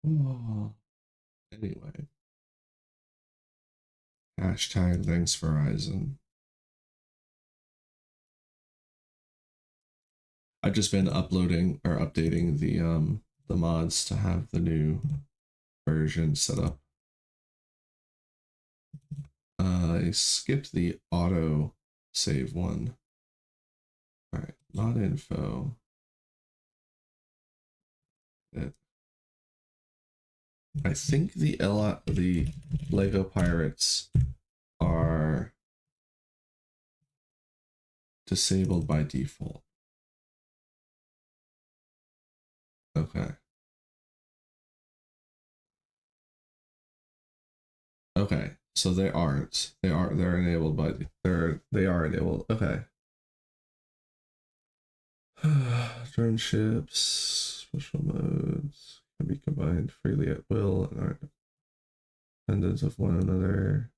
Oh. Anyway. Hashtag thanks Verizon. I've just been uploading or updating the mods to have the new version set up. I skipped the auto save one. All right, mod info. I think the Lego Pirates are disabled by default. Okay. Okay. So they aren't. They're enabled by they are enabled. Okay. Drone ships, special modes can be combined freely at will and are dependent of one another.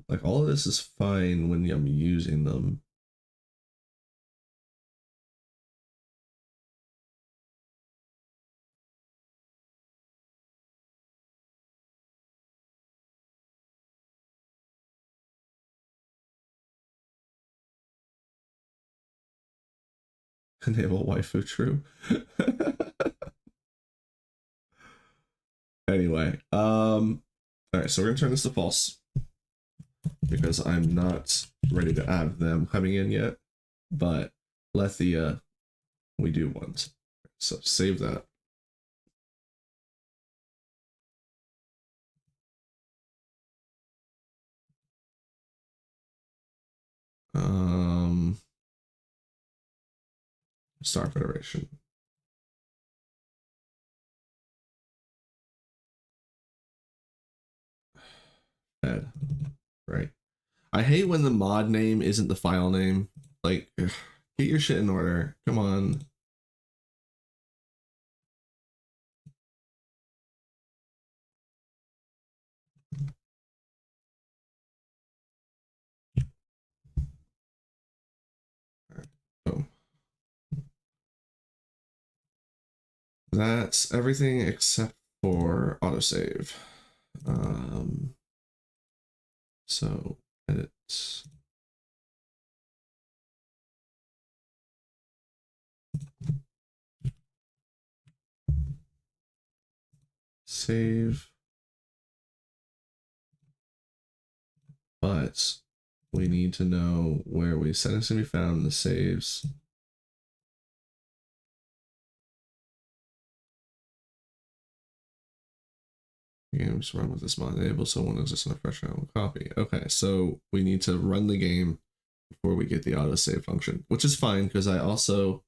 Like all of this is fine when I'm using them. Enable waifu true. Anyway, all right, so we're gonna turn this to false because I'm not ready to add them coming in yet, but Lethia, we do want. So save that. Star Federation. Fed. Right. I hate when the mod name isn't the file name. Like, ugh, get your shit in order. Come on. Boom. That's everything except for autosave. So edit. Save. But we need to know where we settings can be found in the saves. Games run with this mod enabled, so one exists in a fresh copy. Okay, so we need to run the game before we get the autosave function, which is fine because I also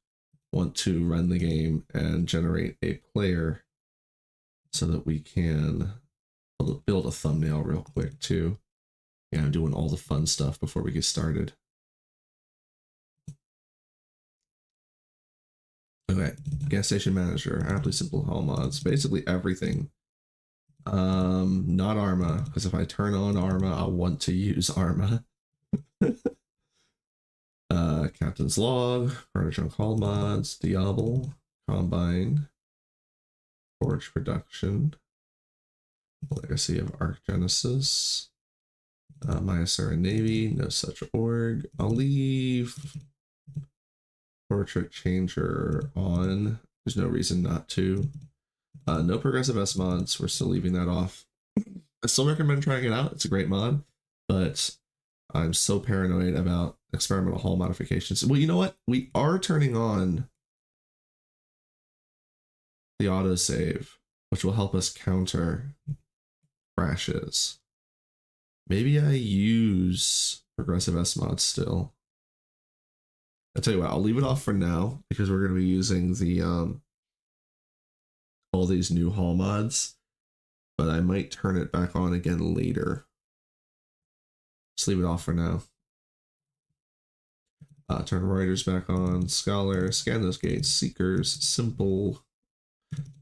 want to run the game and generate a player so that we can build a thumbnail real quick too. Yeah, I'm doing all the fun stuff before we get started. Okay, gas station manager, aptly simple haul mods, basically everything. Not Arma, because if I turn on Arma, I want to use Arma. Captain's Log, Furniture Call mods, DIABLE, Combine, Forge Production, Legacy of ARKGNEISIS, MAYASURAN Navy, no such org. I'll leave Portrait Changer on. There's no reason not to. No progressive S mods. We're still leaving that off. I still recommend trying it out. It's a great mod, but I'm so paranoid about experimental hull modifications. Well, you know what? We are turning on the autosave, which will help us counter crashes. Maybe I use progressive S mods still. I'll tell you what, I'll leave it off for now because we're going to be using the all these new hull mods, but I might turn it back on again later. Just leave it off for now. Turn Reuters back on, Scholar, scan those gates, Seekers, Simple,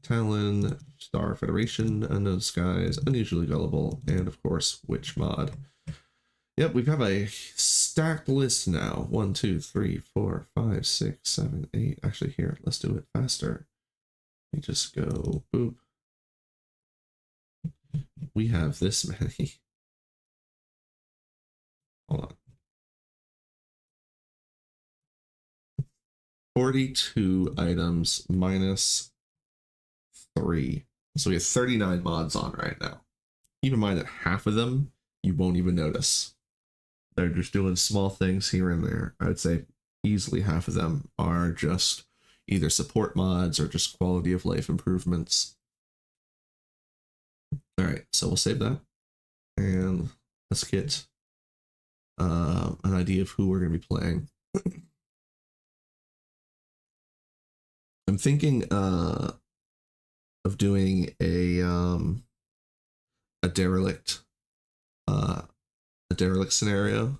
Talon, Star Federation, Unknown Skies, Unusually Gullible, and of course, Witch mod. Yep, we have a stacked list now. 1, 2, 3, 4, 5, 6, 7, 8. Actually, here, let's do it faster. We just go boop. We have this many. Hold on. 42 items minus 3. So we have 39 mods on right now. Keep in mind that half of them you won't even notice. They're just doing small things here and there. I would say easily half of them are just either support mods or just quality of life improvements. All right, so we'll save that. And let's get an idea of who we're going to be playing. I'm thinking of doing a derelict scenario.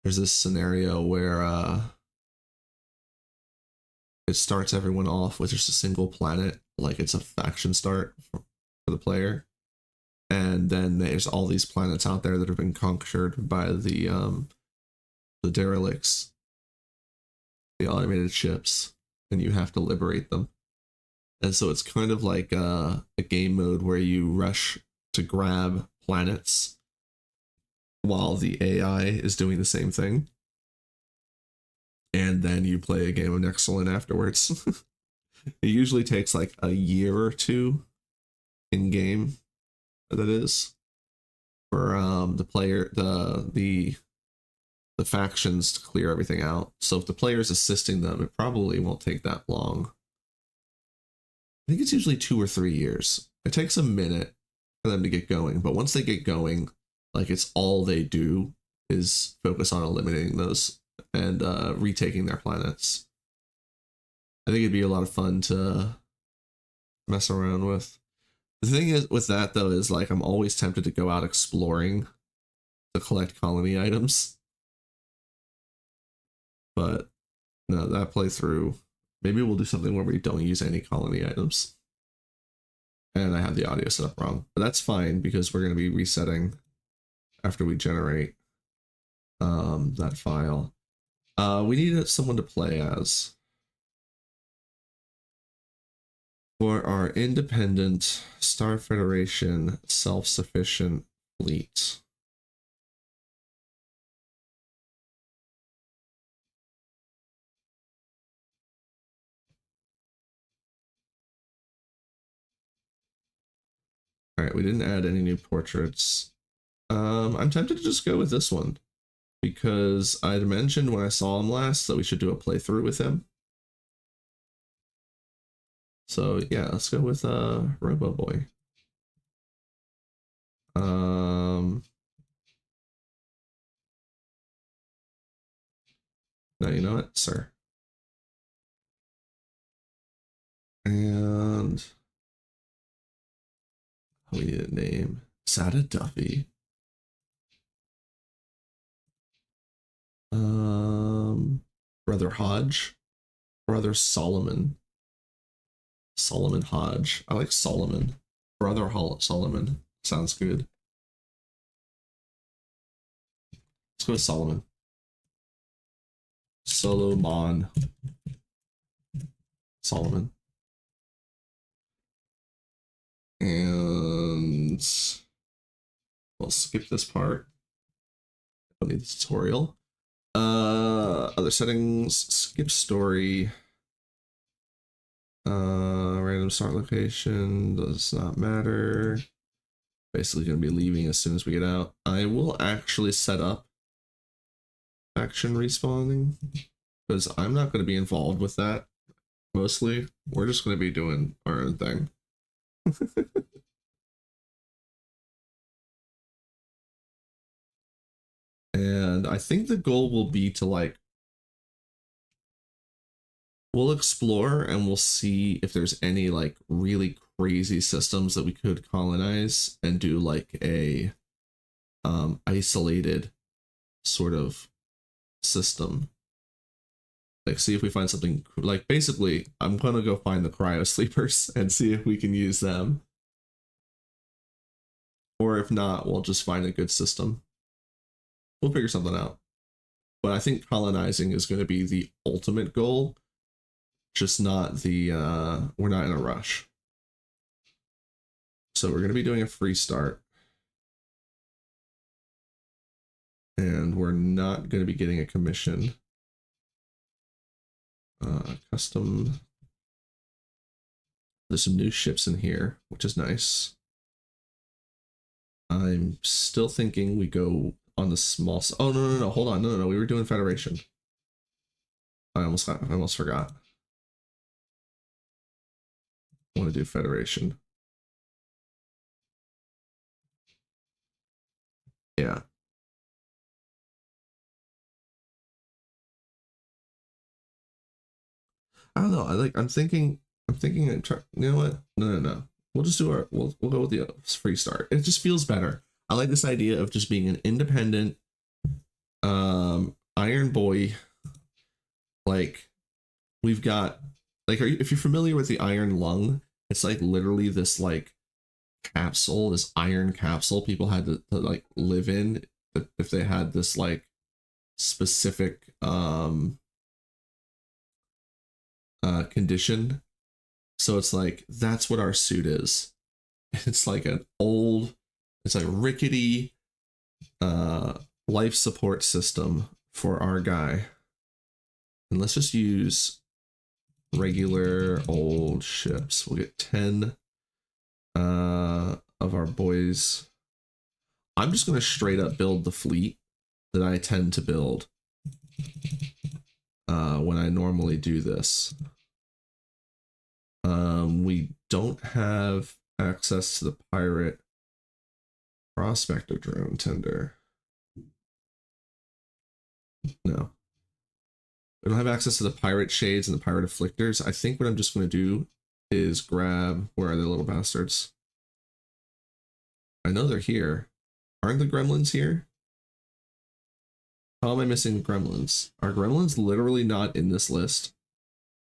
There's this scenario where it starts everyone off with just a single planet, like it's a faction start for the player, and then there's all these planets out there that have been conquered by the derelicts, the automated ships, and you have to liberate them. And so it's kind of like a game mode where you rush to grab planets while the AI is doing the same thing. And then you play a game of Nexerelin afterwards. It usually takes like a year or two in game, that is, for the player, the factions to clear everything out. So if the player's assisting them, it probably won't take that long. I think it's usually 2 or 3 years. It takes a minute for them to get going, but once they get going, like, it's all they do is focus on eliminating those and retaking their planets. I think it'd be a lot of fun to mess around with. The thing is with that though is, like, I'm always tempted to go out exploring to collect colony items. But no, that playthrough, maybe we'll do something where we don't use any colony items. And I have the audio set up wrong, but that's fine because we're going to be resetting after we generate that file. We need someone to play as for our independent Star Federation self-sufficient fleet. All right, we didn't add any new portraits. I'm tempted to just go with this one because I'd mentioned when I saw him last that we should do a playthrough with him. So yeah, let's go with Robo Boy. No, you know what, sir. And we need a name. Sada Duffy. Brother Hodge. Brother Solomon. Solomon Hodge. I like Solomon. Brother Solomon. Sounds good. Let's go with Solomon. Solomon. Solomon. And we'll skip this part. Don't need the tutorial. Other settings, skip story. Random start location does not matter. Basically gonna be leaving as soon as we get out. I will actually set up faction respawning because I'm not going to be involved with that mostly. We're just going to be doing our own thing. And I think the goal will be to, like, we'll explore and we'll see if there's any, like, really crazy systems that we could colonize and do, like, a isolated sort of system. Like, see if we find something, like, basically I'm gonna go find the cryo sleepers and see if we can use them, or if not, we'll just find a good system. We'll figure something out. But I think colonizing is going to be the ultimate goal, just not the, we're not in a rush. So we're going to be doing a free start. And we're not going to be getting a commission. Custom. There's some new ships in here, which is nice. I'm still thinking we go on the small. Oh no! Hold on! No! We were doing Federation. I almost forgot. I want to do Federation. Yeah. I don't know. I'm thinking. You know what? No. We'll just do we'll go with the free start. It just feels better. I like this idea of just being an independent, Iron Boy. Like, we've got, like, if you're familiar with the Iron Lung, it's like literally this like capsule, this iron capsule people had to like live in if they had this like specific condition. So it's like, that's what our suit is. It's like an old, it's like rickety life support system for our guy. And let's just use regular old ships. We'll get 10 of our boys. I'm just going to straight up build the fleet that I tend to build when I normally do this. We don't have access to the pirate prospector drone tender. No. We don't have access to the pirate shades and the pirate afflictors. I think what I'm just going to do is grab, where are the little bastards? I know they're here. Aren't the gremlins here? How am I missing the gremlins? Are gremlins literally not in this list?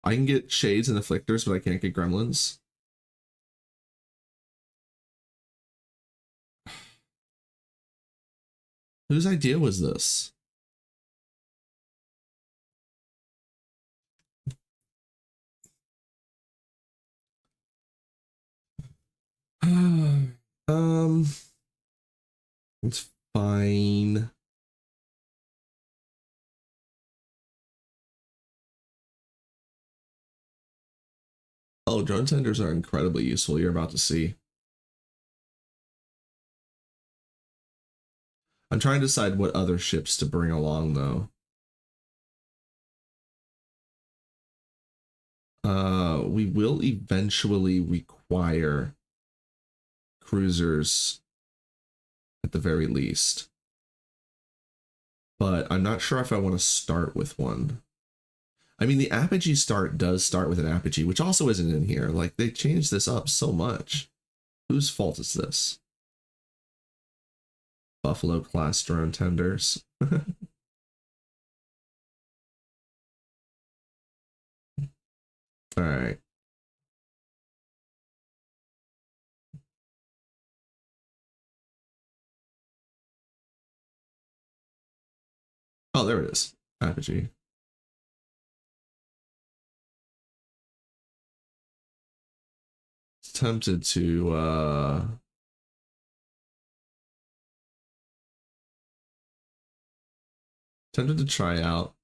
I can get shades and afflictors, but I can't get gremlins. Whose idea was this? It's fine. Oh, drone tenders are incredibly useful. You're about to see. I'm trying to decide what other ships to bring along, though. We will eventually require cruisers at the very least. But I'm not sure if I want to start with one. I mean, the Apogee does start with an Apogee, which also isn't in here. Like, they changed this up so much. Whose fault is this? Buffalo class drone tenders. All right. Oh, there it is. Apogee. Tempted to try out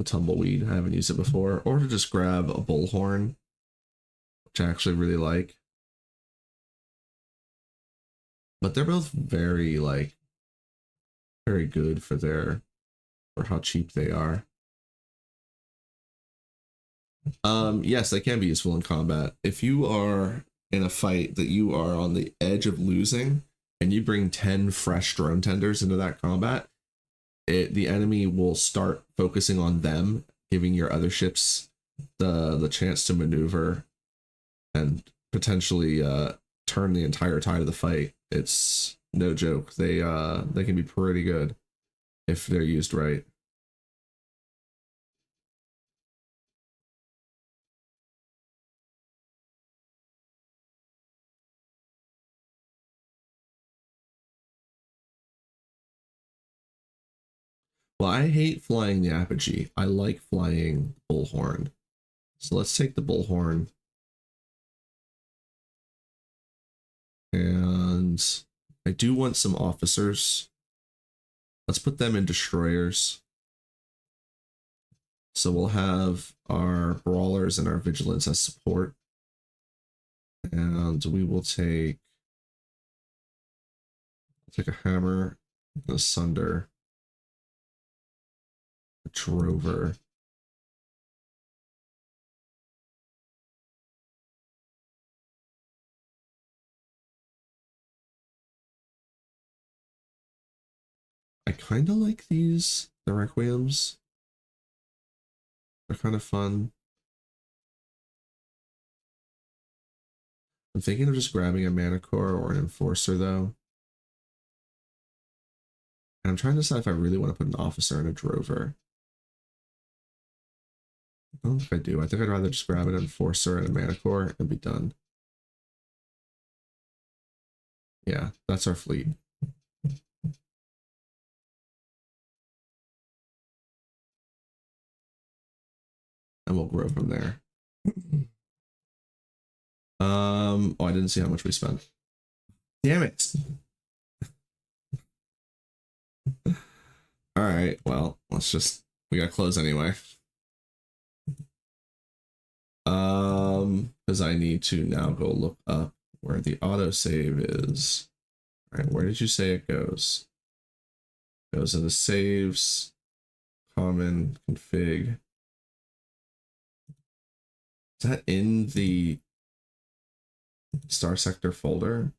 a tumbleweed. I haven't used it before, or to just grab a bullhorn, which I actually really like. But they're both very very good for how cheap they are. Yes, they can be useful in combat. If you are in a fight that you are on the edge of losing and you bring 10 fresh drone tenders into that combat, the enemy will start focusing on them, giving your other ships the chance to maneuver and potentially turn the entire tide of the fight. It's no joke. They can be pretty good if they're used right. Well, I hate flying the apogee. I like flying bullhorn. So let's take the bullhorn. And I do want some officers. Let's put them in destroyers. So we'll have our brawlers and our vigilance as support. And we will take a hammer, a sunder, a drover. I kind of like these, the Requiems. They're kind of fun. I'm thinking of just grabbing a Mana Core or an Enforcer, though. And I'm trying to decide if I really want to put an Officer and a Drover. I don't think I do. I think I'd rather just grab an Enforcer and a Mana Core and be done. Yeah, that's our fleet. And we'll grow from there. Oh, I didn't see how much we spent. Damn it. All right, well, we gotta close anyway. Because I need to now go look up where the autosave is. All right, where did you say it goes? It goes into saves, common, config. Is that in the Starsector folder?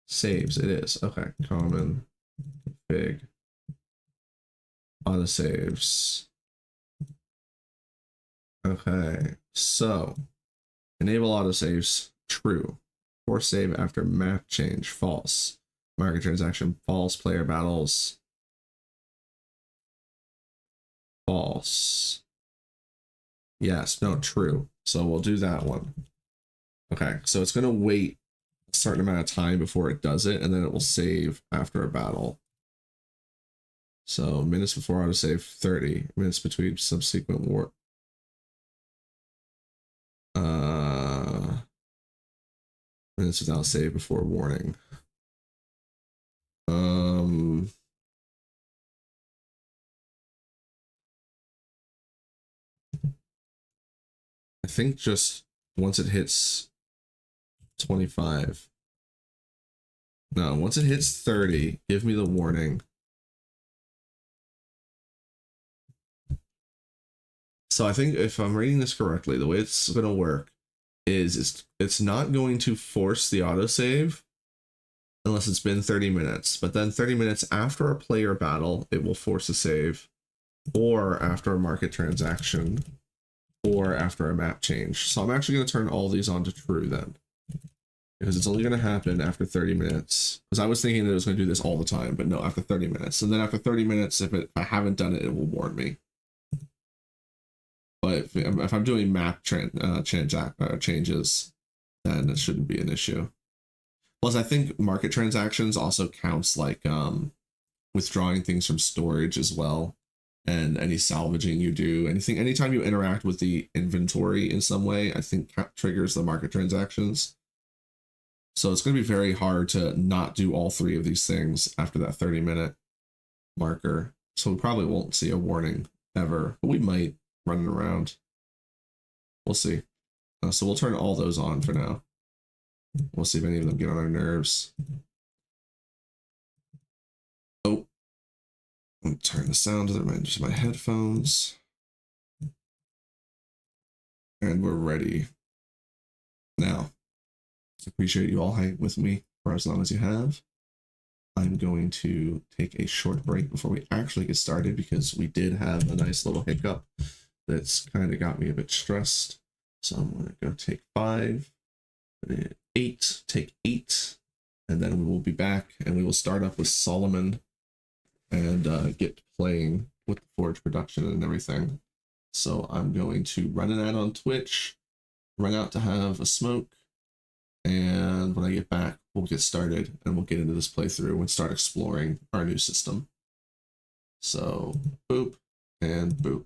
Saves, it is. Okay, common, config, autosaves. Okay, so enable autosaves, true. Force save after map change, false. Market transaction, false. Player battles, false. Yes, no, true. So we'll do that one. Okay, so it's going to wait a certain amount of time before it does it, and then it will save after a battle. So minutes before autosave, 30. Minutes between subsequent war. Minutes without save before warning. I think just once it hits 25. No, once it hits 30, give me the warning. So I think if I'm reading this correctly, the way it's going to work is it's not going to force the autosave unless it's been 30 minutes. But then 30 minutes after a player battle, it will force a save, or after a market transaction, or after a map change. So I'm actually going to turn all these on to true then, because it's only going to happen after 30 minutes. Because I was thinking that it was going to do this all the time, but no, after 30 minutes. And then after 30 minutes, if I haven't done it, it will warn me. But if I'm doing map changes, then it shouldn't be an issue. Plus, I think market transactions also counts like withdrawing things from storage as well, and any salvaging you do, anytime you interact with the inventory in some way, I think triggers the market transactions. So it's going to be very hard to not do all three of these things after that 30-minute marker. So we probably won't see a warning ever, but we might running around. We'll see. So we'll turn all those on for now. We'll see if any of them get on our nerves. Oh, I'm turn the sound to my headphones. And we're ready. Now, I appreciate you all hanging with me for as long as you have. I'm going to take a short break before we actually get started, because we did have a nice little hiccup that's kind of got me a bit stressed. So I'm going to go take 5, 8, take 8, and then we will be back, and we will start up with Solomon and get playing with the Forge production and everything. So I'm going to run an ad on Twitch, run out to have a smoke, and when I get back, we'll get started and we'll get into this playthrough and start exploring our new system. So boop and boop.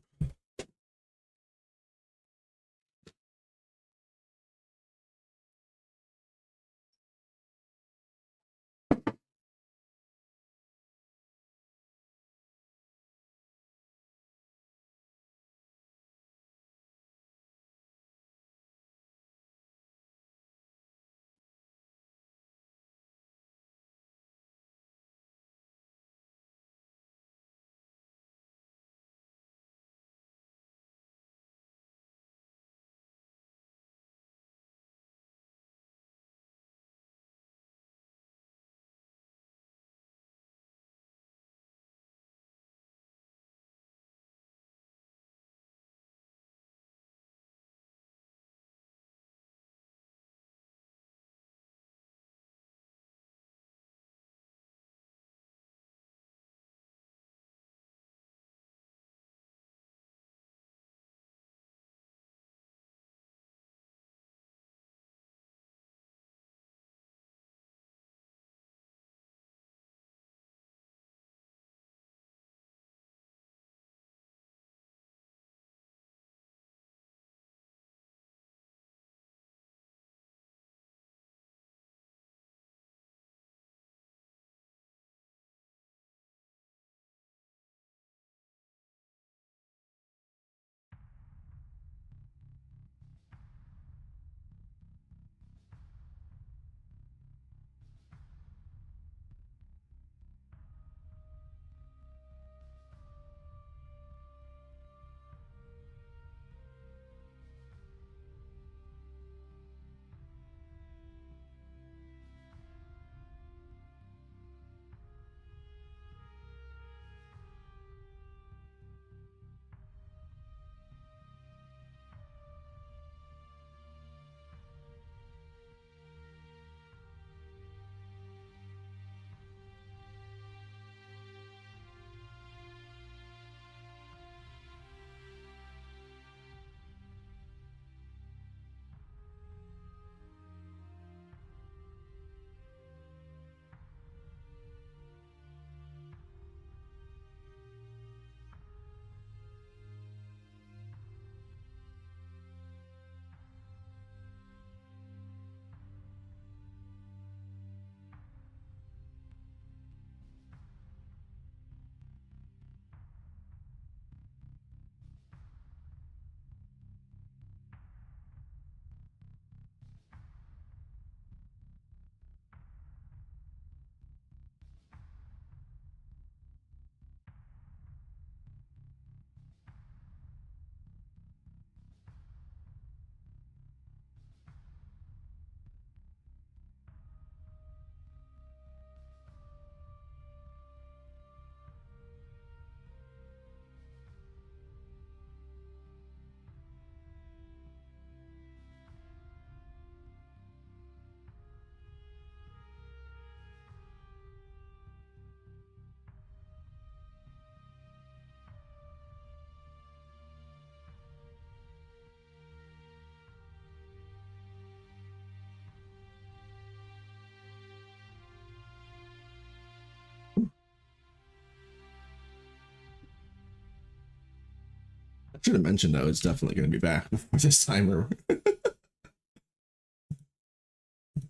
I should have mentioned though, it's definitely going to be back before this timer.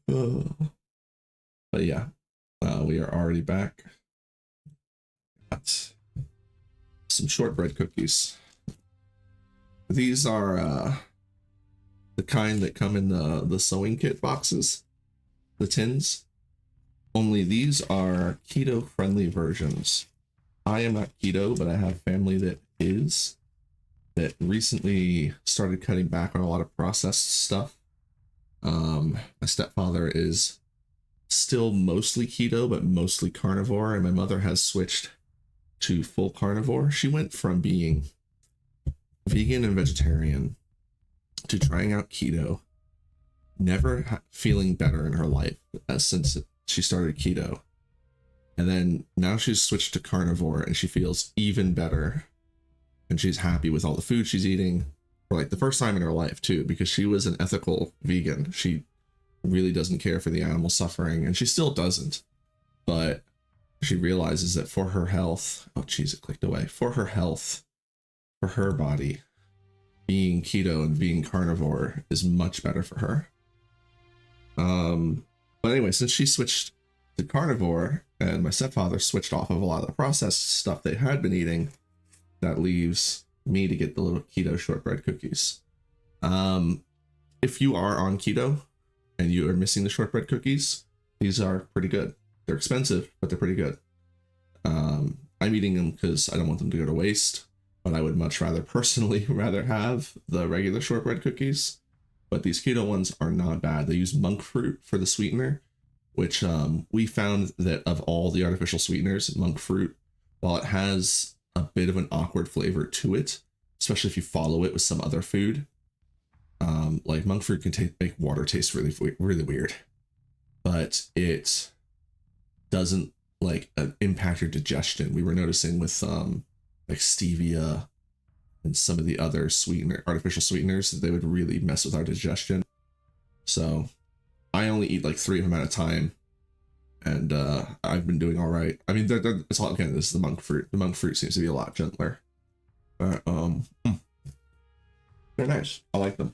But yeah, we are already back. Got some shortbread cookies. These are the kind that come in the sewing kit boxes, the tins. Only these are keto friendly versions. I am not keto, but I have family that is, that recently started cutting back on a lot of processed stuff. My stepfather is still mostly keto, but mostly carnivore, and my mother has switched to full carnivore. She went from being vegan and vegetarian to trying out keto, never feeling better in her life since she started keto. And then now she's switched to carnivore and she feels even better. And she's happy with all the food she's eating for like the first time in her life too, because she was an ethical vegan. She really doesn't care for the animal suffering, and she still doesn't. But she realizes that for her health, oh geez, it clicked away. For her health, for her body, being keto and being carnivore is much better for her. But anyway, since she switched to carnivore and my stepfather switched off of a lot of the processed stuff they had been eating, that leaves me to get the little keto shortbread cookies. If you are on keto and you are missing the shortbread cookies, these are pretty good. They're expensive, but they're pretty good. I'm eating them because I don't want them to go to waste, but I would much rather personally have the regular shortbread cookies. But these keto ones are not bad. They use monk fruit for the sweetener, which we found that of all the artificial sweeteners, monk fruit, while it has a bit of an awkward flavor to it, especially if you follow it with some other food, like monk fruit can make water taste really weird, but it doesn't like impact your digestion. We were noticing with like stevia and some of the other artificial sweeteners that they would really mess with our digestion. So I only eat like 3 of them at a time, and I've been doing all right. I mean, it's all, again, this is the monk fruit. The monk fruit seems to be a lot gentler, but they're nice. I like them.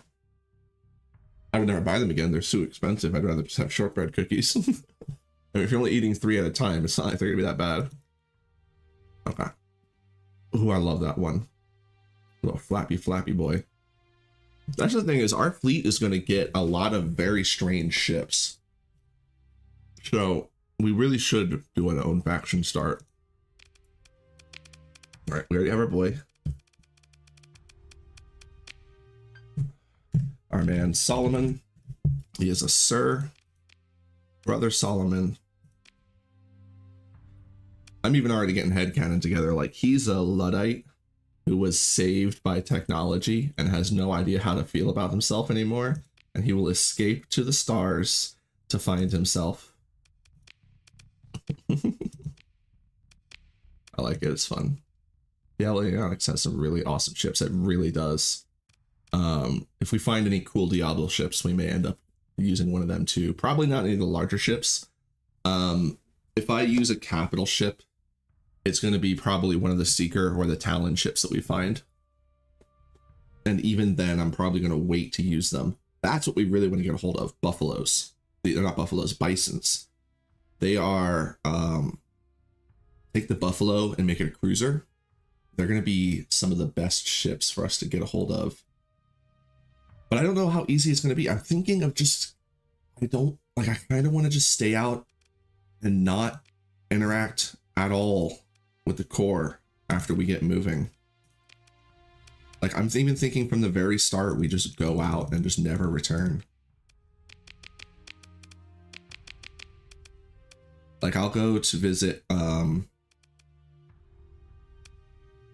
I would never buy them again. They're too expensive. I'd rather just have shortbread cookies. I mean, if you're only eating 3 at a time, it's not like they're gonna be that bad. Okay. Ooh, I love that one. Little flappy boy. That's the thing, is our fleet is going to get a lot of very strange ships. So we really should do an own faction start. All right, we already have our boy. Our man Solomon. He is a Sir. Brother Solomon. I'm even already getting headcanon together. Like, he's a Luddite who was saved by technology and has no idea how to feel about himself anymore. And he will escape to the stars to find himself. I like it. It's fun. The AVIONICS has some really awesome ships. It really does. If we find any cool Diablo ships, we may end up using one of them too. Probably not any of the larger ships. If I use a capital ship, it's going to be probably one of the Seeker or the Talon ships that we find. And even then, I'm probably going to wait to use them. That's what we really want to get a hold of. Buffaloes. They're not buffaloes, bisons. They are, take the Buffalo and make it a cruiser. They're going to be some of the best ships for us to get a hold of. But I don't know how easy it's going to be. I'm thinking of just, I kind of want to just stay out and not interact at all with the core after we get moving. Like, I'm even thinking from the very start, we just go out and just never return. Like, I'll go to visit,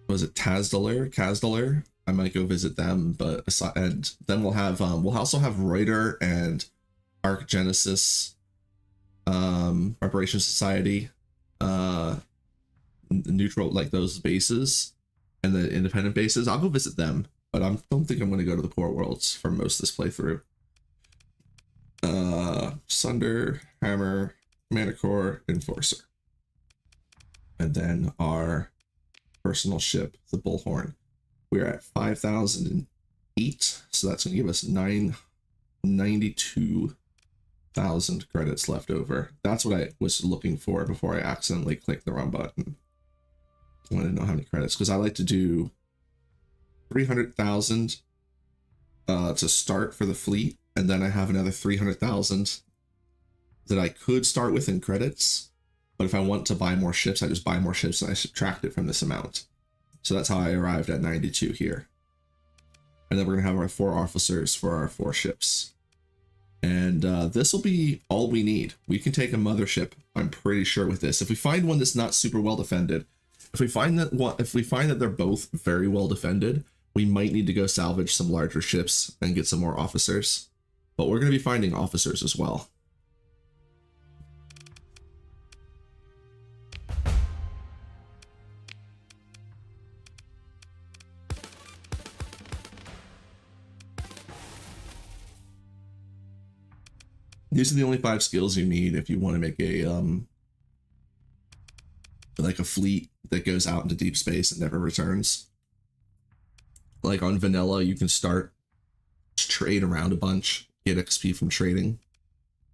was it Kazdaler? I might go visit them, but and then we'll have, we'll also have Reuter and ARKGNEISIS, Reparation Society, neutral, like those bases and the independent bases. I'll go visit them, but I don't think I'm going to go to the core worlds for most of this playthrough. Sunder, Hammer, Manicore, Enforcer, and then our personal ship, the Bullhorn. We're at 5,008, so that's going to give us 992,000 credits left over. That's what I was looking for before I accidentally clicked the wrong button. I wanted to know how many credits, because I like to do 300,000 to start for the fleet, and then I have another 300,000 that I could start with in credits. But if I want to buy more ships, I just buy more ships and I subtract it from this amount. So that's how I arrived at 92 here. And then we're going to have our 4 officers for our 4 ships. And this will be all we need. We can take a mothership, I'm pretty sure, with this. If we find one that's not super well defended, if we find that they're both very well defended, we might need to go salvage some larger ships and get some more officers. But we're going to be finding officers as well. These are the only 5 skills you need if you want to make a like a fleet that goes out into deep space and never returns. Like on vanilla, you can start to trade around a bunch, get XP from trading,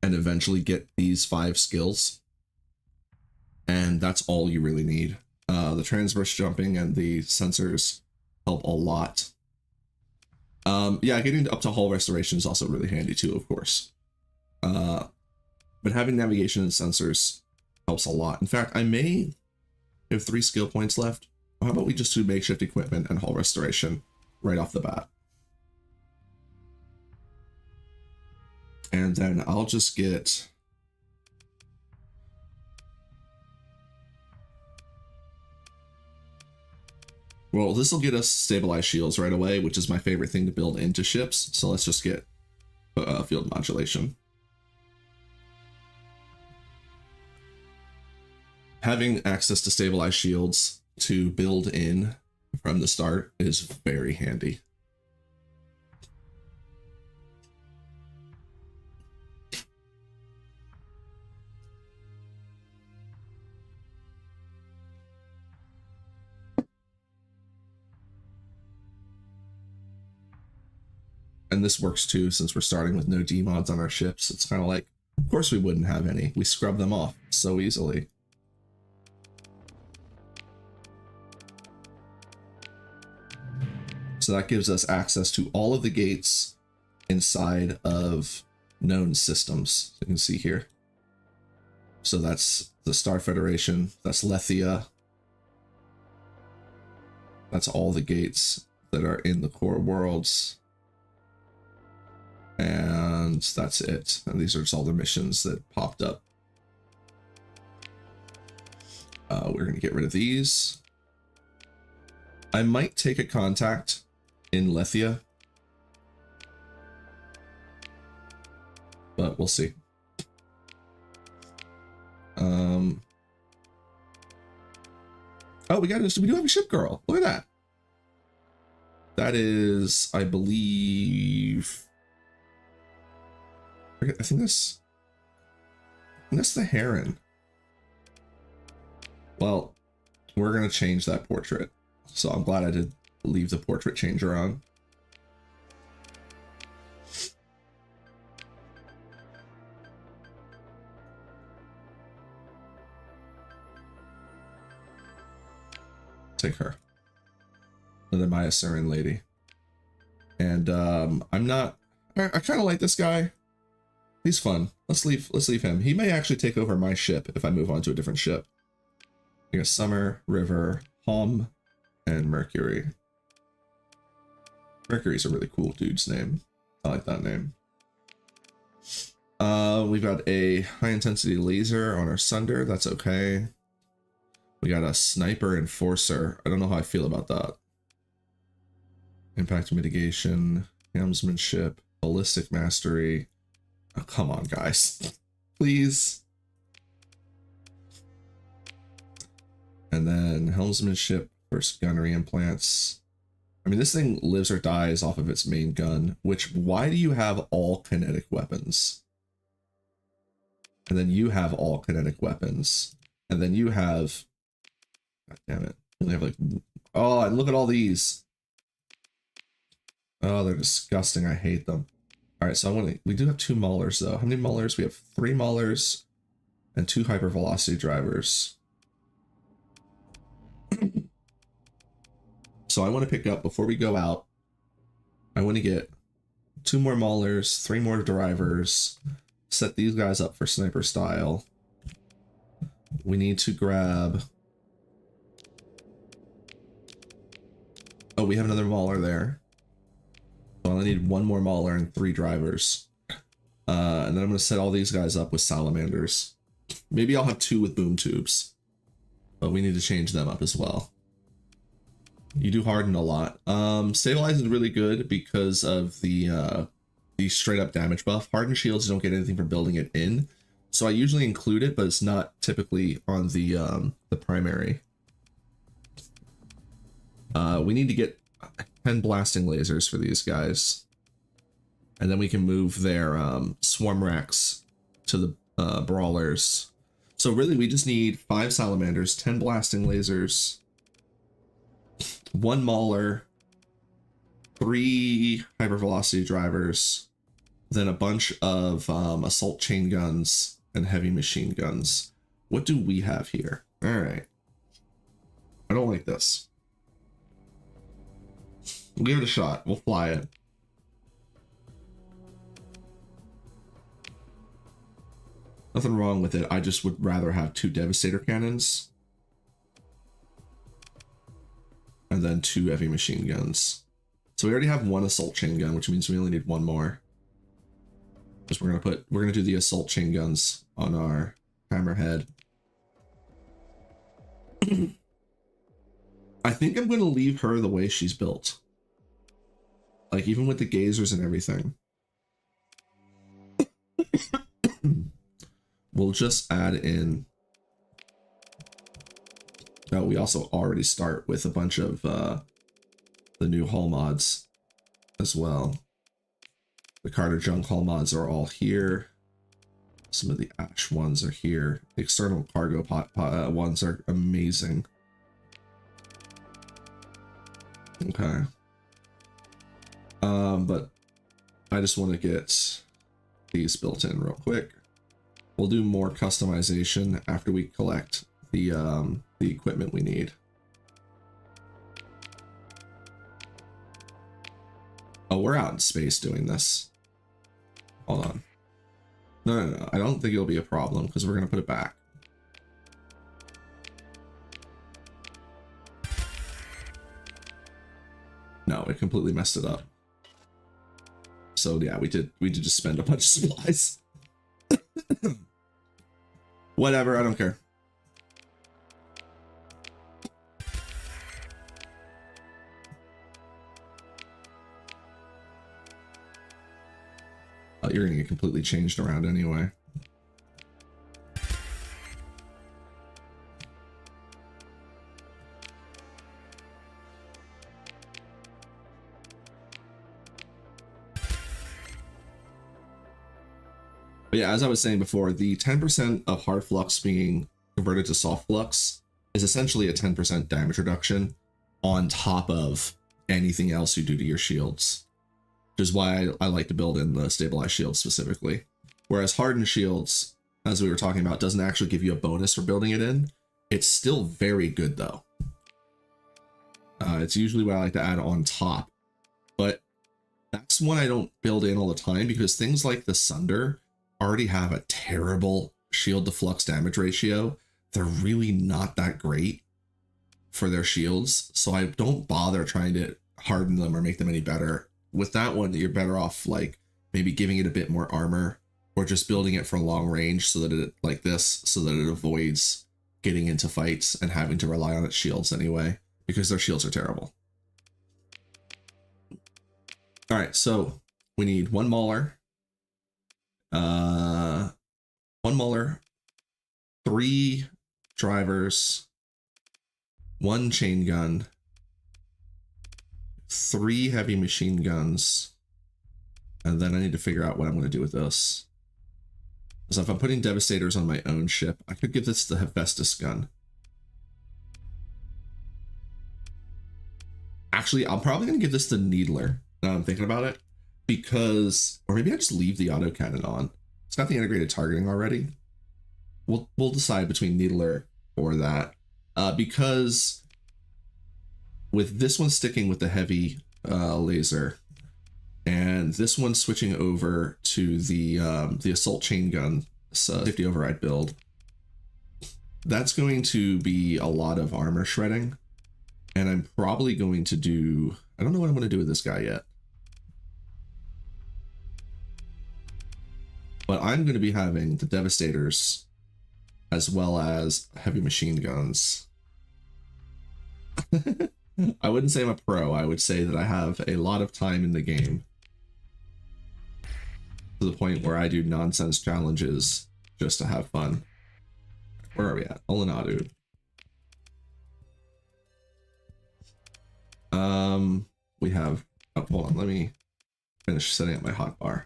and eventually get these 5 skills. And that's all you really need. The transverse jumping and the sensors help a lot. Yeah, getting up to hull restoration is also really handy too, of course. But having navigation and sensors helps a lot. In fact, I may have 3 skill points left. How about we just do makeshift equipment and hull restoration right off the bat? And then I'll just get... Well, this will get us stabilized shields right away, which is my favorite thing to build into ships. So let's just get field modulation. Having access to stabilized shields to build in from the start is very handy. And this works too, since we're starting with no D mods on our ships. It's kind of like, of course we wouldn't have any. We scrub them off so easily. So that gives us access to all of the gates inside of known systems. You can see here. So that's the Star Federation, that's Lethia. That's all the gates that are in the core worlds. And that's it. And these are just all the missions that popped up. We're going to get rid of these. I might take a contact in Lethia, but we'll see. Oh, we do have a ship girl. Look at that. That is, I believe, I think that's the Heron. Well, we're gonna change that portrait, so I'm glad I did leave the portrait changer on. Take her, the MAYASURAN lady. And I'm not. I kind of like this guy. He's fun. Let's leave him. He may actually take over my ship if I move on to a different ship. We got Summer, River, Hom, and Mercury. Mercury's a really cool dude's name. I like that name. We've got a high intensity laser on our Sunder. That's okay. We got a sniper enforcer. I don't know how I feel about that. Impact mitigation, helmsmanship, ballistic mastery. Oh, come on, guys. Please. And then helmsmanship versus gunnery implants. I mean, this thing lives or dies off of its main gun, which, why do you have all kinetic weapons? And then you have all kinetic weapons. And then you have, god damn it. You only have like, oh, and look at all these. Oh, they're disgusting. I hate them. All right, so we do have 2 maulers though. How many maulers? We have 3 maulers and 2 hypervelocity drivers. So I want to pick up, before we go out, I want to get 2 more maulers, 3 more drivers, set these guys up for sniper style. We need to grab, oh, we have another mauler there. So I need 1 more mauler and 3 drivers. And then I'm going to set all these guys up with salamanders. Maybe I'll have 2 with boom tubes, but we need to change them up as well. You do harden a lot. Stabilizing is really good because of the straight up damage buff. Hardened shields, you don't get anything from building it in. So I usually include it, but it's not typically on the primary. We need to get 10 blasting lasers for these guys. And then we can move their swarm racks to the brawlers. So really, we just need 5 salamanders, 10 blasting lasers, 1 mauler, 3 hypervelocity drivers, then a bunch of assault chain guns and heavy machine guns. What do we have here? All right. I don't like this. We'll give it a shot. We'll fly it. Nothing wrong with it. I just would rather have 2 Devastator cannons. And then 2 heavy machine guns. So we already have 1 assault chain gun, which means we only need 1 more. Because we're gonna do the assault chain guns on our hammerhead. I think I'm gonna leave her the way she's built. Like even with the gazers and everything. We'll just add in. Oh, we also already start with a bunch of the new hull mods as well. The Carter Junk hull mods are all here. Some of the Ash ones are here. The external cargo ones are amazing. Okay. But I just want to get these built in real quick. We'll do more customization after we collect the equipment we need. Oh, we're out in space doing this. Hold on. No. I don't think it'll be a problem because we're going to put it back. No, it completely messed it up. So yeah, we did just spend a bunch of supplies. Whatever, I don't care. You're gonna get completely changed around anyway. But yeah, as I was saying before, the 10% of hard flux being converted to soft flux is essentially a 10% damage reduction on top of anything else you do to your shields. Which is why I like to build in the stabilized shields specifically. Whereas hardened shields, as we were talking about, doesn't actually give you a bonus for building it in. It's still very good though. It's usually what I like to add on top. But that's one I don't build in all the time because things like the Sunder already have a terrible shield to flux damage ratio. They're really not that great for their shields, so I don't bother trying to harden them or make them any better. With that one, you're better off like maybe giving it a bit more armor or just building it for long range so that it like this, so that it avoids getting into fights and having to rely on its shields anyway, because their shields are terrible. All right, so we need 1 mauler. 1 mauler, 3 drivers, 1 chain gun, 3 heavy machine guns, and then I need to figure out what I'm going to do with this. So if I'm putting Devastators on my own ship, I could give this the Hephaestus gun. Actually, I'm probably going to give this the Needler, now I'm thinking about it, because, or maybe I just leave the autocannon on. It's got the integrated targeting already. We'll decide between Needler or that, because with this one sticking with the heavy laser, and this one switching over to the assault chain gun safety override build, that's going to be a lot of armor shredding, and I'm probably going to do, I don't know what I'm going to do with this guy yet, but I'm going to be having the Devastators as well as heavy machine guns. I wouldn't say I'm a pro. I would say that I have a lot of time in the game, to the point where I do nonsense challenges just to have fun. Where are we at? Olenadu. We have, oh, hold on, let me finish setting up my hotbar.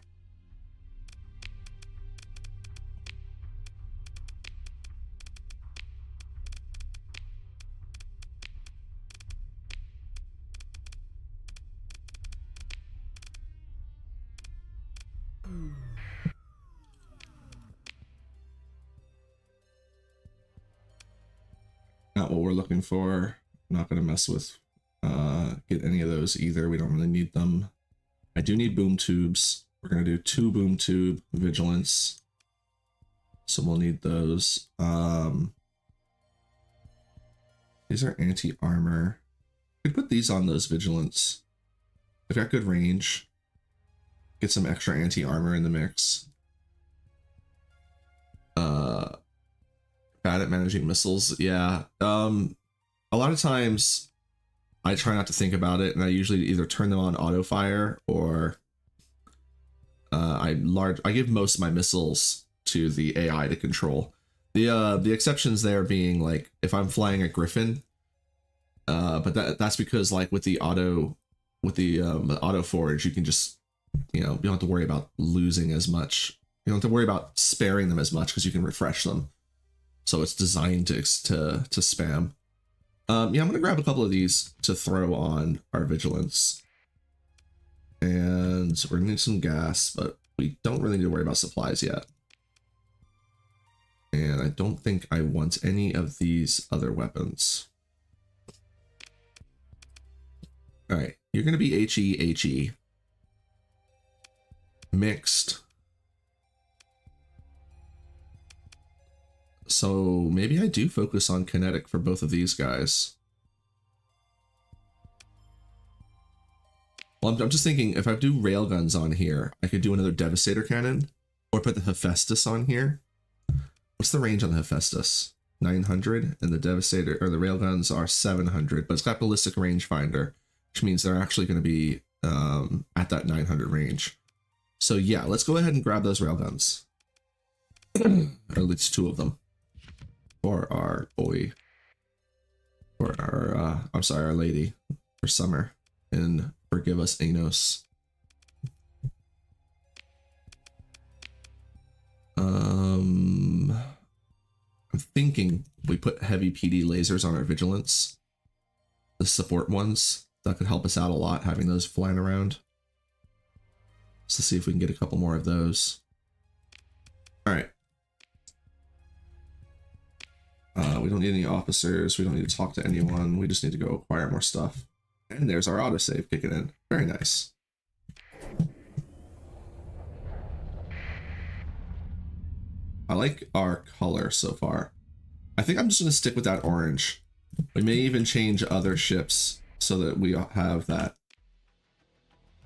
we're looking for. I'm not going to mess with get any of those either. We don't really need them. I do need boom tubes. We're going to do 2 boom tube vigilance. So we'll need those. These are anti-armor. We could put these on those vigilance. They've got good range. Get some extra anti-armor in the mix. Bad at managing missiles. Yeah. A lot of times I try not to think about it, and I usually either turn them on auto fire or I give most of my missiles to the AI to control. The exceptions there being like if I'm flying a Griffin, but that's because like with the auto forge, you can just, you know, you don't have to worry about losing as much. You don't have to worry about sparing them as much because you can refresh them. So it's designed to spam. Yeah, I'm gonna grab a couple of these to throw on our vigilance, and we're gonna need some gas, but we don't really need to worry about supplies yet. And I don't think I want any of these other weapons. All right, you're gonna be HE. Mixed. So maybe I do focus on kinetic for both of these guys. Well, I'm just thinking if I do railguns on here, I could do another Devastator cannon or put the Hephaestus on here. What's the range on the Hephaestus? 900, and the Devastator or the railguns are 700, but it's got ballistic rangefinder, which means they're actually going to be at that 900 range. So yeah, let's go ahead and grab those railguns. Or at least 2 of them. For our boy. For our, I'm sorry, our lady. For Summer. And forgive us, Anos. I'm thinking we put heavy PD lasers on our vigilance. The support ones. That could help us out a lot, having those flying around. So let's see if we can get a couple more of those. All right. We don't need any officers. We don't need to talk to anyone. We just need to go acquire more stuff. And there's our autosave kicking in. Very nice. I like our color so far. I think I'm just going to stick with that orange. We may even change other ships so that we have that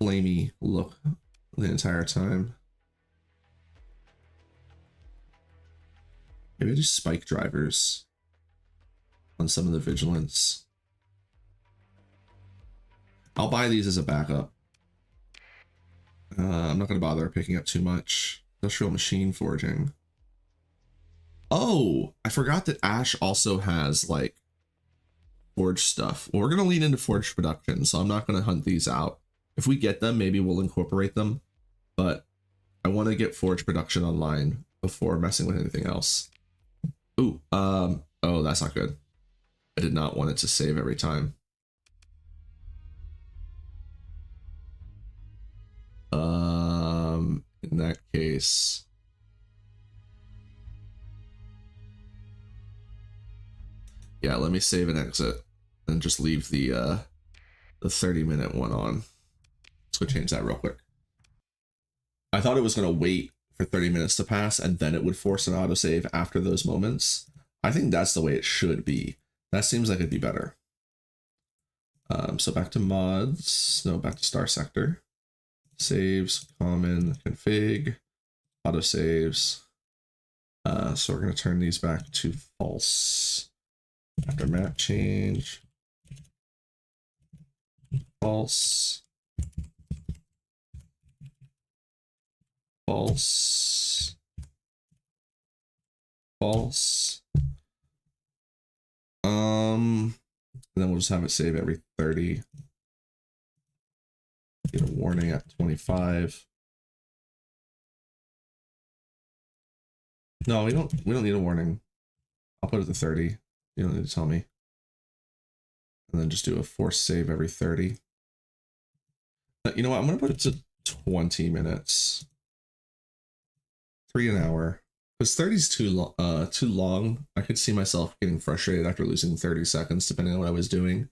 flamey look the entire time. Maybe I do spike drivers on some of the vigilance. I'll buy these as a backup. I'm not going to bother picking up too much. Industrial machine forging. Oh, I forgot that Ash also has like forge stuff. Well, we're going to lean into forge production, so I'm not going to hunt these out. If we get them, maybe we'll incorporate them, but I want to get forge production online before messing with anything else. Ooh, oh, that's not good. I did not want it to save every time. In that case, yeah, let me save and exit and just leave the 30-minute one on. Let's go change that real quick. I thought it was going to wait for 30 minutes to pass and then it would force an autosave after those moments. I think that's the way it should be. That seems like it'd be better. So back to mods. No, back to Starsector. Saves, common, config, autosaves. So we're going to turn these back to false. After map change. False. False. False. And then we'll just have it save every 30. Get a warning at 25. No, we don't need a warning. I'll put it to 30. You don't need to tell me. And then just do a force save every 30. You know what? I'm going to put it to 20 minutes. 3 an hour. Because 30 is too long. I could see myself getting frustrated after losing 30 seconds, depending on what I was doing.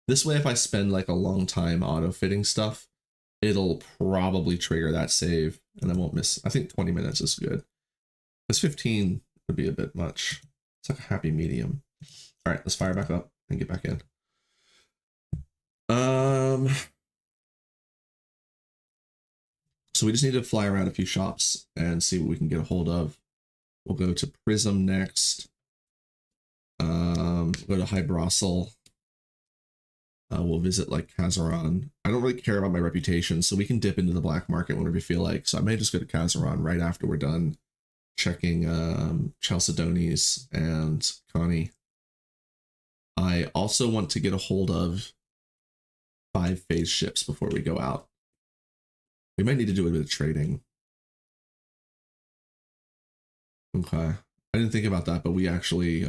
This way, if I spend like a long time auto-fitting stuff, it'll probably trigger that save, and I won't miss. I think 20 minutes is good. Because 15 would be a bit much. It's like a happy medium. All right, let's fire back up and get back in. So we just need to fly around a few shops and see what we can get a hold of. We'll go to Prism next. Go to Hybrossel. We'll visit like Kazaran. I don't really care about my reputation, so we can dip into the black market whenever we feel like. So I may just go to Kazaran right after we're done checking Chalcedonis and Connie. I also want to get a hold of 5 phase ships before we go out. We might need to do a bit of trading. Okay. I didn't think about that, but we actually,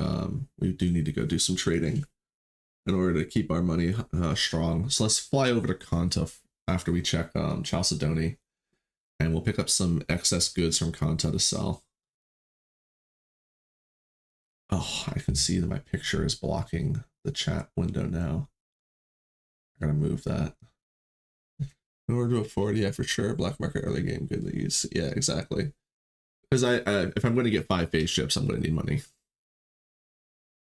we do need to go do some trading in order to keep our money strong. So let's fly over to Kanta after we check Chalcedony, and we'll pick up some excess goods from Kanta to sell. Oh, I can see that my picture is blocking the chat window now. I gotta move that. In order to afford, yeah, for sure. Black market early game, good to use. Yeah, exactly. Because if I'm going to get 5 phase ships, I'm going to need money.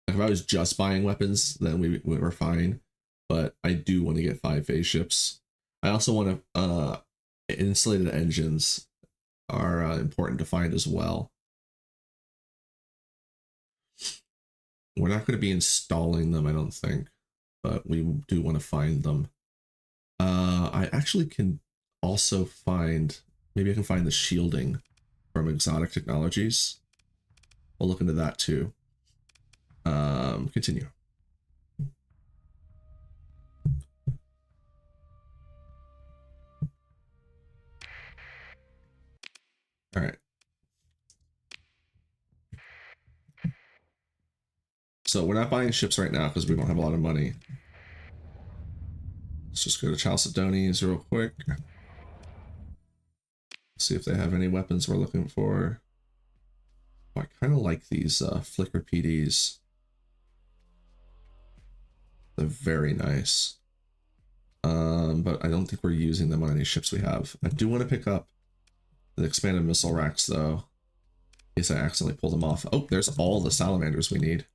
Like if I was just buying weapons, then we were fine. But I do want to get 5 phase ships. I also want to insulated engines are important to find as well. We're not going to be installing them, I don't think, but we do want to find them. I actually can also find, maybe I can find the shielding from Exotic Technologies. We'll look into that too. Continue. All right. So we're not buying ships right now because we don't have a lot of money. Let's just go to Chalcedonies real quick. See if they have any weapons we're looking for. Oh, I kind of like these Flicker PDs. They're very nice. But I don't think we're using them on any ships we have. I do want to pick up the expanded missile racks though, in case I accidentally pull them off. Oh, there's all the salamanders we need.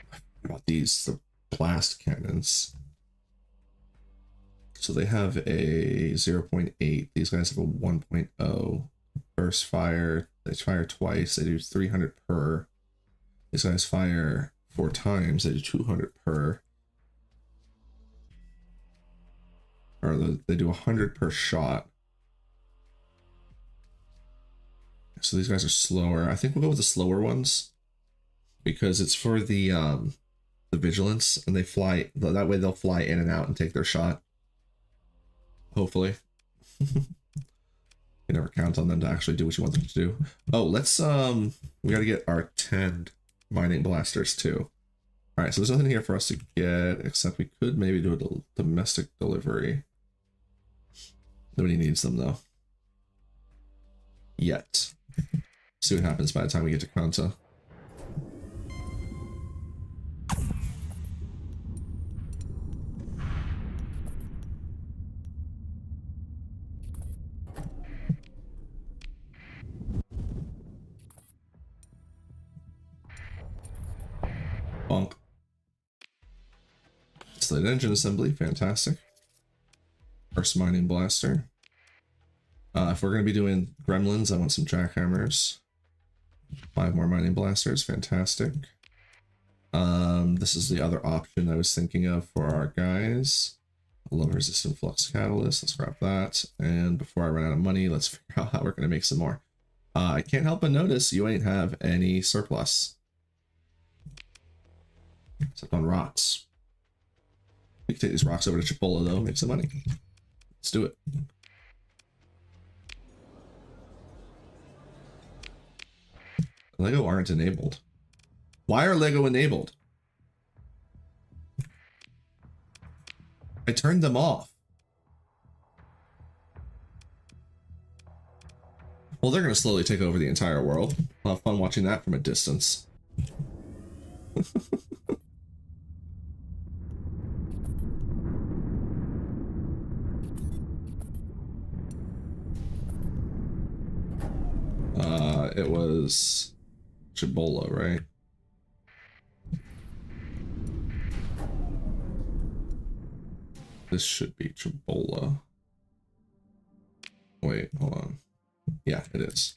What about these? The blast cannons. So they have a 0.8. These guys have a 1.0 burst fire. They fire twice. They do 300 per. These guys fire 4 times. They do 200 per. Or they do 100 per shot. So these guys are slower. I think we'll go with the slower ones because it's for the vigilance, and they fly. That way they'll fly in and out and take their shot. Hopefully. You never count on them to actually do what you want them to do. Oh, let's we got to get our 10 mining blasters too. All right, so there's nothing here for us to get except we could maybe do a domestic delivery. Nobody needs them though. Yet. See what happens by the time we get to Kanta. Bonk. Slate engine assembly, fantastic. First mining blaster. If we're going to be doing gremlins, I want some jackhammers. 5 more mining blasters, fantastic. This is the other option I was thinking of for our guys. Low resistant flux catalyst, let's grab that. And before I run out of money, let's figure out how we're going to make some more. I can't help but notice you ain't have any surplus. Except on rocks. We can take these rocks over to Chipola though, make some money. Let's do it. Lego aren't enabled. Why are Lego enabled? I turned them off. Well, they're going to slowly take over the entire world. I'll have fun watching that from a distance. It was Chibola, right? This should be Chibola. Wait, hold on. Yeah, it is.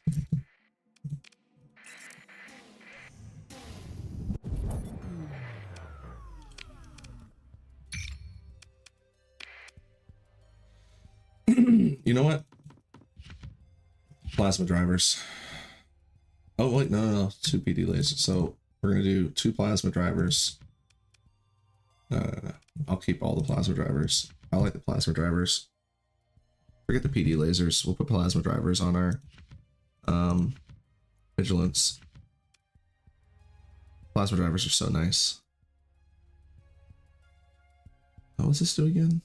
You know what? Plasma drivers. Oh, wait, no. 2 PD lasers. So we're going to do 2 plasma drivers. No. I'll keep all the plasma drivers. I like the plasma drivers. Forget the PD lasers. We'll put plasma drivers on our vigilance. Plasma drivers are so nice. Oh, what's this do again?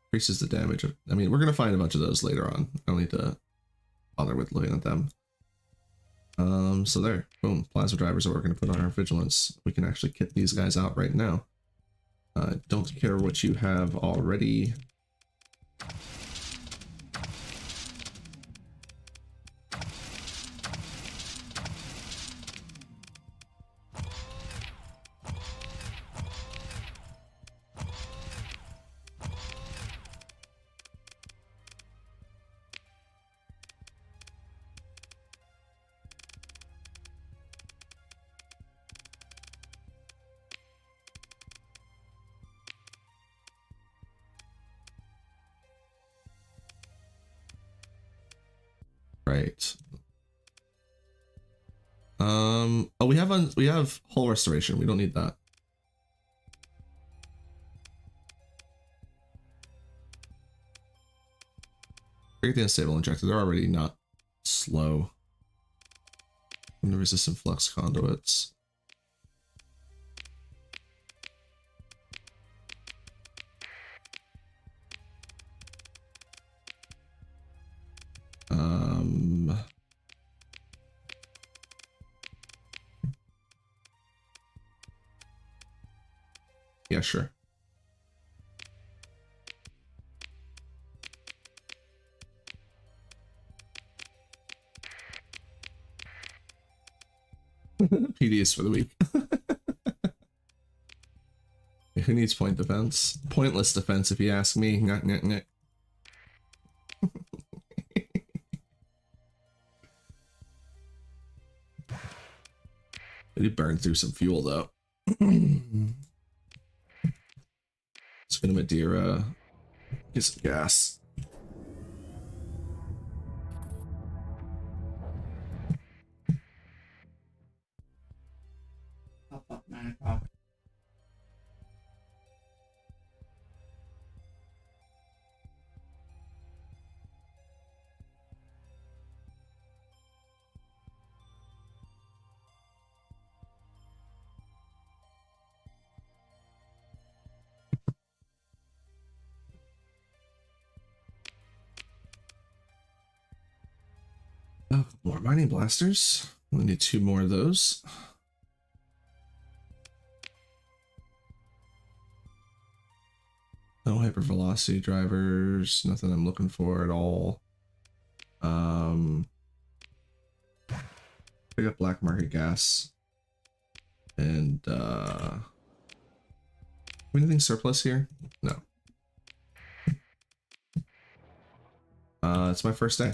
Increases the damage. I mean, we're going to find a bunch of those later on. I don't need to bother with looking at them. So there. Boom. Plasma drivers that we're going to put on our vigilance. We can actually kit these guys out right now. Don't care what you have already. Right. Oh, we have hull restoration. We don't need that. Forget the unstable injector. They're already not slow. And the resistant flux conduits. Yeah, sure. PDs for the week. Who needs point defense? Pointless defense, if you ask me. Nyeh. It burned through some fuel though. Spin Madeira. Get some gas. Up 9 o'clock. Oh, more mining blasters. We need 2 more of those. No hypervelocity drivers. Nothing I'm looking for at all. Pick up black market gas. And anything surplus here? No. It's my first day.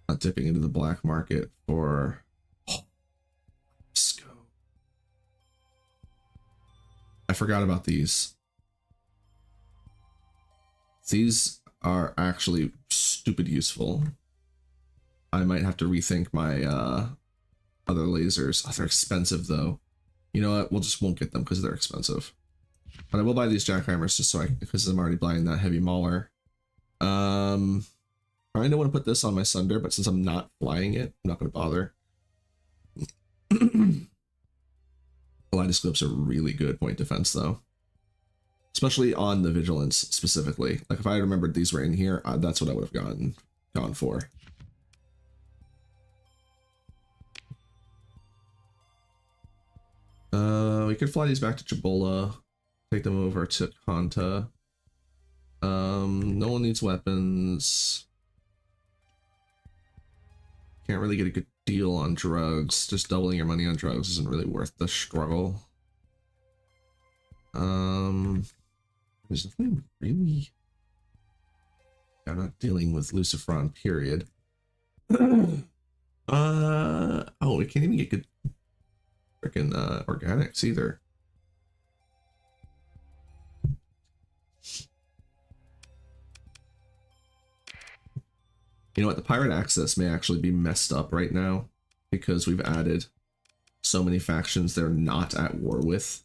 Not dipping into the black market for scope. I forgot about these. These are actually stupid useful. I might have to rethink my other lasers. Oh, they're expensive though. You know what? We'll just won't get them because they're expensive. But I will buy these jackhammers just so because I'm already buying that heavy mauler. I kind of want to put this on my Sunder, but since I'm not flying it, I'm not going to bother. Kaleidoscopes are really good point defense, though. Especially on the Vigilance, specifically. Like, if I remembered these were in here, that's what I would have gone for. We could fly these back to Jabola. Take them over to Kanta. No one needs weapons. Can't really get a good deal on drugs. Just doubling your money on drugs isn't really worth the struggle. There's nothing really. I'm not dealing with Lucifron, period. Oh, we can't even get good freaking organics either. You know what? The pirate access may actually be messed up right now because we've added so many factions they're not at war with.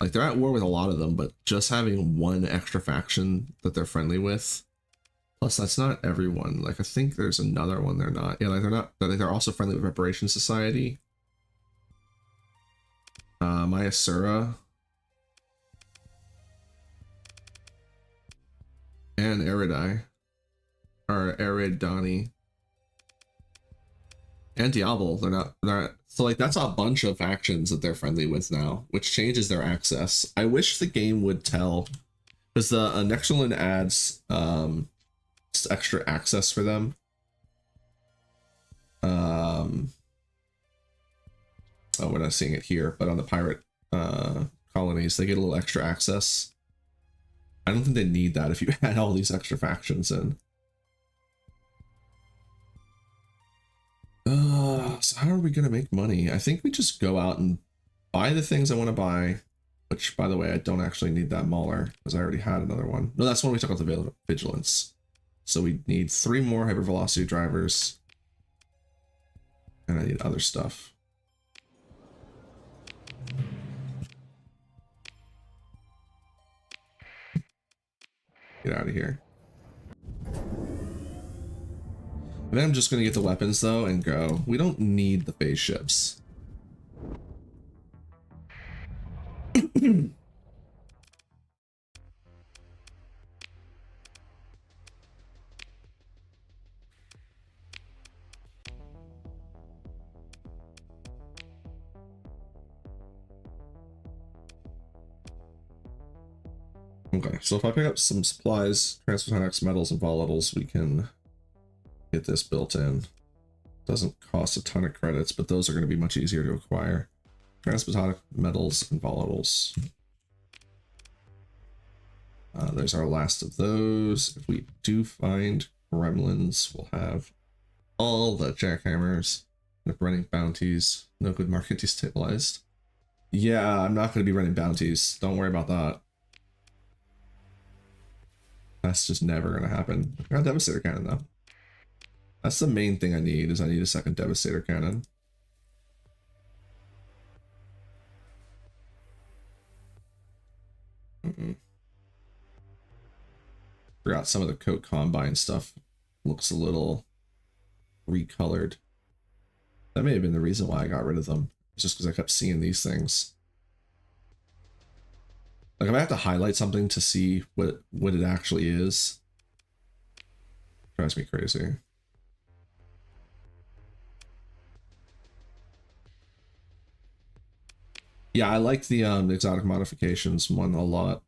Like, they're at war with a lot of them, but just having one extra faction that they're friendly with. Plus, that's not everyone. Like, I think there's another one they're not. Yeah, like, they're not. They're also friendly with Reparation Society. Mayasura. And Eridai. Or Eridani. And Diablo. They're not. So, like, that's a bunch of factions that they're friendly with now, which changes their access. I wish the game would tell, because the Nexerelin adds extra access for them. Oh, we're not seeing it here, but on the pirate colonies, they get a little extra access. I don't think they need that if you add all these extra factions in. So how are we gonna make money? I think we just go out and buy the things I want to buy, which, by the way, I don't actually need that mauler because I already had another one. No, that's when we took out the Vigilance. So we need 3 more hypervelocity drivers, and I need other stuff. Get out of here. And then I'm just going to get the weapons, though, and go. We don't need the phase ships. Okay, so if I pick up some supplies, transphotonics, metals, and volatiles, we can get this built in. Doesn't cost a ton of credits, but those are going to be much easier to acquire. Transphotonic, metals, and volatiles. There's our last of those. If we do find gremlins, we'll have all the jackhammers. End up running bounties. No good market destabilized. Yeah, I'm not going to be running bounties. Don't worry about that. That's just never going to happen. I got a Devastator Cannon, though. That's the main thing I need, is I need a second Devastator Cannon. Forgot some of the Coat Combine stuff looks a little recolored. That may have been the reason why I got rid of them. It's just because I kept seeing these things. Like, if I have to highlight something to see what it actually is, it drives me crazy. Yeah, I like the exotic modifications one a lot.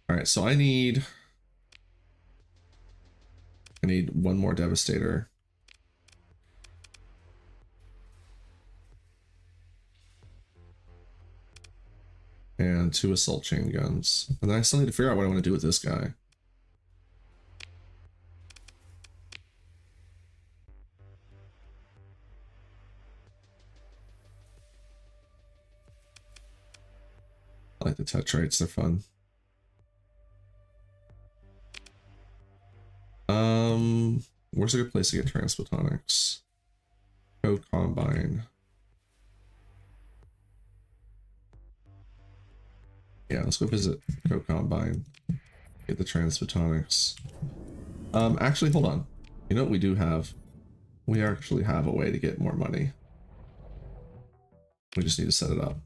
All right, so I need one more Devastator. And 2 assault chain guns. And then I still need to figure out what I want to do with this guy. I like the Tetrites, they're fun. Where's a good place to get Transphotonics? Code Combine. Yeah, let's go visit Co-Combine. Get the Transphotonics. Actually, hold on. You know what we do have? We actually have a way to get more money. We just need to set it up.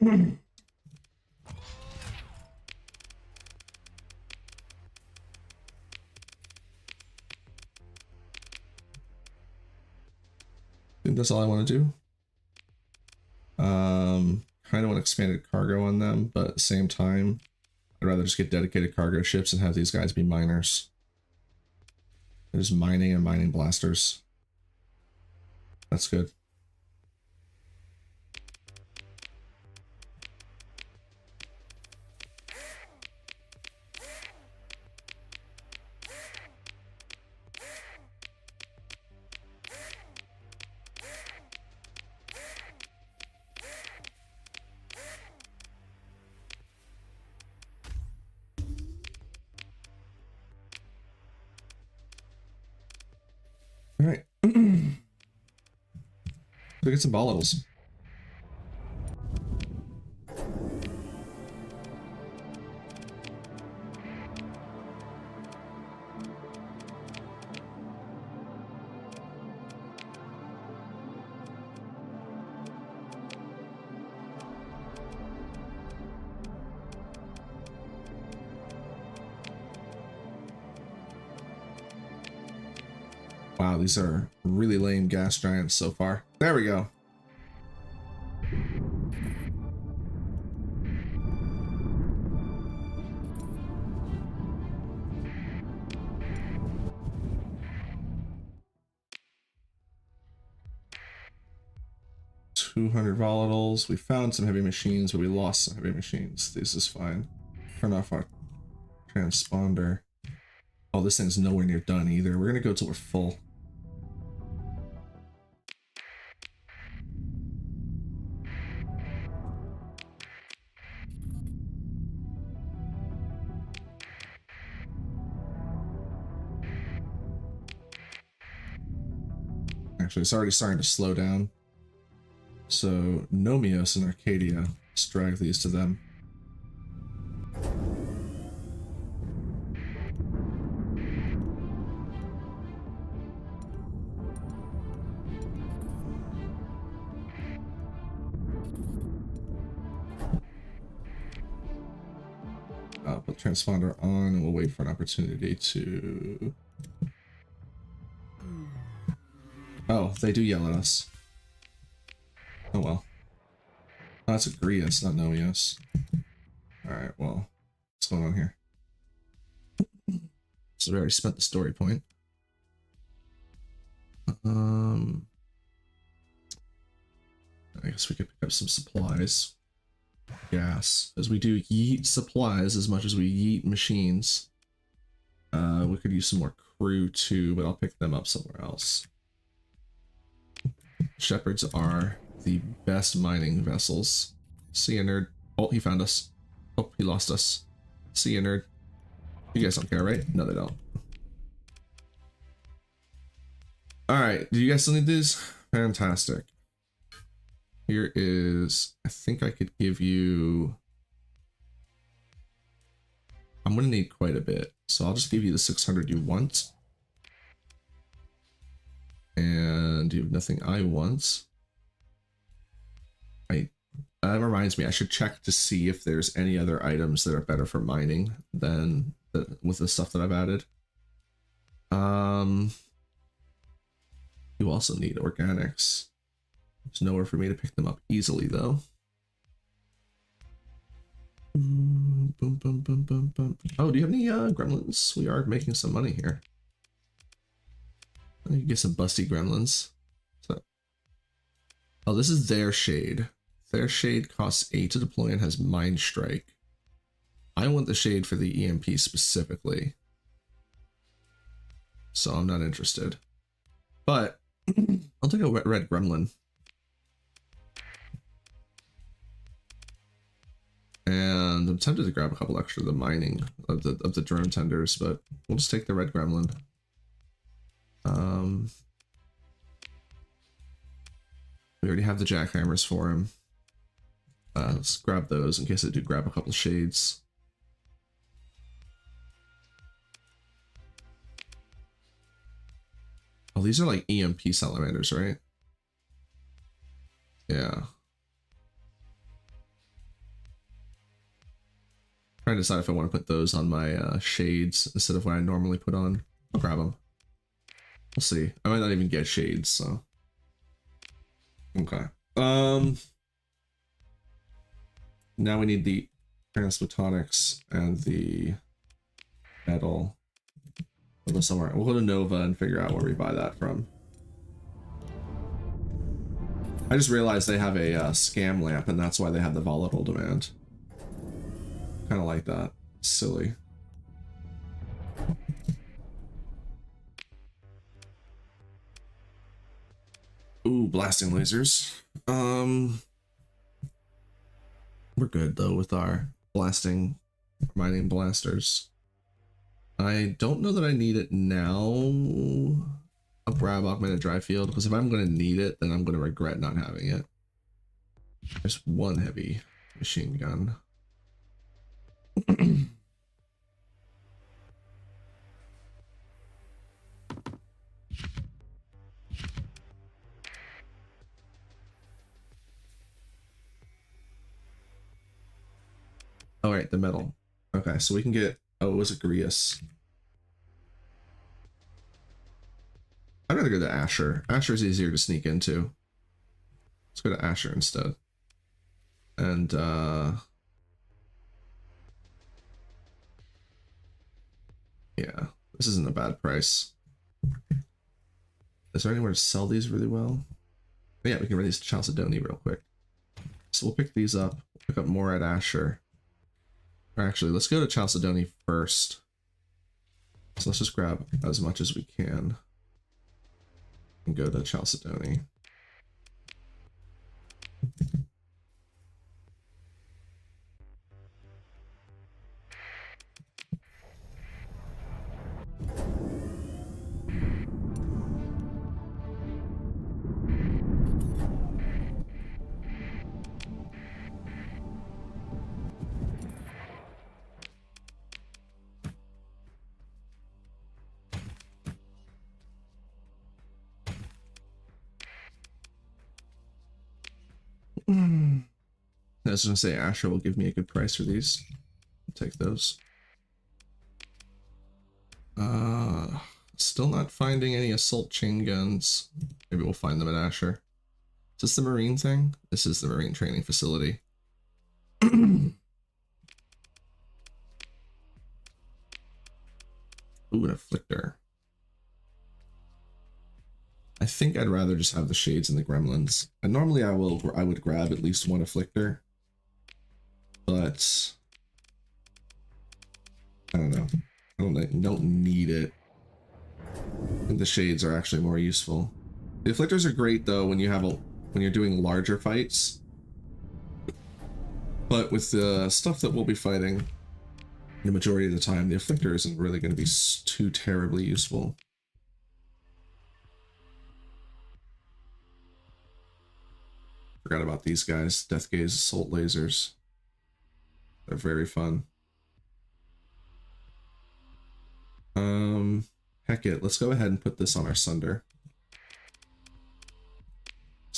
I think that's all I want to do. Kind of want expanded cargo on them, but at the same time, I'd rather just get dedicated cargo ships and have these guys be miners. They're just mining and mining blasters. That's good. All right. Go get some volatiles. Wow, these are really lame gas giants so far. There we go. $200 volatiles. We found some heavy machines, but we lost some heavy machines. This is fine. Turn off our transponder. Oh, this thing's nowhere near done either. We're gonna go till we're full. Actually, it's already starting to slow down. So, Nomios and Arcadia, let's drag these to them. I'll put transponder on and we'll wait for an opportunity to... Oh, they do yell at us. Oh well. Oh, that's Agrias, not Nomios. Alright, well, what's going on here? So we already spent the story point. I guess we could pick up some supplies. Gas. As we do yeet supplies as much as we yeet machines. We could use some more crew too, but I'll pick them up somewhere else. Shepherds are the best mining vessels. See ya, nerd. Oh, he found us. Oh, he lost us. See ya, nerd. You guys don't care, right? No, they don't. Alright, do you guys still need these? Fantastic. Here is... I think I could give you... I'm going to need quite a bit, so I'll just give you the 600 you want. And you have nothing I want. That reminds me, I should check to see if there's any other items that are better for mining than with the stuff that I've added. You also need organics. There's nowhere for me to pick them up easily, though. Boom, boom, boom, boom, boom. Oh, do you have any gremlins? We are making some money here. I can get some busty gremlins. So, oh, this is their shade. Their shade costs 8 to deploy and has Mind Strike. I want the shade for the EMP specifically, so I'm not interested. But I'll take a red gremlin. And I'm tempted to grab a couple extra of the mining of the drone tenders, but we'll just take the red gremlin. We already have the jackhammers for him. Let's grab those in case I do grab a couple shades. Oh, these are like EMP salamanders, right? Yeah. Trying to decide if I want to put those on my shades instead of what I normally put on. I'll grab them. We'll see. I might not even get shades, so. Okay. Now we need the transphotonics and the metal. We'll go somewhere. We'll go to Nova and figure out where we buy that from. I just realized they have a scam lamp, and that's why they have the volatile demand. Kind of like that. Silly. Ooh, blasting lasers. We're good though with our blasting, mining blasters. I don't know that I need it now. I'll grab augmented dry field because if I'm going to need it, then I'm going to regret not having it. There's one heavy machine gun. All right, the metal. Okay, so we can get. Oh, it was a Grius. I'd rather go to Asher. Asher's easier to sneak into. Let's go to Asher instead. And yeah, this isn't a bad price. Is there anywhere to sell these really well? Oh, yeah, we can run these to Chalcedony real quick. So we'll pick these up. We'll pick up more at Asher. Or actually, let's go to Chalcedony first. So let's just grab as much as we can and go to Chalcedony. I was gonna say Asher will give me a good price for these. I'll take those. Still not finding any assault chain guns. Maybe we'll find them at Asher. Is this the Marine thing? This is the Marine training facility. Ooh, an afflictor. I think I'd rather just have the shades and the gremlins. And normally I would grab at least one afflictor, but I don't know. I don't need it. I think the shades are actually more useful. The afflictors are great though when you're doing larger fights. But with the stuff that we'll be fighting, the majority of the time, the afflictor isn't really going to be too terribly useful. Forgot about these guys. Death Gaze Assault Lasers. They're very fun. Heck it. Let's go ahead and put this on our Sunder.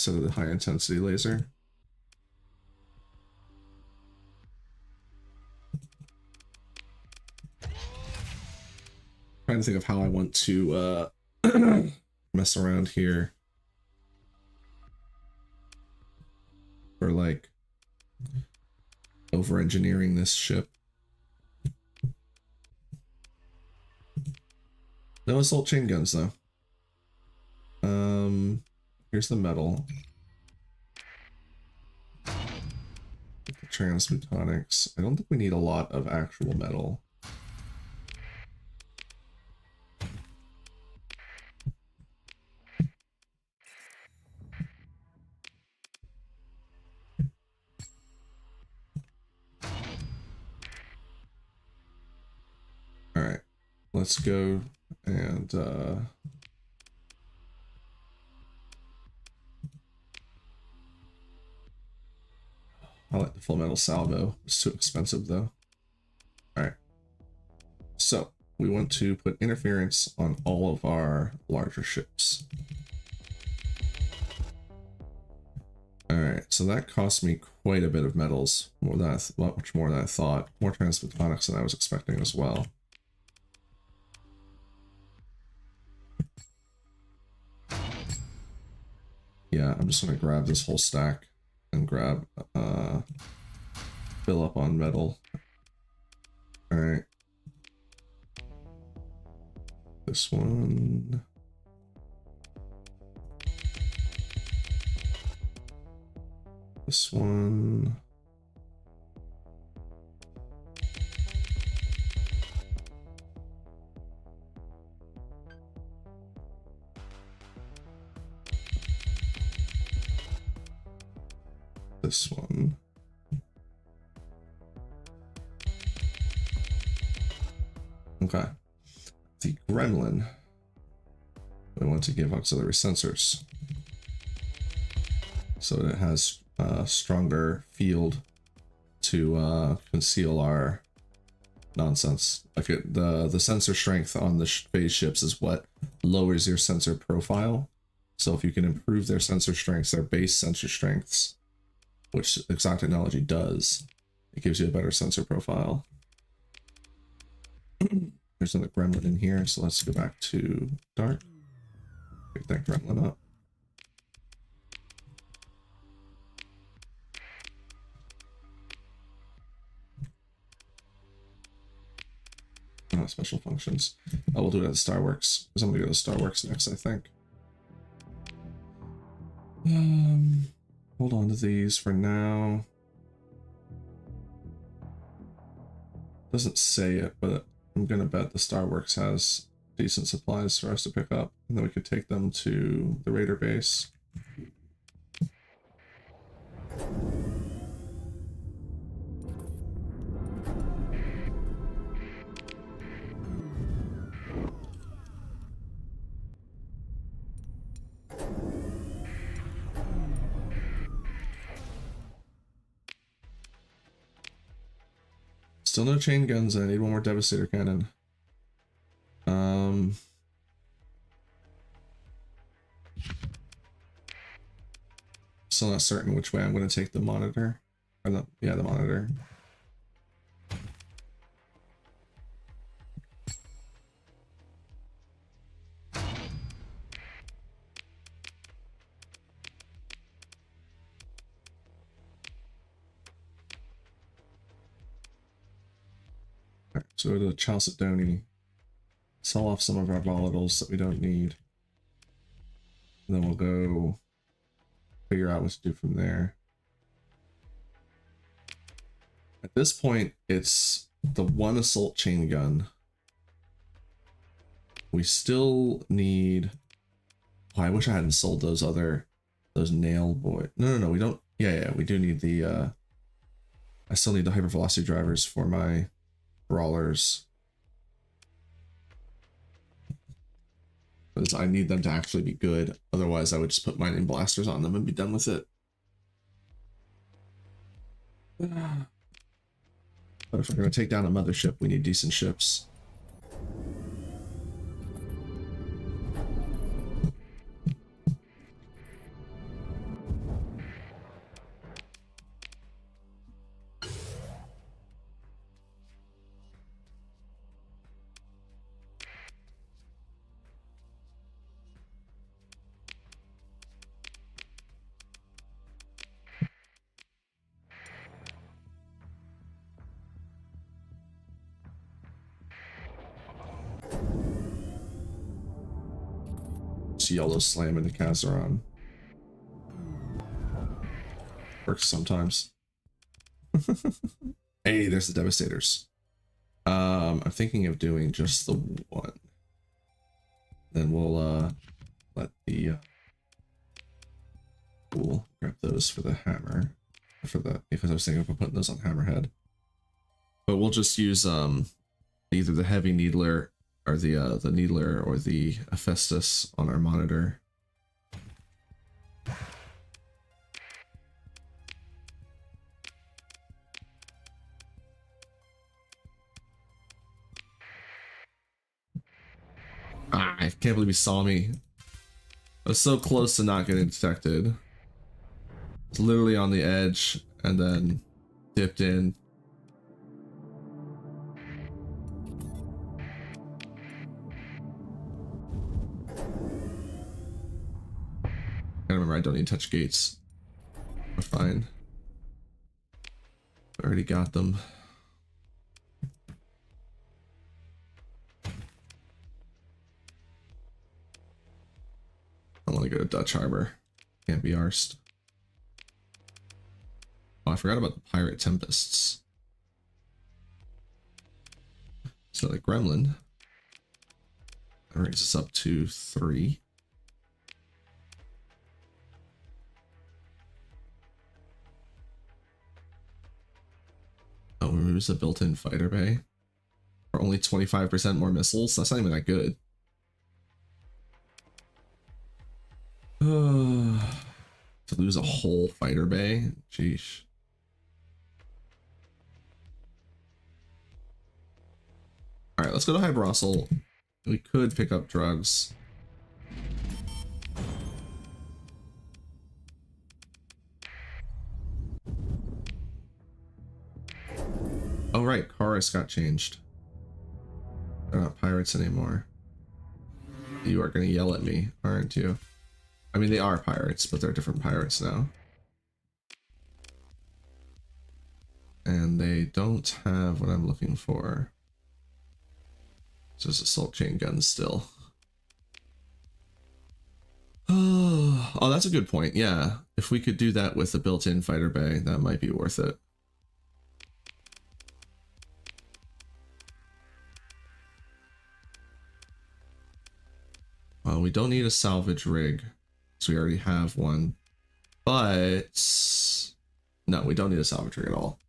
instead of the high intensity laser. Trying to think of how I want to mess around here for like over engineering this ship. No assault chain guns though. Here's the metal. Transmutonics. I don't think we need a lot of actual metal. All right, let's go and I like the full metal salvo. It's too expensive though. All right, so we want to put interference on all of our larger ships. All right, so that cost me quite a bit of metals, more than much more than I thought. More transphotonics than I was expecting as well. Yeah, I'm just gonna grab this whole stack and grab fill up on metal. All right, this one. This one. This one. Okay. The gremlin. We want to give auxiliary sensors. So it has a stronger field to conceal our nonsense. Like the sensor strength on the phase ships is what lowers your sensor profile. So if you can improve their sensor strengths, their base sensor strengths, which Exotic Technology does, it gives you a better sensor profile. There's another gremlin in here, so let's go back to dark. Pick that gremlin up. Special functions. Oh, we'll do it at the Starworks, because I'm gonna go to Starworks next, I think. Hold on to these for now. Doesn't say it, but I'm gonna bet the Starworks has decent supplies for us to pick up, and then we could take them to the Raider base. Still no chain guns. I need one more Devastator cannon. Still not certain which way I'm going to take the monitor. Or the monitor. So go to Chalcedony, sell off some of our volatiles that we don't need, and then we'll go figure out what to do from there. At this point, it's the one assault chain gun. We still need... Oh, I wish I hadn't sold those nail boy. No, we don't. Yeah, we do need the... I still need the hypervelocity drivers for my brawlers, because I need them to actually be good. Otherwise I would just put mining blasters on them and be done with it. But if we're going to take down a mothership, we need decent ships. Just yellow slam into Kazaron. Works sometimes. Hey, there's the Devastators. I'm thinking of doing just the one. Then we'll let the cool grab those for the hammer. For the, because I was thinking of putting those on Hammerhead. But we'll just use either the heavy needler or the needler or the Hephaestus on our monitor. Ah, I can't believe he saw me. I was so close to not getting detected. It's literally on the edge and then dipped in. I remember I don't need to touch gates. We're fine. I already got them. I want to go to Dutch Harbor. Can't be arsed. Oh, I forgot about the Pirate Tempests. So the Gremlin. That brings us up to 3. Oh, removes a built-in fighter bay. For only 25% more missiles? That's not even that good. To lose a whole fighter bay? Sheesh. Alright, let's go to Hybrossil. We could pick up drugs. Oh right, Chorus got changed. They're not pirates anymore. You are gonna yell at me, aren't you? I mean, they are pirates, but they're different pirates now. And they don't have what I'm looking for. Just assault chain guns still. Oh, that's a good point. Yeah, if we could do that with a built-in fighter bay, that might be worth it. Well, we don't need a salvage rig, so we already have one. But no, we don't need a salvage rig at all.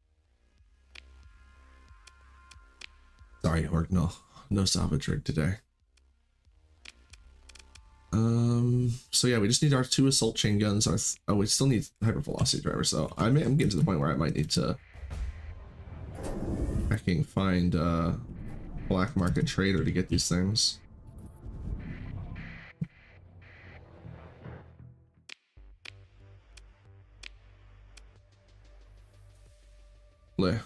Sorry, Org, no salvage rig today. So yeah, we just need our 2 assault chain guns. Oh, we still need hypervelocity drivers. So I'm getting to the point where I might need to fucking find a black market trader to get these things. Bleh.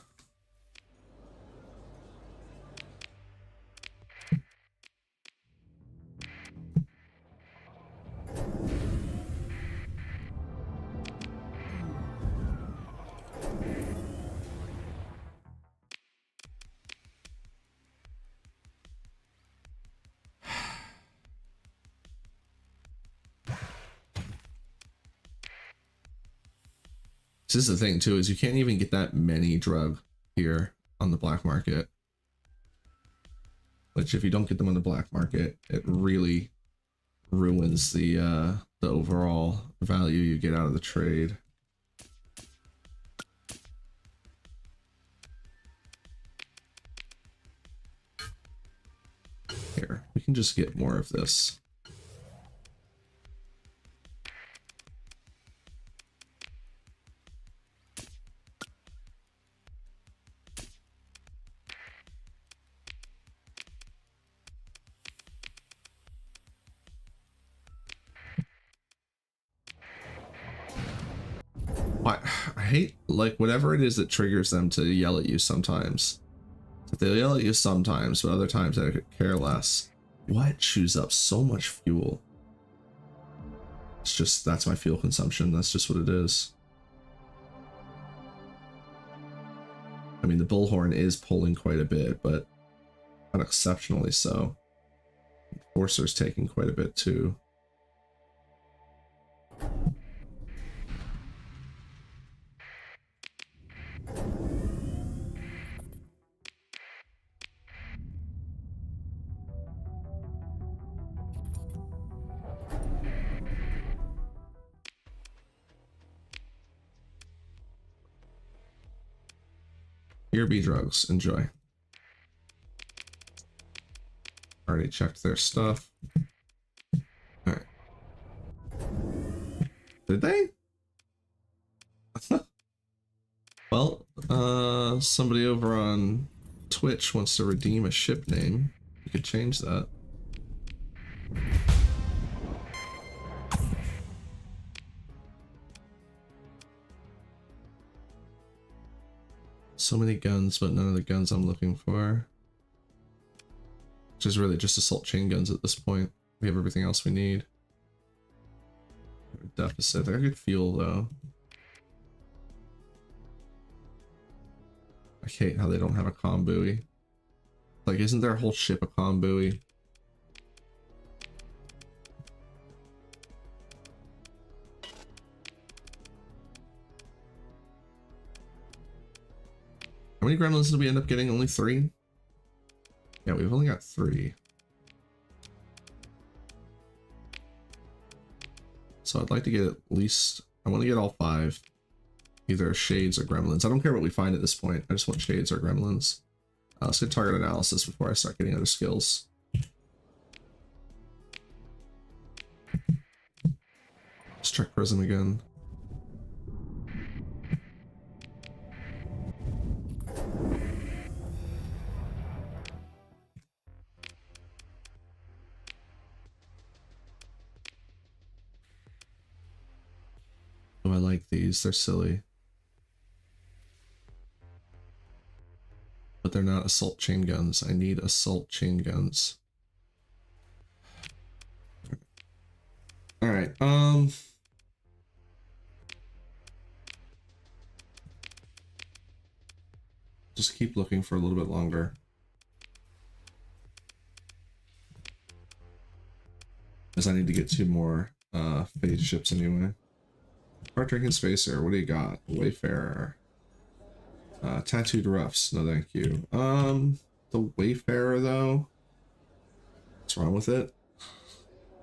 This is the thing too, is you can't even get that many drug here on the black market. Which, if you don't get them on the black market, it really ruins the overall value you get out of the trade. Here, we can just get more of this. I hate, like, whatever it is that triggers them to yell at you sometimes. They yell at you sometimes, but other times I could care less. What chews up so much fuel? It's just, that's my fuel consumption. That's just what it is. I mean, the bullhorn is pulling quite a bit, but not exceptionally so. Enforcer's taking quite a bit too. Here be drugs. Enjoy. Already checked their stuff. Alright. Did they? Well, somebody over on Twitch wants to redeem a ship name. You could change that. So many guns, but none of the guns I'm looking for. Which is really just assault chain guns at this point. We have everything else we need. Deficit. They're good fuel though. I hate how they don't have a comm buoy. Like, isn't their whole ship a comm buoy? How many gremlins did we end up getting? Only 3? Yeah, we've only got 3. So I'd like to get at least... I want to get all 5. Either shades or gremlins. I don't care what we find at this point. I just want shades or gremlins. Let's get target analysis before I start getting other skills. Let's check prism again. Oh, I like these. They're silly. But they're not assault chain guns. I need assault chain guns. Alright, just keep looking for a little bit longer. Because I need to get 2 more phase ships anyway. Heart drinking spacer, what do you got? Wayfarer. Tattooed roughs, no thank you. The Wayfarer though, what's wrong with it?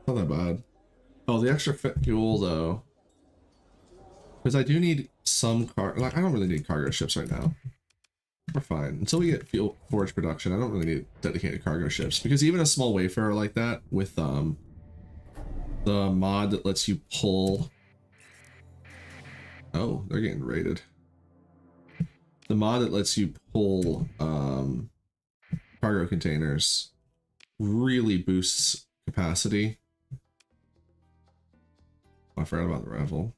Not that bad. Oh, the extra fit fuel though, because I do need some like I don't really need cargo ships right now. We're fine until we get fuel forge production. I don't really need dedicated cargo ships, because even a small Wayfarer like that with the mod that lets you pull. Oh, they're getting raided. The mod that lets you pull cargo containers really boosts capacity. Oh, I forgot about the ravel.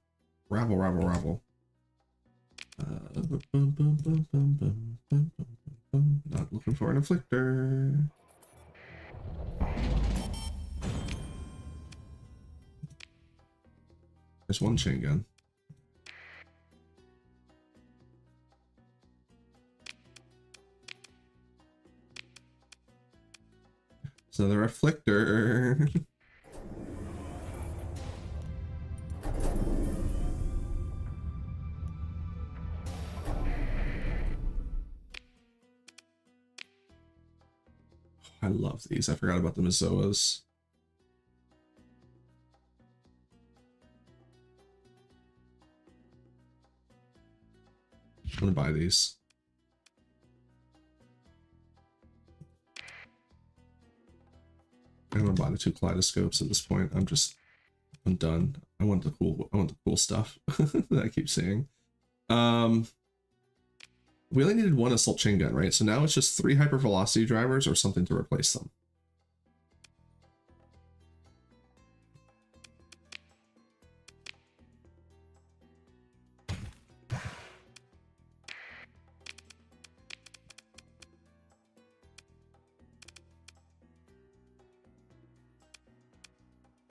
Ravel. Not looking for an afflictor. There's one chain gun. So the reflector. I love these. I forgot about the Mizoas. I'm gonna buy these. I'm gonna buy the 2 kaleidoscopes at this point. I'm done. I want the cool stuff that I keep seeing. We only needed 1 assault chain gun, right? So now it's just 3 hypervelocity drivers or something to replace them.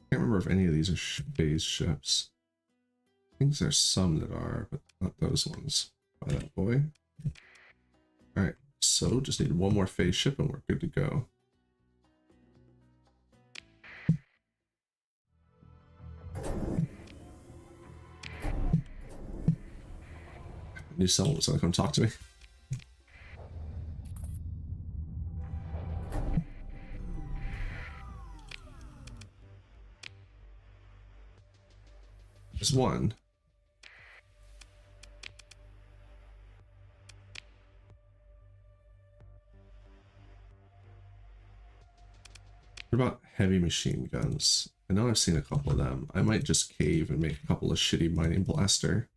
I can't remember if any of these are phase ships. I think there's some that are, but not those ones. By that boy. Alright, so just need 1 more phase ship and we're good to go. I knew someone was gonna come talk to me. There's 1. What about heavy machine guns? I know I've seen a couple of them. I might just cave and make a couple of shitty mining blaster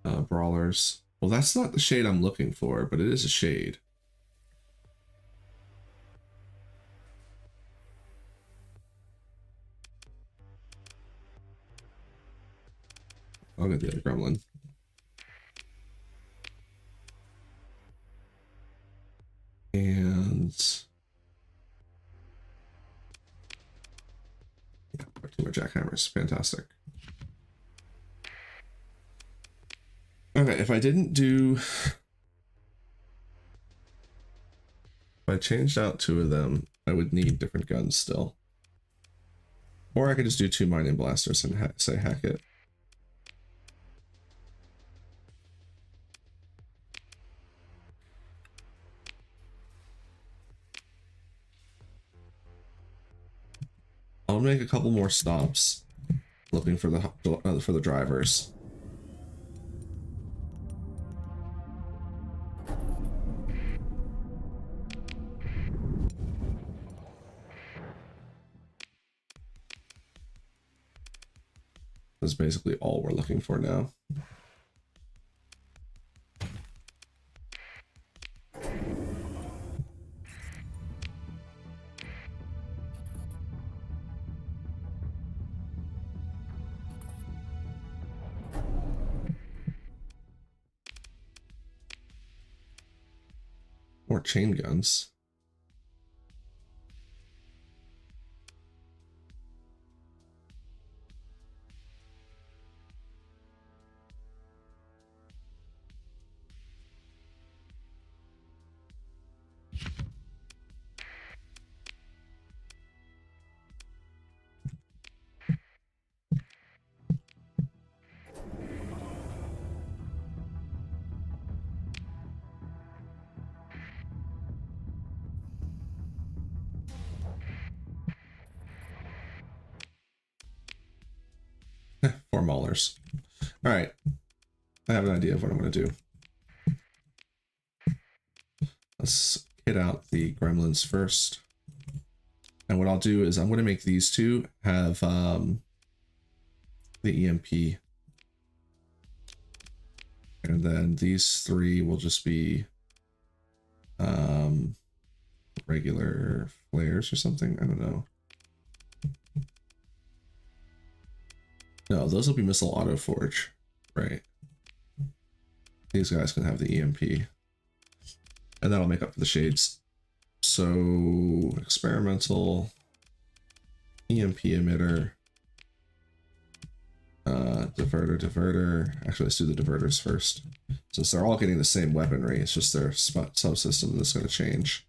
brawlers. Well, that's not the shade I'm looking for, but it is a shade. I'll get the other gremlin. And yeah, 2 more jackhammers. Fantastic. Okay, if I didn't do, if I changed out 2 of them, I would need different guns still. Or I could just do 2 mining blasters and say hack it. I'll make a couple more stops looking for the drivers. That's basically all we're looking for now. More chain guns. Four maulers. All right. I have an idea of what I'm going to do. Let's hit out the gremlins first. And what I'll do is I'm going to make these 2 have the EMP. And then these 3 will just be regular flares or something. I don't know. No, those will be missile auto forge, right? These guys can have the EMP, and that'll make up for the shades. So experimental EMP emitter, diverter. Actually, let's do the diverters first, since they're all getting the same weaponry. It's just their subsystem that's going to change.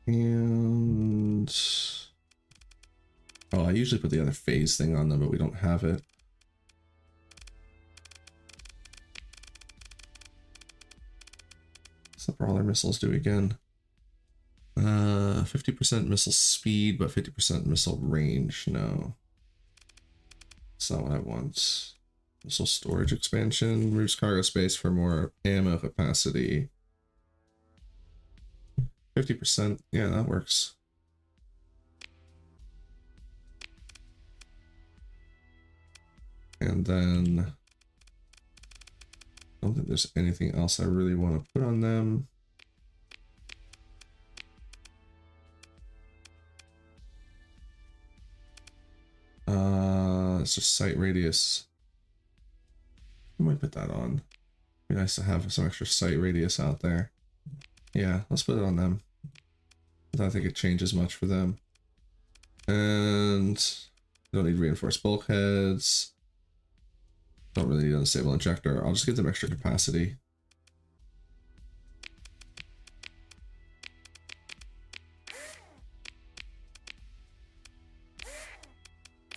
And oh, I usually put the other phase thing on them, but we don't have it. What's the brawler missiles do again? 50% missile speed, but 50% missile range. No, that's not what I want. Missile storage expansion moves cargo space for more ammo capacity. 50%, yeah, that works. And then I don't think there's anything else I really want to put on them. It's just sight radius. I might put that on. Be nice to have some extra sight radius out there. Yeah, let's put it on them. I don't think it changes much for them. And don't need reinforced bulkheads. Don't really need an unstable injector. I'll just give them extra capacity.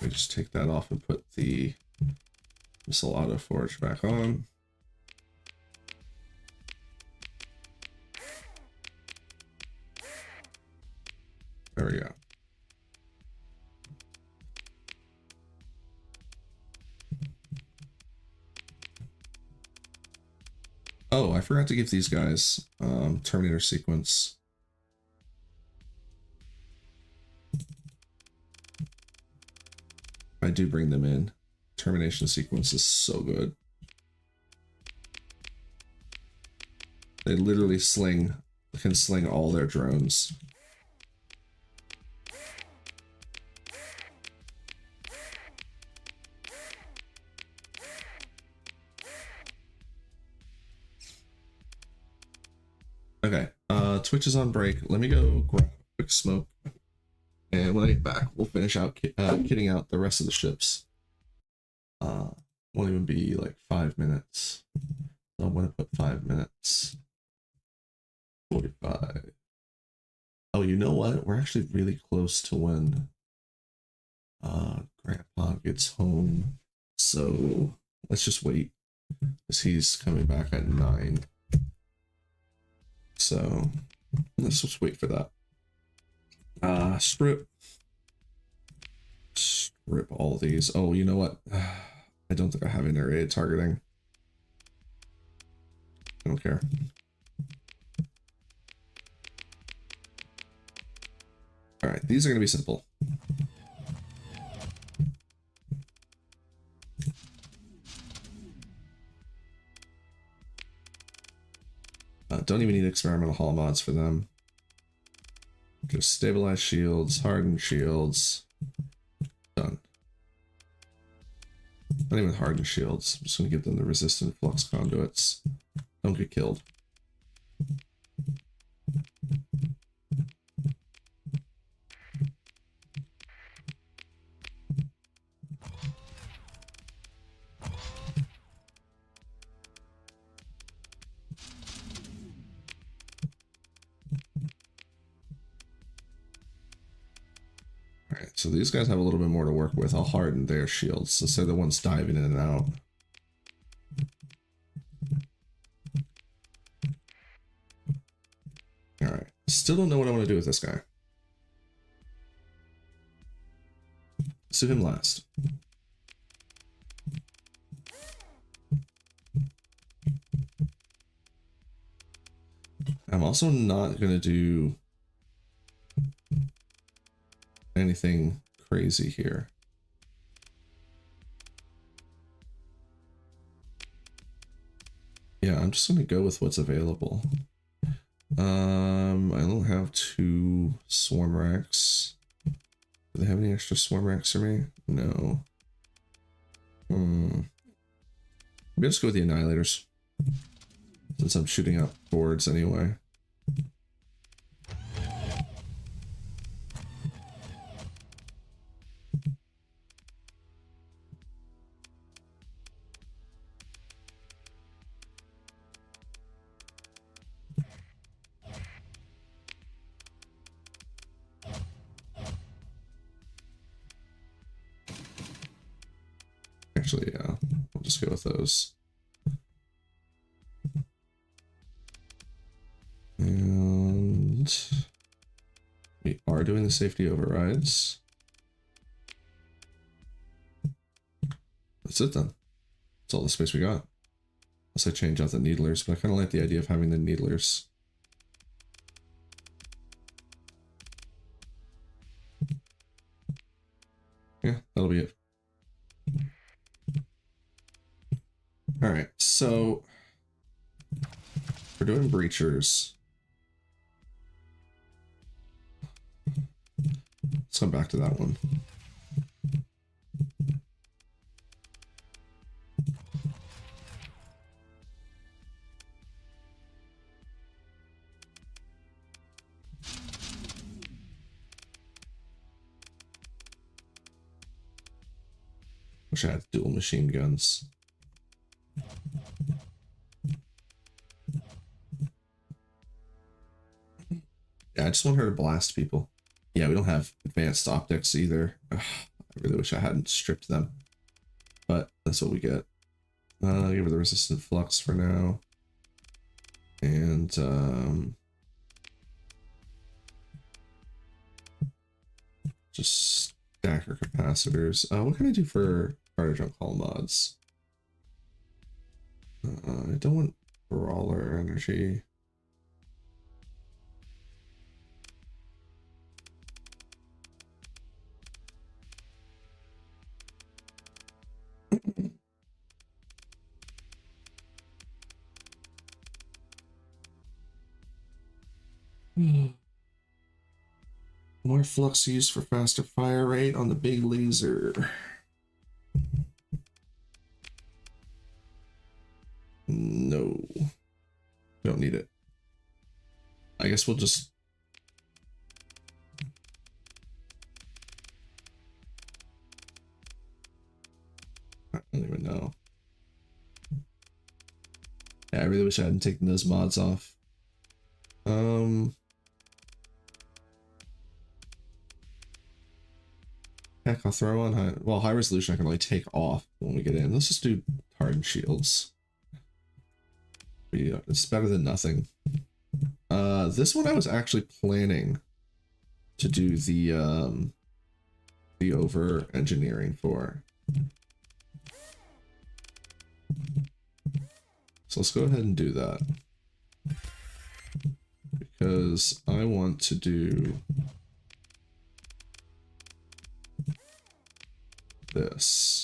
I just take that off and put the missile auto forge back on. There we go. Oh, I forgot to give these guys Terminator sequence. I do bring them in. Termination sequence is so good. They literally can sling all their drones. Okay, Twitch is on break. Let me go grab a quick smoke. And when I get back, we'll finish out kitting out the rest of the ships. Won't even be like 5 minutes. So I'm gonna put 5 minutes. 45. Oh, you know what? We're actually really close to when Grandpa gets home. So let's just wait. Because he's coming back at 9. So let's just wait for that. Strip all these. Oh, you know what? I don't think I have any area targeting. I don't care. All right, these are going to be simple. Don't even need experimental hull mods for them. Just stabilize shields, harden shields. Done. Not even hardened shields. I'm just going to give them the resistant flux conduits. Don't get killed. Alright, so these guys have a little bit more to work with. I'll harden their shields since they're the ones diving in and out. Alright, still don't know what I want to do with this guy. Let's do him last. I'm also not going to do anything crazy here. Yeah, I'm just going to go with what's available. I don't have 2 swarm racks. Do they have any extra swarm racks for me? No. Maybe I'll just go with the annihilators, since I'm shooting up boards anyway. Actually, yeah, we'll just go with those. And we are doing the safety overrides. That's it then. That's all the space we got. Unless I change out the needlers, but I kind of like the idea of having the needlers. Yeah, that'll be it. All right, so we're doing breachers. Let's come back to that one. Wish I had dual machine guns. Yeah, I just want her to blast people. Yeah, we don't have advanced optics either. Ugh, I really wish I hadn't stripped them. But that's what we get. Give her the resistant flux for now. And just stack her capacitors. What can I do for cartridge call mods? I don't want brawler energy. More flux used for faster fire rate on the big laser. No. Don't need it. I guess we'll just... I don't even know. Yeah, I really wish I hadn't taken those mods off. Heck, I'll throw on high... Well, high resolution I can only take off when we get in. Let's just do hardened shields. Yeah, it's better than nothing. This one I was actually planning to do the over engineering for. So let's go ahead and do that. Because I want to do this.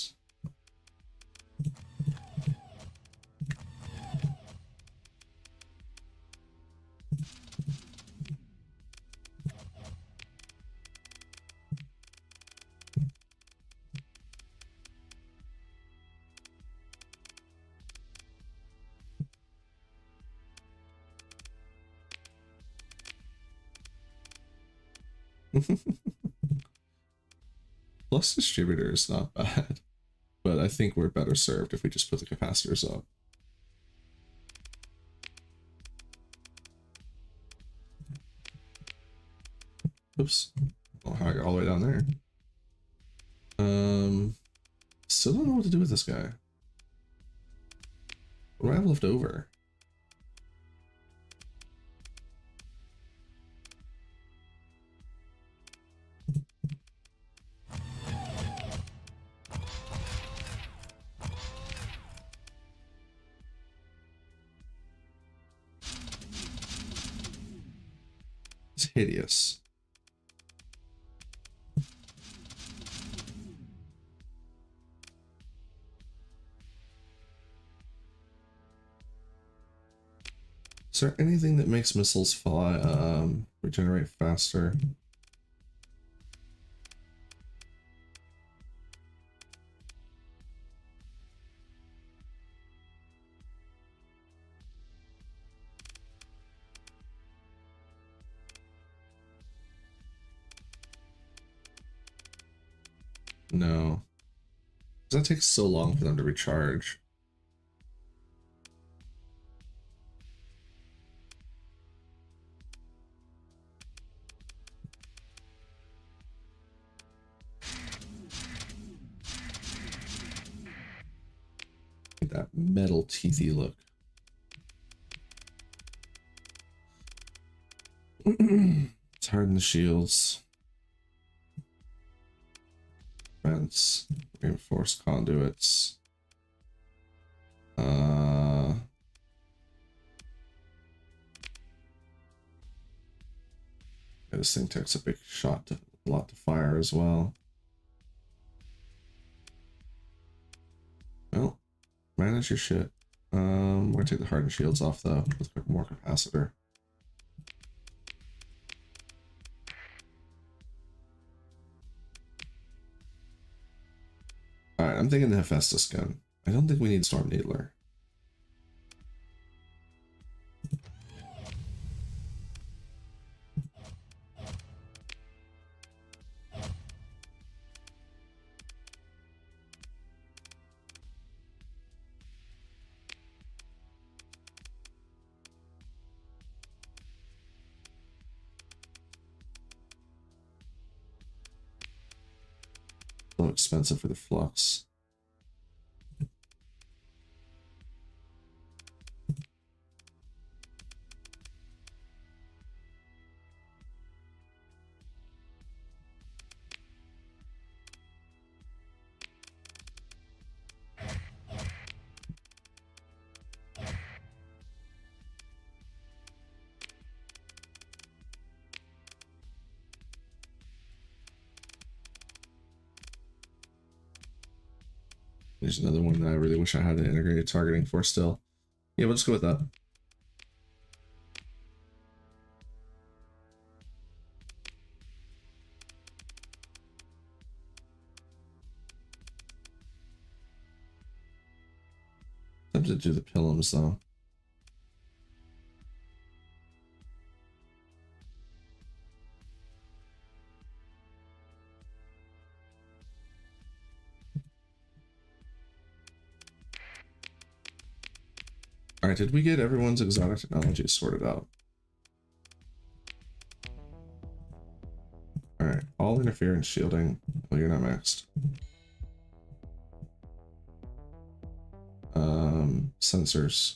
Plus distributor is not bad, but I think we're better served if we just put the capacitors up. Oops. Oh, I got all the way down there. Still don't know what to do with this guy. What do I have left over? It's hideous. Is there anything that makes missiles fly, regenerate faster? No. That takes so long for them to recharge. That metal teethy look. Let's harden the shields. Vents, reinforced conduits. Yeah, this thing takes a big shot to a lot to fire as well. Well, manage your shit. We're gonna take the hardened shields off though with more capacitor. Alright, I'm thinking the Hephaestus gun. I don't think we need Storm Needler. So expensive for the flux. There's another one that I really wish I had an integrated targeting for still. Yeah, we'll just go with that. Time to do the pilums though. All right, did we get everyone's exotic technology sorted out? All right, all interference shielding. Well, you're not maxed. Sensors.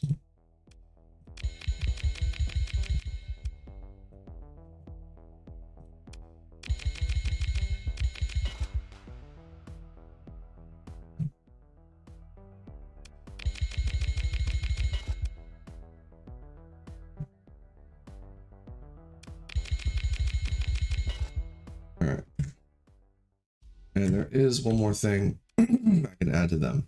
All right. And there is one more thing I can add to them.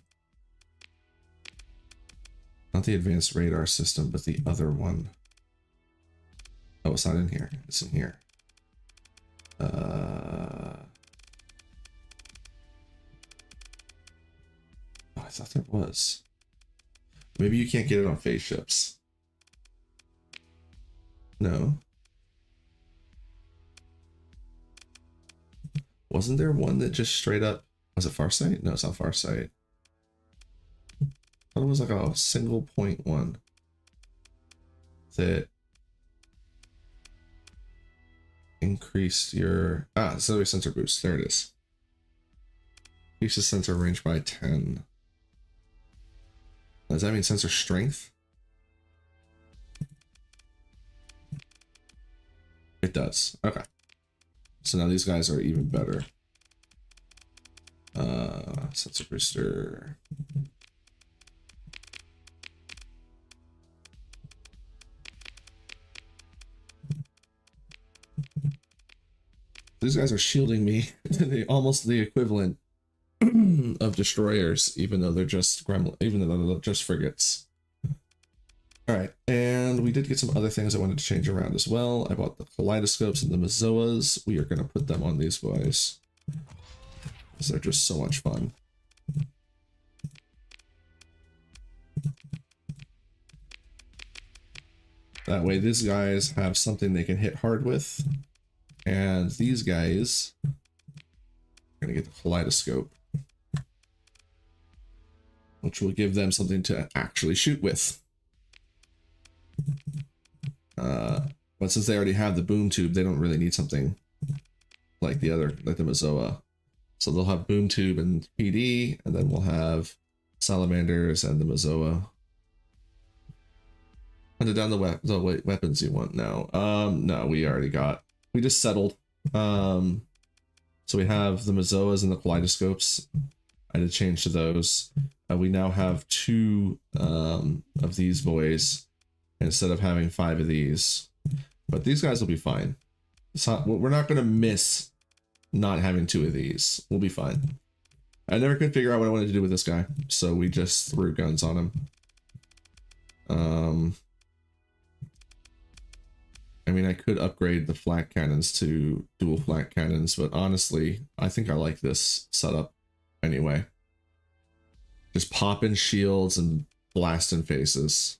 Not the advanced radar system, but the other one. Oh, it's not in here. It's in here. Oh, I thought there was. Maybe you can't get it on phase ships. No. Wasn't there one that just straight up... Was it Farsight? No, it's not Farsight. I thought it was like a single point one that increased your auxiliary sensor boost. There it is. Increases sensor range by 10. Does that mean sensor strength? It does. Okay. So now these guys are even better. Sensor booster. These guys are shielding me almost the equivalent of destroyers, even though they're just frigates. All right, and we did get some other things I wanted to change around as well. I bought the kaleidoscopes and the Mazoas. We are going to put them on these boys because they're just so much fun. That way, these guys have something they can hit hard with. And these guys are going to get the kaleidoscope, which will give them something to actually shoot with. But since they already have the boom tube, they don't really need something like the Mazoa. So they'll have boom tube and PD, and then we'll have salamanders and the Mazoa. Hunted down the weapons you want now. No, we just settled. So we have the Mazoas and the kaleidoscopes. I did change to those. We now have 2 of these boys instead of having 5 of these. But these guys will be fine. We're not going to miss not having 2 of these. We'll be fine. I never could figure out what I wanted to do with this guy, so we just threw guns on him. I mean, I could upgrade the flak cannons to dual flak cannons, but honestly, I think I like this setup anyway. Just popping shields and blasting faces.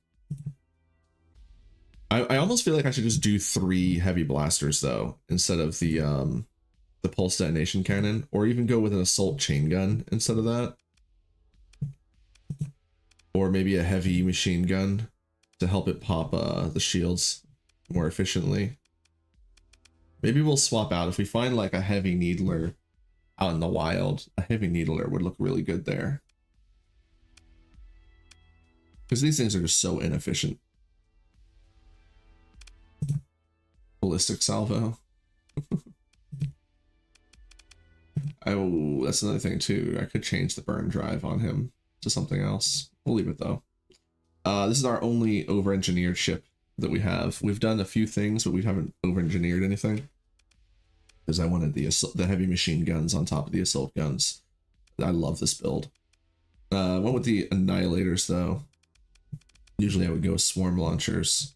I almost feel like I should just do 3 heavy blasters though, instead of the pulse detonation cannon, or even go with an assault chain gun instead of that. Or maybe a heavy machine gun to help it pop the shields more efficiently. Maybe we'll swap out if we find like a heavy needler out in the wild, a heavy needler would look really good there. Because these things are just so inefficient. Ballistic salvo. Oh, that's another thing too. I could change the burn drive on him to something else. We'll leave it though. This is our only over-engineered ship that we have. We've done a few things, but we haven't over-engineered anything. Because I wanted the heavy machine guns on top of the assault guns. I love this build. Went with the annihilators though. Usually I would go with swarm launchers.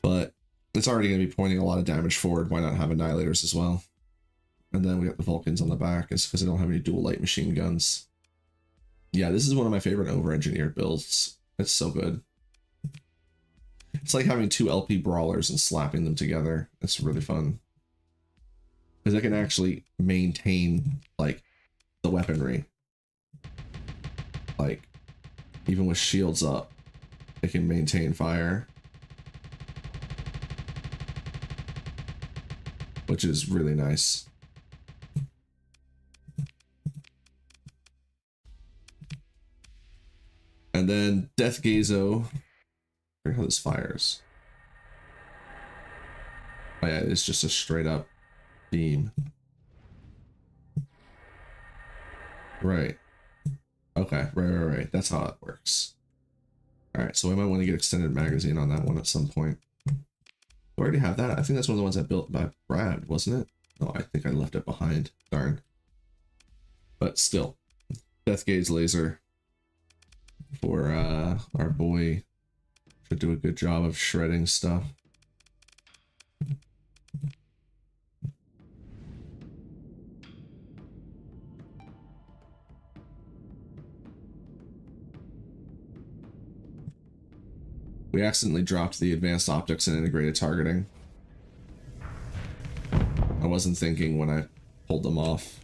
But it's already going to be pointing a lot of damage forward. Why not have annihilators as well? And then we got the Vulcans on the back. It's because I don't have any dual light machine guns. Yeah, this is one of my favorite over-engineered builds. It's so good. It's like having two LP brawlers and slapping them together. It's really fun. Because I can actually maintain, like, the weaponry. Like, even with shields up, it can maintain fire. Which is really nice. And then Death Gazo. Look how this fires. Oh yeah, it's just a straight up beam. Right. Okay, right. That's how it works. Alright, so we might want to get extended magazine on that one at some point. Do I already have that? I think that's one of the ones I built by Brad, wasn't it? No, I think I left it behind. Darn. But still. Death Gaze laser. For our boy. Should do a good job of shredding stuff. We accidentally dropped the advanced optics and integrated targeting. I wasn't thinking when I pulled them off.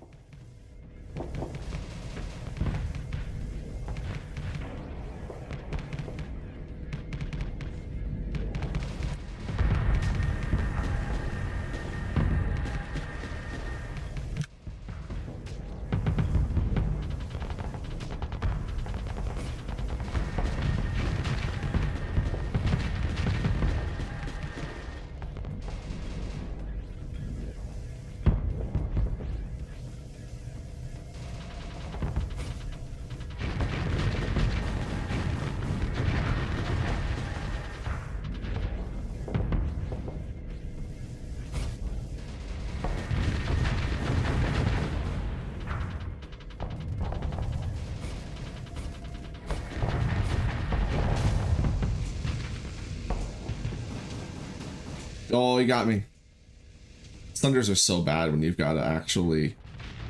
Oh, you got me. Thunders are so bad when you've got to actually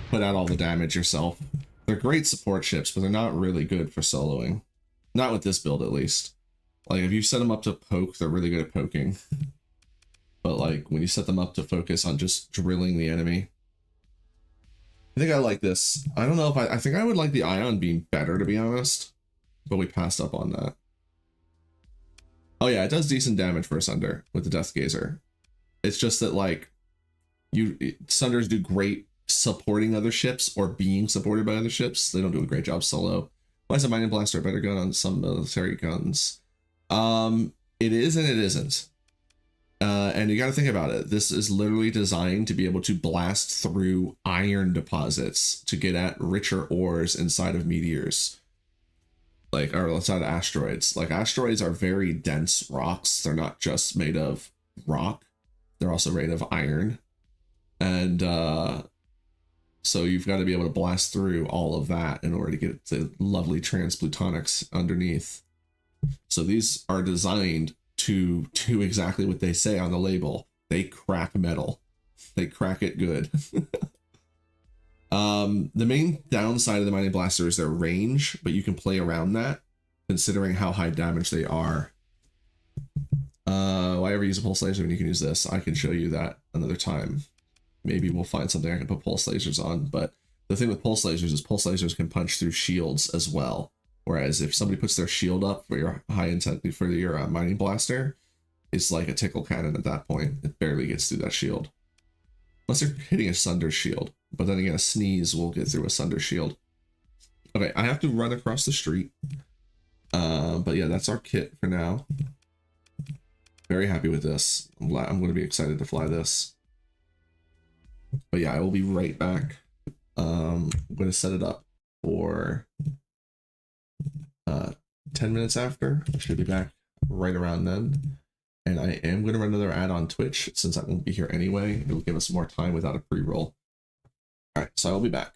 put out all the damage yourself. They're great support ships, but they're not really good for soloing. Not with this build, at least. Like, if you set them up to poke, they're really good at poking. But, like, when you set them up to focus on just drilling the enemy. I think I like this. I don't know if I think I would like the ion beam better, to be honest. But we passed up on that. Oh yeah, it does decent damage for a Sunder with the Death Gazer. It's just that, like, Sunders do great supporting other ships or being supported by other ships. They don't do a great job solo. Why is a mining blaster a better gun on some military guns? It is and it isn't. And you got to think about it. This is literally designed to be able to blast through iron deposits to get at richer ores inside of meteors. Like, or inside of asteroids. Like, asteroids are very dense rocks. They're not just made of rock. They're also made of iron. And so you've got to be able to blast through all of that in order to get the lovely transplutonics underneath. So these are designed to do exactly what they say on the label. They crack metal. They crack it good. The main downside of the mining blaster is their range, but you can play around that considering how high damage they are. Why ever use a pulse laser when you can use this? I can show you that another time. Maybe we'll find something I can put pulse lasers on, but the thing with pulse lasers is pulse lasers can punch through shields as well. Whereas if somebody puts their shield up for your high intensity for your mining blaster, it's like a tickle cannon at that point. It barely gets through that shield. Unless you're hitting a Sunder shield, But then again, a sneeze will get through a Sunder Shield. Okay, I have to run across the street. But yeah, that's our kit for now. Very happy with this. I'm going to be excited to fly this. But yeah, I will be right back. I'm going to set it up for 10 minutes after. I should be back right around then. And I am going to run another ad on Twitch since I won't be here anyway. It'll give us more time without a pre-roll. All right, so I will be back.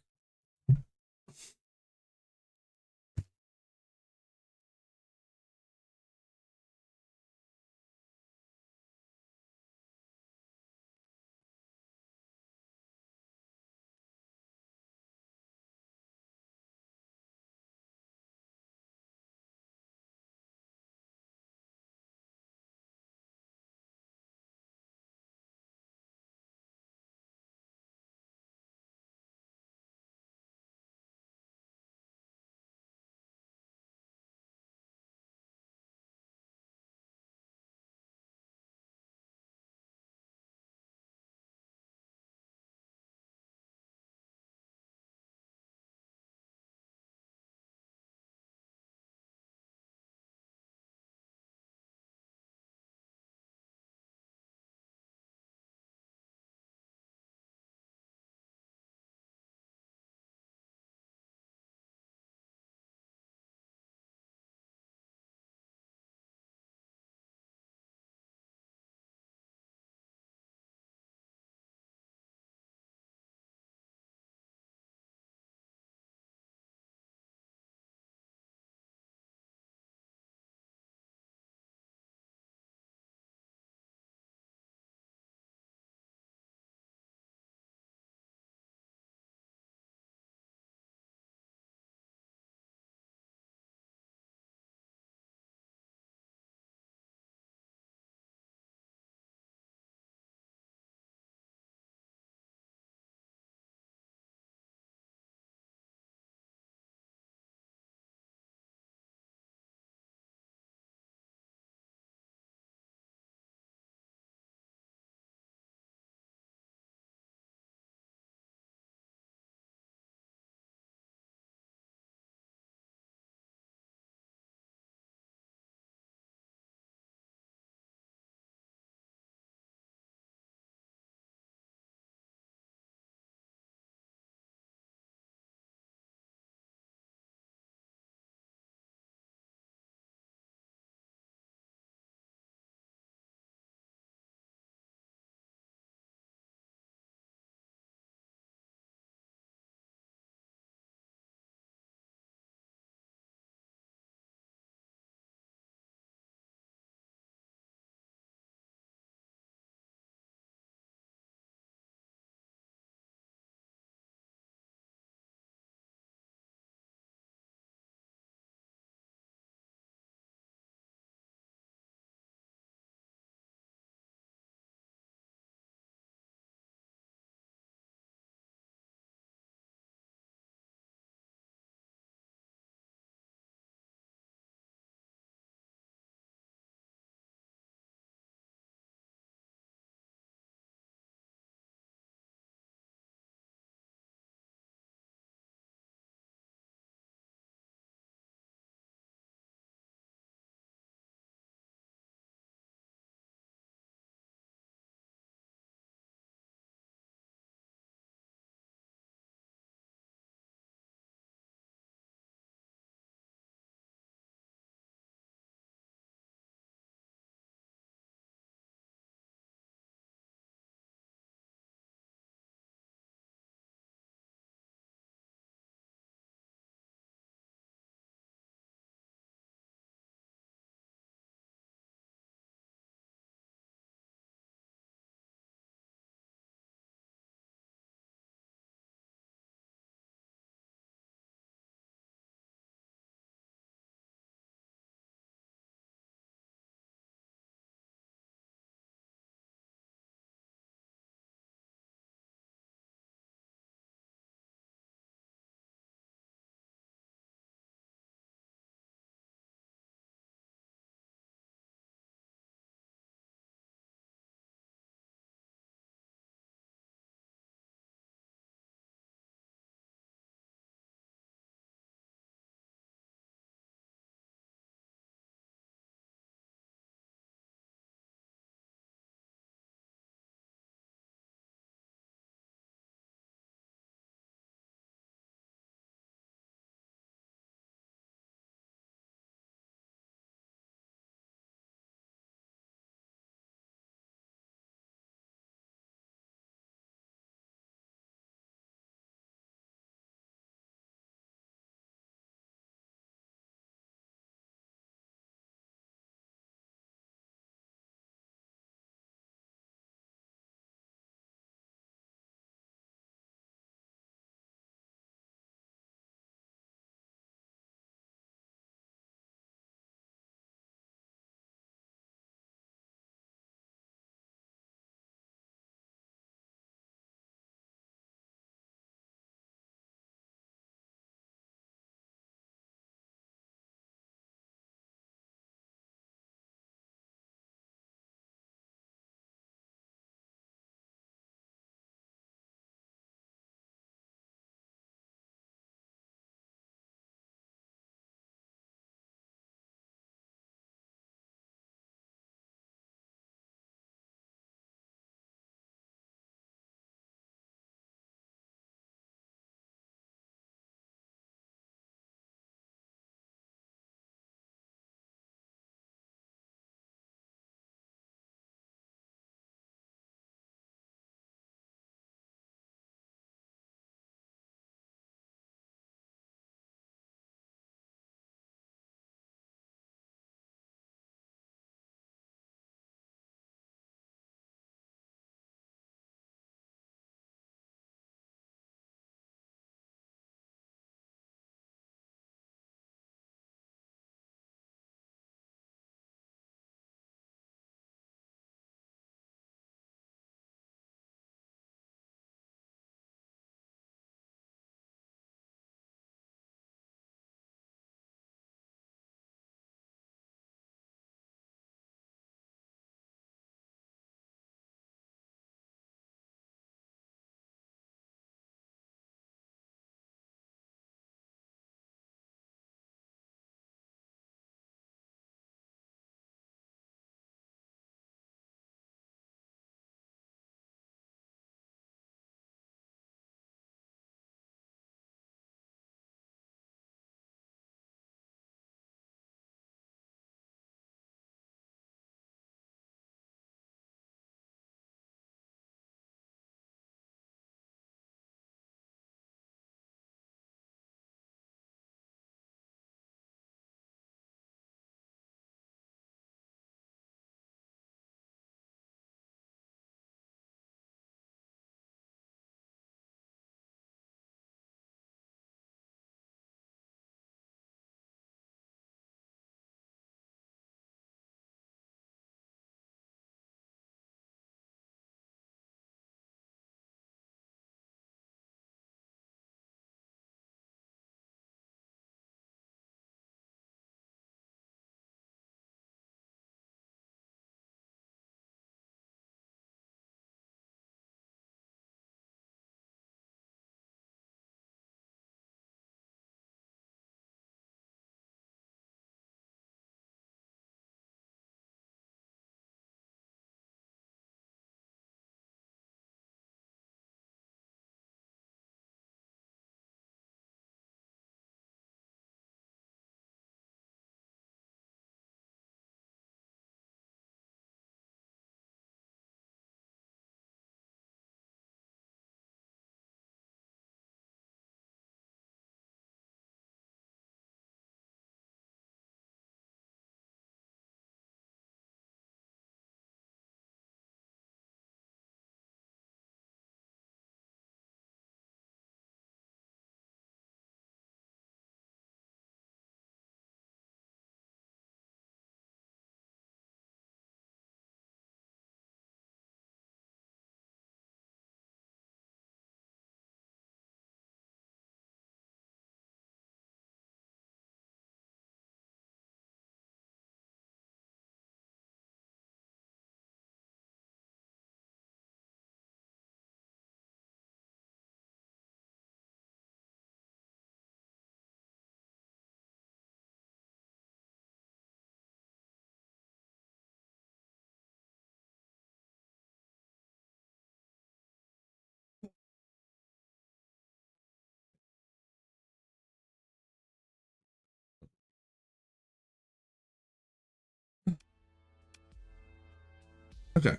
Okay.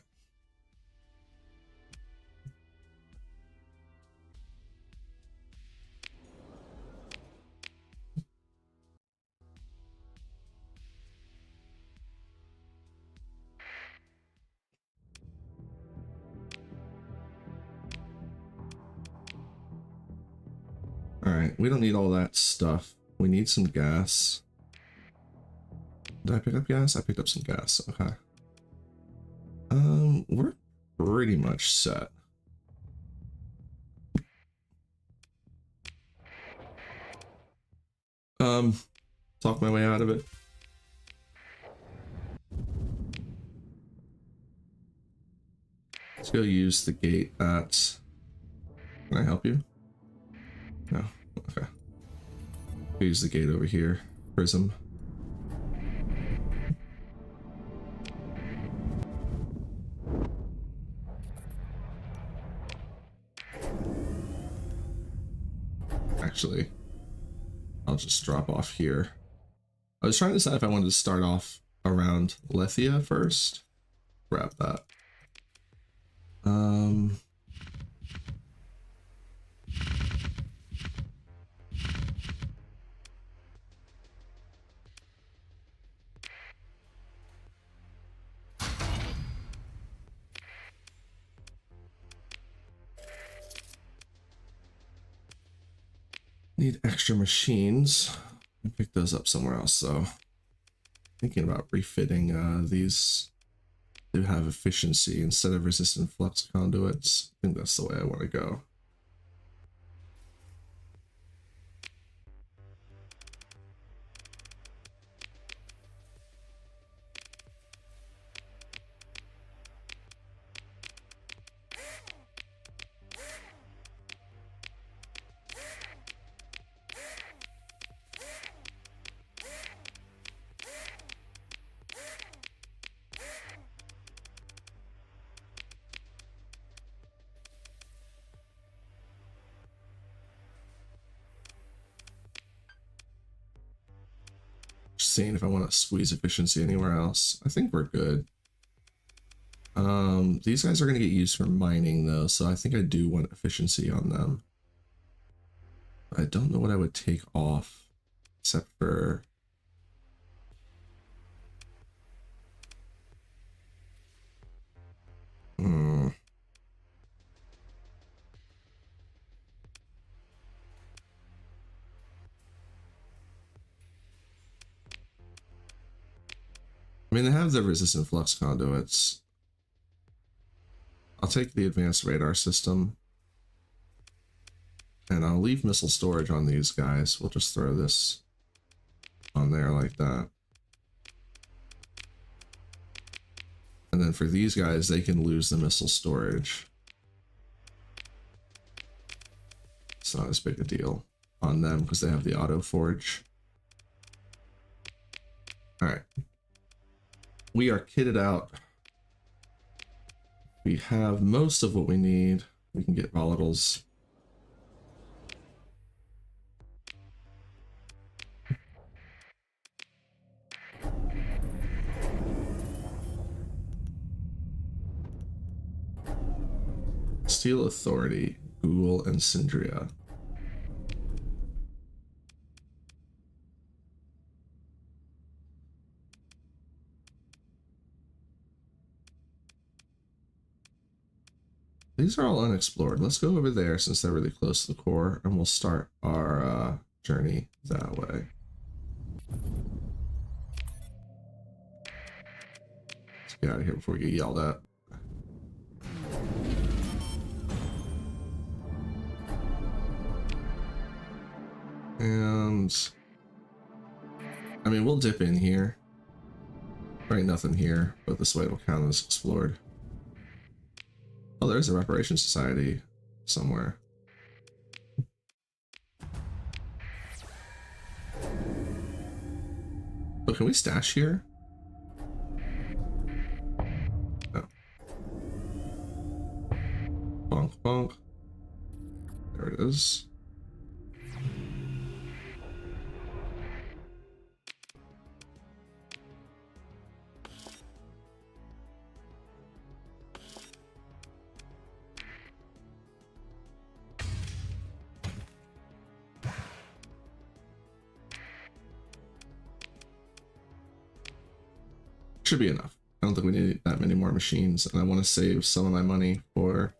All right, we don't need all that stuff. We need some gas. Did I pick up gas? I picked up some gas. Okay. We're pretty much set. Talk my way out of it. Let's go use the gate at... Can I help you? No. Okay. Use the gate over here. Prism. Actually, I'll just drop off here. I was trying to decide if I wanted to start off around Lithia first. Grab that. Need extra machines. I pick those up somewhere else though. Thinking about refitting these to have efficiency instead of resistant flux conduits. I think that's the way I want to go. Seeing if I want to squeeze efficiency anywhere else. I think we're good. These guys are going to get used for mining though, so I think I do want efficiency on them. I don't know what I would take off except for I mean, they have the resistant flux conduits. I'll take the advanced radar system. And I'll leave missile storage on these guys. We'll just throw this on there like that. And then for these guys, they can lose the missile storage. It's not as big a deal on them because they have the auto forge. All right. We are kitted out. We have most of what we need. We can get volatiles. Steel Authority, Google, and Syndria. These are all unexplored. Let's go over there since they're really close to the core, and we'll start our journey that way. Let's get out of here before we get yelled at. And I mean, we'll dip in here. There ain't nothing here, but this way it'll count as explored. Oh, there's a reparation society somewhere. Oh, can we stash here? No. Bonk, bonk. There it is. should be enough. I don't think we need that many more machines, and I want to save some of my money for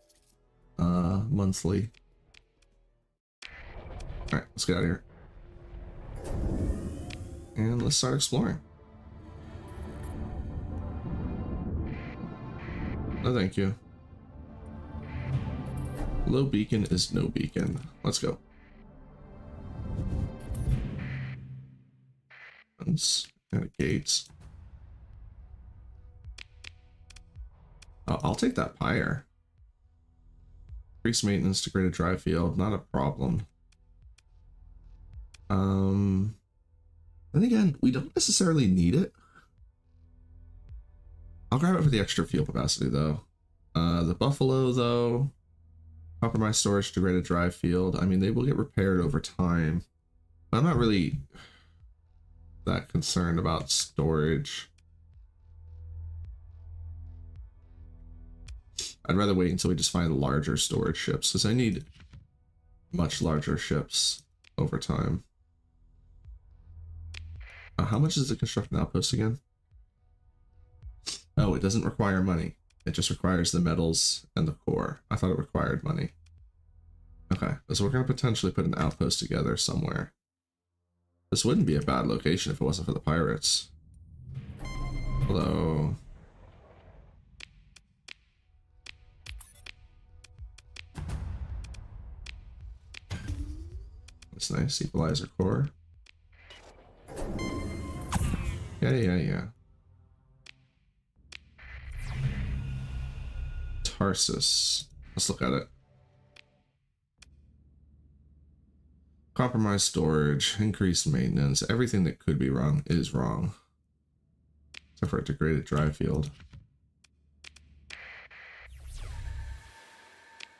monthly. Alright, let's get out of here. And let's start exploring. No, thank you. Low beacon is no beacon. Let's go. And gates. I'll take that pyre. Increase maintenance, degraded dry field, not a problem. Then again, we don't necessarily need it. I'll grab it for the extra fuel capacity though. The buffalo though, compromised storage, degraded dry field. I mean, they will get repaired over time. But I'm not really that concerned about storage. I'd rather wait until we just find larger storage ships, because I need much larger ships over time. How much is the construct an outpost again? Oh, it doesn't require money. It just requires the metals and the core. I thought it required money. Okay, so we're going to potentially put an outpost together somewhere. This wouldn't be a bad location if it wasn't for the pirates. Hello. That's nice. Equalizer core. Yeah. Tarsus. Let's look at it. Compromised storage, increased maintenance, everything that could be wrong is wrong. Except for a degraded dry field.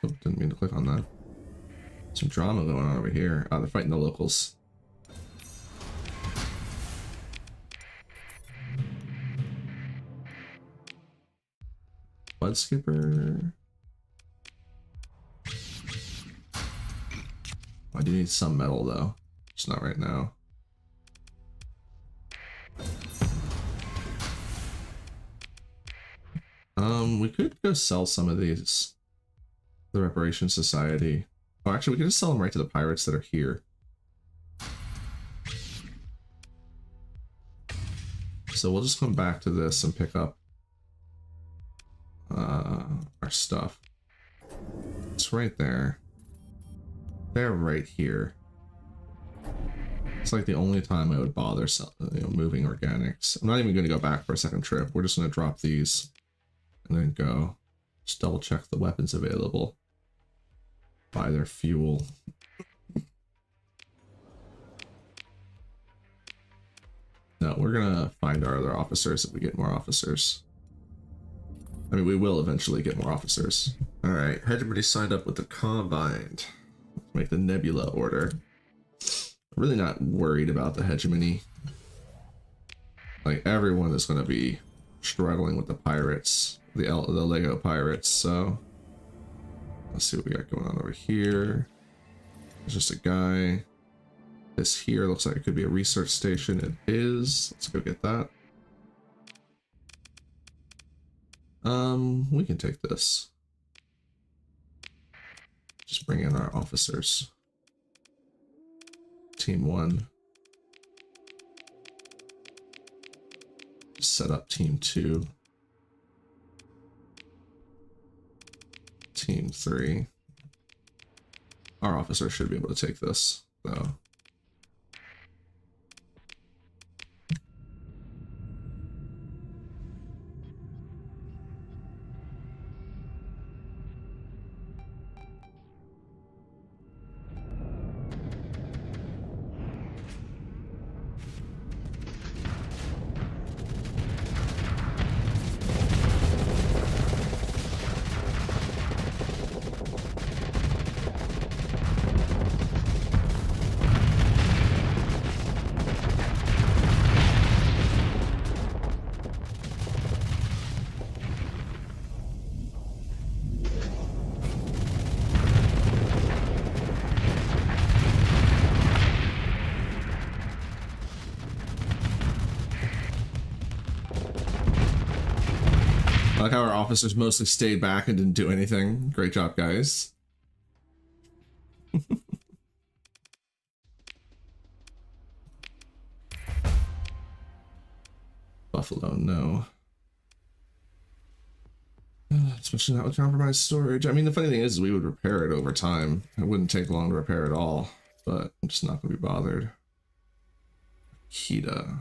Oh, didn't mean to click on that. Some drama going on over here. Oh, they're fighting the locals. Blood skipper. I do need some metal though, just not right now. We could go sell some of these to the Reparation Society. Oh, actually, we could just sell them right to the pirates that are here. So we'll just come back to this and pick up our stuff. It's right there. They're right here. It's like the only time I would bother moving organics. I'm not even going to go back for a second trip. We're just going to drop these and then go. Just double check the weapons available. Buy their fuel. No, we're going to find our other officers if we get more officers. I mean, we will eventually get more officers. Alright, Hegemony signed up with the Combined. Make the Nebula order. I'm really not worried about the Hegemony. Like, everyone is going to be struggling with the pirates, the Lego pirates, so let's see what we got going on over here. There's just a guy. This here looks like it could be a research station. It is. Let's go get that. We can take this. Just bring in our officers. Team 1. Set up Team 2. Team 3. Our officer should be able to take this, though. I like how our officers mostly stayed back and didn't do anything. Great job, guys. Buffalo, no. Especially not with compromised storage. I mean, the funny thing is we would repair it over time. It wouldn't take long to repair it all, but I'm just not going to be bothered. Kita.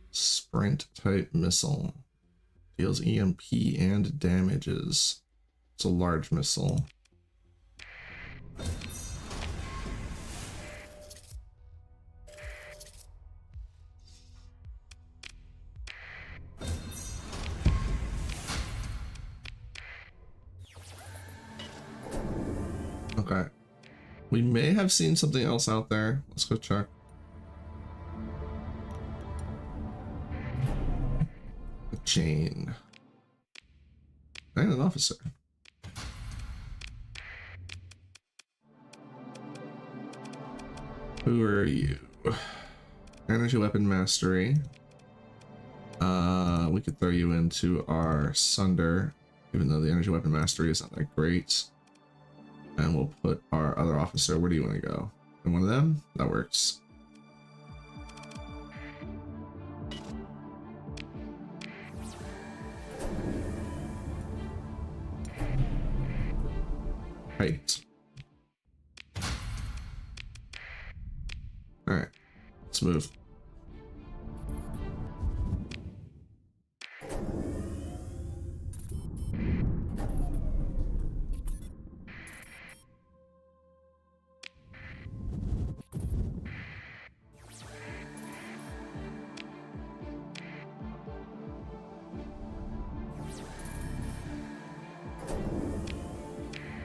Sprint type missile. Deals EMP and damages. It's a large missile. Okay. We may have seen something else out there. Let's go check. A chain. And an officer. Who are you? Energy weapon mastery. We could throw you into our Sunder, even though the energy weapon mastery isn't that great. And we'll put our other officer. Where do you want to go? In one of them? That works. Right. Alright. Let's move.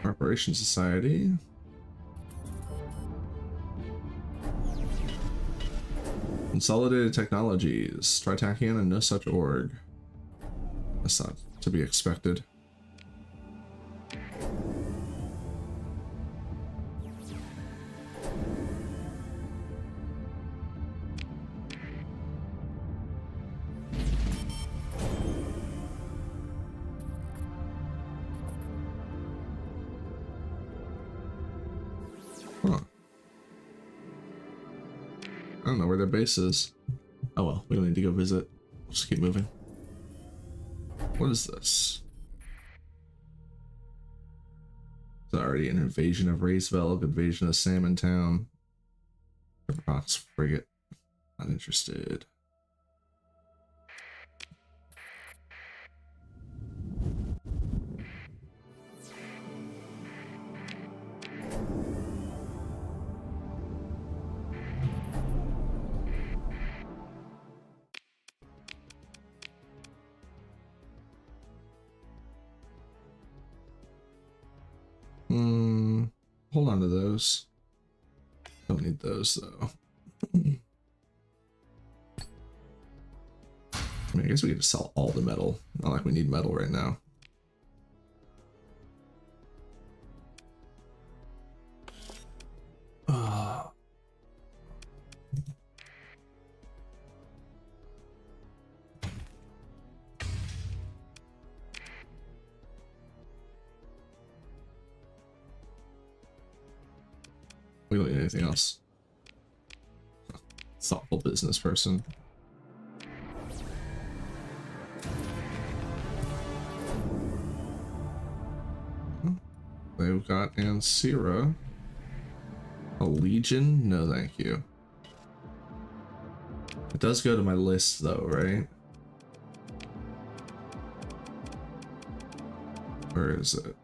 Operation Society. Consolidated Technologies. Tritachian and no such org. That's not to be expected. I don't know where their base is. Oh well, we don't need to go visit. We'll just keep moving. What is this? It's already an invasion of Raceville, invasion of Salmon Town. Fox frigate. Not interested. Hold on to those. Don't need those though. I mean, I guess we could just sell all the metal. Not like we need metal right now. We don't need anything else. Thoughtful business person. They've got Ansira. A Legion? No, thank you. It does go to my list though, right? Where is it?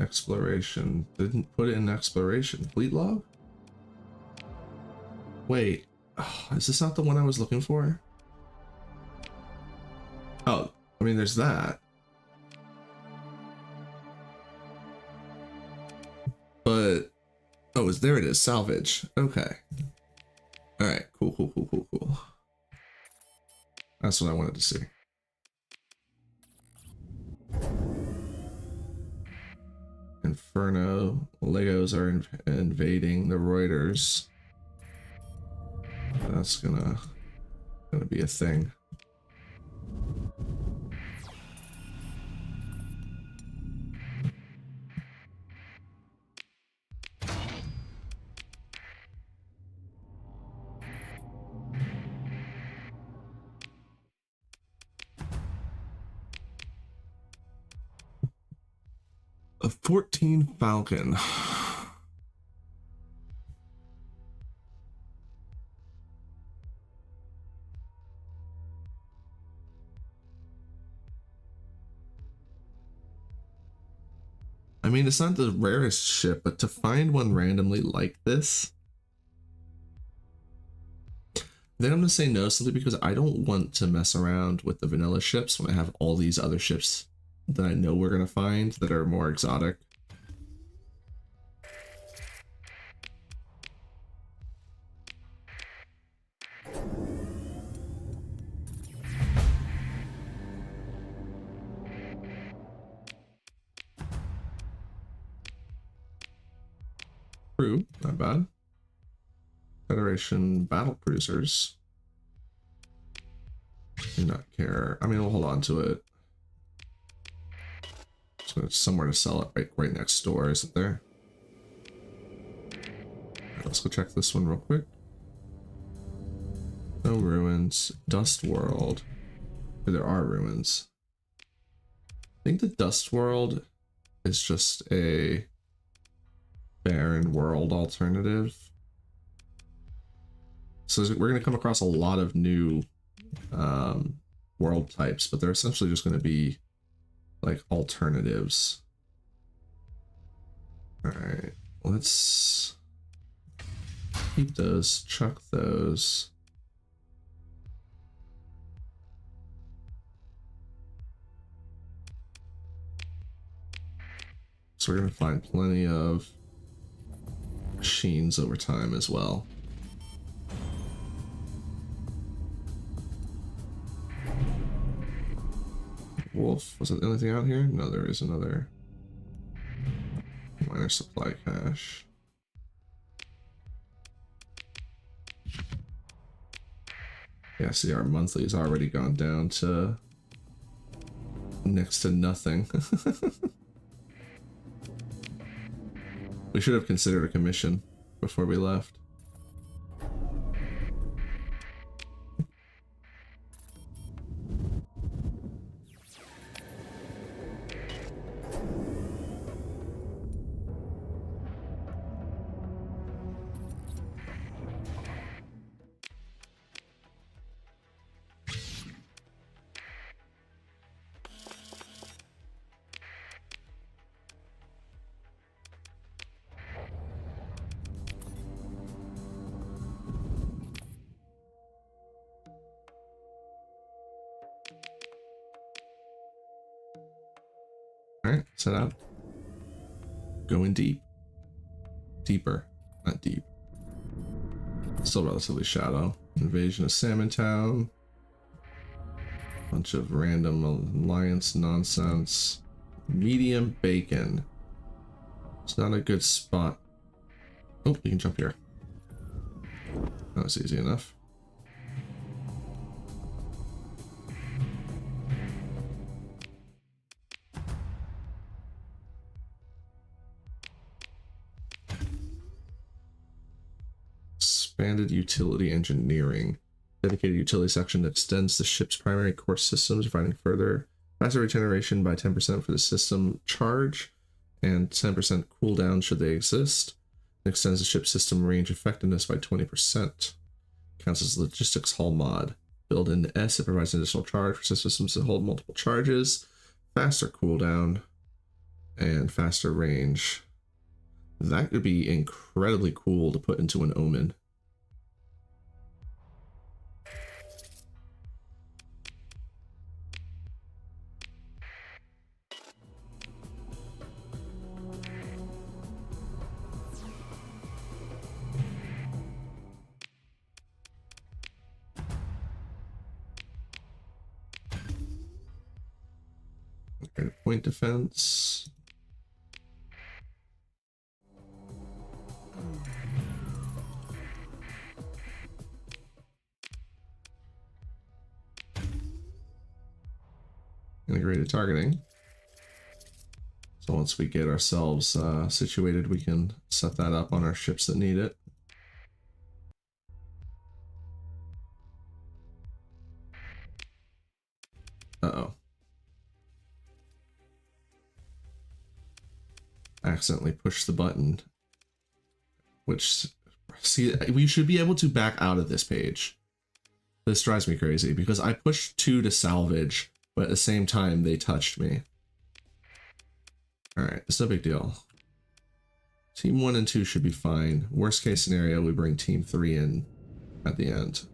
Exploration. Didn't put it in exploration. Fleet log? Wait. Oh, is this not the one I was looking for? Oh, I mean, there's that. But, oh, there it is. Salvage. Okay. Alright, cool. That's what I wanted to see. Inferno. Legos are invading the Reuters. That's gonna gonna be a thing. A 14 Falcon. I mean, it's not the rarest ship, but to find one randomly like this, then I'm gonna say no, simply because I don't want to mess around with the vanilla ships when I have all these other ships that I know we're gonna find that are more exotic. True, not bad. Federation battle cruisers. Do not care. I mean, we'll hold on to it. So it's somewhere to sell it right next door, isn't there? Right, let's go check this one real quick. No ruins. Dust World. There are ruins. I think the Dust World is just a barren world alternative. So we're going to come across a lot of new world types, but they're essentially just going to be like alternatives. All right, let's keep those, chuck those. So we're going to find plenty of machines over time as well. Wolf, was it anything out here? No, there is another minor supply cache. Yeah, see, our monthly has already gone down to next to nothing. We should have considered a commission before we left. Alright, set out. Going deep. Deeper, not deep. Still relatively shallow. Invasion of Salmon Town. Bunch of random alliance nonsense. Medium bacon. It's not a good spot. Oh, you can jump here. That was easy enough. Expanded utility engineering. Dedicated utility section that extends the ship's primary core systems, providing further faster regeneration by 10% for the system charge and 10% cooldown should they exist. It extends the ship's system range effectiveness by 20%. Counts as logistics hull mod. Build into S, it provides an additional charge for systems that hold multiple charges, faster cooldown, and faster range. That could be incredibly cool to put into an Omen. Point defense. integrated targeting. So once we get ourselves situated, we can set that up on our ships that need it. Uh-oh. Accidentally pushed the button. Which, see, we should be able to back out of this page. This drives me crazy because I pushed 2 to salvage, but at the same time they touched me. Alright, it's no big deal. Team 1 and 2 should be fine. Worst case scenario, we bring Team 3 in at the end.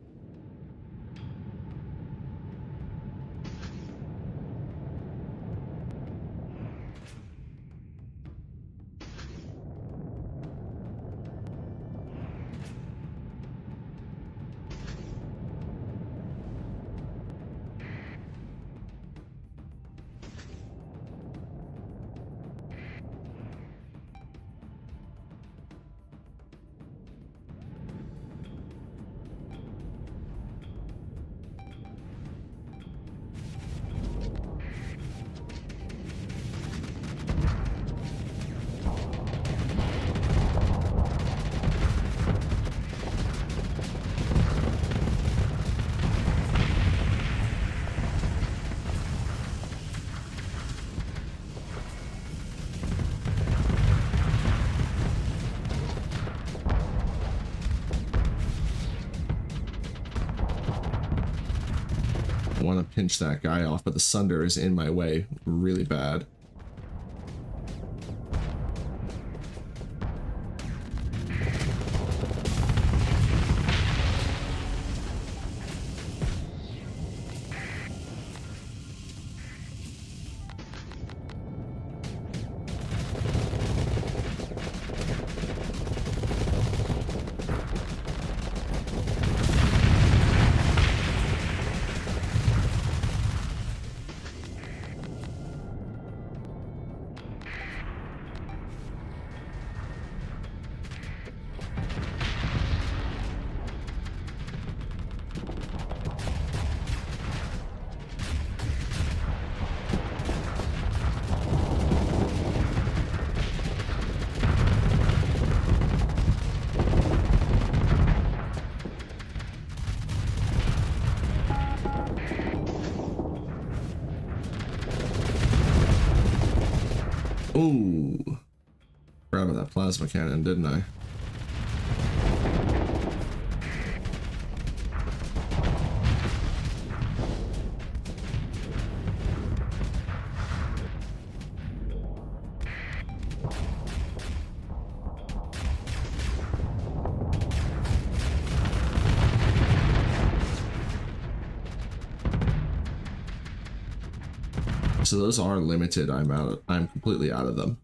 I want to pinch that guy off, but the Sunder is in my way really bad. Ooh, forgot about that plasma cannon, didn't I? So those are limited. I'm completely out of them.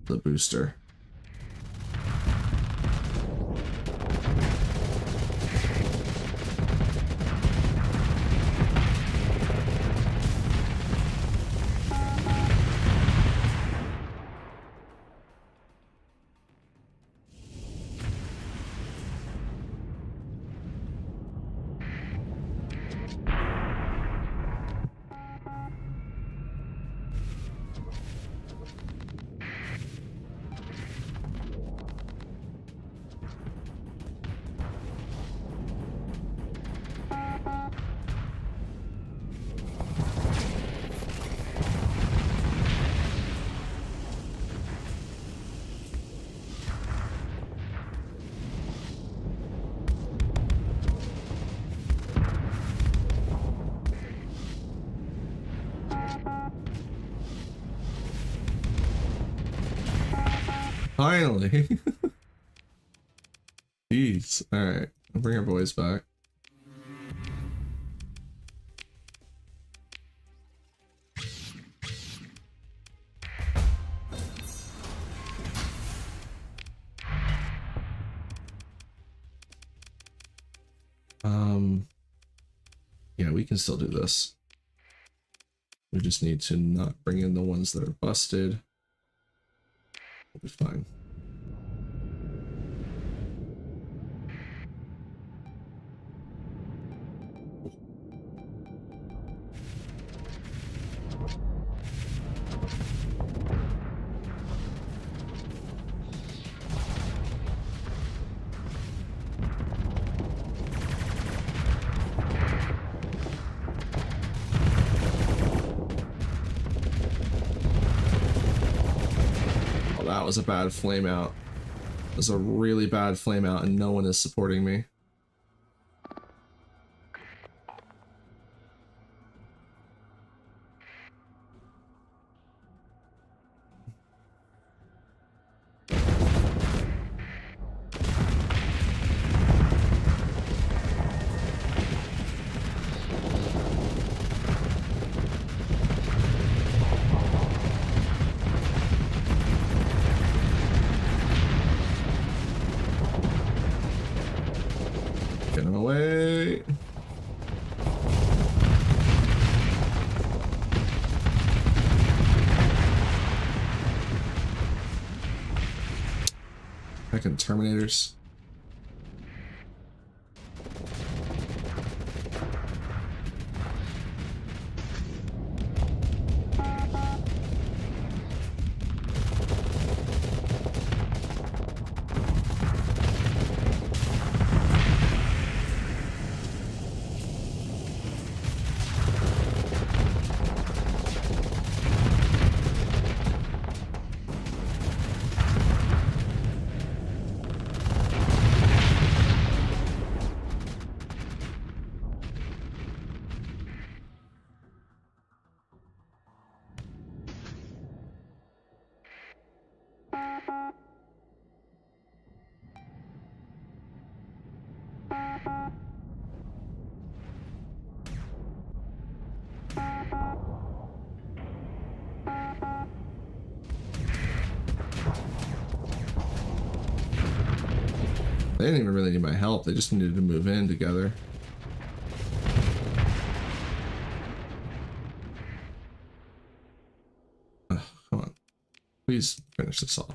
The booster. Finally. Jeez. Alright. I'll bring our boys back. Yeah, we can still do this. We just need to not bring in the ones that are busted. We'll be fine. that was a bad flame out. It was a really bad flame out and no one is supporting me. Get him away. Heckin' Terminators. They didn't even really need my help, they just needed to move in together. Ugh, come on. Please finish this off.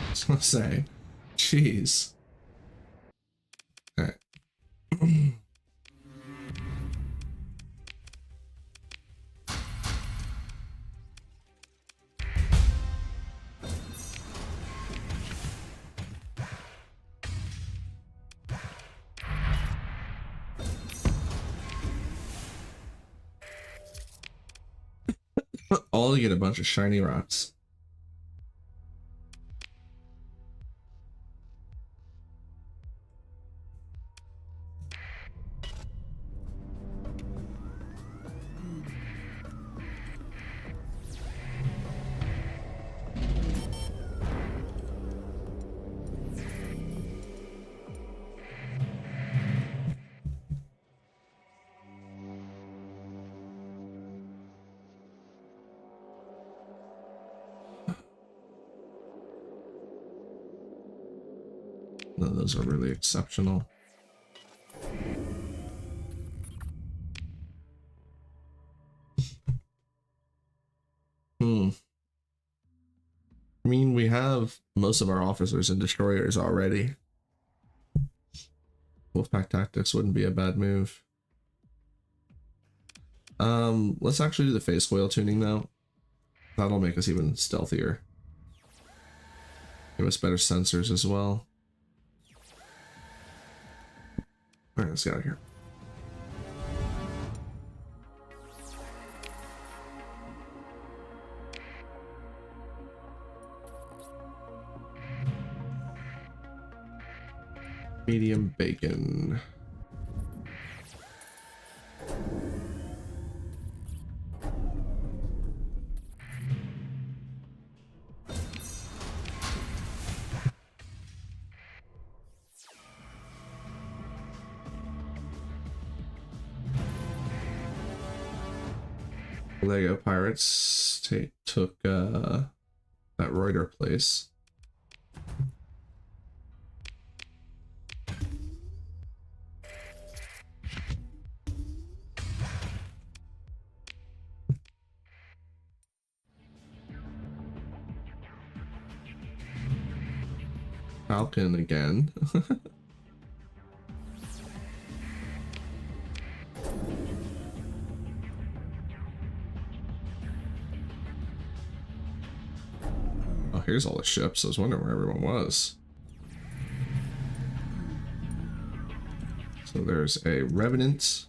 I was gonna say, jeez. All right. All to get a bunch of shiny rocks. No, those are really exceptional. I mean, we have most of our officers and destroyers already. Wolfpack tactics wouldn't be a bad move. Let's actually do the phase coil tuning now. That'll make us even stealthier. Give us better sensors as well. Alright, let's get out of here. Medium bacon. Lego pirates took that Reuter place. Falcon again. here's all the ships. I was wondering where everyone was. So there's a Revenant.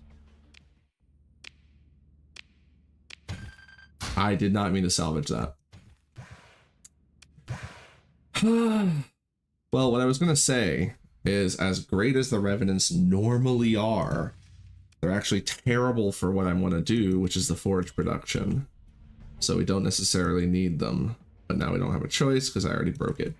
I did not mean to salvage that. Well, what I was going to say is, as great as the Revenants normally are, they're actually terrible for what I want to do, which is the forge production. So we don't necessarily need them. But now we don't have a choice because I already broke it.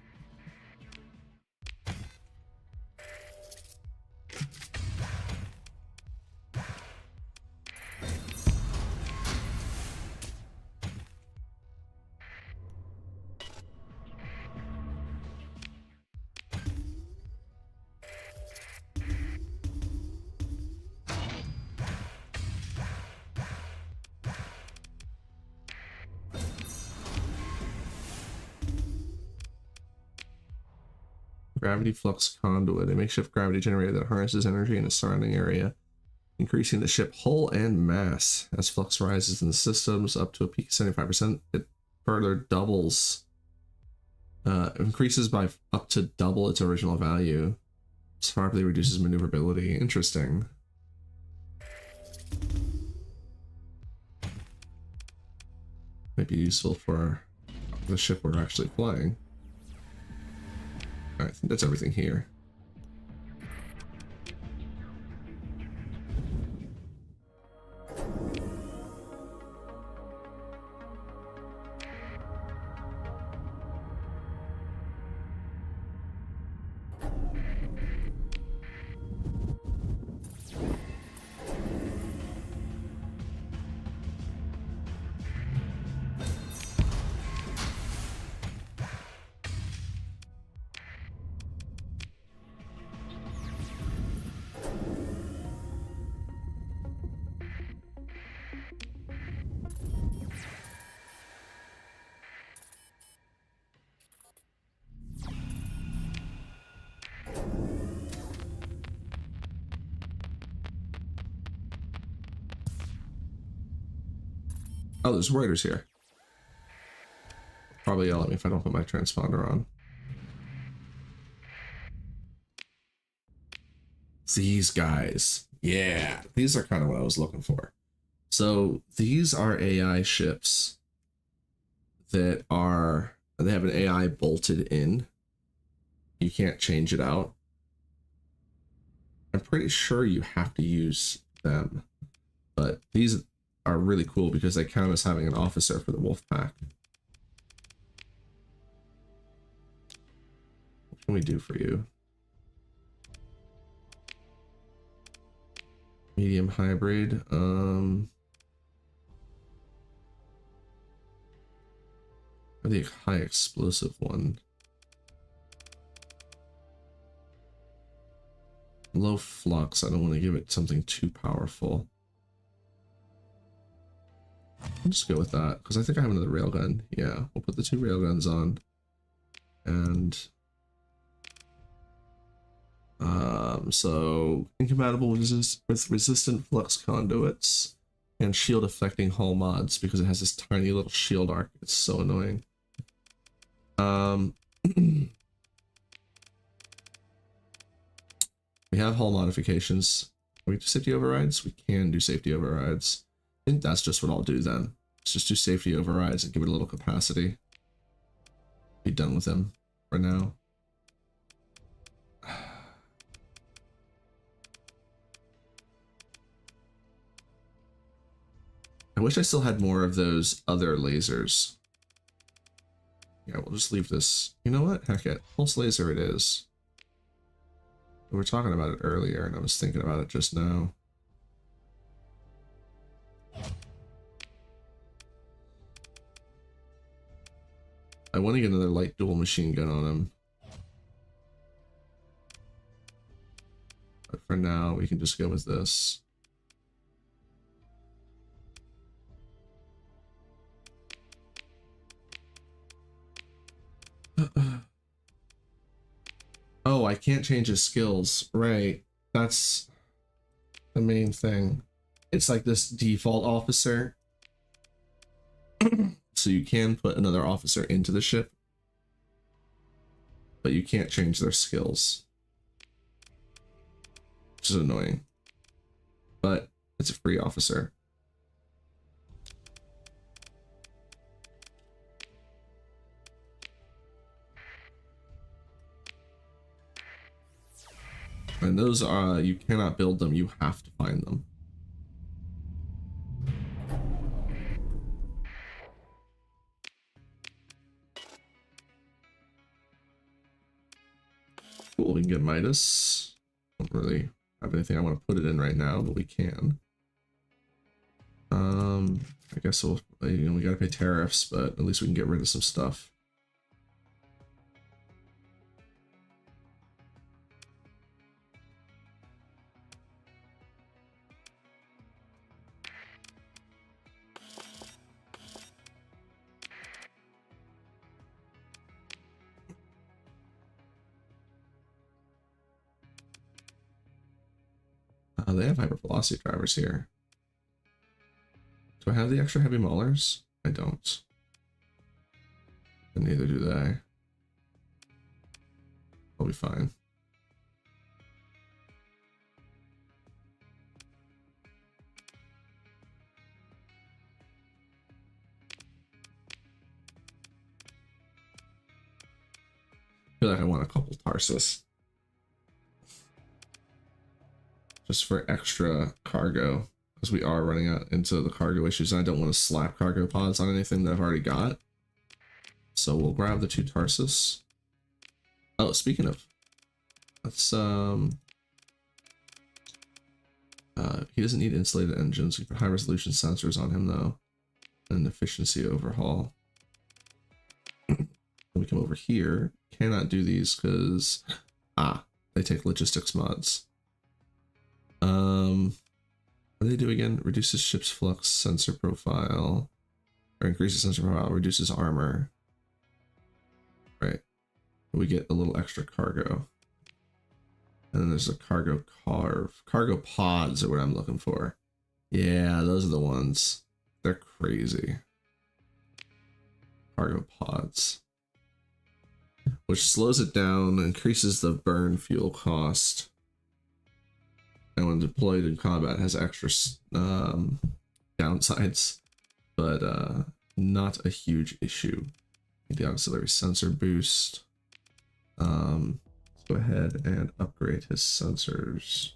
Gravity flux conduit, a makeshift gravity generator that harnesses energy in the surrounding area, increasing the ship hull and mass. As flux rises in the systems up to a peak of 75%, it further doubles, increases by up to double its original value. This properly reduces maneuverability. Interesting. Might be useful for the ship we're actually flying. I think that's everything here. Oh, there's Reuters here. Probably yell at me if I don't put my transponder on. These guys. Yeah, these are kind of what I was looking for. So these are AI ships that they have an AI bolted in. You can't change it out. I'm pretty sure you have to use them, but these are really cool because they count as having an officer for the wolf pack. What can we do for you? Medium hybrid. Or the high explosive one. Low flux. I don't want to give it something too powerful. I'll just go with that because I think I have another railgun. Yeah, we'll put the two railguns on. And so incompatible with resistant flux conduits and shield affecting hull mods because it has this tiny little shield arc. It's so annoying. We have hull modifications. Can we do safety overrides? We can do safety overrides. I think that's just what I'll do then. Let's just do safety overrides and give it a little capacity. Be done with them for now. I wish I still had more of those other lasers. Yeah, we'll just leave this. You know what? Heck it. Pulse laser it is. We were talking about it earlier, and I was thinking about it just now. I want to get another light dual machine gun on him. But for now, we can just go with this. Oh, I can't change his skills. Right. That's the main thing. It's like this default officer. So you can put another officer into the ship. but you can't change their skills, which is annoying. But it's a free officer. And those are, you cannot build them, you have to find them. Cool, we can get Midas. Don't really have anything I want to put it in right now, but we can. I guess we'll, you know, we gotta pay tariffs, but at least we can get rid of some stuff. They have hypervelocity drivers here. Do I have the extra heavy maulers? I don't. And neither do they. I'll be fine. I feel like I want a couple Tarsus. Just for extra cargo, because we are running out into the cargo issues, and I don't want to slap cargo pods on anything that I've already got. So we'll grab the 2 Tarsus. Oh, speaking of, let's he doesn't need insulated engines. We put high resolution sensors on him though, and an efficiency overhaul. Then we come over here. Cannot do these because they take logistics mods. What do they do again? Reduces ship's flux sensor profile, or increases sensor profile, reduces armor. Right. We get a little extra cargo. And then there's a cargo carve. Cargo pods are what I'm looking for. Yeah, those are the ones. They're crazy. Cargo pods. Which slows it down, increases the burn fuel cost. And when deployed in combat, has extra downsides, but not a huge issue. The auxiliary sensor boost. Let's go ahead and upgrade his sensors.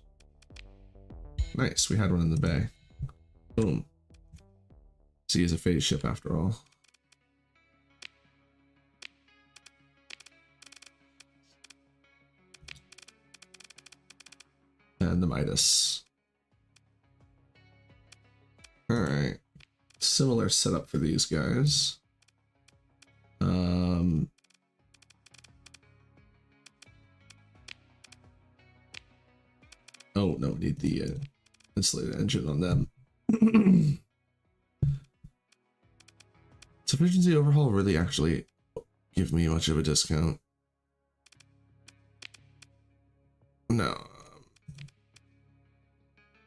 Nice, we had one in the bay. Boom. See, he's a phase ship after all. And the Midas. Alright. Similar setup for these guys. Oh, no, need the insulated engine on them. Sufficiency overhaul really actually give me much of a discount. No.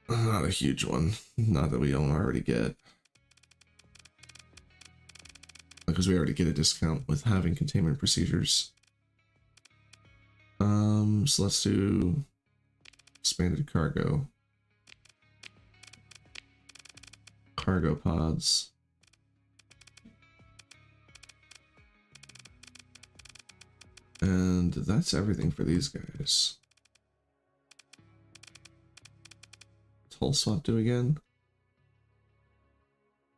Not a huge one. Not that we don't already get. Because we already get a discount with having containment procedures. So let's do expanded cargo. Cargo pods. And that's everything for these guys. Hull swap do again?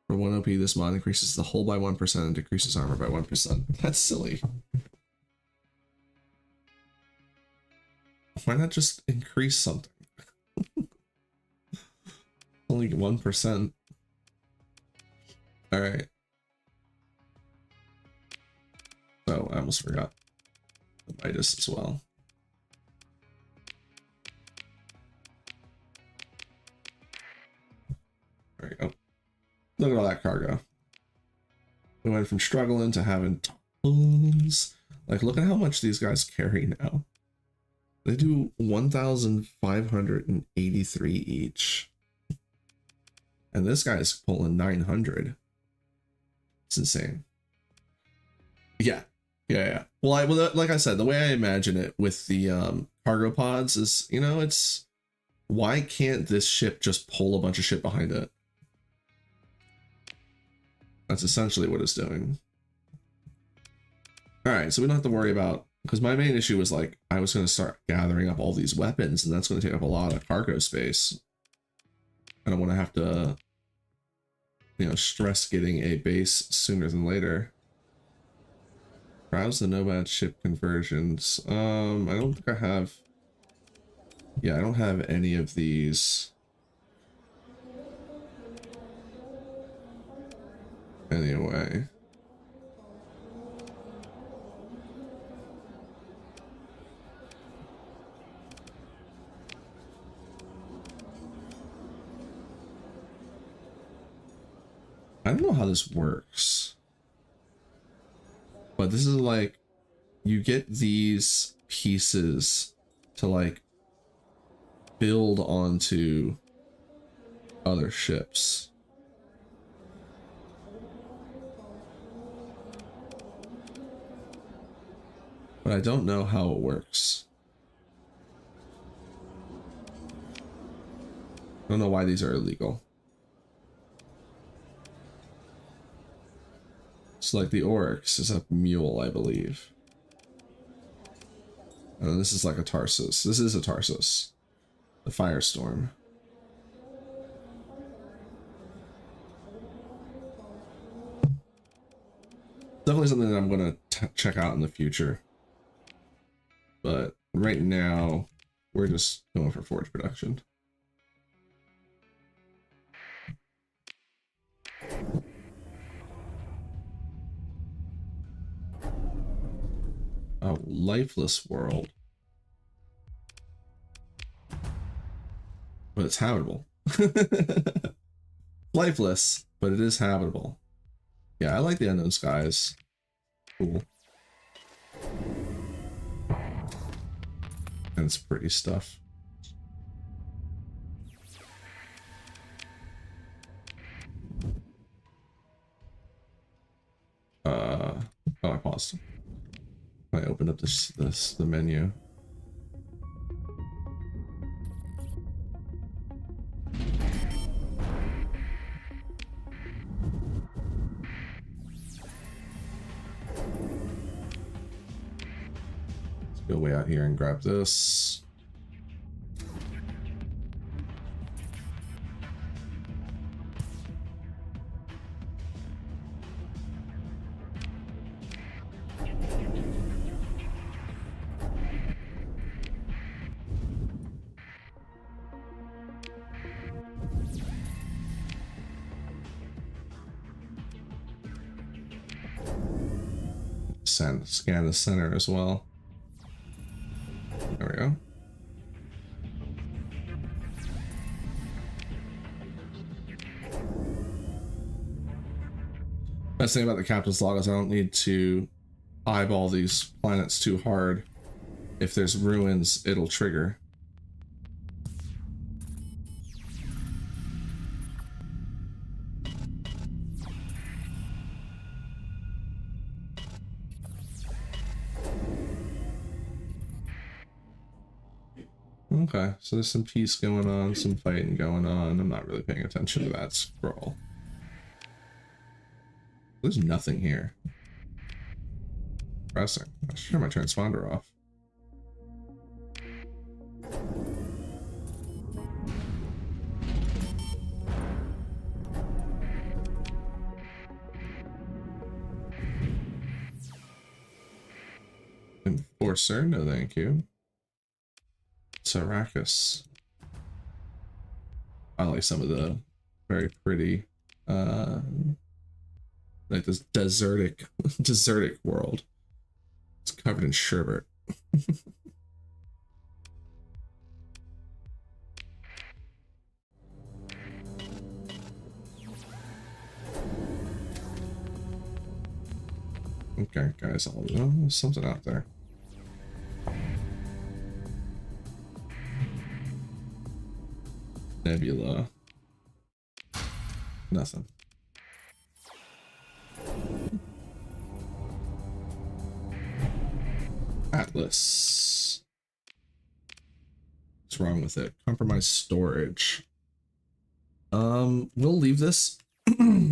For 1 OP, this mod increases the hull by 1% and decreases armor by 1%. That's silly. Why not just increase something? Only 1%. Alright. Oh, I almost forgot the Midas as well. There we go. Look at all that cargo. We went from struggling to having tons. Like, look at how much these guys carry now. They do 1,583 each. And this guy's pulling 900. It's insane. Yeah. Yeah, yeah. Well, like I said, the way I imagine it with the cargo pods is, you know, it's why can't this ship just pull a bunch of shit behind it? That's essentially what it's doing. All right, so we don't have to worry about, because my main issue was like I was going to start gathering up all these weapons, and that's going to take up a lot of cargo space. I don't want to have to, you know, stress getting a base sooner than later. Browse the nomad ship conversions. I don't think I have. Yeah, I don't have any of these. Anyway. I don't know how this works. But this is like, you get these pieces to like build onto other ships. But I don't know how it works. I don't know why these are illegal. It's like the Oryx is a mule, I believe. And this is like a Tarsus. This is a Tarsus. The Firestorm. Definitely something that I'm going to check out in the future. But right now, we're just going for forge production. A lifeless world. But it's habitable. Lifeless, but it is habitable. Yeah, I like the unknown skies. Cool. And it's pretty stuff. Oh, I paused. I opened up the menu. Let's go way out here and grab this. Scan the center as well. There we go. Best thing about the captain's log is I don't need to eyeball these planets too hard. If there's ruins, it'll trigger. Okay, so there's some peace going on, some fighting going on. I'm not really paying attention to that scroll. There's nothing here. Pressing. I should turn my transponder off. Enforcer, no thank you. Arrakis. I like some of the very pretty like this desertic world. It's covered in sherbet. Okay, guys, there's something out there. Nebula. Nothing. Atlas. What's wrong with it? Compromised storage. We'll leave this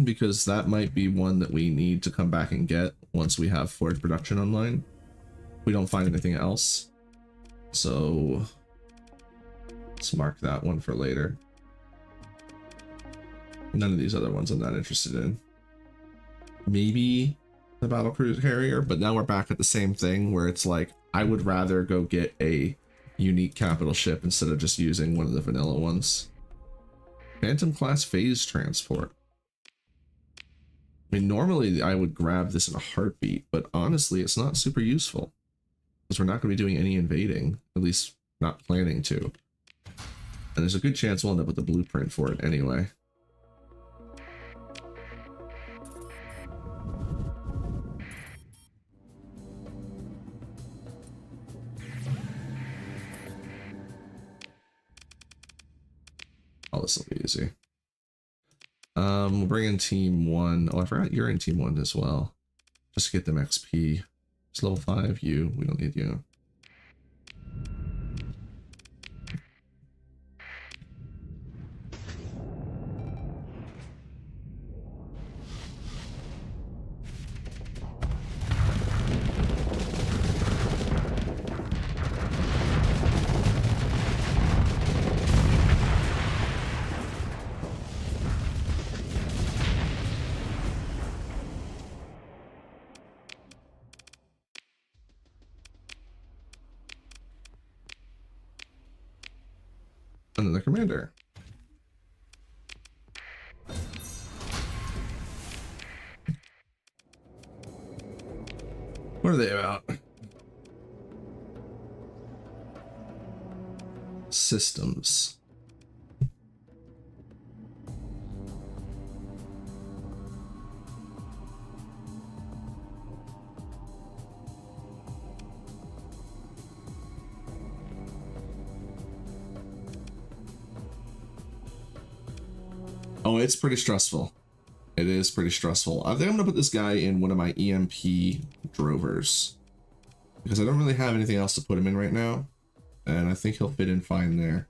because that might be one that we need to come back and get once we have forge production online. We don't find anything else. So let's mark that one for later. None of these other ones I'm not interested in. Maybe the battle cruiser carrier, but now we're back at the same thing where it's like, I would rather go get a unique capital ship instead of just using one of the vanilla ones. Phantom class phase transport. I mean, normally I would grab this in a heartbeat, but honestly, it's not super useful because we're not going to be doing any invading, at least not planning to. And there's a good chance we'll end up with the blueprint for it anyway. Oh, this will be easy. We'll bring in team 1. Oh, I forgot you're in team 1 as well. Just to get them XP. It's level 5, you. We don't need you. Another commander. What are they about? Systems. Oh, it's pretty stressful. It is pretty stressful. I think I'm gonna put this guy in one of my EMP drovers because I don't really have anything else to put him in right now, and I think he'll fit in fine there.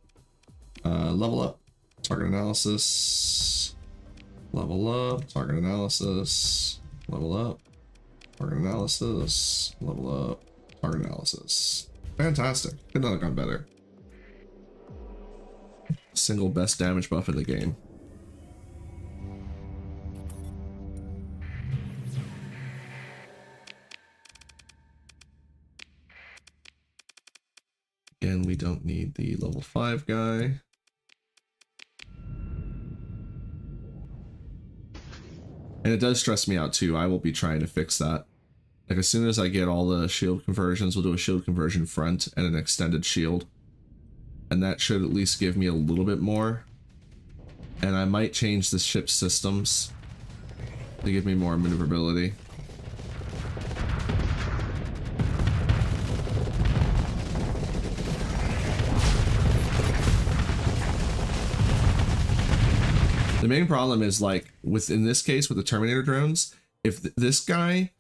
Level up, target analysis, level up, target analysis, level up, target analysis, level up, target analysis. Fantastic. Could not have gone better. Single best damage buff in the game. Again, we don't need the level 5 guy. And it does stress me out too. I will be trying to fix that. Like as soon as I get all the shield conversions, we'll do a shield conversion front and an extended shield. And that should at least give me a little bit more. And I might change the ship systems to give me more maneuverability. The main problem is like in this case with the Terminator drones, if this guy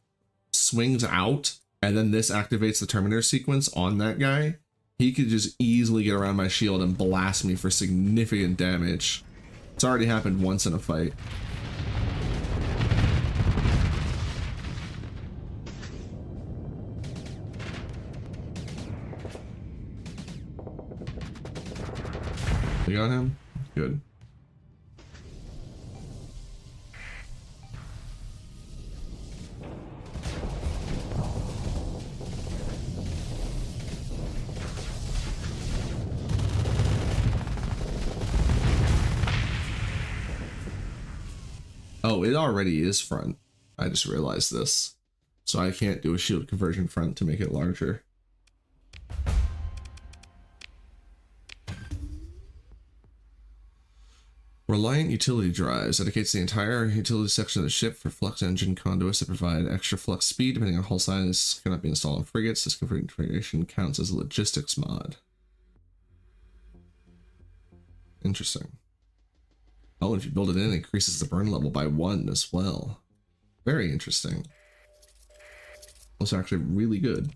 swings out and then this activates the Terminator sequence on that guy, he could just easily get around my shield and blast me for significant damage. It's already happened once in a fight. You got him? Good. Oh, it already is front. I just realized this. So I can't do a shield conversion front to make it larger. Reliant utility drives dedicates the entire utility section of the ship for flux engine conduits that provide extra flux speed depending on hull size. Cannot be installed on frigates. This configuration counts as a logistics mod. Interesting. Oh, if you build it in, it increases the burn level by 1 as well. Very interesting. That's actually really good.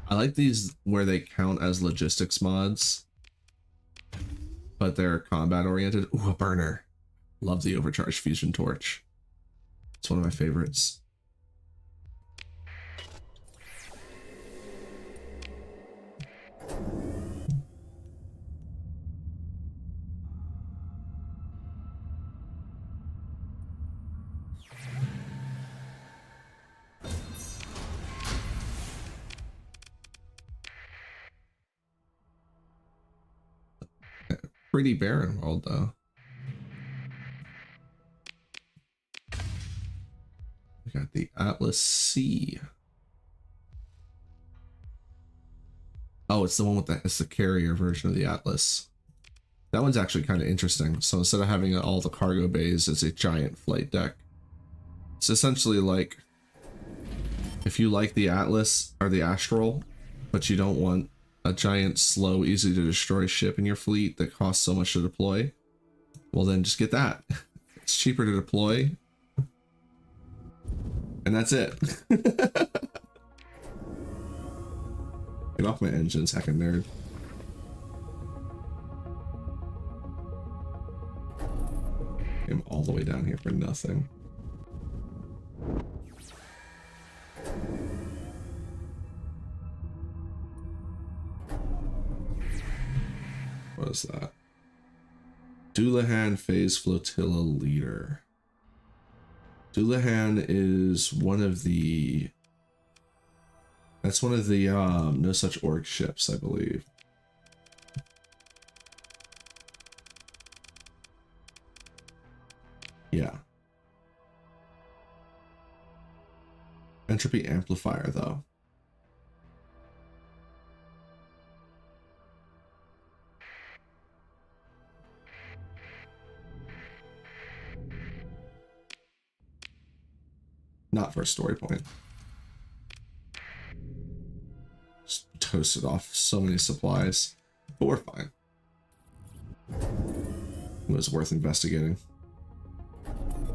I like these where they count as logistics mods, but they're combat oriented. Ooh, a burner. Love the overcharged fusion torch. It's one of my favorites. Pretty barren world though. We got the Atlas C. Oh, it's the one with the, it's the carrier version of the Atlas. That one's actually kind of interesting. So instead of having all the cargo bays, it's a giant flight deck. It's essentially like if you like the Atlas or the Astral, but you don't want a giant, slow, easy to destroy ship in your fleet that costs so much to deploy, well then just get that. It's cheaper to deploy. And that's it. Get off my engines, heckin' nerd. I'm all the way down here for nothing. What is that? Doulahan Phase Flotilla Leader. Doulahan is one of the... That's one of the No Such Org ships, I believe. Yeah. Entropy Amplifier, though. Not for a story point. Just toasted off so many supplies, but we're fine. It was worth investigating.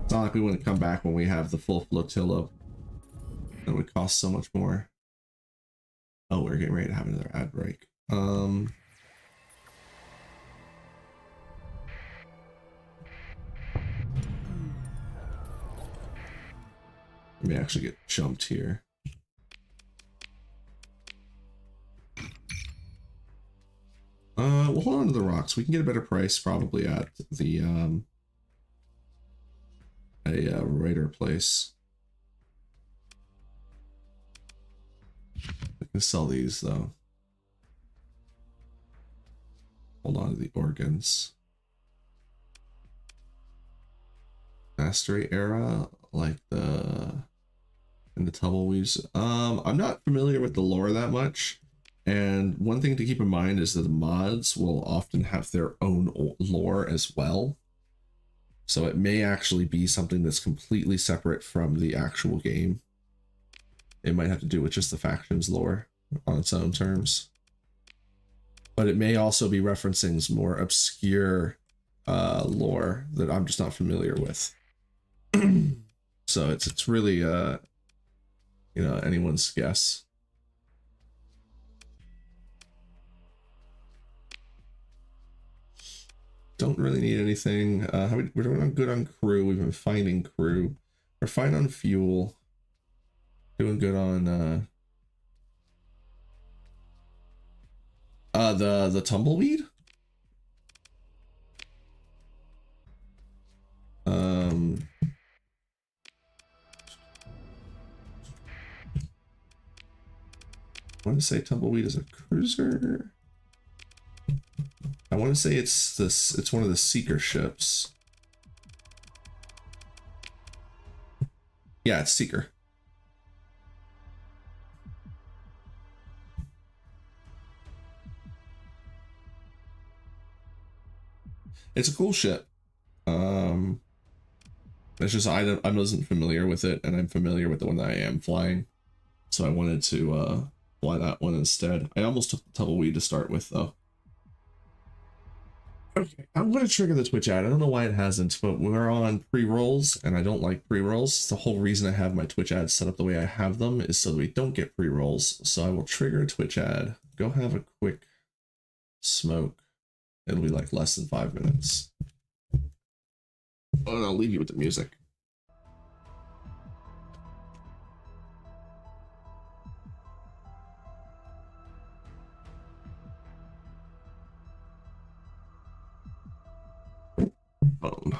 It's not like we wouldn't come back when we have the full flotilla. It would cost so much more. Oh, we're getting ready to have another ad break. Let me actually get jumped here. We'll hold on to the rocks. We can get a better price probably at the raider place. We can sell these though. Hold on to the organs. Mastery era, like the tumbleweeds. I'm not familiar with the lore that much, and one thing to keep in mind is that the mods will often have their own lore as well, so it may actually be something that's completely separate from the actual game. It might have to do with just the factions lore on its own terms, but it may also be referencing some more obscure lore that I'm just not familiar with. So it's really you know, anyone's guess. Don't really need anything. We're doing good on crew. We've been finding crew. We're fine on fuel. Doing good on the tumbleweed. I want to say tumbleweed is a cruiser. I want to say it's this. It's one of the seeker ships. Yeah, it's seeker. It's a cool ship. It's just I wasn't familiar with it, and I'm familiar with the one that I am flying, so I wanted to fly that one instead. I almost took the tumbleweed to start with, though. Okay, I'm going to trigger the Twitch ad. I don't know why it hasn't, but we're on pre-rolls, and I don't like pre-rolls. The whole reason I have my Twitch ads set up the way I have them is so that we don't get pre-rolls. So I will trigger a Twitch ad. Go have a quick smoke. It'll be like less than 5 minutes. Oh, and I'll leave you with the music. Phone.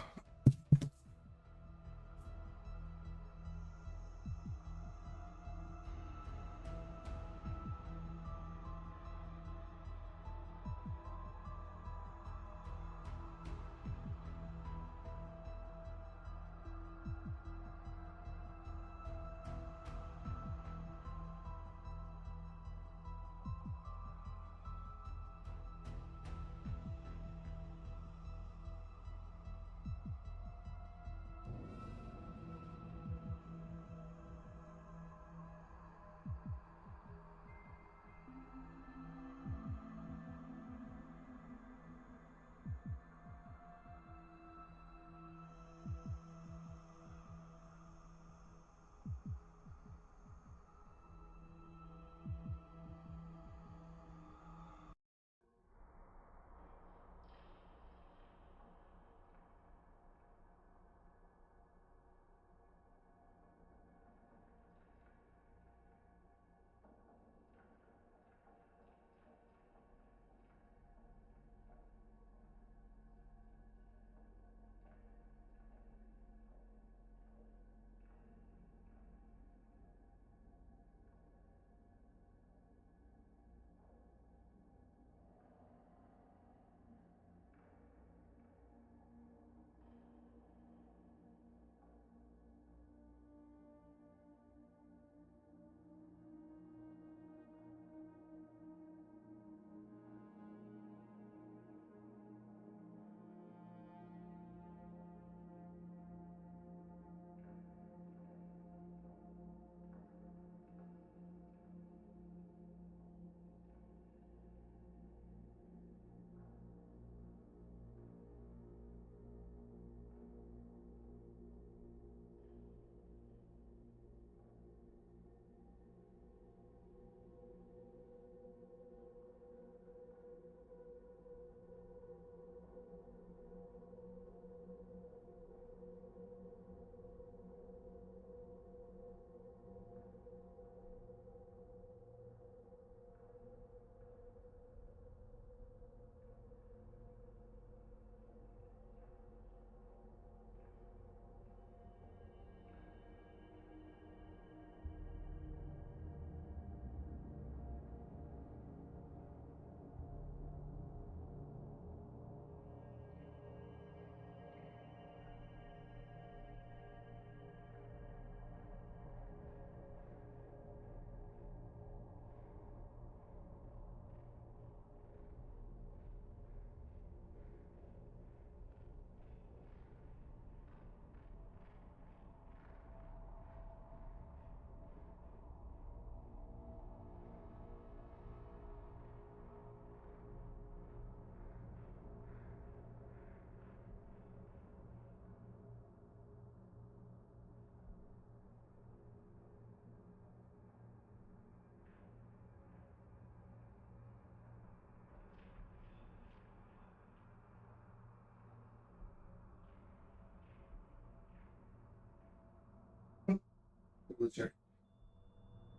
Let's check.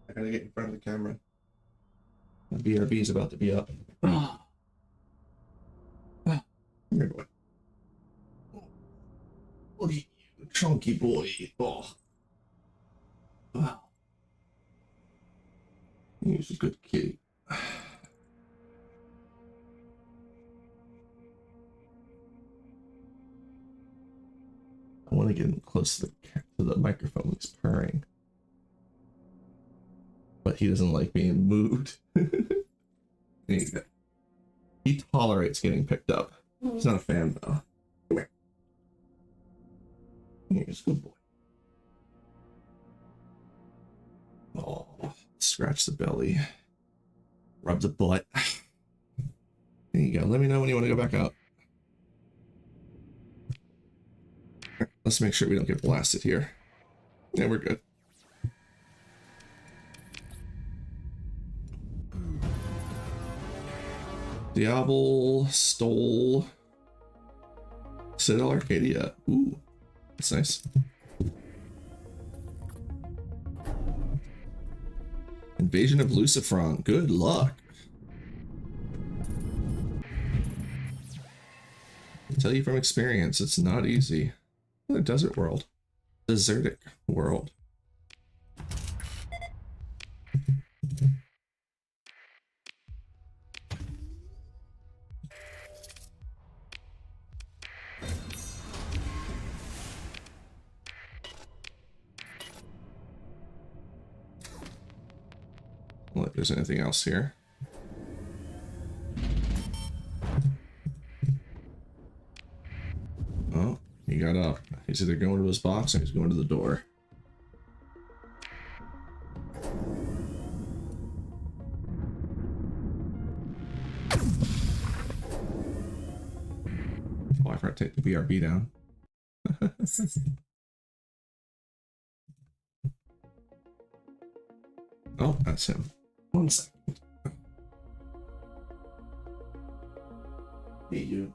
I gotta get in front of the camera. My BRB is about to be up. Here, boy. Look at you, chunky boy. Oh. Wow. He's a good kitty. I want to get him close to the microphone. He's purring. But he doesn't like being moved. He tolerates getting picked up. He's not a fan, though. Come here. He's a good boy. Oh, scratch the belly. Rub the butt. There you go. Let me know when you want to go back out. Let's make sure we don't get blasted here. Yeah, we're good. Diable stole Citadel Arcadia. Ooh, that's nice. Invasion of Lucifron. Good luck. I tell you from experience, it's not easy. The desert world. Desertic world. Well, if there's anything else here. Oh, he got up. He's either going to his box or he's going to the door. Oh, I forgot to take the BRB down. Oh, that's him. 1 second. Hey, you.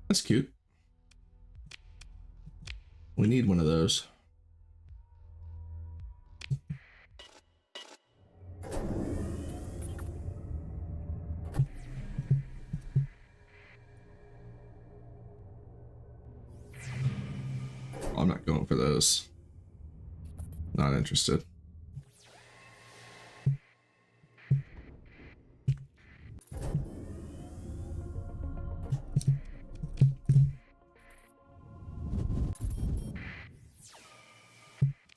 That's cute. We need one of those. I'm not going for those. Not interested.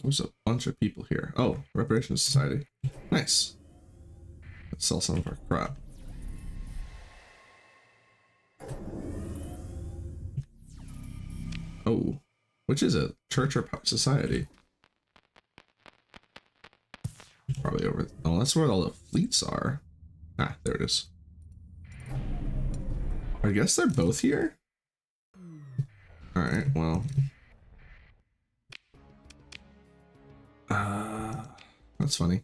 There's a bunch of people here. Oh, Reparation Society. Nice. Let's sell some of our crap. Oh, which is it? Church or Society? Probably over. Oh, that's where all the fleets are. Ah, there it is. I guess they're both here? Alright, well. That's funny.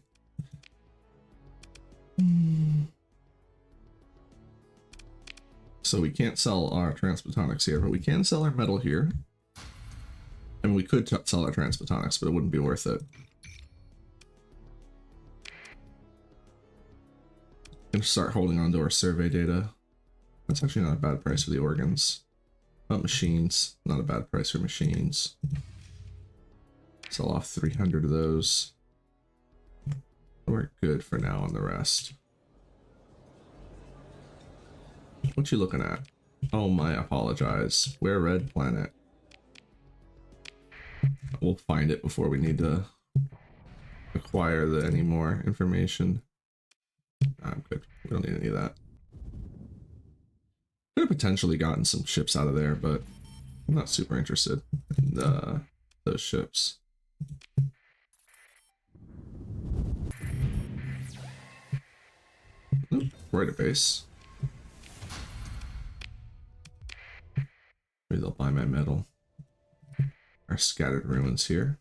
So we can't sell our transphotonics here, but we can sell our metal here. And we could sell our transphotonics, but it wouldn't be worth it. Gonna start holding on to our survey data. That's actually not a bad price for the organs. But machines, not a bad price for machines. Sell off 300 of those. We're good for now on the rest. What you looking at? Oh my, apologize. Where red planet? We'll find it before we need to acquire any more information. I'm good. We don't need any of that. Could have potentially gotten some ships out of there, but I'm not super interested in those ships. Oop, right at base. Maybe they'll buy my metal. Our scattered ruins here.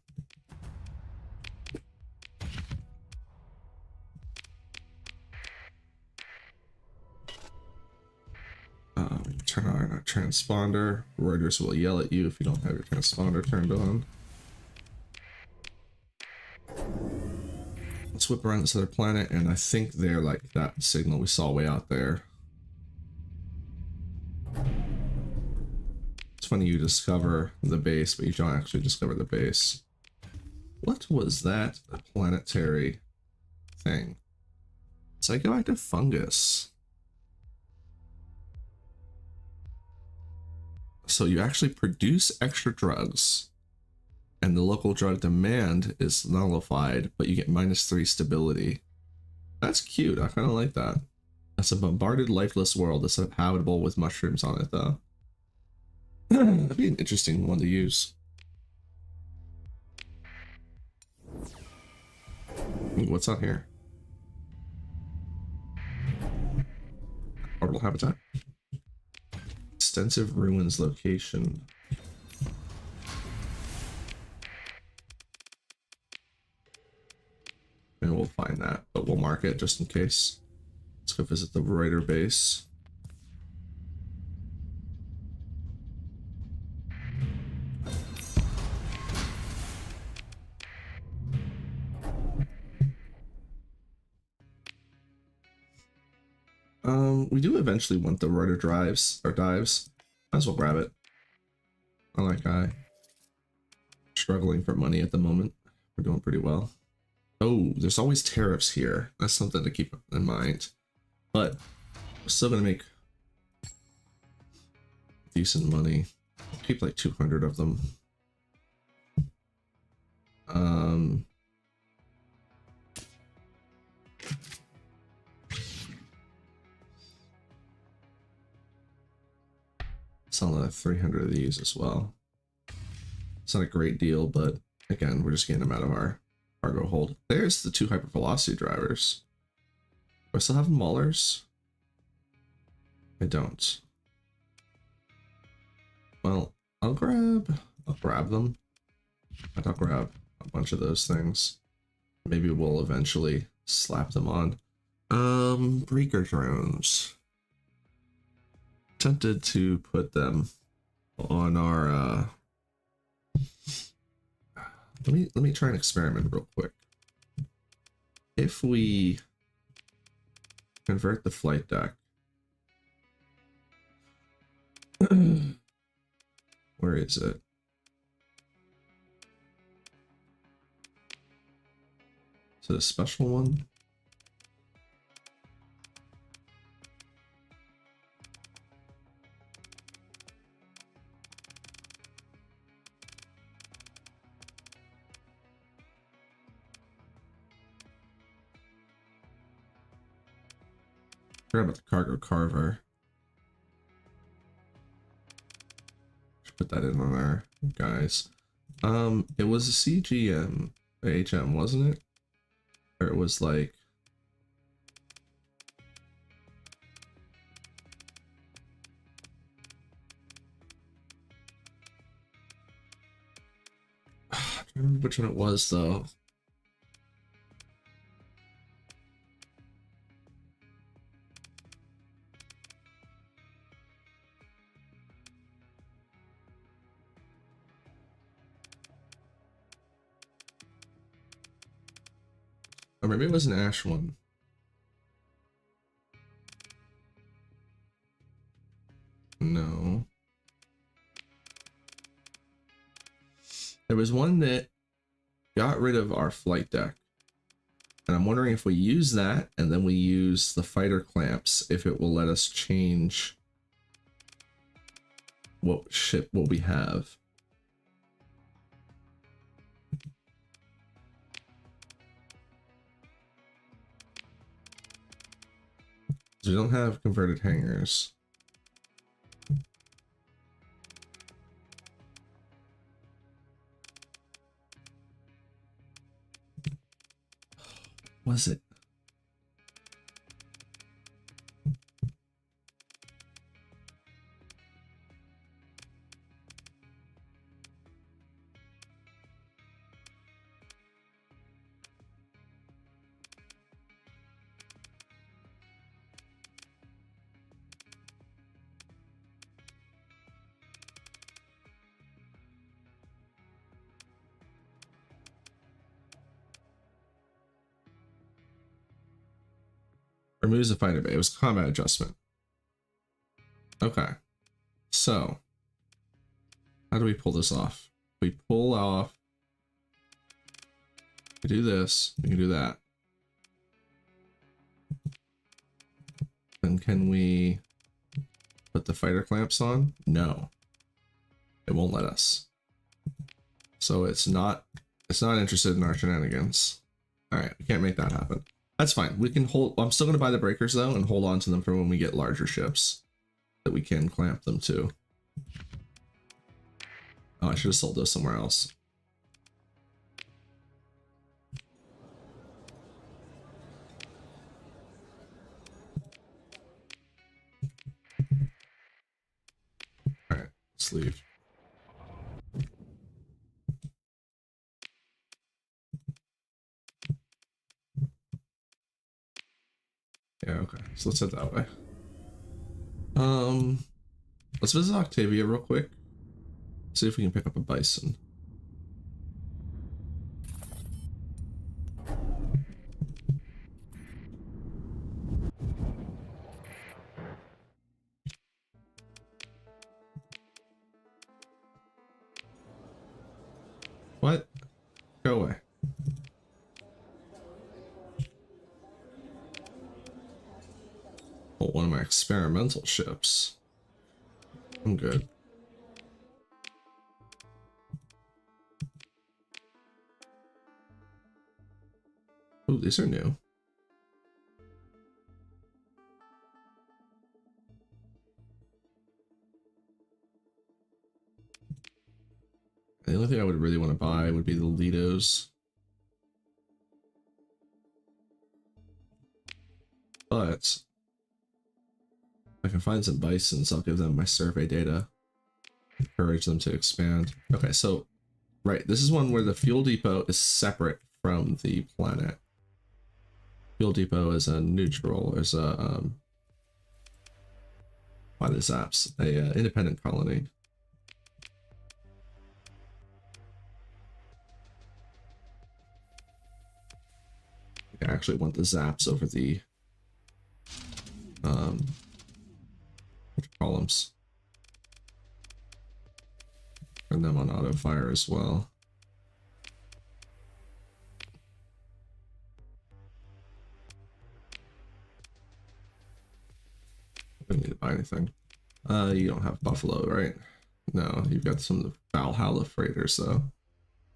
Turn on our transponder. Reuters will yell at you if you don't have your transponder turned on. Let's whip around this other planet, and I think they're like that signal we saw way out there. It's funny you discover the base, but you don't actually discover the base. What was that planetary thing? Psychoactive fungus. So you actually produce extra drugs, and the local drug demand is nullified, but you get -3 stability. That's cute. I kind of like that. That's a bombarded, lifeless world that's habitable with mushrooms on it, though. That'd be an interesting one to use. What's on here? Orbital habitat. Extensive ruins location. And we'll find that, but we'll mark it just in case. Let's go visit the Reuter base. We do eventually want the Reuter drives or dives. Might as well grab it. I like guy. Struggling for money at the moment. We're doing pretty well. Oh, there's always tariffs here. That's something to keep in mind. But we're still gonna make decent money. I'll keep like 200 of them. Sell another 300 of these as well. It's not a great deal, but again, we're just getting them out of our cargo hold. There's the 2 hypervelocity drivers. Do I still have Maulers? I don't. Well, I'll grab them. I'll grab a bunch of those things. Maybe we'll eventually slap them on. Breaker drones. Tempted to put them on our let me try an experiment real quick. If we convert the flight deck, where is it? Is it a special one? Forgot about the cargo carver. Should put that in on our guys. It was a CGM HM, wasn't it? Or it was like I don't remember which one it was though. Or maybe it was an Ash one. No. There was one that got rid of our flight deck. And I'm wondering if we use that and then we use the fighter clamps, if it will let us change what we have. We don't have converted hangars. Was it? Removes the fighter bay. It was combat adjustment. Okay. So, how do we pull this off? We pull off. We do this. We can do that. And can we put the fighter clamps on? No. It won't let us. So it's not interested in our shenanigans. Alright, we can't make that happen. That's fine. We can hold. I'm still going to buy the breakers though and hold on to them for when we get larger ships that we can clamp them to. Oh, I should have sold those somewhere else. Alright, let's leave. Yeah, okay. So let's head that way. Let's visit Octavia real quick. See if we can pick up a bison. What? Go away. Oh, one of my experimental ships. I'm good. Oh, these are new. The only thing I would really want to buy would be the Lidos. But if I can find some bisons, I'll give them my survey data. Encourage them to expand. Okay, so, right, this is one where the fuel depot is separate from the planet. Fuel depot is a neutral, is a, by the Zaps, a independent colony. I actually want the Zaps over the, what do you call them? Turn them on auto fire as well. I don't need to buy anything. You don't have Buffalo, right? No, you've got some of the Valhalla freighters though.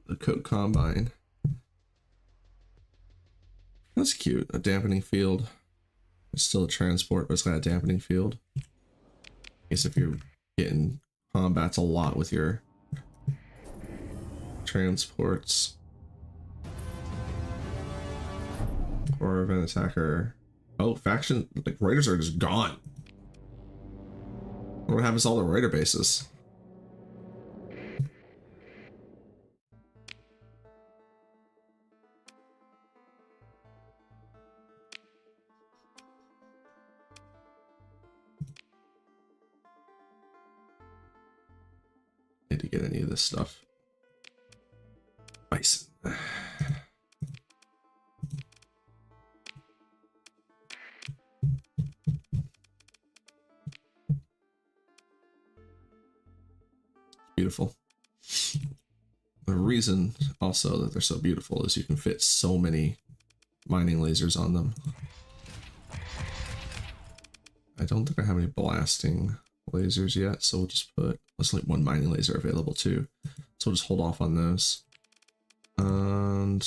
The Coke Combine. That's cute. A dampening field. It's still a transport, but it's got a dampening field. I guess if you're getting combats a lot with your transports. Or event attacker. Oh, faction, like raiders are just gone. What happens to all the raider bases? Need to get any of this stuff. Bison. Beautiful. The reason also that they're so beautiful is you can fit so many mining lasers on them. I don't think I have any blasting lasers yet, so we'll just put, let's like one mining laser available too. So we'll just hold off on those. And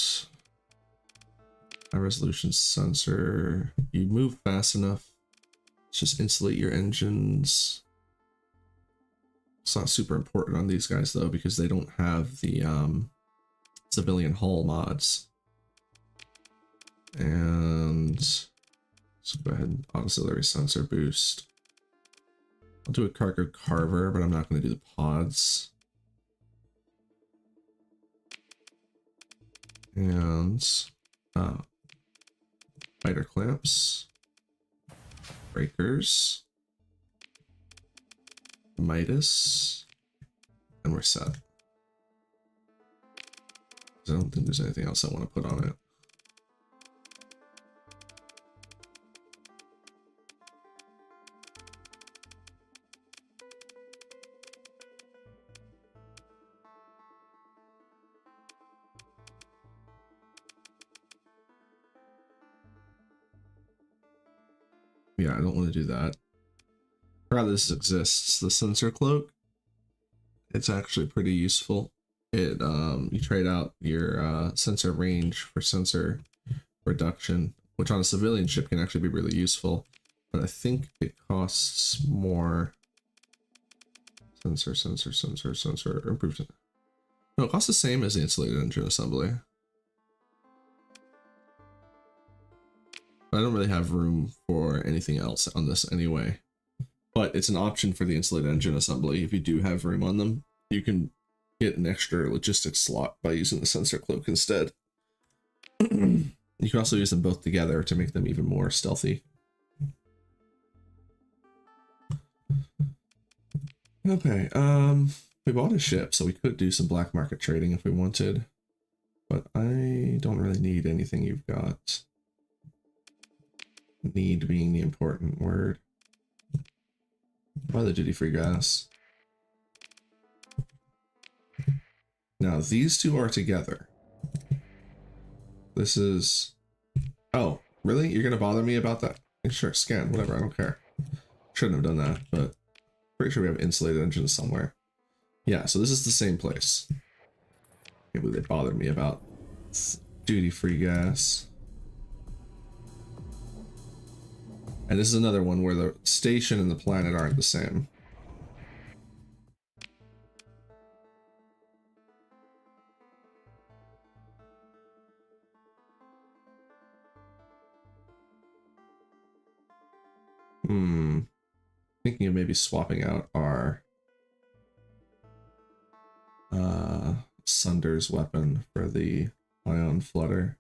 high resolution sensor. You move fast enough. Just insulate your engines. It's not super important on these guys though, because they don't have the civilian hull mods. And let's go ahead and auxiliary sensor boost. I'll do a cargo carver, but I'm not going to do the pods. And fighter clamps, breakers, Midas, and we're set. I don't think there's anything else I want to put on it. yeah, I don't want to do that. Rather, this exists. The sensor cloak. It's actually pretty useful. It you trade out your sensor range for sensor reduction, which on a civilian ship can actually be really useful. But I think it costs more. Sensor improved. No, it costs the same as the insulated engine assembly. But I don't really have room for anything else on this anyway. But it's an option for the insulated engine assembly. If you do have room on them, you can get an extra logistics slot by using the sensor cloak instead. You can also use them both together to make them even more stealthy. Okay, we bought a ship, so we could do some black market trading if we wanted. But I don't really need anything you've got. Need being the important word. Buy the duty-free gas. Now, these two are together. This is... Oh, really? You're going to bother me about that? Sure, scan, whatever, I don't care. Shouldn't have done that, but pretty sure we have insulated engines somewhere. Yeah, so this is the same place. Can't believe they bothered me about duty-free gas. And this is another one where the station and the planet aren't the same. Thinking of maybe swapping out our Sunder's weapon for the ion flutter.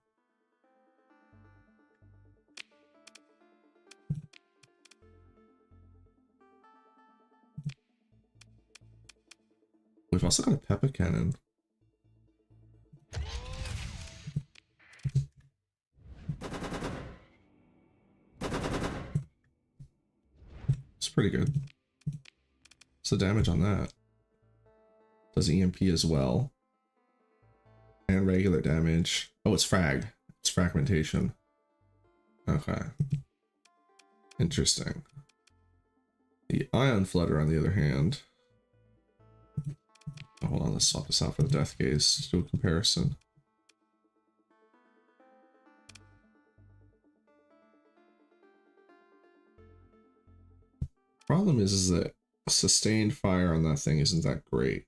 We've also got a pepper cannon. It's pretty good. What's the damage on that? Does EMP as well. And regular damage. Oh, it's frag. It's fragmentation. Okay. Interesting. The ion flutter, on the other hand. Oh, hold on, let's swap this out for the death gaze to do a comparison. Problem is that sustained fire on that thing isn't that great.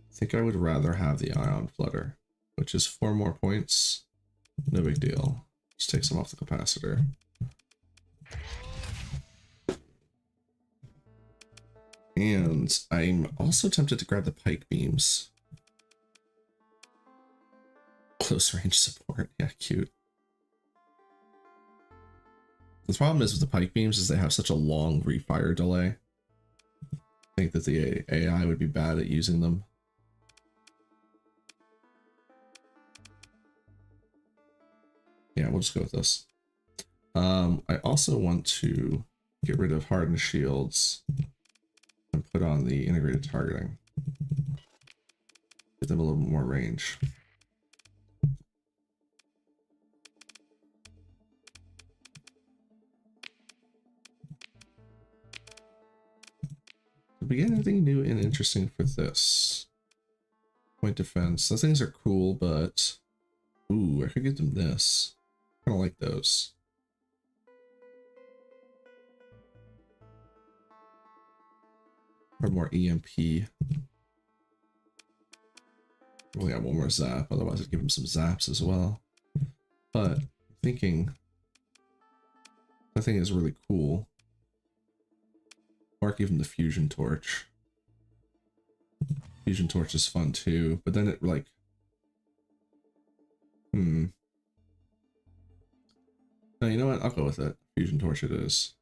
I think I would rather have the ion flutter, which is 4 more points. No big deal. Just take some off the capacitor. And I'm also tempted to grab the pike beams. Close range support, yeah, cute. The problem is with the pike beams is they have such a long refire delay. I think that the AI would be bad at using them. Yeah, we'll just go with this. I also want to get rid of hardened shields and put on the integrated targeting. Give them a little bit more range. Did we get anything new and interesting for this? Point defense. Those things are cool, but... Ooh, I could give them this. I kind of like those. Or more EMP. Only got one more zap, otherwise I'd give him some zaps as well. But I'm thinking that thing is really cool. Or give him the fusion torch. Fusion torch is fun too, but then it like no, you know what? I'll go with it. Fusion torch it is.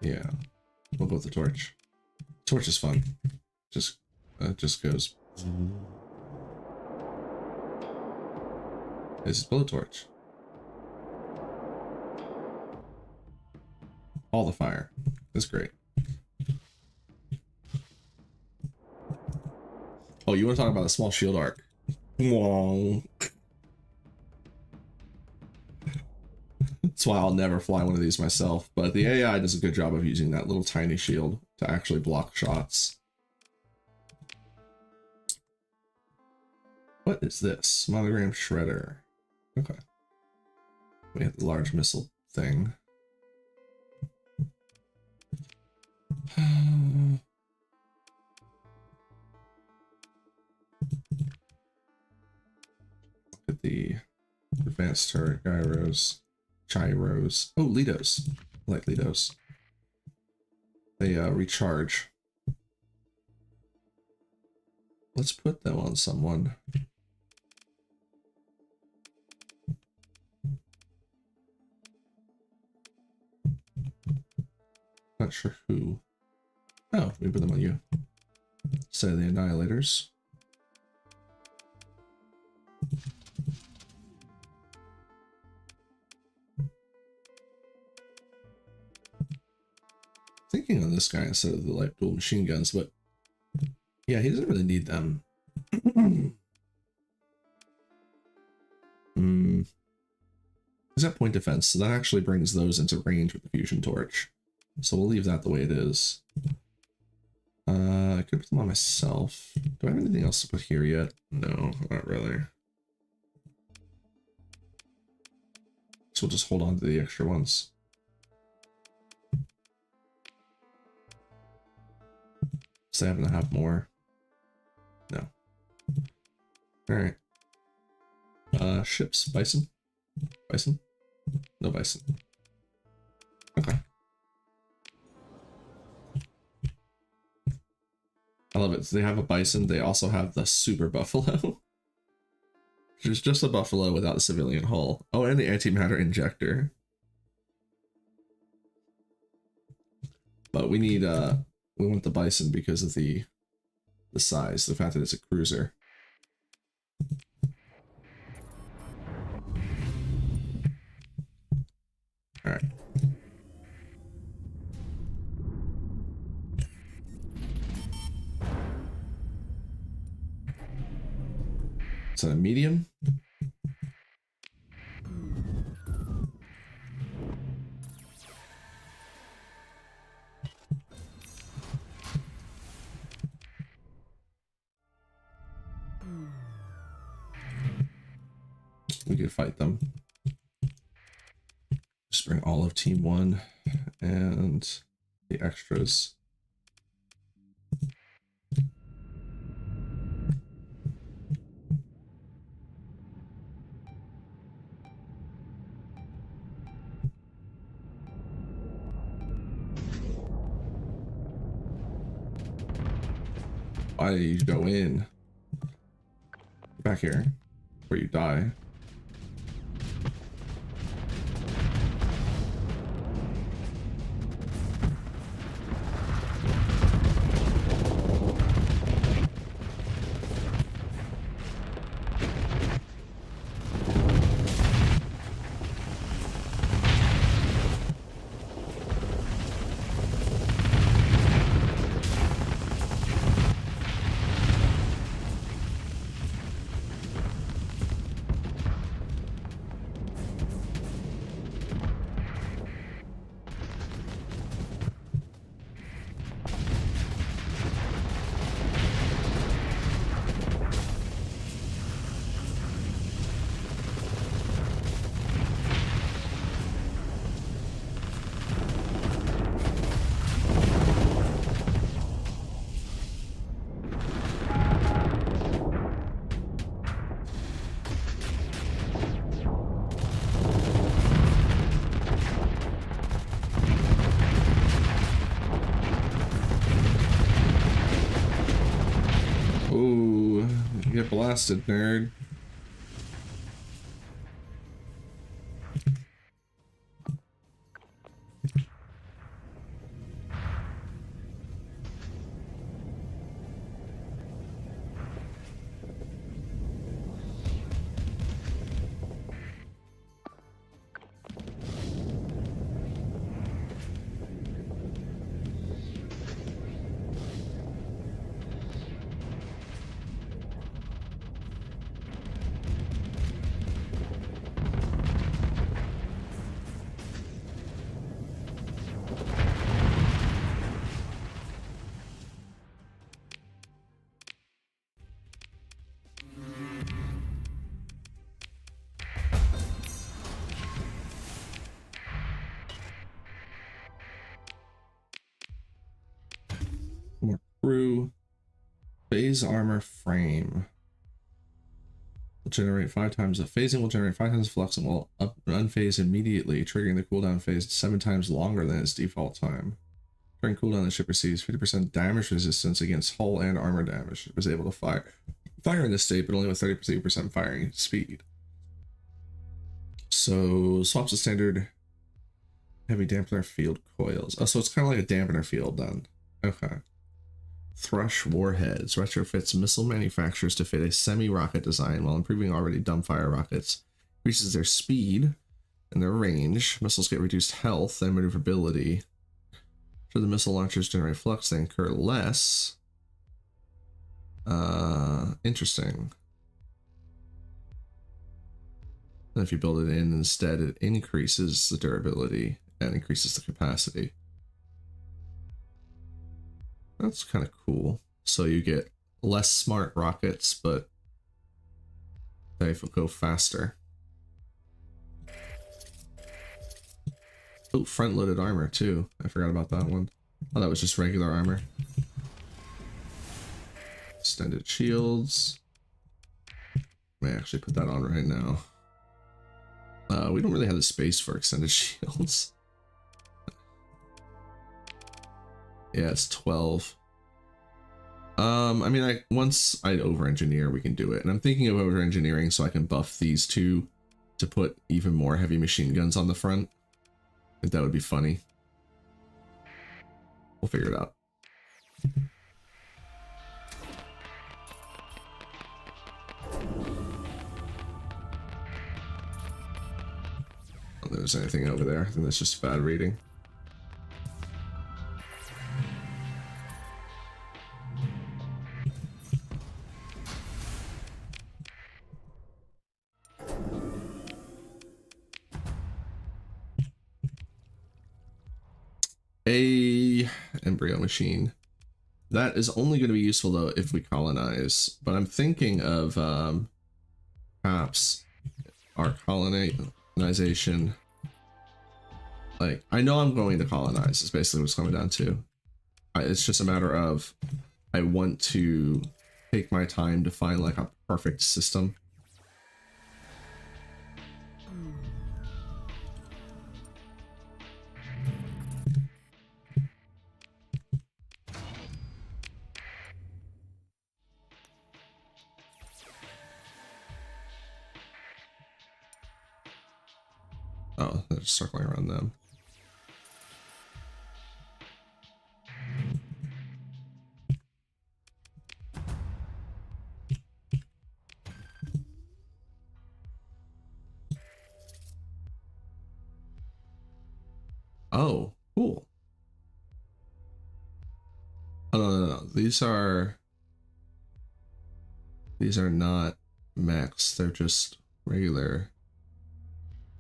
Yeah, we'll go with the torch. Torch is fun. Just goes. This is blowtorch. All the fire. That's great. Oh, you want to talk about a small shield arc? Wong. That's why I'll never fly one of these myself, but the AI does a good job of using that little tiny shield to actually block shots. What is this? Monogram shredder. Okay. We have the large missile thing. Look at the advanced turret gyros. Gyros. Oh, Lidos. I like Lidos. They recharge. Let's put them on someone. Not sure who. Oh, we put them on you. Say the Annihilators. Thinking on this guy instead of the like dual machine guns, but yeah, he doesn't really need them. He's got point defense, so that actually brings those into range with the fusion torch. So we'll leave that the way it is. I could put them on myself. Do I have anything else to put here yet? No, not really. So we'll just hold on to the extra ones. So I happen to have more. No. Alright. Ships. Bison? Bison? No bison. Okay. I love it. So they have a bison. They also have the super buffalo. Which is just a buffalo without the civilian hull. Oh, and the antimatter injector. But we need we want the bison because of the size, the fact that it's a cruiser. All right. Is that a medium? We could fight them. Just bring all of Team 1 and the extras. Why did you go in? Get back here before you die. Get blasted, nerd. Crew. Phase armor frame. Will generate 5 times the phasing will generate 5 times the flux and will unphase immediately, triggering the cooldown phase 7 times longer than its default time. During cooldown, the ship receives 50% damage resistance against hull and armor damage. It was able to fire in this state, but only with 30% firing speed. So swaps the standard heavy dampener field coils. Oh, so it's kind of like a dampener field then. Okay. Thrush warheads retrofits missile manufacturers to fit a semi-rocket design while improving already dumbfire rockets. Increases their speed and their range. Missiles get reduced health and maneuverability. Should the missile launchers generate flux, they incur less. Interesting. And if you build it in instead, it increases the durability and increases the capacity. That's kind of cool. So you get less smart rockets, but they go faster. Oh, front-loaded armor too. I forgot about that one. Oh, that was just regular armor. Extended shields. May actually put that on right now. We don't really have the space for extended shields. Yeah, it's 12. I mean, once I over-engineer, we can do it. And I'm thinking of over-engineering so I can buff these two to put even more heavy machine guns on the front. I think that would be funny. We'll figure it out. I don't think there's anything over there. I think that's just bad reading. A embryo machine. That is only going to be useful though if we colonize, but I'm thinking of perhaps our colonization. Like, I know I'm going to colonize is basically what it's coming down to. It's just a matter of I want to take my time to find like a perfect system. Oh, they're just circling around them. Oh, cool. Oh, no. These are not mechs. They're just regular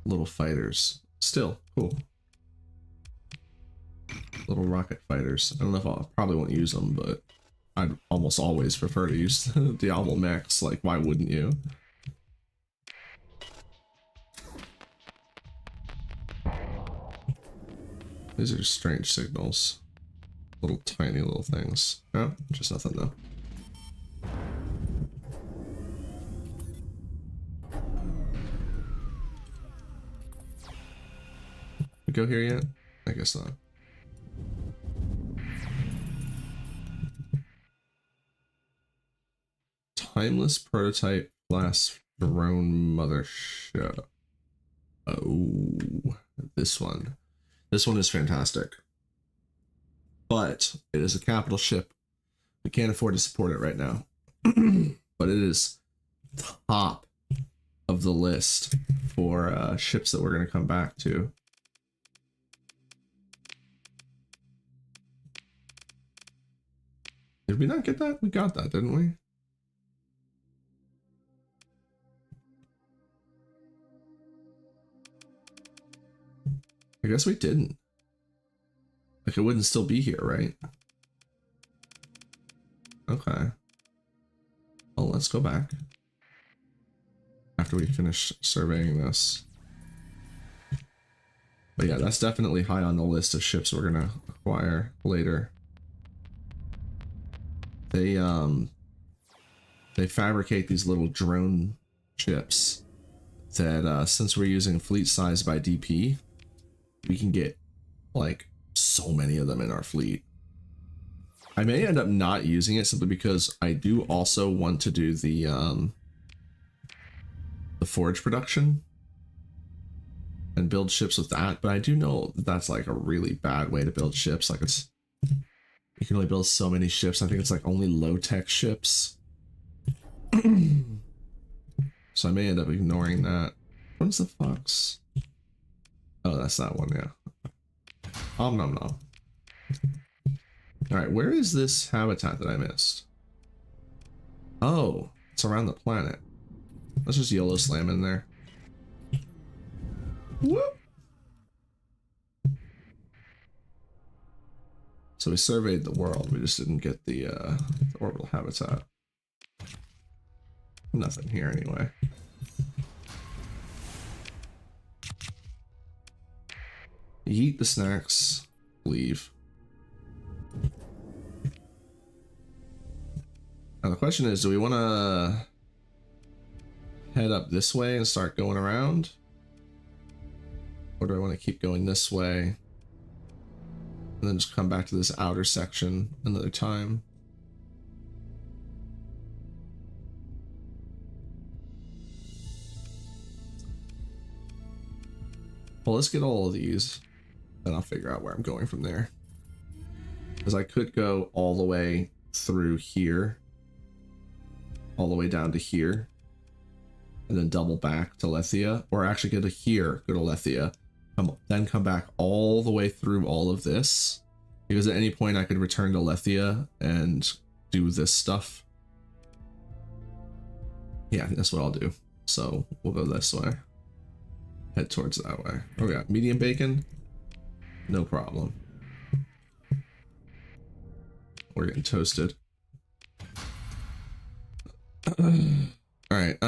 little fighters. Still cool. Little rocket fighters. I don't know if I probably won't use them, but I'd almost always prefer to use the Diablo mechs. Like, why wouldn't you? These are strange signals. Little tiny little things. Oh, just nothing though. We go here yet? I guess not. Timeless prototype class drone mothership. Oh, this one. This one is fantastic. But it is a capital ship. We can't afford to support it right now. But it is top of the list for ships that we're going to come back to. Did we not get that? We got that, didn't we? I guess we didn't. Like, it wouldn't still be here, right? Okay. Well, let's go back. After we finish surveying this. But yeah, that's definitely high on the list of ships we're gonna acquire later. they fabricate these little drone ships that since we're using fleet size by DP, we can get like so many of them in our fleet. I may end up not using it simply because I do also want to do the forge production and build ships with that, but I do know that that's like a really bad way to build ships. Like you can only build so many ships. I think it's like only low-tech ships. So I may end up ignoring that. What's the fox? Oh, that's that one, yeah. Nom nom nom. Alright, where is this habitat that I missed? Oh, it's around the planet. Let's just YOLO slam in there. Whoop! So we surveyed the world, we just didn't get the orbital habitat. Nothing here anyway. Eat the snacks, leave. Now the question is, do we want to head up this way and start going around? Or do I want to keep going this way and then just come back to this outer section another time? Well, let's get all of these, and I'll figure out where I'm going from there. Because I could go all the way through here, all the way down to here, and then double back to Lethia, or actually go to here, go to Lethia, then come back all the way through all of this, because at any point I could return to Lethia and do this stuff. Yeah, I think that's what I'll do. So we'll go this way. Head towards that way. Oh, we got medium bacon. No problem. We're getting toasted. Alright,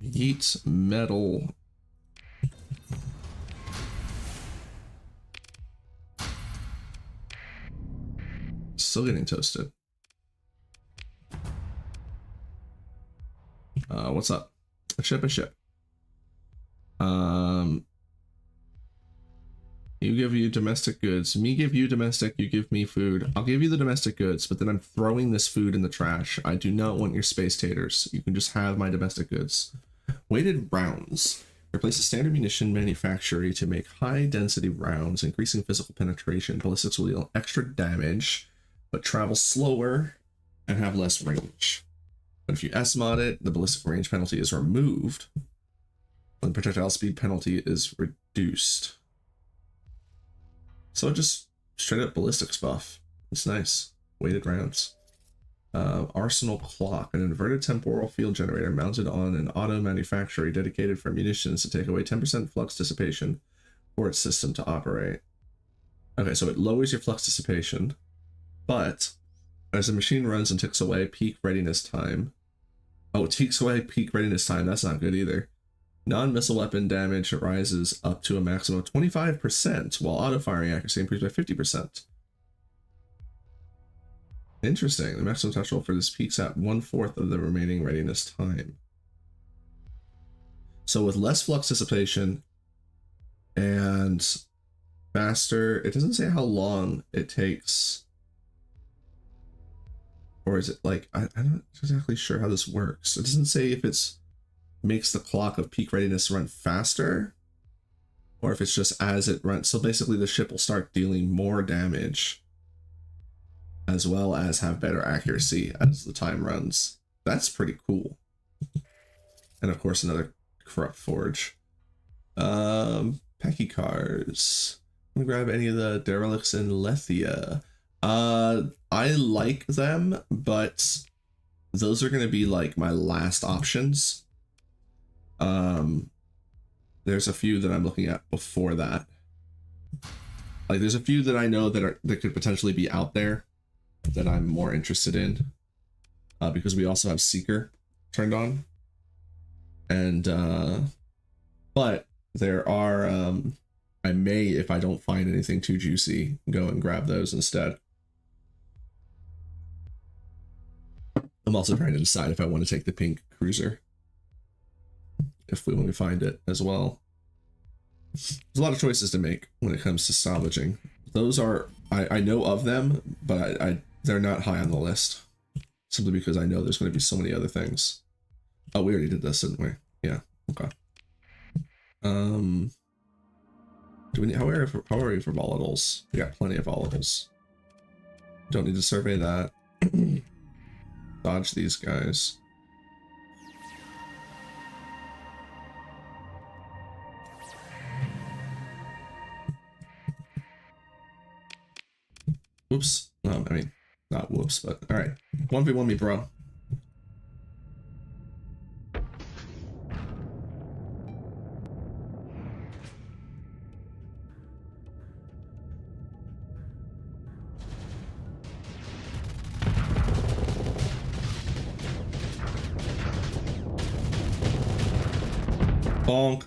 yeet metal. Still getting toasted. What's up? A ship. You give you domestic goods, me give you domestic, you give me food. I'll give you the domestic goods, but then I'm throwing this food in the trash. I do not want your space taters. You can just have my domestic goods. Weighted rounds. Replace a standard munition manufacturer to make high density rounds, increasing physical penetration. Ballistics will deal extra damage, but travel slower and have less range. But if you S-mod it, the ballistic range penalty is removed. When projectile speed penalty is reduced. So just straight up ballistics buff. It's nice. Weighted rounds. Arsenal clock. An inverted temporal field generator mounted on an auto manufactory dedicated for munitions to take away 10% flux dissipation for its system to operate. Okay, so it lowers your flux dissipation, but as the machine runs and ticks away peak readiness time. Oh, it ticks away peak readiness time. That's not good either. Non-missile weapon damage rises up to a maximum of 25%, while auto-firing accuracy improves by 50%. Interesting. The maximum threshold for this peaks at 1/4 of the remaining readiness time. So with less flux dissipation and faster, it doesn't say how long it takes. Or is it like, I'm not exactly sure how this works. It doesn't say if it's makes the clock of peak readiness run faster, or if it's just as it runs. So basically the ship will start dealing more damage as well as have better accuracy as the time runs. That's pretty cool. And of course another corrupt forge. Pecky cars. I'm gonna grab any of the derelicts in Lethia. I like them, but those are gonna be like my last options. There's a few that I'm looking at before that. Like there's a few that I know that could potentially be out there that I'm more interested in, because we also have Seeker turned on, and but there are I may, if I don't find anything too juicy, go and grab those instead. I'm also trying to decide if I want to take the pink cruiser. When we find it as well. There's a lot of choices to make when it comes to salvaging. Those are, I know of them, but they're not high on the list. Simply because I know there's going to be so many other things. Oh, we already did this, didn't we? Yeah, okay. Do we need, how are we for volatiles? We got plenty of volatiles. Don't need to survey that. Dodge these guys. Whoops. I mean, not whoops, but all right. 1v1 me, bro. Bonk.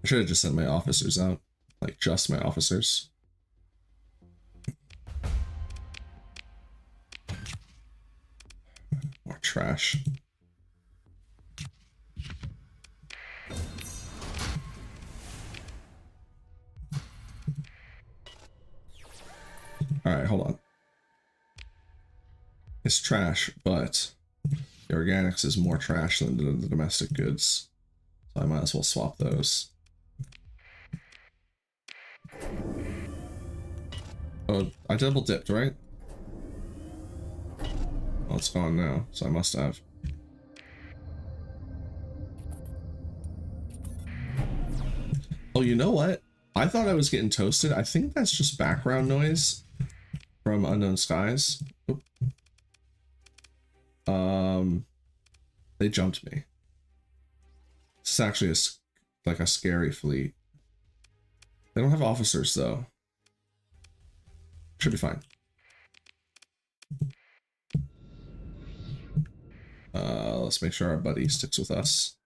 I should have just sent my officers out. Like, just my officers. More trash. Alright, hold on. It's trash, but the organics is more trash than the domestic goods. So I might as well swap those. Oh, I double dipped, right? Well, it's gone now, so I must have. Oh, you know what? I thought I was getting toasted. I think that's just background noise from Unknown Skies. Oop. They jumped me. This is actually like a scary fleet. They don't have officers though. Should be fine. Let's make sure our buddy sticks with us.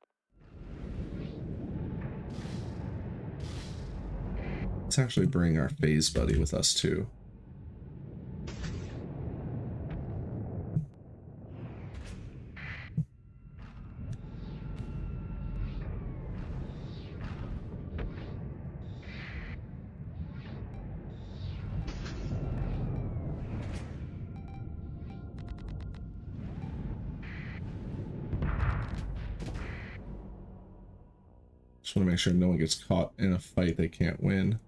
Let's actually bring our phase buddy with us too. Just want to make sure no one gets caught in a fight they can't win.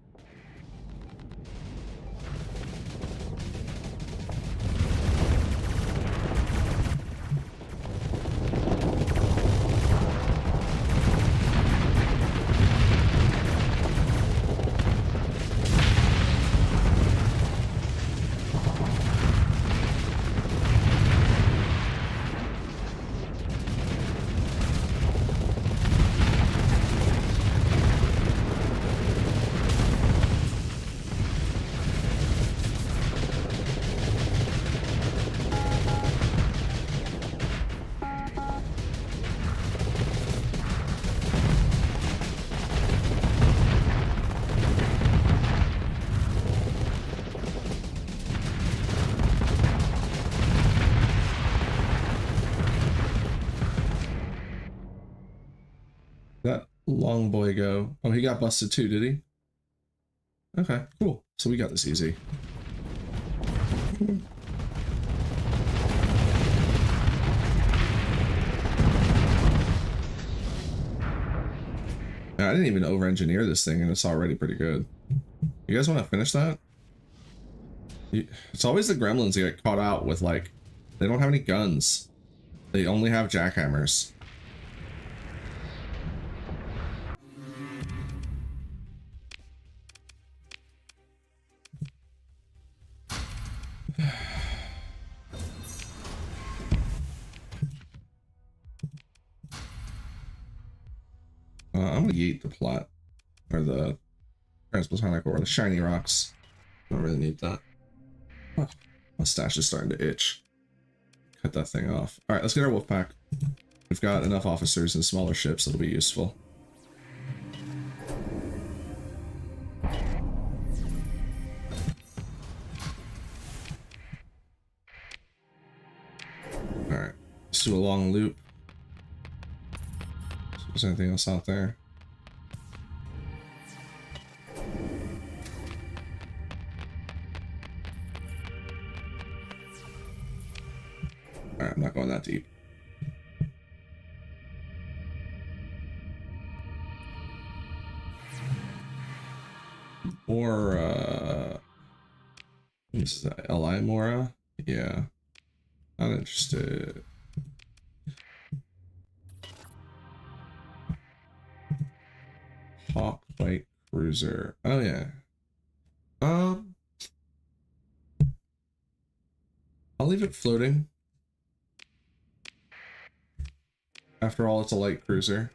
That long boy go. Oh, he got busted too, did he? Okay, cool. So we got this easy. I didn't even over-engineer this thing, and it's already pretty good. You guys want to finish that? It's always the gremlins that get caught out with, like, they don't have any guns. They only have jackhammers. I'm gonna yeet the plot, or the Transplantonic ore, the shiny rocks. Don't really need that. Oh, mustache is starting to itch. Cut that thing off. Alright, let's get our wolf pack. We've got enough officers and smaller ships that'll be useful. Alright, let's do a long loop. See if there's anything else out there. Alright, I'm not going that deep. Or, this is that LI Mora? Yeah. Not interested. Hawk White Cruiser. Oh, yeah. I'll leave it floating. After all, it's a light cruiser.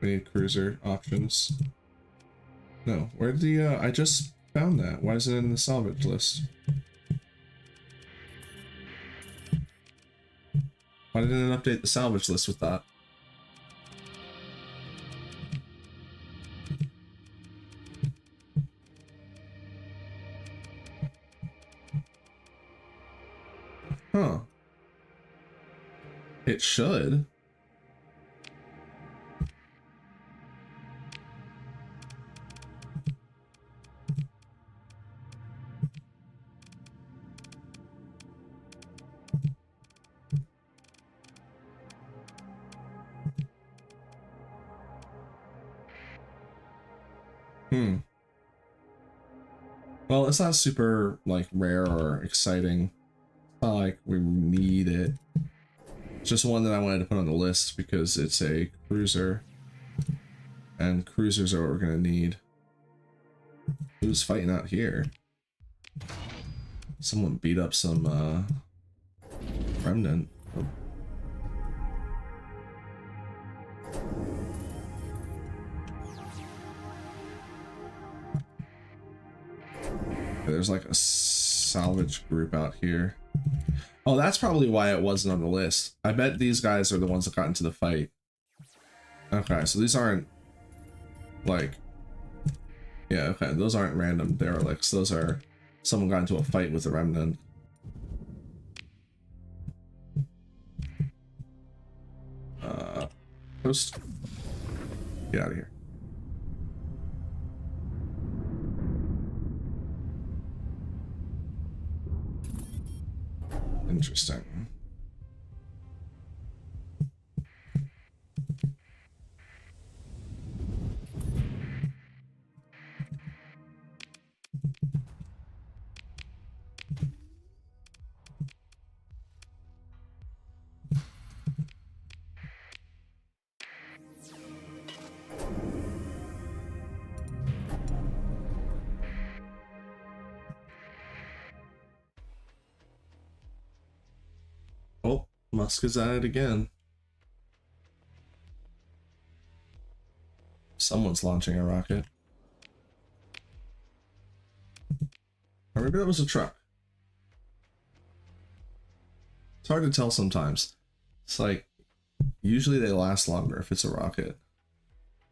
We need cruiser options. No, where did the, I just found that. Why is it in the salvage list? Why didn't it update the salvage list with that? Huh. It should. Well, it's not super, like, rare or exciting. It's not like we need it. It's just one that I wanted to put on the list because it's a cruiser. And cruisers are what we're gonna need. Who's fighting out here? Someone beat up some, remnant. Oh. There's like a salvage group out here. Oh, that's probably why it wasn't on the list. I bet these guys are the ones that got into the fight. Okay, so these aren't like, yeah, okay, those aren't random derelicts. Those are someone got into a fight with a remnant. Post. Get out of here. Interesting. Oh, Musk is at it again. Someone's launching a rocket. Or maybe that was a truck. It's hard to tell sometimes. It's like, usually they last longer if it's a rocket.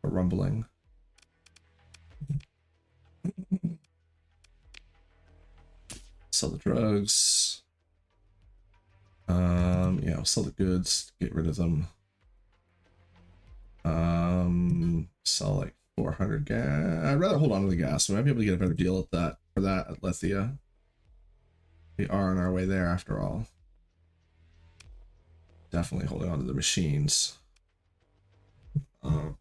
Or rumbling. Sell the drugs. Yeah, I'll sell the goods, get rid of them. Sell like 400 gas. I'd rather hold on to the gas. We might be able to get a better deal at that for that at Lithia. We are on our way there after all. Definitely holding on to the machines. Not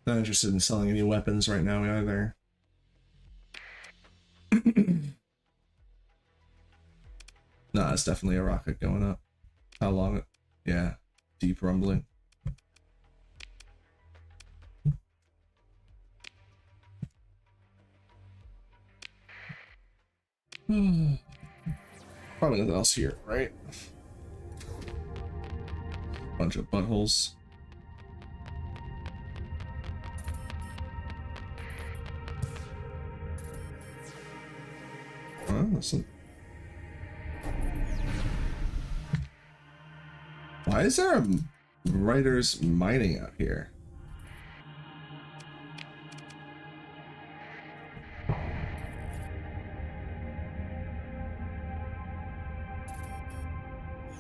interested in selling any weapons right now either. Nah, it's definitely a rocket going up. How long? Yeah, deep rumbling. Probably nothing else here, right? Bunch of buttholes. Well, listen. Why is there a writers mining out here?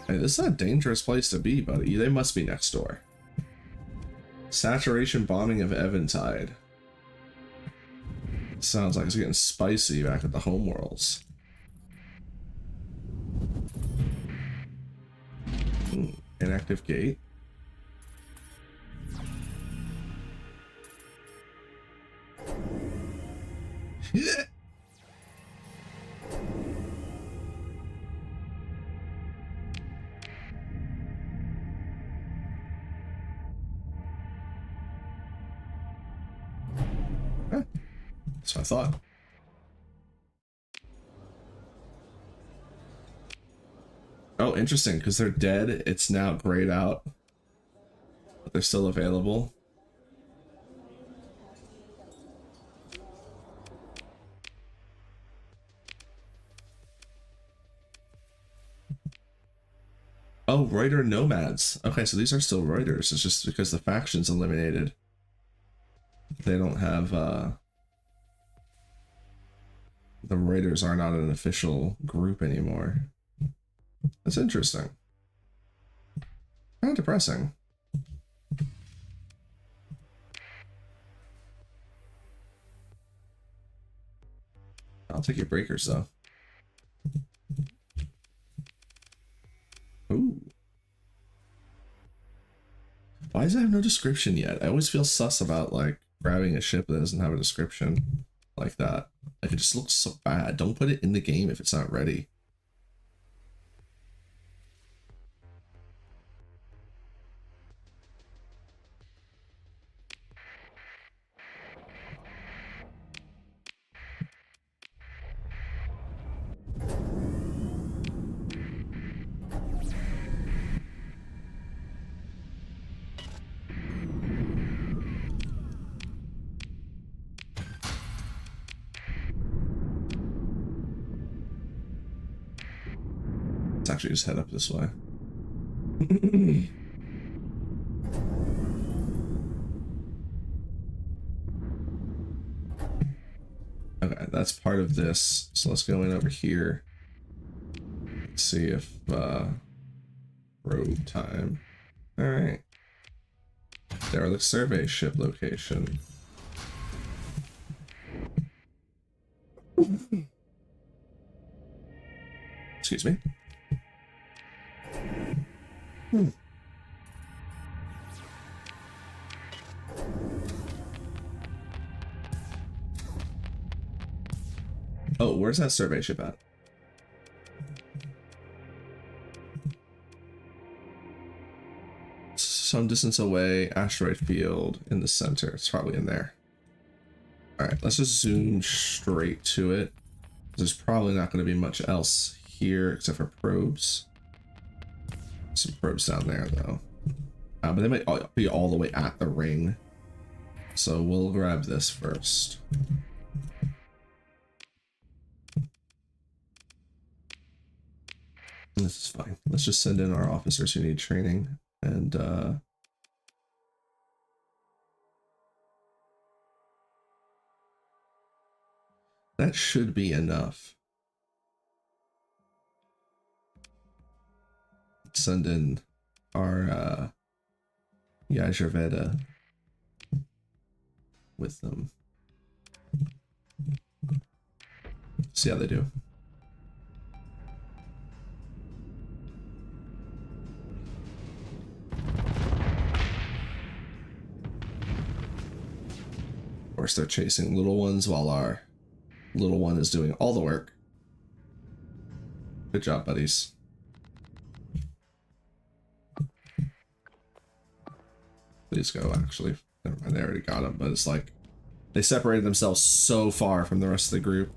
Hey, this is a dangerous place to be, buddy. They must be next door. Saturation bombing of Eventide. Sounds like it's getting spicy back at the homeworlds. Inactive gate. Yeah. That's what I thought. Oh, interesting, because they're dead. It's now grayed out, but they're still available. Oh, Reuter nomads. Okay, so these are still Reuters. It's just because the faction's eliminated. They don't have, the Reuters are not an official group anymore. That's interesting. Kind of depressing. I'll take your breakers though. Ooh. Why does it have no description yet? I always feel sus about like grabbing a ship that doesn't have a description like that. Like it just looks so bad. Don't put it in the game if it's not ready. Actually just head up this way. Okay, that's part of this. So let's go in over here. Let's see if road time. All right. Derelict survey ship location. Excuse me. Oh, where's that survey ship at? Some distance away, asteroid field in the center. It's probably in there. Alright, let's just zoom straight to it. There's probably not going to be much else here except for probes. Some probes down there though, but they might be all the way at the ring, so we'll grab this first. This is fine. Let's just send in our officers who need training, and that should be enough. Send in our Yajurveda with them. See how they do. Of course, they're chasing little ones while our little one is doing all the work. Good job, buddies. Please go, actually. Never mind, they already got him, but it's like they separated themselves so far from the rest of the group.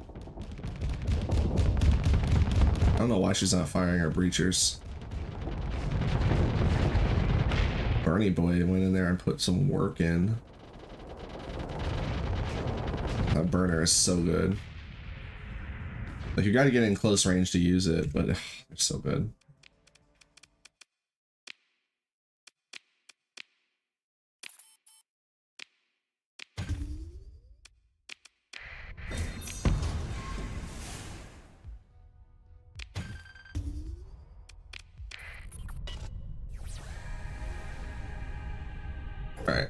I don't know why she's not firing her breachers. Bernie boy went in there and put some work in. That burner is so good. Like, you gotta get in close range to use it, but they're so good. All right.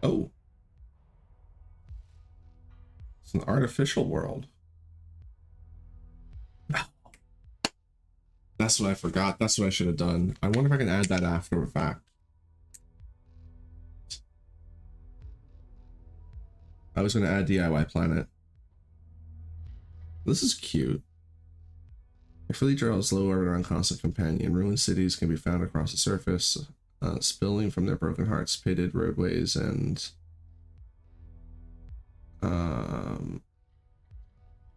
Oh. It's an artificial world. That's what I forgot. That's what I should have done. I wonder if I can add that after the fact. I was going to add DIY planet. This is cute. A fully draws low order on constant companion. Ruined cities can be found across the surface, spilling from their broken hearts, pitted roadways, and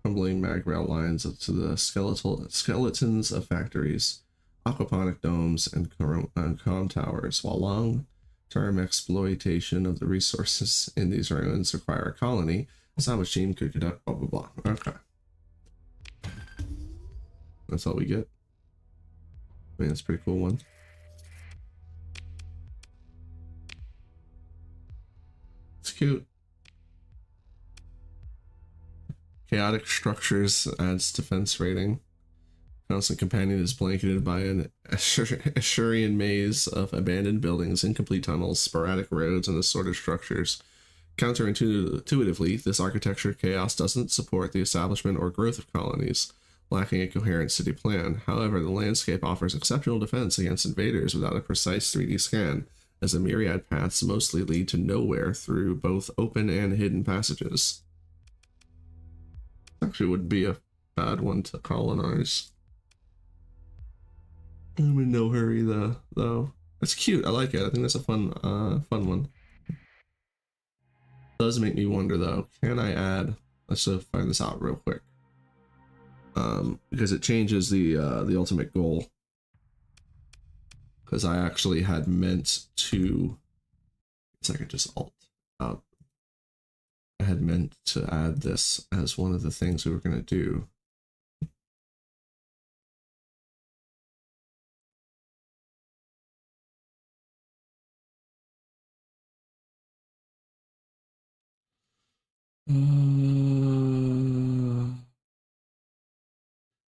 crumbling mag rail lines up to the skeletons of factories, aquaponic domes, and com towers, while long-term exploitation of the resources in these ruins require a colony. That's how much team could conduct, blah, blah, blah. Okay. That's all we get. I mean, that's a pretty cool one. It's cute. Chaotic structures adds defense rating. Constant companion is blanketed by an Ashurian maze of abandoned buildings, incomplete tunnels, sporadic roads, and assorted structures. Counterintuitively, this architecture chaos doesn't support the establishment or growth of colonies, lacking a coherent city plan. However, the landscape offers exceptional defense against invaders without a precise 3D scan, as the myriad paths mostly lead to nowhere through both open and hidden passages. Actually would be a bad one to colonize. I'm in no hurry though. That's cute. I like it. I think that's a fun one. Does make me wonder though, can I add, let's just find this out real quick. Because it changes the ultimate goal. Because I actually had meant to, it's like I just alt out. I had meant to add this as one of the things we were going to do.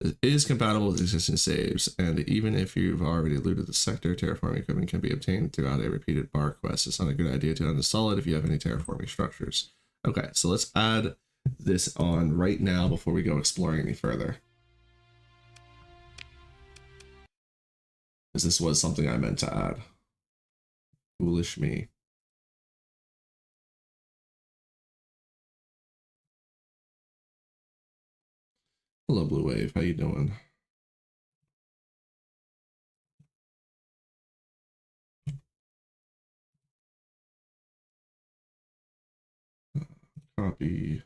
It is compatible with existing saves, and even if you've already looted the sector, terraforming equipment can be obtained throughout a repeated bar quest. It's not a good idea to uninstall it if you have any terraforming structures. Okay, so let's add this on right now before we go exploring any further. Because this was something I meant to add. Foolish me. Hello, Blue Wave. How you doing? Copy.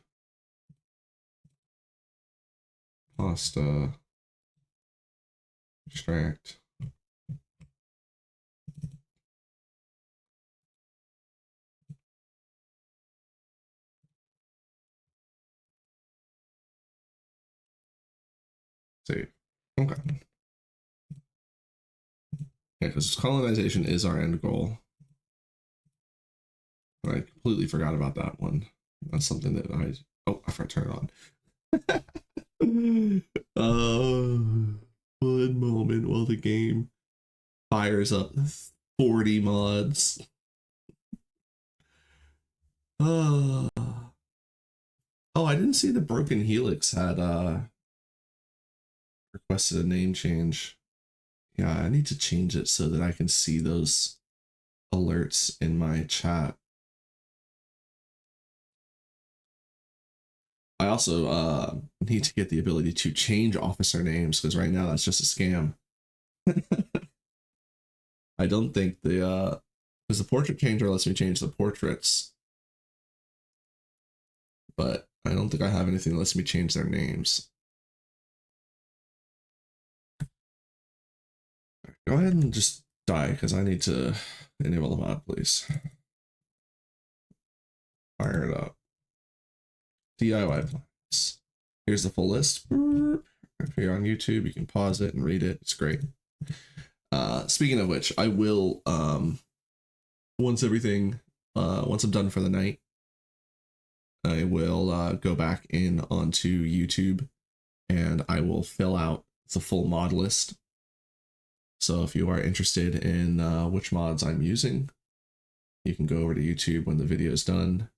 Pasta. Extract. Save. Okay. Yeah, because colonization is our end goal. I completely forgot about that one. That's something that oh, I forgot to turn it on. One moment while the game fires up 40 mods. Oh, I didn't see the Broken Helix had requested a name change. Yeah, I need to change it so that I can see those alerts in my chat. I also need to get the ability to change officer names, because right now that's just a scam. I don't think the because the portrait changer lets me change the portraits, but I don't think I have anything that lets me change their names. Go ahead and just die because I need to enable the mod, please. Fire it up. DIY plans. Here's the full list. If you're on YouTube, you can pause it and read it. It's great. Speaking of which, I will once I'm done for the night, I will go back in onto YouTube and I will fill out the full mod list. So if you are interested in which mods I'm using, you can go over to YouTube when the video is done.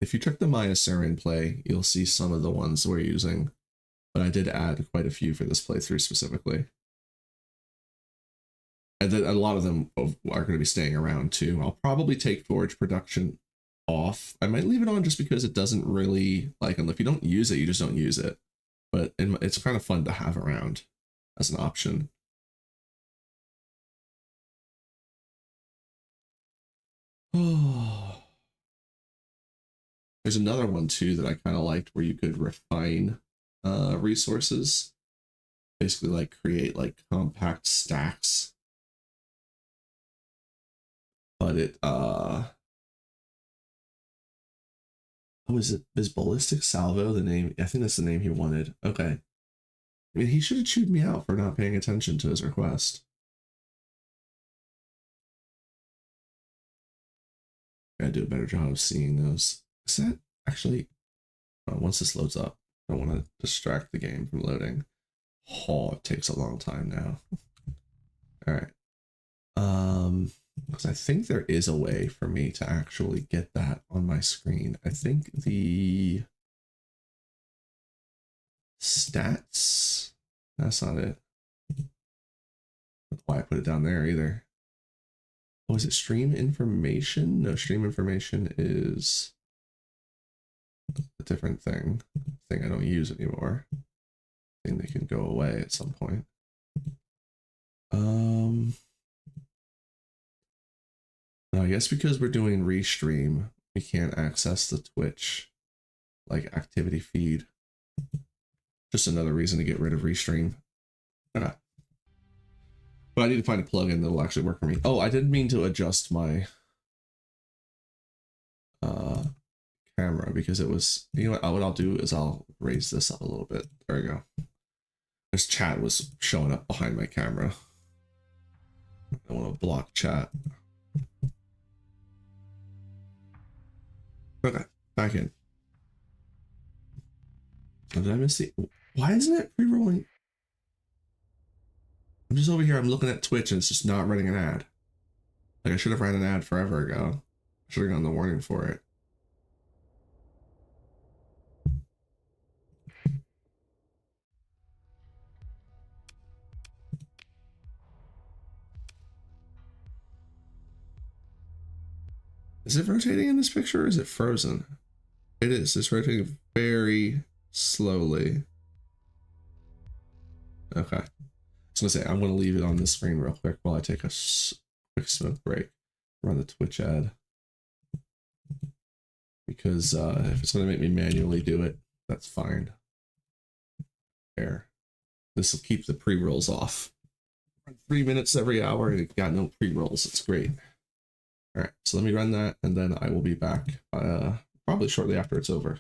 If you check the MAYASURAN play, you'll see some of the ones we're using, but I did add quite a few for this playthrough specifically. And then a lot of them are going to be staying around too. I'll probably take Forge Production off. I might leave it on just because it doesn't really, like, if you don't use it, you just don't use it. But it's kind of fun to have around as an option. Oh. There's another one too that I kind of liked where you could refine resources. Basically like create like compact stacks. But it what was it? Is Ballistic Salvo the name? I think that's the name he wanted. Okay. I mean, he should have chewed me out for not paying attention to his request. Gotta do a better job of seeing those. Is that actually, once this loads up, I don't want to distract the game from loading. Oh, it takes a long time now. All right. Because I think there is a way for me to actually get that on my screen. I think the stats, that's not it. That's why I put it down there either. Oh, is it stream information? No, stream information is a different thing. Thing I don't use anymore. Thing that can go away at some point. No, I guess because we're doing restream, we can't access the Twitch like activity feed. Just another reason to get rid of restream. Okay. But I need to find a plugin that will actually work for me. Oh, I didn't mean to adjust my camera because it was, you know what I'll do is I'll raise this up a little bit. There we go. This chat was showing up behind my camera. I want to block chat. Okay, back in. Oh, did I miss the... Why isn't it pre-rolling? I'm just over here, I'm looking at Twitch and it's just not running an ad. Like I should have ran an ad forever ago. I should have gotten the warning for it. Is it rotating in this picture or is it frozen? It is. It's rotating very slowly. Okay. I was gonna say, I'm gonna leave it on the screen real quick while I take a quick smoke break. Run the Twitch ad. Because if it's gonna make me manually do it, that's fine. There. This will keep the pre-rolls off. 3 minutes every hour and it got no pre-rolls. It's great. All right, so let me run that and then I will be back probably shortly after it's over.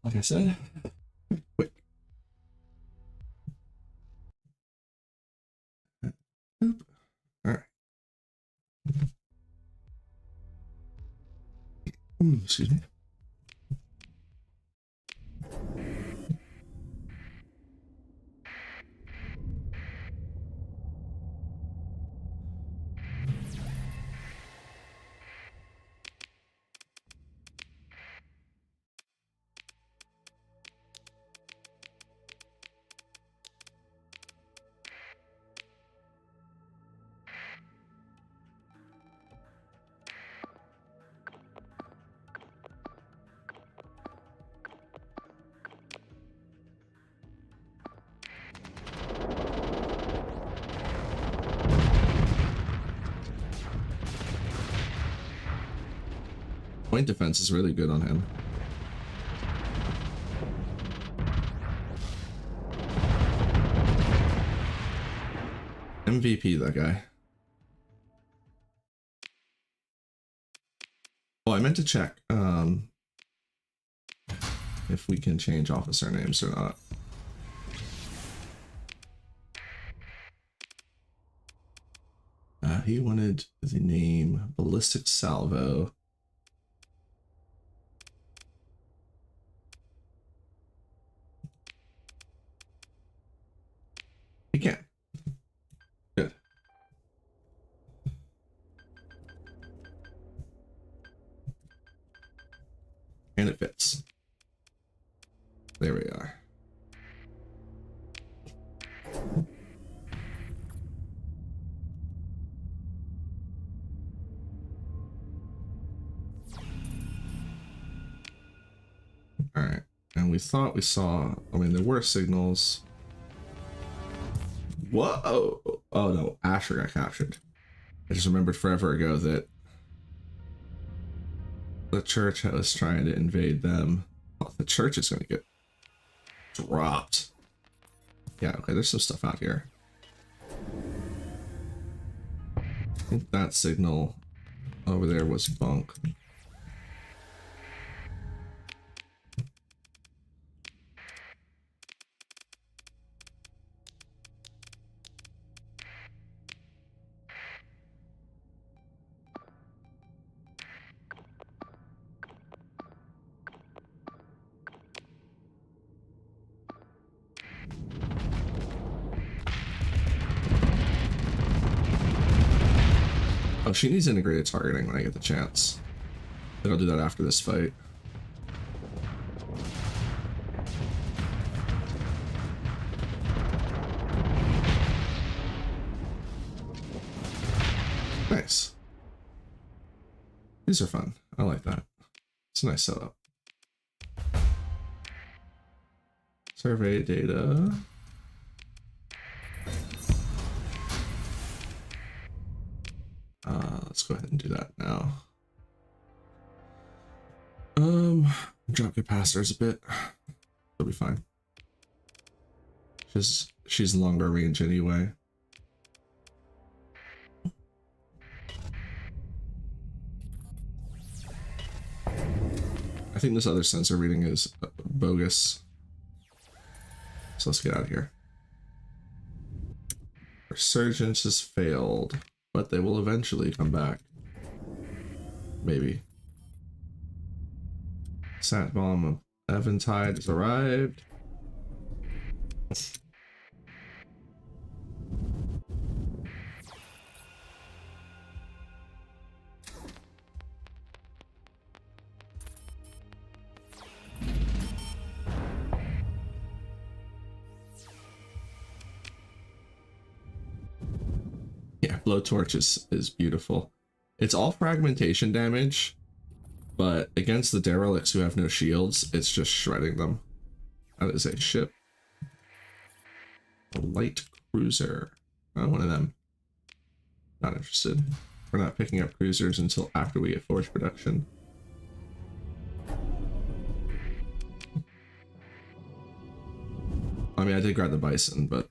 Like I said, quick. Boop. All right. Excuse me. Point defense is really good on him. MVP, that guy. Oh, I meant to check if we can change officer names or not. He wanted the name Ballistic Salvo. He can. Good. And it fits. There we are. All right. And we thought we saw, I mean, there were signals. Whoa! Oh no, Asher got captured. I just remembered forever ago that the church was trying to invade them. Oh, the church is going to get dropped. Yeah, okay, there's some stuff out here. I think that signal over there was bunk. Oh, she needs integrated targeting when I get the chance. Then I'll do that after this fight. Nice. These are fun. I like that. It's a nice setup. Survey data. Let's go ahead and do that now. Drop capacitors a bit. It'll be fine. She's longer range anyway. I think this other sensor reading is bogus. So let's get out of here. Resurgence has failed, but they will eventually come back. Maybe. Sat bomb of Eventide has arrived. Yeah, blowtorch is beautiful. It's all fragmentation damage, but against the derelicts who have no shields, it's just shredding them. That is a ship. A light cruiser. Oh, one of them. Not interested. We're not picking up cruisers until after we get forge production. I mean, I did grab the bison, but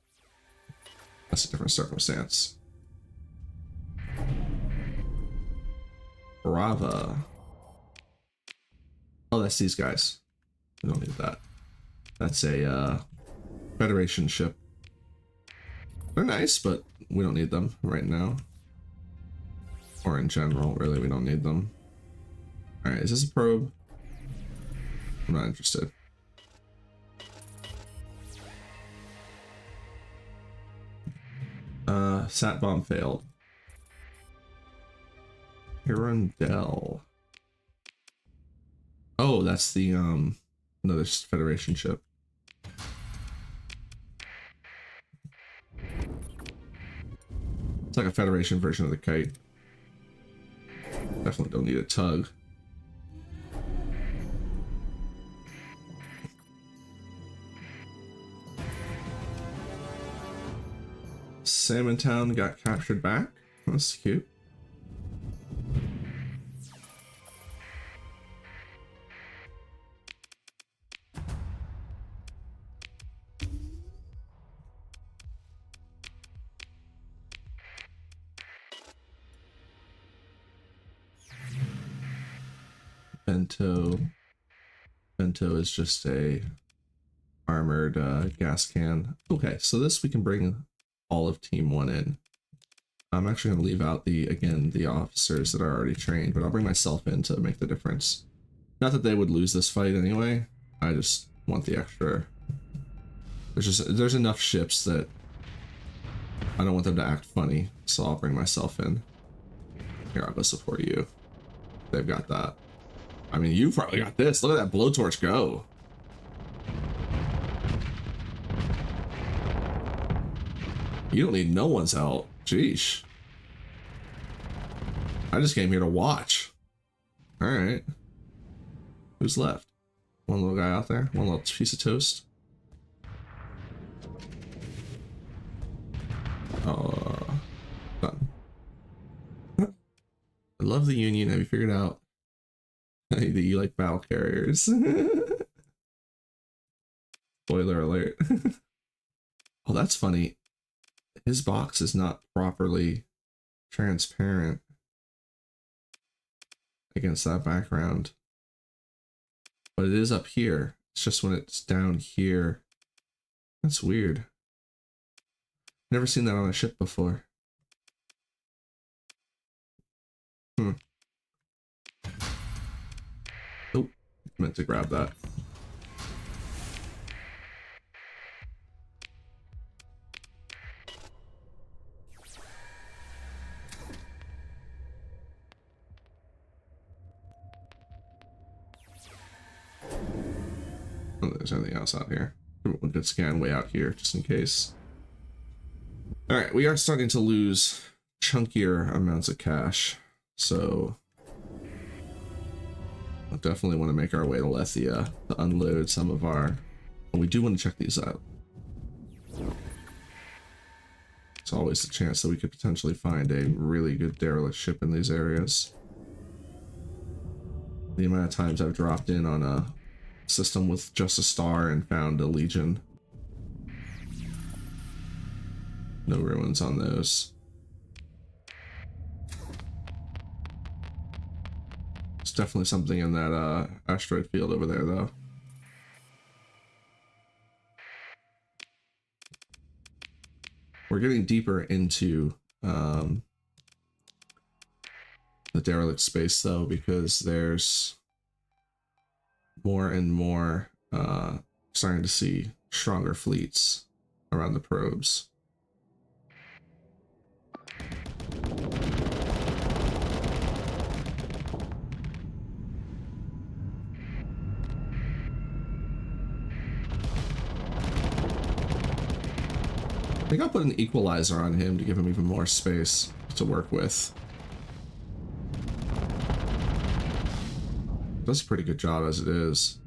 that's a different circumstance. Brava. Oh, that's these guys. We don't need that. That's a Federation ship. They're nice, but we don't need them right now. Or in general, really, we don't need them. Alright, is this a probe? I'm not interested. Sat bomb failed. Hirondelle. Oh, that's the another Federation ship. It's like a Federation version of the kite. Definitely don't need a tug. Salmon Town got captured back. That's cute. Bento is just a armored gas can. Okay, so this we can bring all of Team 1 in. I'm actually going to leave out the officers that are already trained, but I'll bring myself in to make the difference. Not that they would lose this fight anyway. I just want the extra. There's enough ships that I don't want them to act funny, so I'll bring myself in. Here, I'll go support you. They've got that. I mean, you've probably got this. Look at that blowtorch go. You don't need no one's help. Jeesh. I just came here to watch. Alright. Who's left? One little guy out there? One little piece of toast? Done. I love the Union. Have you figured out that you like battle carriers? Spoiler alert. Oh, that's funny. His box is not properly transparent against that background. But it is up here. It's just when it's down here. That's weird. Never seen that on a ship before. Oh, meant to grab that. Oh, there's anything else out here. One good scan way out here, just in case. Alright, we are starting to lose chunkier amounts of cash, so we'll definitely want to make our way to Lethia to unload some of our... But we do want to check these out. It's always a chance that we could potentially find a really good derelict ship in these areas. The amount of times I've dropped in on a system with just a star and found a Legion. No ruins on those. It's definitely something in that asteroid field over there, though. We're getting deeper into the derelict space, though, because there's more and more starting to see stronger fleets around the probes. I think I'll put an equalizer on him to give him even more space to work with. Does a pretty good job as it is.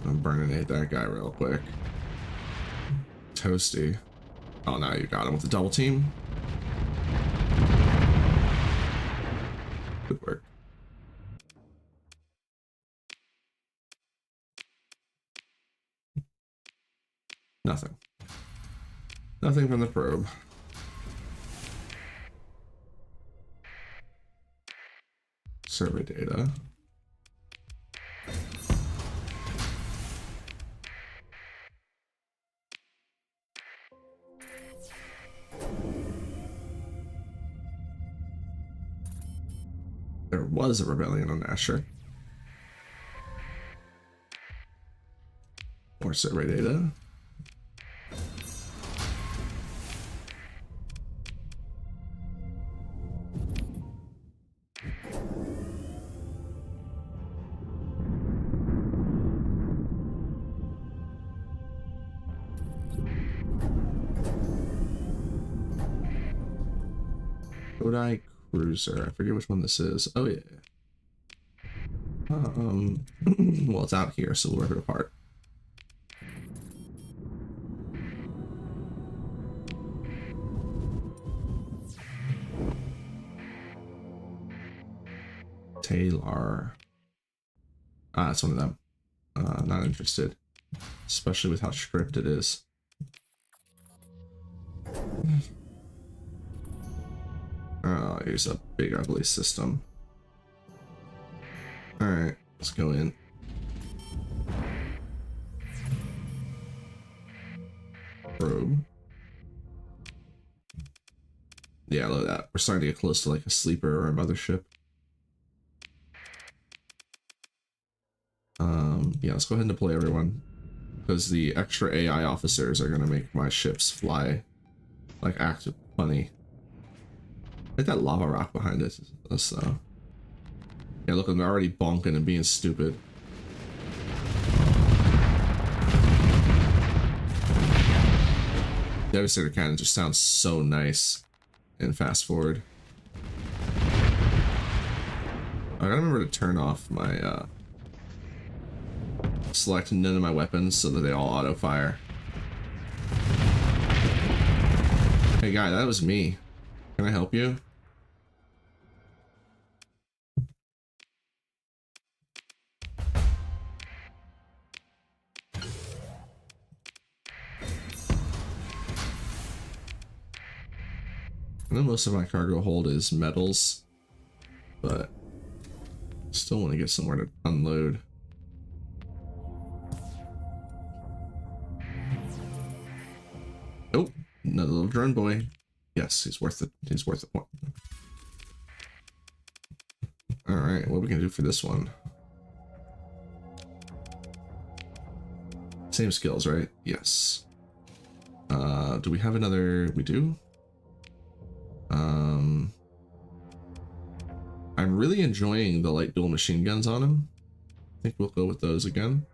I'm burning that guy real quick. Toasty. Oh, now you got him with the double team. Good work. Nothing. Nothing from the probe. Survey data. There was a rebellion on Asher. More survey data. Kodai Cruiser. I forget which one this is. Oh yeah. Well, it's out here, so we'll rip it apart. Taylor. Ah, it's one of them. Not interested, especially with how stripped it is. Oh, here's a big ugly system. All right, let's go in. Probe. Yeah, look at that. We're starting to get close to like a sleeper or a mothership. Yeah, let's go ahead and deploy everyone, because the extra AI officers are gonna make my ships fly, like act funny. Like that lava rock behind it. So yeah, look, I'm already bonking and being stupid. Devastator cannon just sounds so nice. And fast forward. I gotta remember to turn off my select none of my weapons so that they all auto fire. Hey guy, that was me. Can I help you? I know most of my cargo hold is metals, but still want to get somewhere to unload. Oh, another little drone boy. Yes, he's worth it. He's worth the point. All right, what are we gonna do for this one? Same skills, right? Yes. Do we have another? We do. I'm really enjoying the light dual machine guns on him. I think we'll go with those again.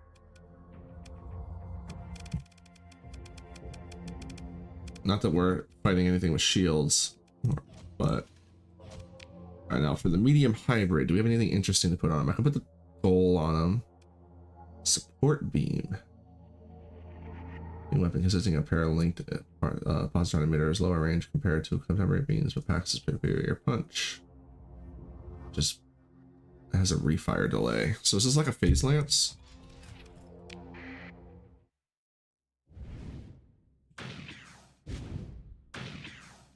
Not that we're fighting anything with shields, but all right, now for the medium hybrid, do we have anything interesting to put on him? I can put the goal on him. Support beam. New weapon consisting of paralinked positron emitters, lower range compared to contemporary beams, but packs a superior punch. Just has a refire delay. So this is like a phase lance.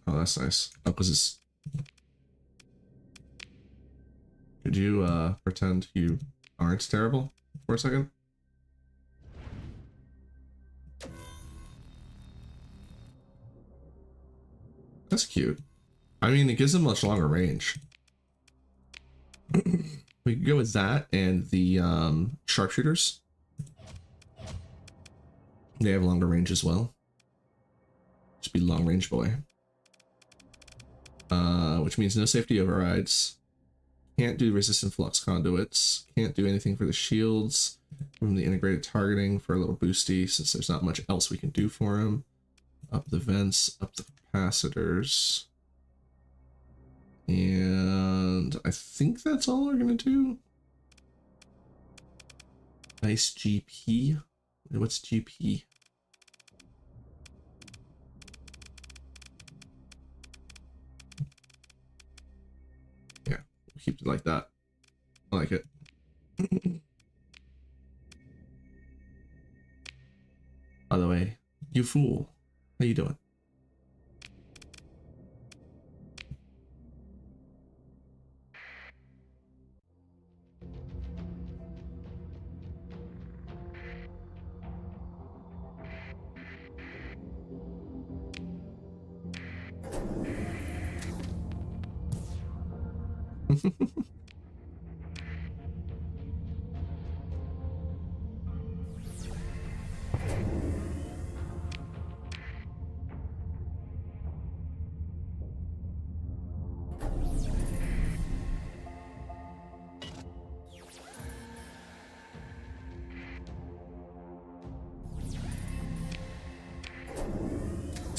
Oh, that's nice. Oh, because it's... Could you pretend you aren't terrible for a second? That's cute. I mean, it gives them much longer range. We could go with that and the sharpshooters. They have longer range as well. Just be long range boy. Which means no safety overrides. Can't do resistant flux conduits. Can't do anything for the shields. From the integrated targeting for a little boosty, since there's not much else we can do for him. Up the vents, up the capacitors. And I think that's all we're gonna do. Nice GP. What's GP? Yeah, we'll keep it like that. I like it. By the way, you fool. How you doing?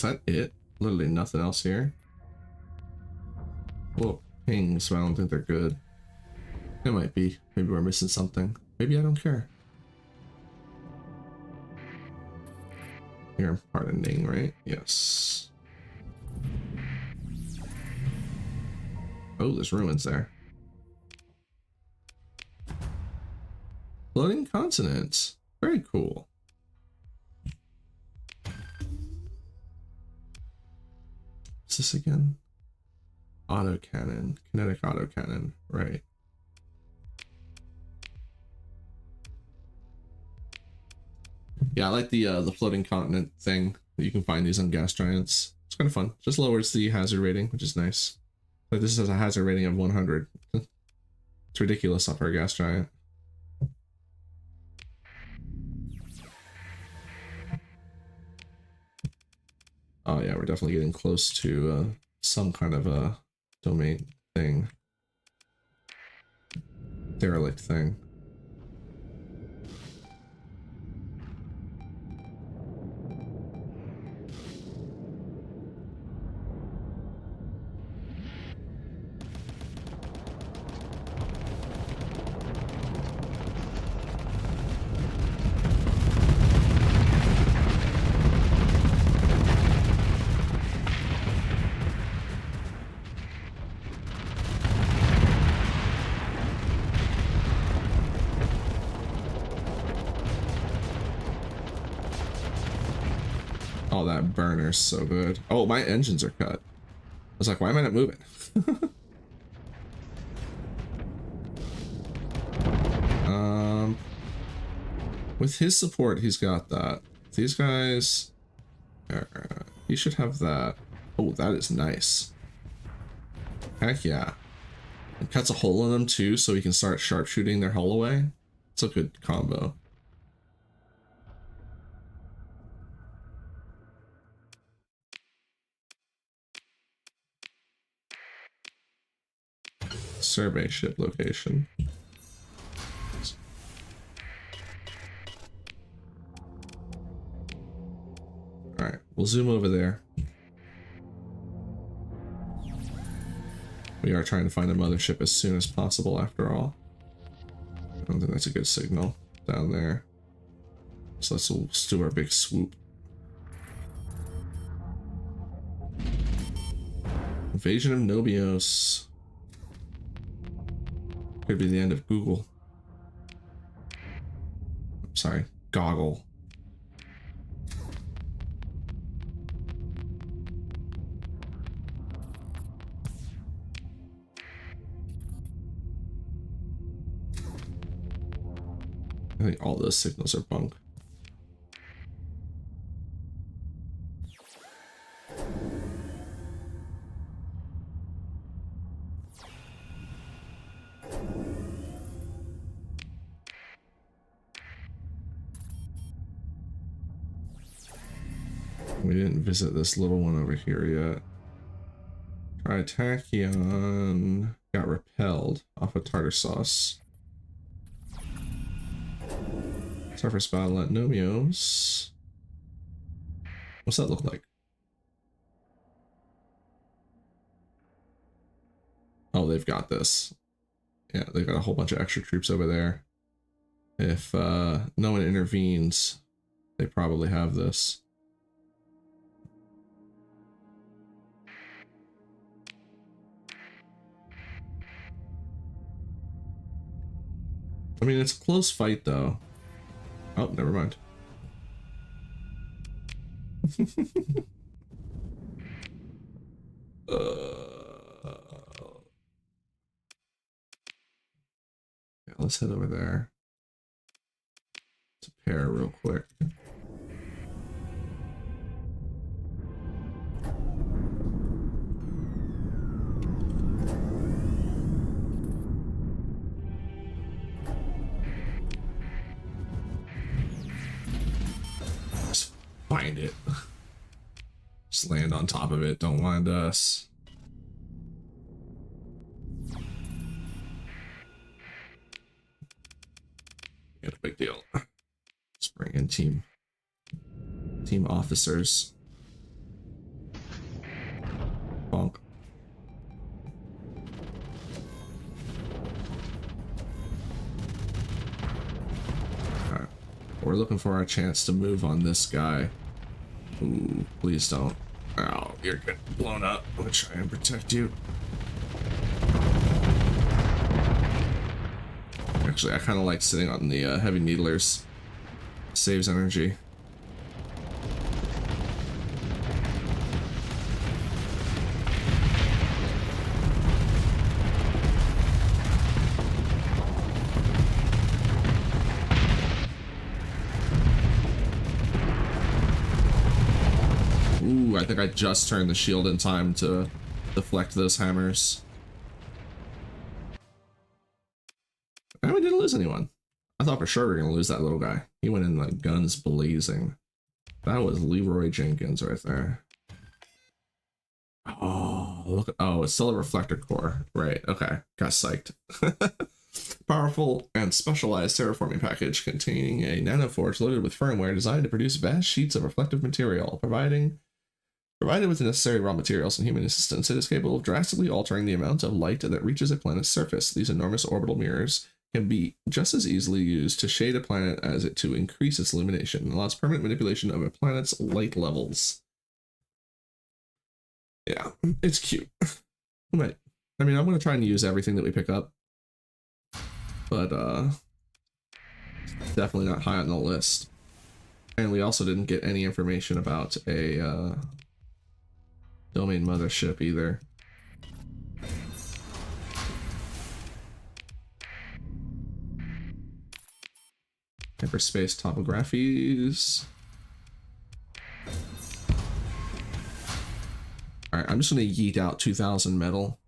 that it? Literally nothing else here. Little pings, but I don't think they're good. It might be. Maybe we're missing something. Maybe I don't care. You're pardoning, right? Yes. Oh, there's ruins there. Floating continent. Very cool. What's this again? Autocannon. Kinetic autocannon. Right. Yeah, I like the floating continent thing. You can find these on gas giants. It's kind of fun. Just lowers the hazard rating, which is nice. But this has a hazard rating of 100. It's ridiculous off our gas giant. Oh yeah, we're definitely getting close to some kind of a domain thing. Derelict thing. Oh, that burner's so good. Oh, my engines are cut. I was like, why am I not moving? With his support, he's got that. These guys, he should have that. Oh, that is nice. Heck yeah. It cuts a hole in them too, so he can start sharpshooting their hull away. It's a good combo. Survey ship location. Alright, we'll zoom over there. We are trying to find a mothership as soon as possible after all. I don't think that's a good signal down there. So let's do our big swoop. Invasion of Nobios. Could be the end of Google. Sorry, Goggle. I think all those signals are bunk. We didn't visit this little one over here yet. Tritachyon got repelled off of tartar sauce. Surface battle at Nomios. What's that look like? Oh, they've got this. Yeah, they've got a whole bunch of extra troops over there. If no one intervenes, they probably have this. I mean, it's a close fight, though. Oh, never mind. Yeah, let's head over there to pair real quick. Find it. Just land on top of it. Don't mind us. Get a big deal. Let's bring in team officers. Bonk. Alright. We're looking for our chance to move on this guy. Ooh, please don't. Oh, you're getting blown up. I'm gonna try and protect you. Actually, I kind of like sitting on the heavy needlers. Saves energy. Ooh, I think I just turned the shield in time to deflect those hammers. And we didn't lose anyone. I thought for sure we were going to lose that little guy. He went in like guns blazing. That was Leroy Jenkins right there. Oh, look at, oh, it's still a reflector core. Right, okay. Got psyched. Powerful and specialized terraforming package containing a nanoforge loaded with firmware designed to produce vast sheets of reflective material. Provided with the necessary raw materials and human assistance, it is capable of drastically altering the amount of light that reaches a planet's surface. These enormous orbital mirrors can be just as easily used to shade a planet as it to increase its illumination, and allows permanent manipulation of a planet's light levels. Yeah, it's cute. Right. I mean, I'm going to try and use everything that we pick up, but definitely not high on the list. And we also didn't get any information about a domain mothership either. Hyperspace topographies. Alright, I'm just gonna yeet out 2000 metal.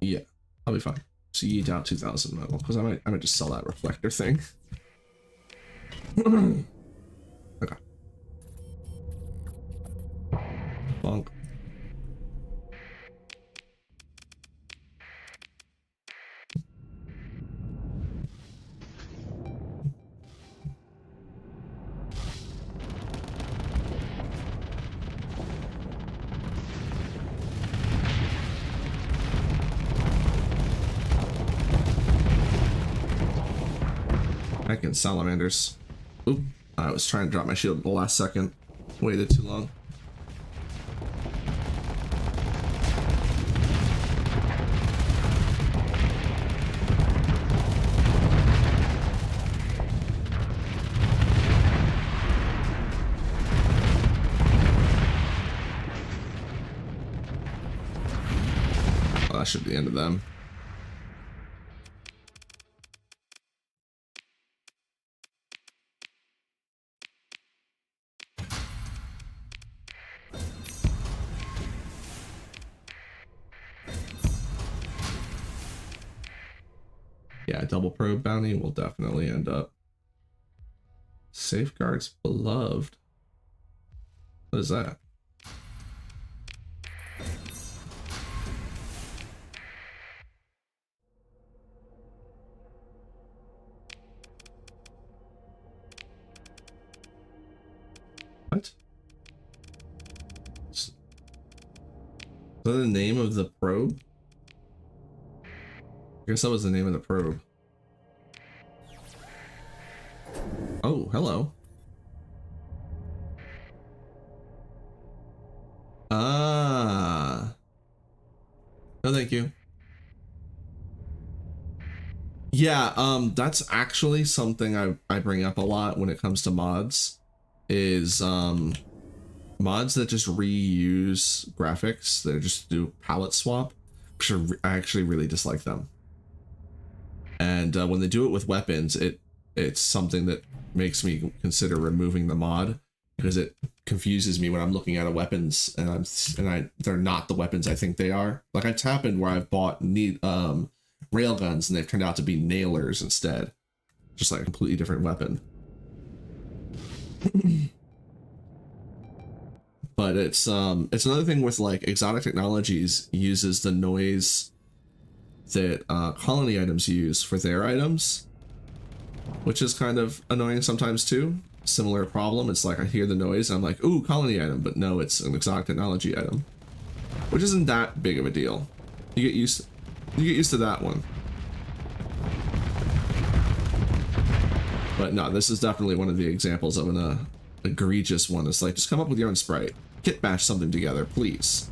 Yeah, I'll be fine. So yeet out 2000 metal, because I might just sell that reflector thing. Okay. Bonk. Heckin' salamanders. Oop, I was trying to drop my shield at the last second. Waited too long. Oh, that should be the end of them. Yeah, double probe bounty will definitely end up. Safeguards beloved. What is that? What? Is that the name of the probe? I guess that was the name of the probe. Oh, hello. Ah. No, thank you. Yeah, that's actually something I bring up a lot when it comes to mods, is mods that just reuse graphics, that just do palette swap. I actually really dislike them. And when they do it with weapons, it's something that makes me consider removing the mod, because it confuses me when I'm looking at a weapons and they're not the weapons I think they are. Like, it's happened where I've bought railguns and they've turned out to be nailers instead, just like a completely different weapon. But it's another thing with like Exotic Technologies uses the noise that colony items use for their items, which is kind of annoying sometimes too. Similar problem. It's like I hear the noise and I'm like, ooh, colony item, but no, it's an exotic technology item, which isn't that big of a deal. You get used to that one. But no, this is definitely one of the examples of an egregious one. It's like, just come up with your own sprite. Kit bash something together, please.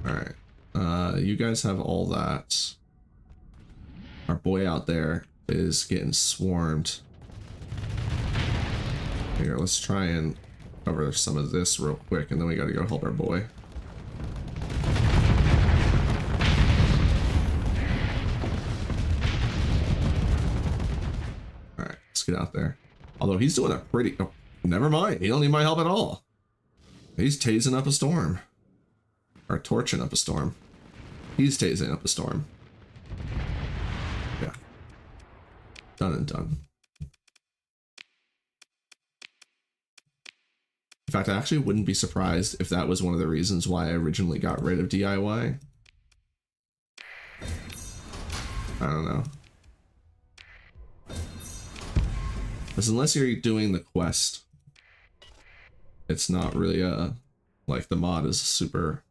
Alright. You guys have all that. Our boy out there is getting swarmed. Here, let's try and cover some of this real quick, and then we gotta go help our boy. Alright, let's get out there. Although he's doing a pretty... Oh, never mind. He don't need my help at all. He's tasing up a storm. Or torching up a storm. He's tasing up a storm. Yeah. Done and done. In fact, I actually wouldn't be surprised if that was one of the reasons why I originally got rid of DIY. I don't know. Because unless you're doing the quest, it's not really like the mod is super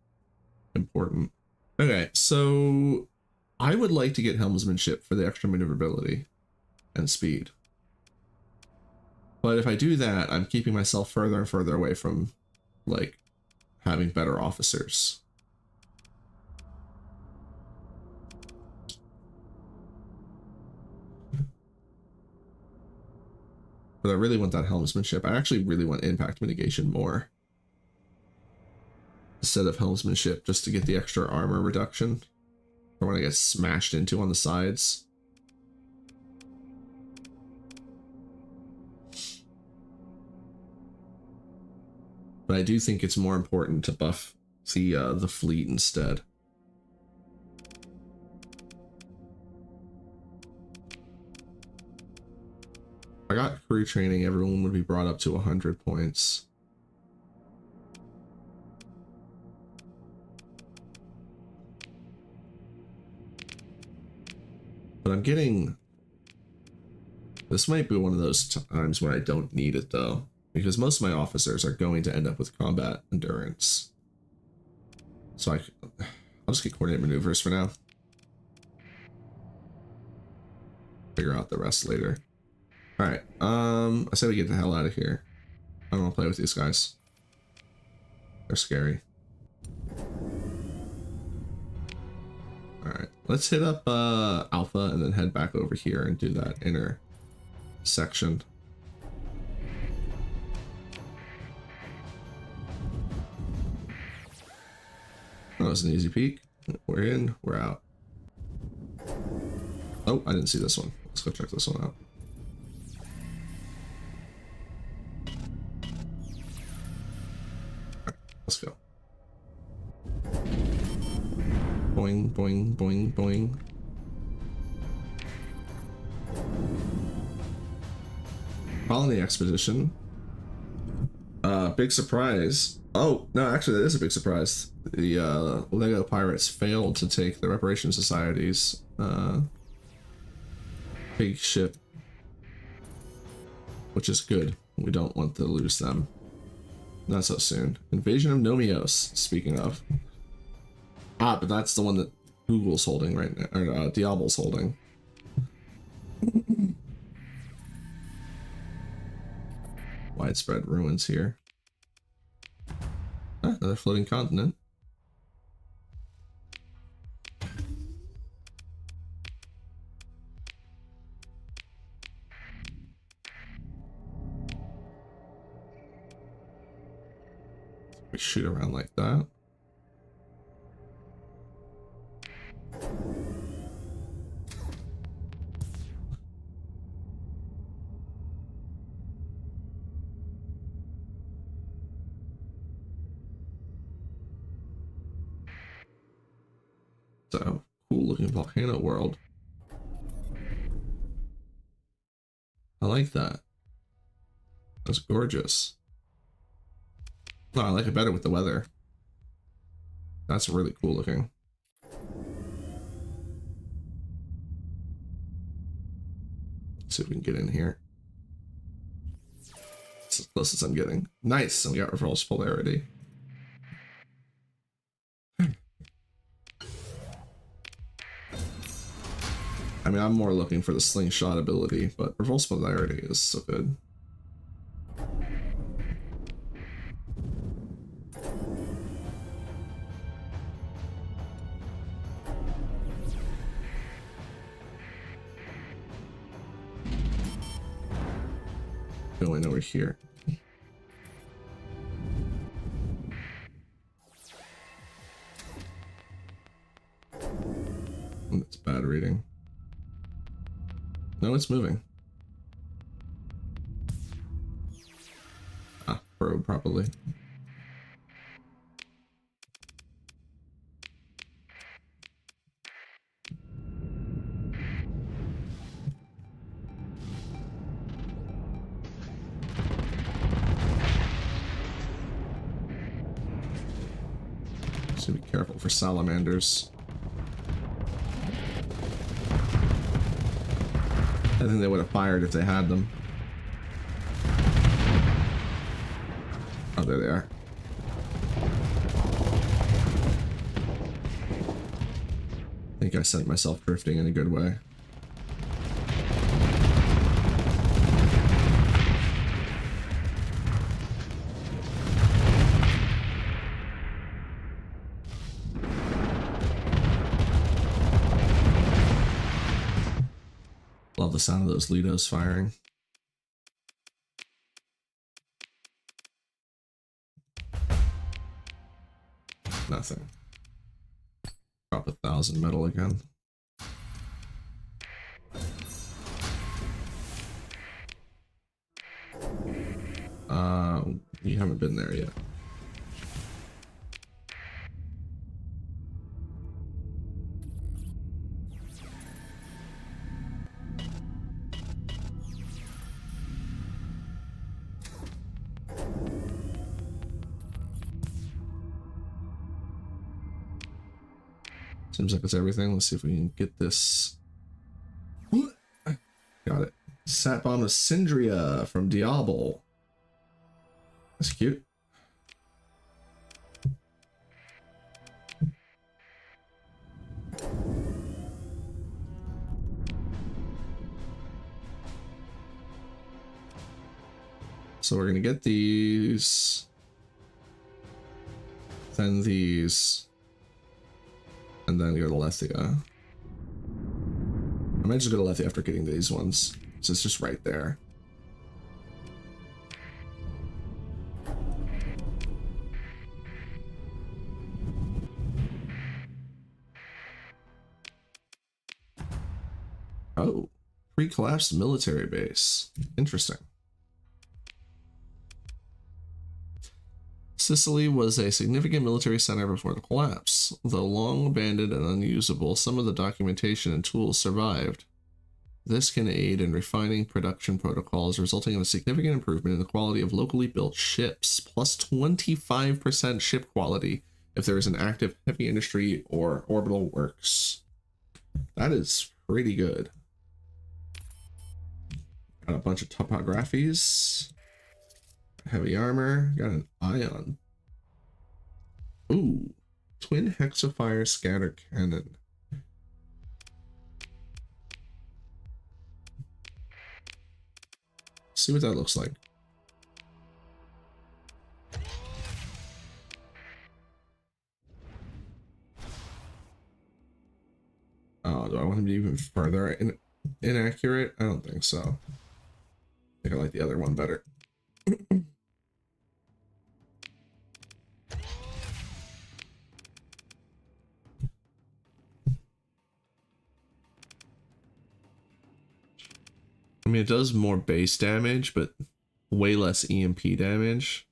important. Okay, so I would like to get helmsmanship for the extra maneuverability and speed. But if I do that, I'm keeping myself further and further away from, like, having better officers. But I really want that helmsmanship. I actually really want impact mitigation more, instead of helmsmanship, just to get the extra armor reduction for when I get smashed into on the sides. But I do think it's more important to buff the fleet instead. If I got crew training, everyone would be brought up to 100 points. But I'm getting... This might be one of those times where I don't need it though, because most of my officers are going to end up with combat endurance. So I'll just get coordinate maneuvers for now. Figure out the rest later. Alright, I say we get the hell out of here. I don't want to play with these guys. They're scary. Alright, let's hit up Alpha and then head back over here and do that inner section. That was an easy peek. We're in, we're out. Oh, I didn't see this one. Let's go check this one out. Alright, let's go. Boing, boing, boing, boing. Colony expedition. Big surprise. Oh, no, actually that is a big surprise. The Lego pirates failed to take the Reparation Society's big ship, which is good. We don't want to lose them. Not so soon. Invasion of Nomios, speaking of. Ah, but that's the one that Google's holding right now, or Diable's holding. Widespread ruins here. Ah, another floating continent. We shoot around like that. So cool looking volcano world. I like that. That's gorgeous. No, I like it better with the weather. That's really cool looking. Let's see if we can get in here. It's as close as I'm getting. Nice, and we got reverse polarity. I mean, I'm more looking for the slingshot ability, but reverse polarity is so good. Going over here. That's bad reading. No, it's moving. Ah, probe properly. So be careful for salamanders. I think they would have fired if they had them. Oh, there they are. I think I sent myself drifting in a good way. Love the sound of those Lidos firing. Nothing. Drop 1,000 metal again. You haven't been there yet. Seems like it's everything. Let's see if we can get this. Got it. Sat bomb of Syndria from Diable. That's cute. So we're gonna get these, then these, and then go to Lethia. I might just go to Lethia after getting these ones. So it's just right there. Oh, pre-collapsed military base. Interesting. Sicily was a significant military center before the collapse. Though long abandoned and unusable, some of the documentation and tools survived. This can aid in refining production protocols, resulting in a significant improvement in the quality of locally built ships, plus 25% ship quality if there is an active heavy industry or orbital works. That is pretty good. Got a bunch of topographies. Heavy armor. Got an ion. Ooh. Twin hexafire scatter cannon. See what that looks like. Oh, do I want him to be even further inaccurate? I don't think so. I think I like the other one better. I mean, it does more base damage, but way less EMP damage.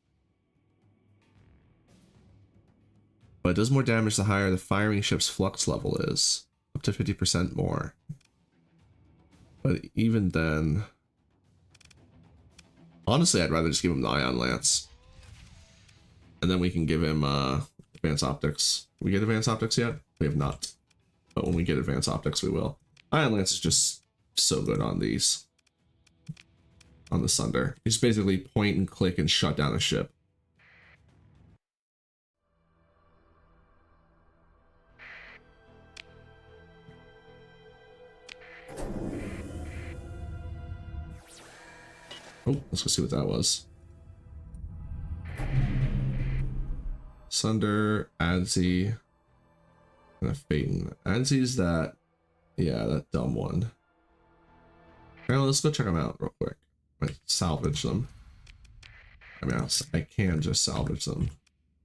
But it does more damage the higher the firing ship's flux level is. Up to 50% more. But even then... Honestly, I'd rather just give him the Ion Lance. And then we can give him advanced optics. We get advanced optics yet? We have not. But when we get advanced optics, we will. Iron Lance is just so good on these. On the Sunder. You just basically point and click and shut down a ship. Oh, let's go see what that was. Sunder, Adzi, and a Phaeton. Adzi's that, yeah, that dumb one. Well, let's go check them out real quick. Might salvage them. I mean, I can just salvage them.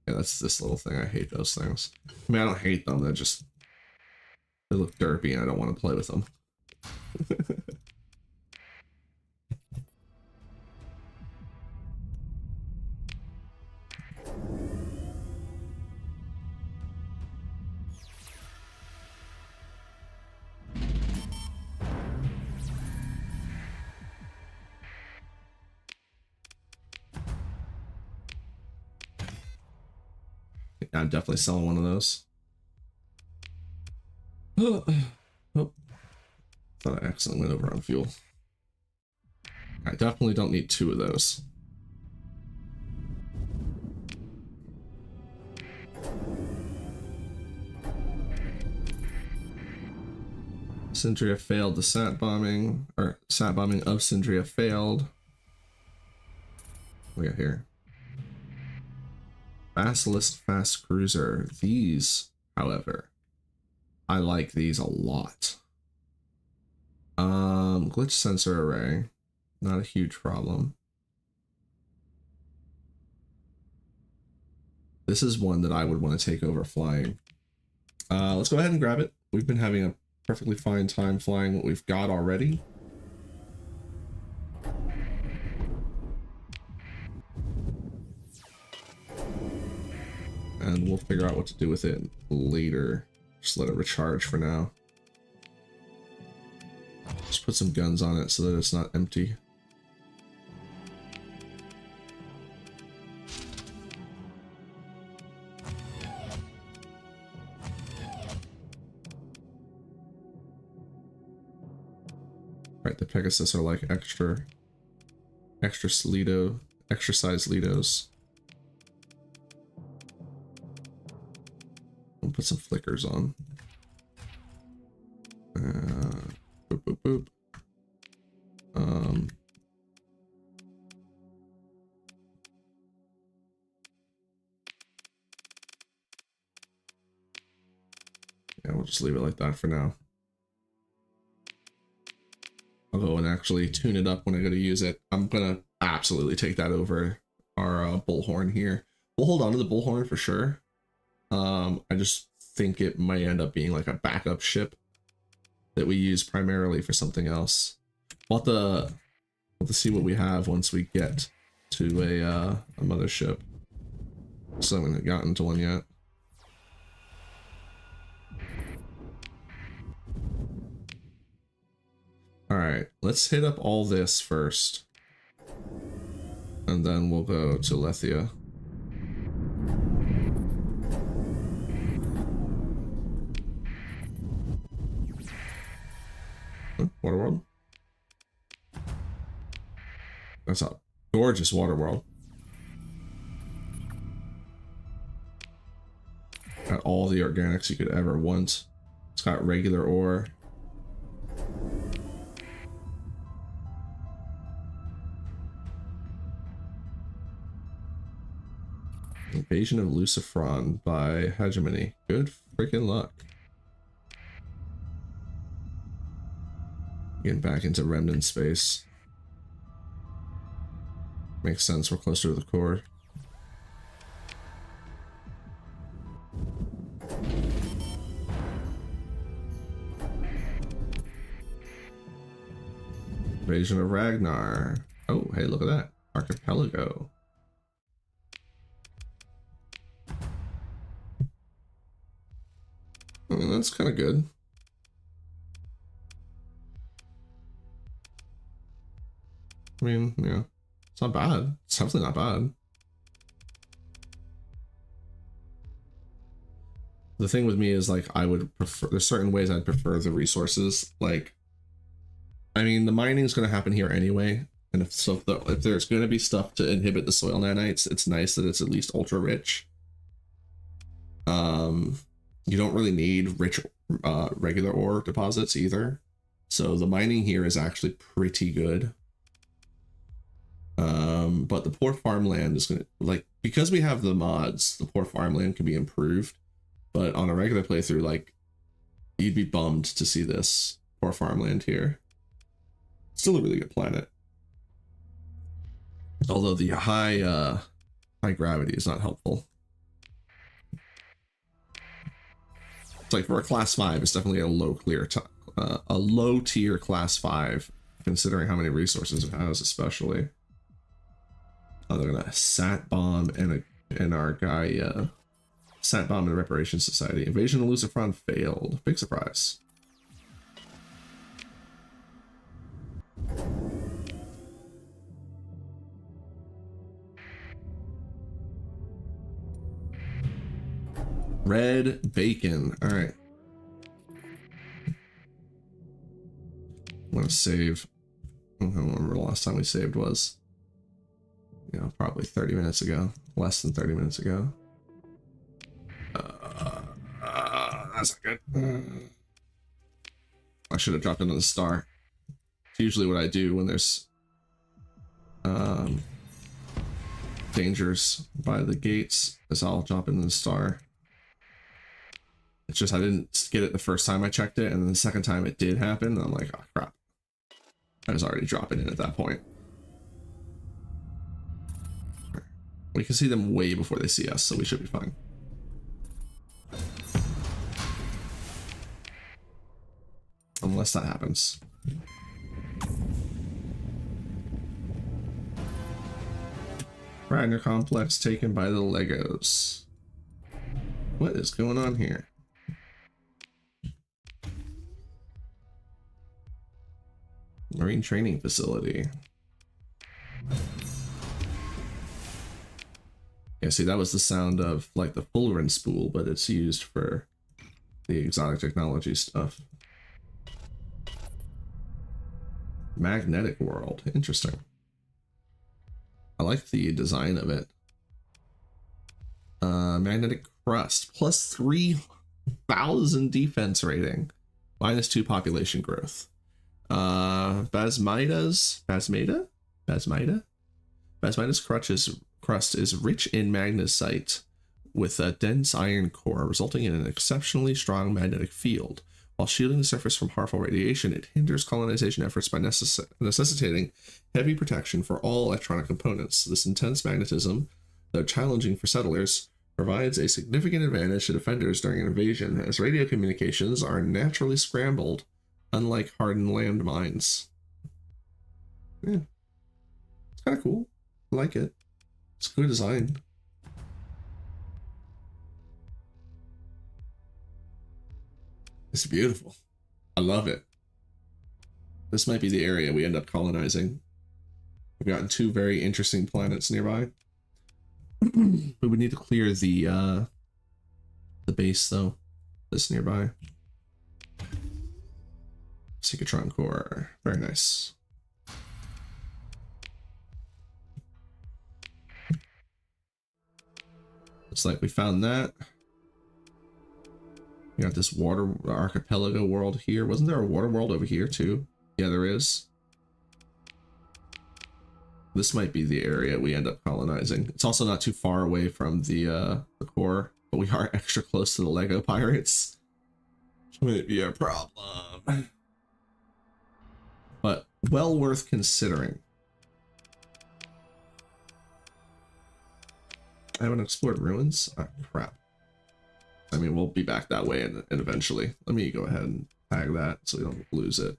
Yeah, that's this little thing. I hate those things. I mean, I don't hate them. They look derpy and I don't want to play with them. I'm definitely selling one of those. Oh, thought I accidentally went over on fuel. I definitely don't need 2 of those. Syndria failed the sat bombing, or sat bombing of Syndria failed. What we got here? Basilisk fast cruiser. These, however, I like these a lot. Glitch sensor array, not a huge problem. This is one that I would want to take over flying. Let's go ahead and grab it. We've been having a perfectly fine time flying what we've got already. And we'll figure out what to do with it later. Just let it recharge for now. Just put some guns on it so that it's not empty. Right, the Pegasus are like extra size Lidos. We'll put some flickers on. Boop, boop, boop. Yeah, we'll just leave it like that for now. I'll go and actually tune it up when I go to use it. I'm gonna absolutely take that over our bullhorn here. We'll hold on to the bullhorn for sure. I just think it might end up being like a backup ship that we use primarily for something else. We'll have to see what we have once we get to a mothership. So I haven't gotten to one yet. Alright, let's hit up all this first. And then we'll go to Lethia. Waterworld? That's a gorgeous Waterworld. Got all the organics you could ever want. It's got regular ore. Invasion of Lucifron by Hegemony. Good freaking luck. Getting back into remnant space. Makes sense, we're closer to the core. Invasion of Ragnar. Oh, hey, look at that. Archipelago. I mean, that's kind of good. I mean, yeah, it's not bad. It's definitely not bad. the thing with me is like I would prefer, there's certain ways I'd prefer the resources. Like, I mean, the mining is going to happen here anyway, and if so, if there's going to be stuff to inhibit the soil nanites, it's nice that it's at least ultra rich. You don't really need rich regular ore deposits either, so the mining here is actually pretty good. But the poor farmland is going to, like, because we have the mods, the poor farmland can be improved, but on a regular playthrough, like, you'd be bummed to see this poor farmland here. Still a really good planet, although the high gravity is not helpful. It's like for a class 5, it's definitely a low tier class 5, considering how many resources it has, especially. Oh, they're gonna sat bomb and our guy sat bomb in the Reparations Society. Invasion of Lucifron failed. Big surprise. Red bacon. All right. I'm gonna save. I don't remember the last time we saved was. You know, probably 30 minutes ago. Less than 30 minutes ago. That's not good. I should have dropped into the star. It's usually what I do when there's dangers by the gates, is I'll drop into the star. It's just I didn't get it the first time I checked it, and then the second time it did happen, and I'm like, oh crap. I was already dropping in at that point. We can see them way before they see us, so we should be fine. Unless that happens. Radner complex taken by the Legos. What is going on here? Marine training facility. Yeah, see, that was the sound of like the Fullerin spool, but it's used for the exotic technology stuff. Magnetic world. Interesting. I like the design of it. Magnetic crust. Plus 3,000 defense rating. -2 population growth. Basmida's crust is rich in magnesite with a dense iron core, resulting in an exceptionally strong magnetic field. While shielding the surface from harmful radiation, it hinders colonization efforts by necessitating heavy protection for all electronic components. This intense magnetism, though challenging for settlers, provides a significant advantage to defenders during an invasion, as radio communications are naturally scrambled, unlike hardened landmines. Yeah. It's kind of cool. I like it. It's good design. It's beautiful. I love it. This might be the area we end up colonizing. We've gotten 2 very interesting planets nearby. We would need to clear the base though. This nearby. Psychotron core. Very nice. Looks like we found that. We got this water archipelago world here. Wasn't there a water world over here too? Yeah, there is. This might be the area we end up colonizing. It's also not too far away from the core, but we are extra close to the Lego pirates. Which might be a problem. But well worth considering. I haven't explored ruins. Oh, crap. I mean, we'll be back that way and eventually. Let me go ahead and tag that so we don't lose it.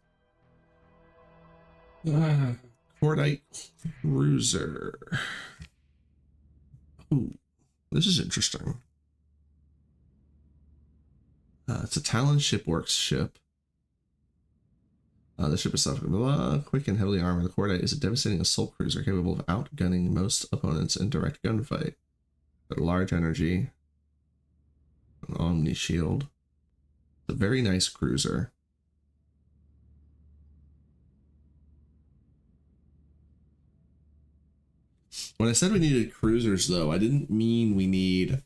Cordite Cruiser. Ooh, this is interesting. It's a Talon Shipworks ship. The ship is quick and heavily armored. The Cordite is a devastating assault cruiser capable of outgunning most opponents in direct gunfight. But large energy. Omni Shield. It's a very nice cruiser. When I said we needed cruisers, though, I didn't mean we need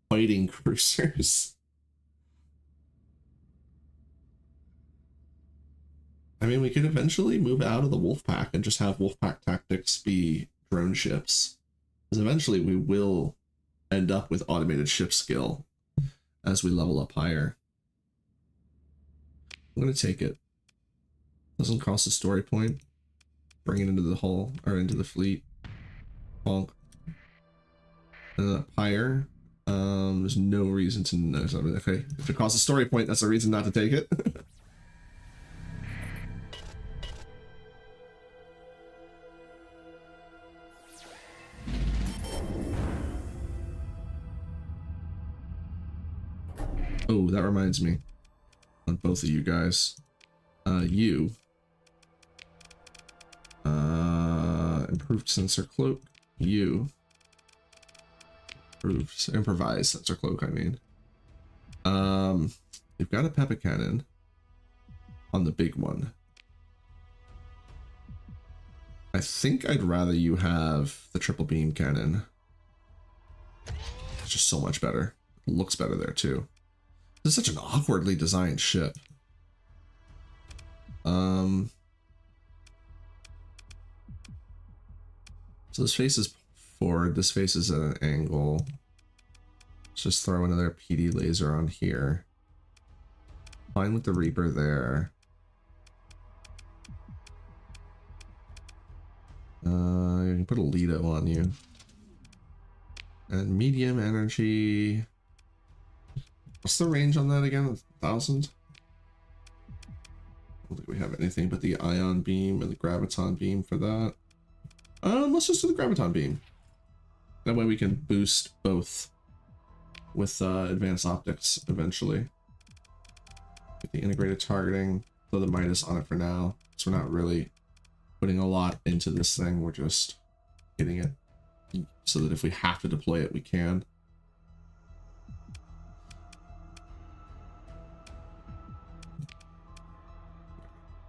fighting cruisers. I mean, we could eventually move out of the Wolfpack and just have Wolfpack tactics be drone ships. Because eventually we will end up with automated ship skill as we level up higher. I'm going to take it. Doesn't cost a story point. Bring it into the hull, or into the fleet. Bonk. Higher. There's no reason to know something. Okay, if it costs a story point, that's a reason not to take it. Oh, that reminds me. On both of you guys. Improved sensor cloak. Improved improvised sensor cloak, I mean. You've got a Peppa cannon on the big one. I think I'd rather you have the triple beam cannon. It's just so much better. It looks better there too. This is such an awkwardly designed ship. So this faces forward, this faces at an angle. Let's just throw another PD laser on here. Fine with the Reaper there. You can put a Lido on you. And medium energy. What's the range on that again? 1,000? I don't think we have anything but the ion beam and the graviton beam for that. Let's just do the graviton beam. That way we can boost both with advanced optics eventually. Get the integrated targeting, throw the Midas on it for now. So we're not really putting a lot into this thing. We're just getting it so that if we have to deploy it, we can.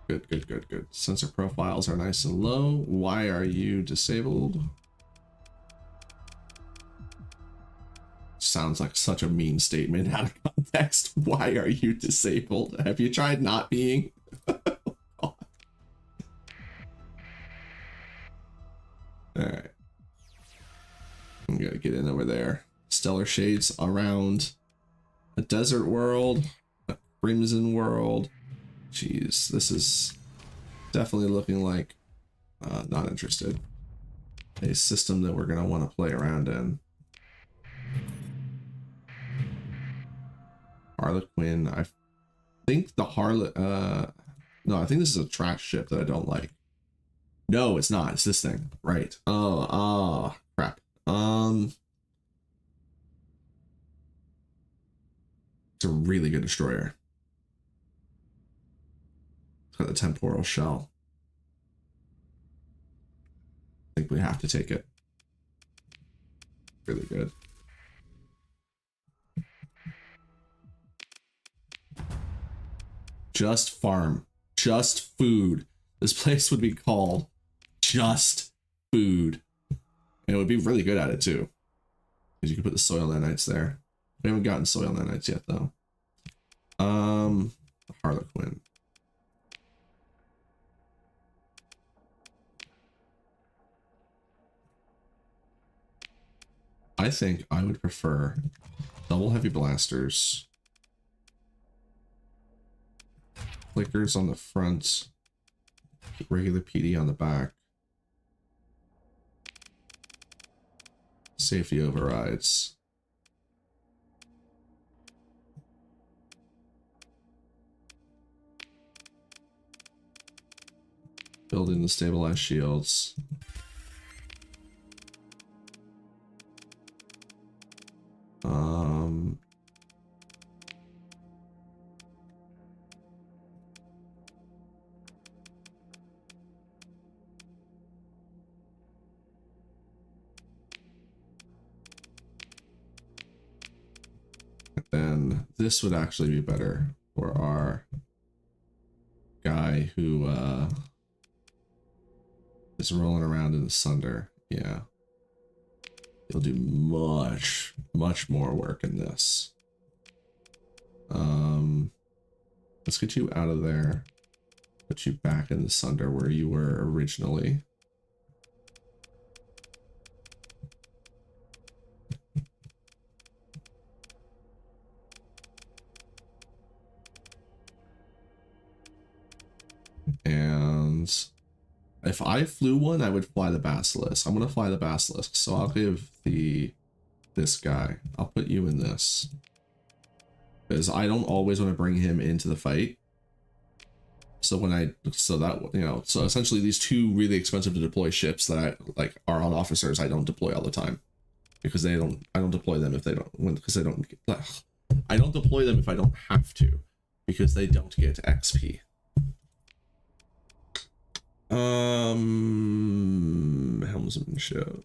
Good, good, good, good. Sensor profiles are nice and low. Why are you disabled? Sounds like such a mean statement out of context. Why are you disabled? Have you tried not being? Oh, alright. I'm gonna get in over there. Stellar shades around a desert world, a crimson world. Jeez, this is definitely looking like not interested. A system that we're gonna want to play around in. Harlequin. I think the no, I think this is a trash ship that I don't like. No, it's not. It's this thing. Right. Oh, crap. It's a really good destroyer. It's got the temporal shell. I think we have to take it. Really good. Just farm. Just food. This place would be called Just Food. And it would be really good at it too. Because you can put the soil nanites there. We haven't gotten soil nanites yet though. Harlequin. I think I would prefer double heavy blasters, flickers on the front, regular PD on the back, safety overrides. Building the stabilized shields. Then this would actually be better for our guy who is rolling around in the Sunder. Yeah. He'll do much more work in this. Let's get you out of there. Put you back in the Sunder where you were originally. And if I flew one, I would fly the Basilisk. I'm gonna fly the Basilisk, so I'll give this guy. I'll put you in this. Because I don't always want to bring him into the fight. So so essentially these two really expensive to deploy ships that are on officers, I don't deploy all the time. Because I don't deploy them if they don't, because they don't, I don't deploy them if I don't have to. Because they don't get XP. Helmsmanship.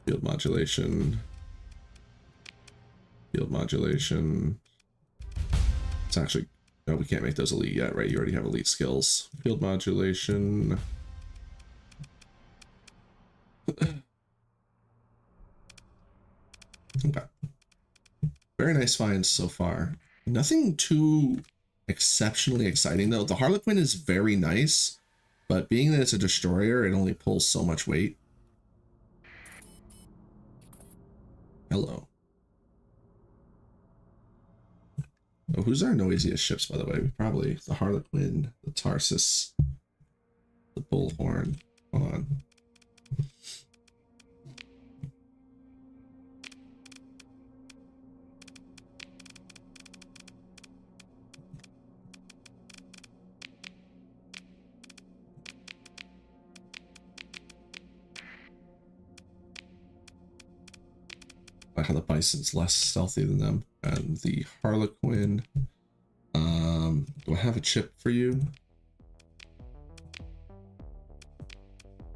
Field modulation. Field modulation. It's actually, no, we can't make those elite yet, right? You already have elite skills. Field modulation. Okay. Very nice finds so far. Nothing too exceptionally exciting though. The Harlequin is very nice, but being that it's a destroyer, it only pulls so much weight. Hello. Oh, who's our noisiest ships, by the way? Probably the Harlequin, the Tarsus, the Bullhorn. Hold on. How the Bison's less stealthy than them, and the Harlequin. Do I have a chip for you?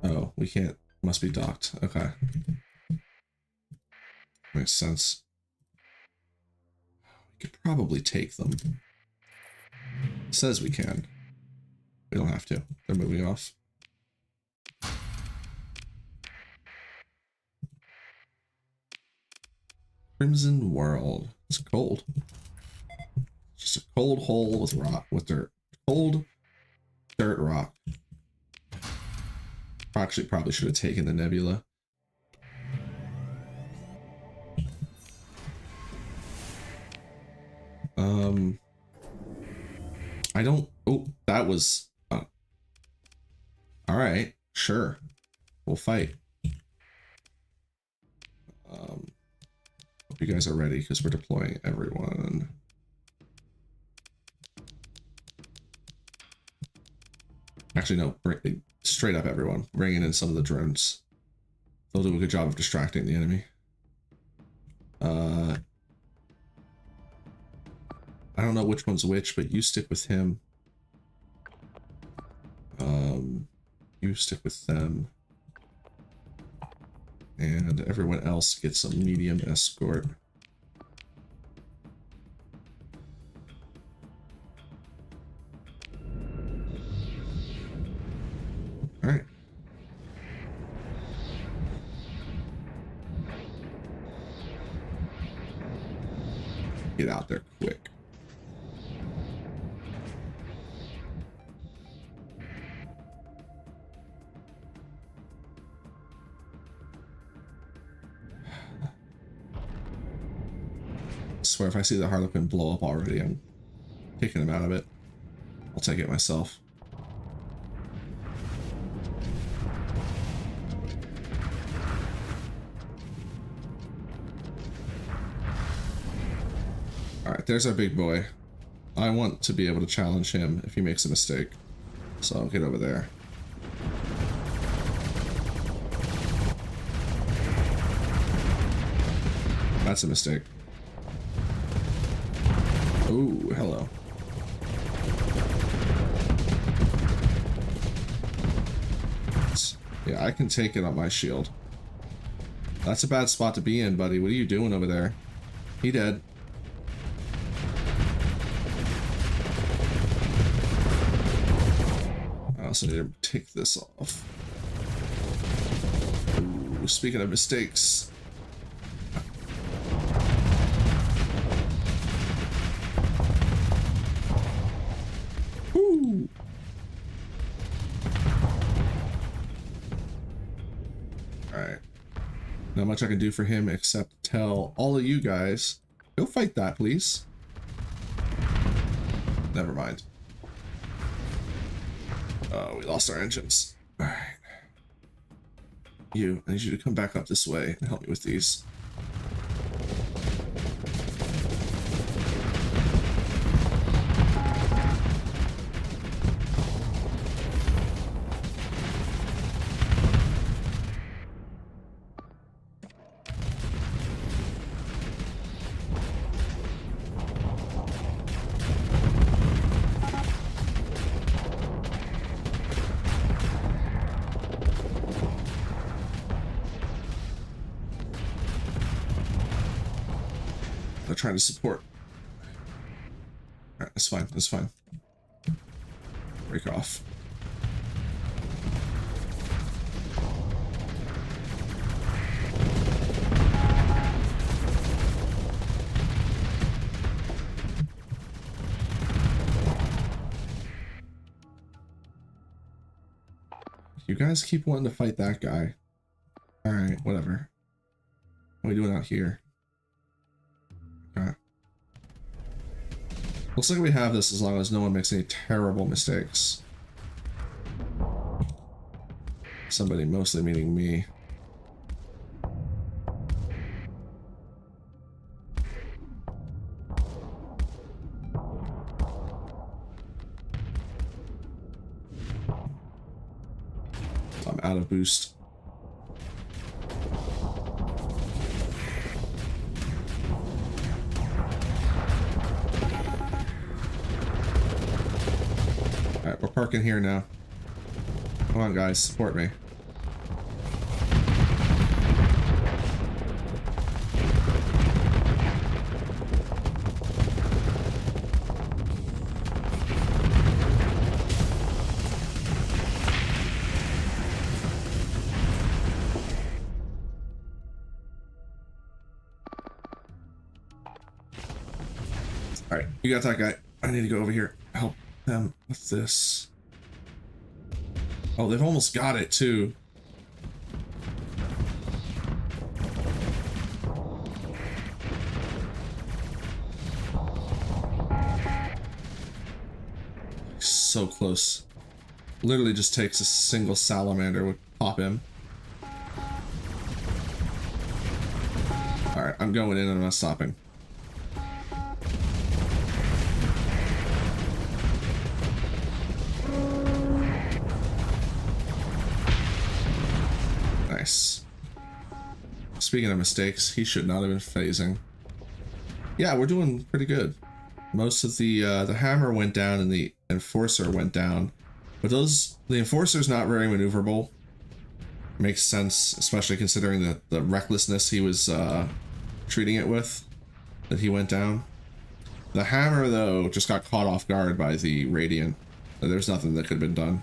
Oh, we can't. Must be docked. Okay, makes sense. We could probably take them. It says we can. We don't have to. They're moving off. Crimson World. It's cold. It's just a cold hole with rock, with dirt. Cold dirt rock. Actually, probably should have taken the nebula. I don't. Oh, that was. All right, sure, we'll fight. Hope you guys are ready because we're deploying everyone. Actually, no, bring, straight up everyone. Bringing in some of the drones. They'll do a good job of distracting the enemy. I don't know which one's which, but you stick with him. You stick with them. And everyone else gets a medium escort. All right. Get out there quick. I swear if I see the Harlequin blow up already, I'm kicking him out of it. I'll take it myself. Alright, there's our big boy. I want to be able to challenge him if he makes a mistake. So I'll get over there. That's a mistake. Oh, hello. Yeah, I can take it on my shield. That's a bad spot to be in, buddy. What are you doing over there? He dead. I also need to take this off. Ooh, speaking of mistakes. Woo! Alright. Not much I can do for him except tell all of you guys, go fight that, please. Never mind. Oh, we lost our engines. Alright. You, I need you to come back up this way and help me with these. Trying to support. Alright, that's fine, that's fine. Break off. You guys keep wanting to fight that guy. Alright, whatever. What are we doing out here? Okay. Looks like we have this as long as no one makes any terrible mistakes. Somebody mostly meaning me. I'm out of boost. Alright, we're parking here now. Come on, guys, support me. Alright, you got that guy. I need to go over here. Help them with this. Oh, they've almost got it too. So close. Literally just takes a single salamander would pop him. Alright, I'm going in and I'm not stopping. Nice. Speaking of mistakes, he should not have been phasing. Yeah, we're doing pretty good. Most of the hammer went down and the enforcer went down, but the enforcer's not very maneuverable. Makes sense, especially considering the recklessness he was treating it with, that he went down. The hammer, though, just got caught off guard by the radiant. There's nothing that could have been done.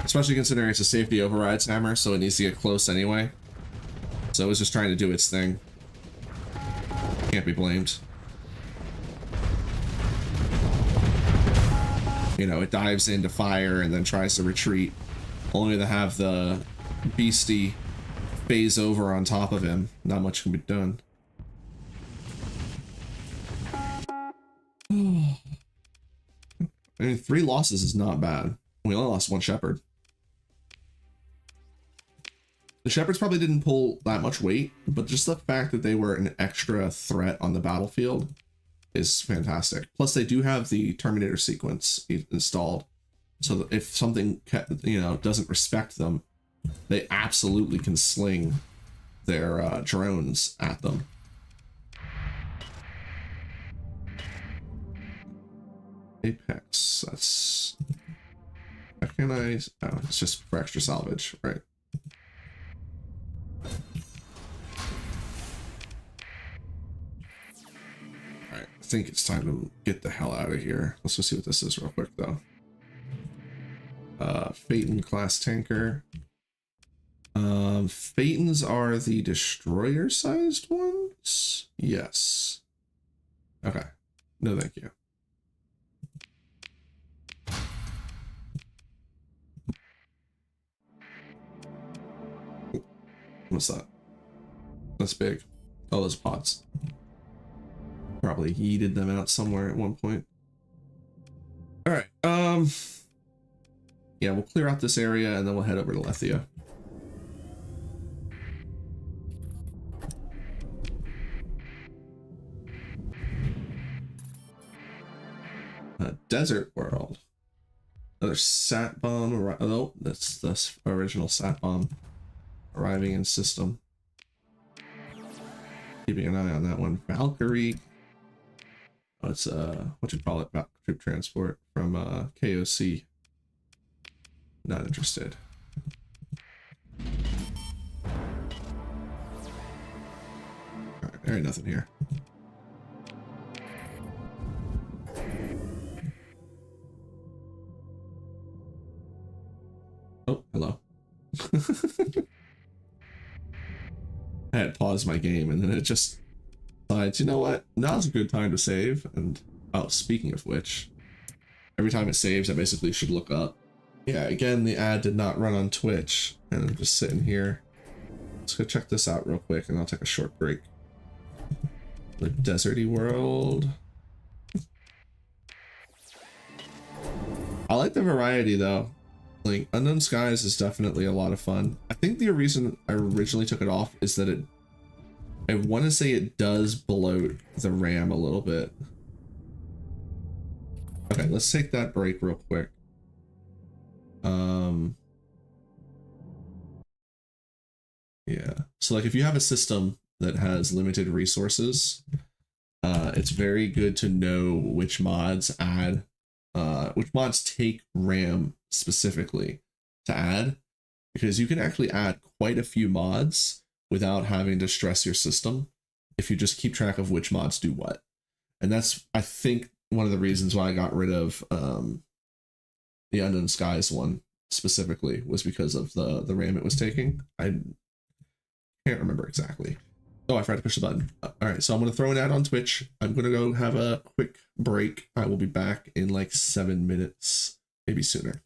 Especially considering it's a safety overrides hammer, so it needs to get close anyway. So it was just trying to do its thing. Can't be blamed. You know, it dives into fire and then tries to retreat, only to have the beastie phase over on top of him. Not much can be done. I mean, 3 losses is not bad. We only lost 1 shepherd. The shepherds probably didn't pull that much weight, but just the fact that they were an extra threat on the battlefield is fantastic. Plus, they do have the Terminator sequence installed, so that if something, you know, doesn't respect them, they absolutely can sling their drones at them. Apex, that's How can I? Oh, it's just for extra salvage, right? Alright, I think it's time to get the hell out of here. Let's go see what this is real quick, though. Phaeton class tanker. Phaetons are the destroyer-sized ones? Yes. Okay. No, thank you. What's that? That's big. Oh, those pods. Probably yeeted them out somewhere at one point. All right. Yeah, we'll clear out this area and then we'll head over to Lethia. Desert world. Another sat bomb. Oh, that's the original sat bomb arriving in system. Keeping an eye on that one. Valkyrie. Oh, it's what you call it? Troop transport from KOC. Not interested. Alright, there ain't nothing here. Oh, hello. I had paused my game and then it just decides, you know what? Now's a good time to save. And oh, speaking of which, every time it saves, I basically should look up. Yeah, again, the ad did not run on Twitch, and I'm just sitting here. Let's go check this out real quick, and I'll take a short break. The deserty world. I like the variety, though. Like, Unknown Skies is definitely a lot of fun. I think the reason I originally took it off is that I want to say it does bloat the RAM a little bit. Okay, let's take that break real quick. Yeah, so like if you have a system that has limited resources, it's very good to know which mods add, which mods take RAM specifically to add, because you can actually add quite a few mods without having to stress your system if you just keep track of which mods do what. And that's, I think, one of the reasons why I got rid of the Unknown Skies one specifically, was because of the RAM it was taking. I can't remember exactly. Oh, I forgot to push the button. All right, so I'm going to throw an ad on Twitch. I'm going to go have a quick break. I will be back in like 7 minutes, maybe sooner.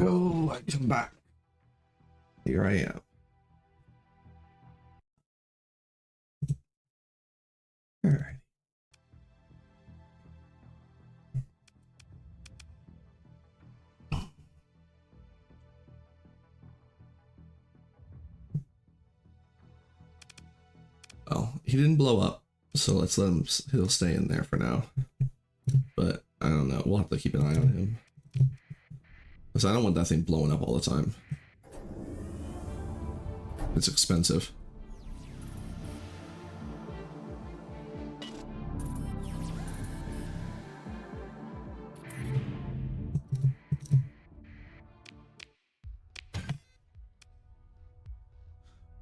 go. I come back. Here I am. All right. Well, he didn't blow up, so let's let him. He'll stay in there for now. But I don't know. We'll have to keep an eye on him. Because I don't want that thing blowing up all the time. It's expensive.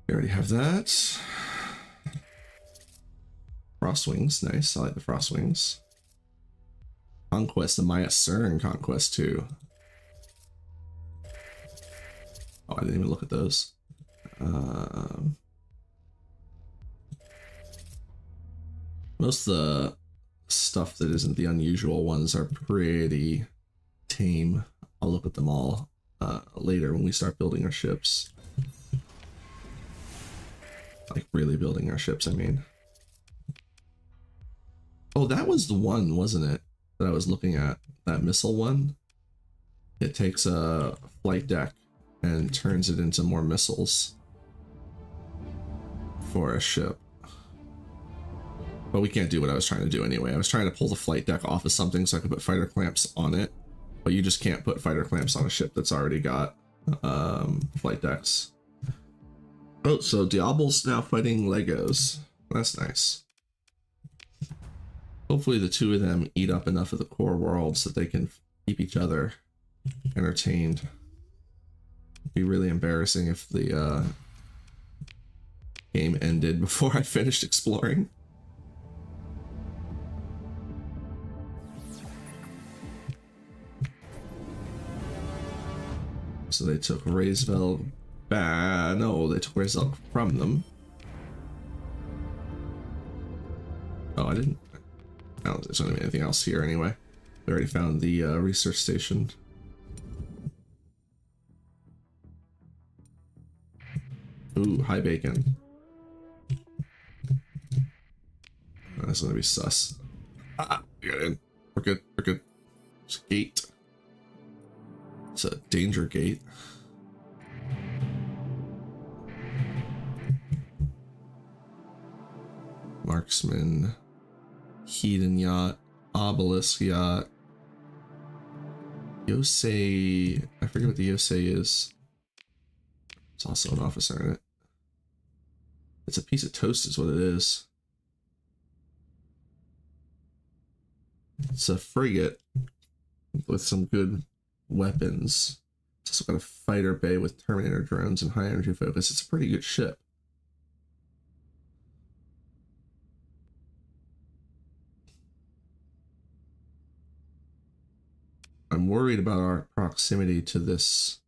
We already have that. Frost wings, nice. I like the frost wings. Conquest, the MAYASURAN conquest too. Oh, I didn't even look at those. Most of the stuff that isn't the unusual ones are pretty tame. I'll look at them all later when we start building our ships. Like really building our ships, I mean. Oh, that was the one, wasn't it? That I was looking at. That missile one. It takes a flight deck and turns it into more missiles for a ship. But we can't do what I was trying to do anyway. I was trying to pull the flight deck off of something so I could put fighter clamps on it. But you just can't put fighter clamps on a ship that's already got flight decks. Oh, so Diable's now fighting Legos. That's nice. Hopefully the two of them eat up enough of the core world so that they can keep each other entertained. It'd be really embarrassing if the game ended before I finished exploring. So they took Raysville back. No, they took Raysville from them. Oh, I didn't. I don't think there's going to be anything else here anyway. We already found the research station. Ooh, high bacon. Oh, that's going to be sus. We got in. We're good. We're good. It's a gate. It's a danger gate. Marksman. Hedon yacht. Obelisk yacht. Yosei. I forget what the Yosei is. It's also an officer in it. It's a piece of toast is what it is. It's a frigate with some good weapons. It's also got a fighter bay with Terminator drones and high energy focus. It's a pretty good ship. I'm worried about our proximity to this.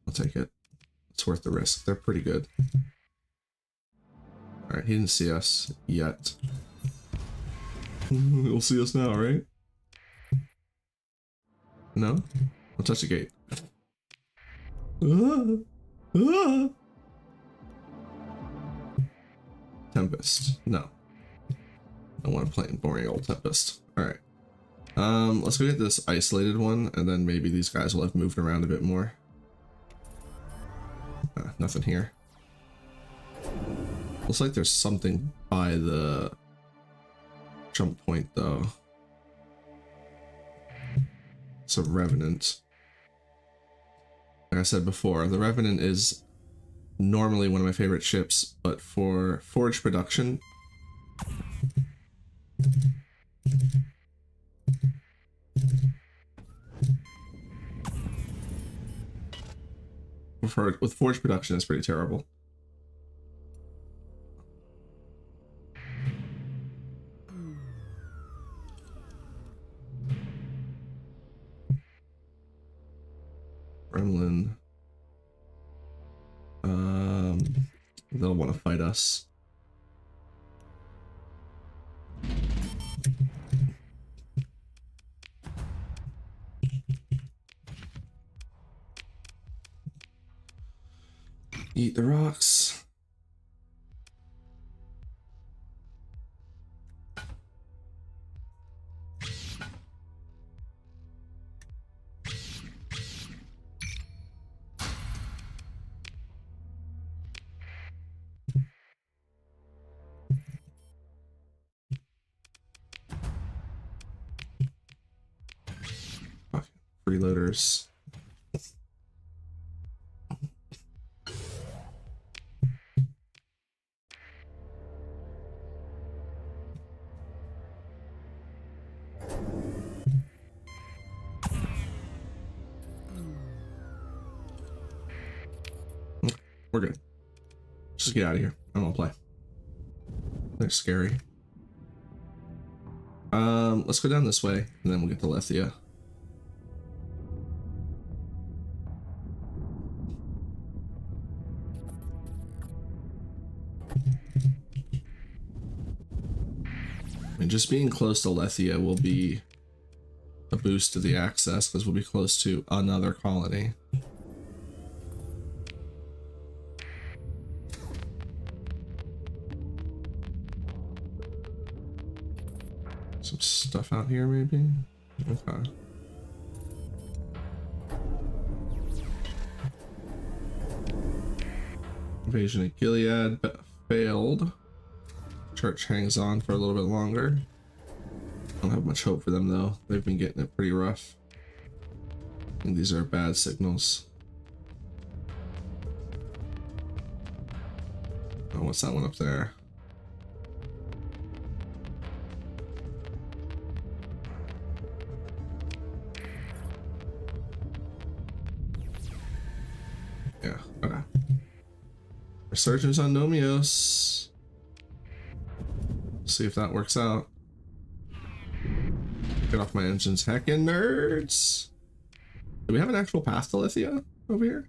I'll take it. It's worth the risk. They're pretty good. Alright, he didn't see us yet. He'll see us now, right? No? I'll touch the gate. Tempest. No. I want to play in boring old Tempest. Alright. Let's go get this isolated one, and then maybe these guys will have moved around a bit more. Nothing here. Looks like there's something by the jump point, though. It's a Revenant. Like I said before, the Revenant is normally one of my favorite ships, but for Forge production... with Forge production, it's pretty terrible. Gremlin. They'll want to fight us. Eat the rocks. Freeloaders. We're good. Just get out of here. I don't want to play. They're scary. Let's go down this way, and then we'll get to Lethia. And just being close to Lethia will be a boost to the access, because we'll be close to another colony. Some stuff out here, maybe? Okay. Invasion of Gilead failed. Church hangs on for a little bit longer. I don't have much hope for them though. They've been getting it pretty rough. I think these are bad signals. Oh, what's that one up there? Yeah, okay. Resurgence on Nomios. See if that works out. Get off my engines, heckin' nerds! Do we have an actual path to Lethia over here?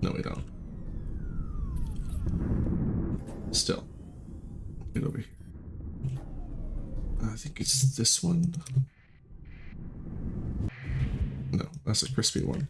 No, we don't. Still. Get over here. I think it's this one. No, that's a crispy one.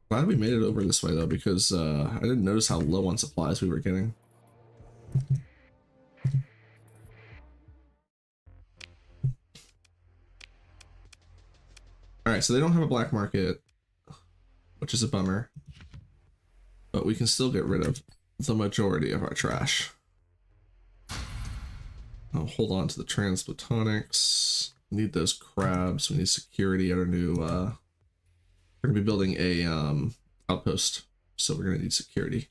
Glad we made it over this way though, because I didn't notice how low on supplies we were getting. Alright, so they don't have a black market, which is a bummer. But we can still get rid of the majority of our trash. I'll hold on to the transplutonics. We need those crabs. We need security at our new we're gonna be building a outpost, so we're gonna need security.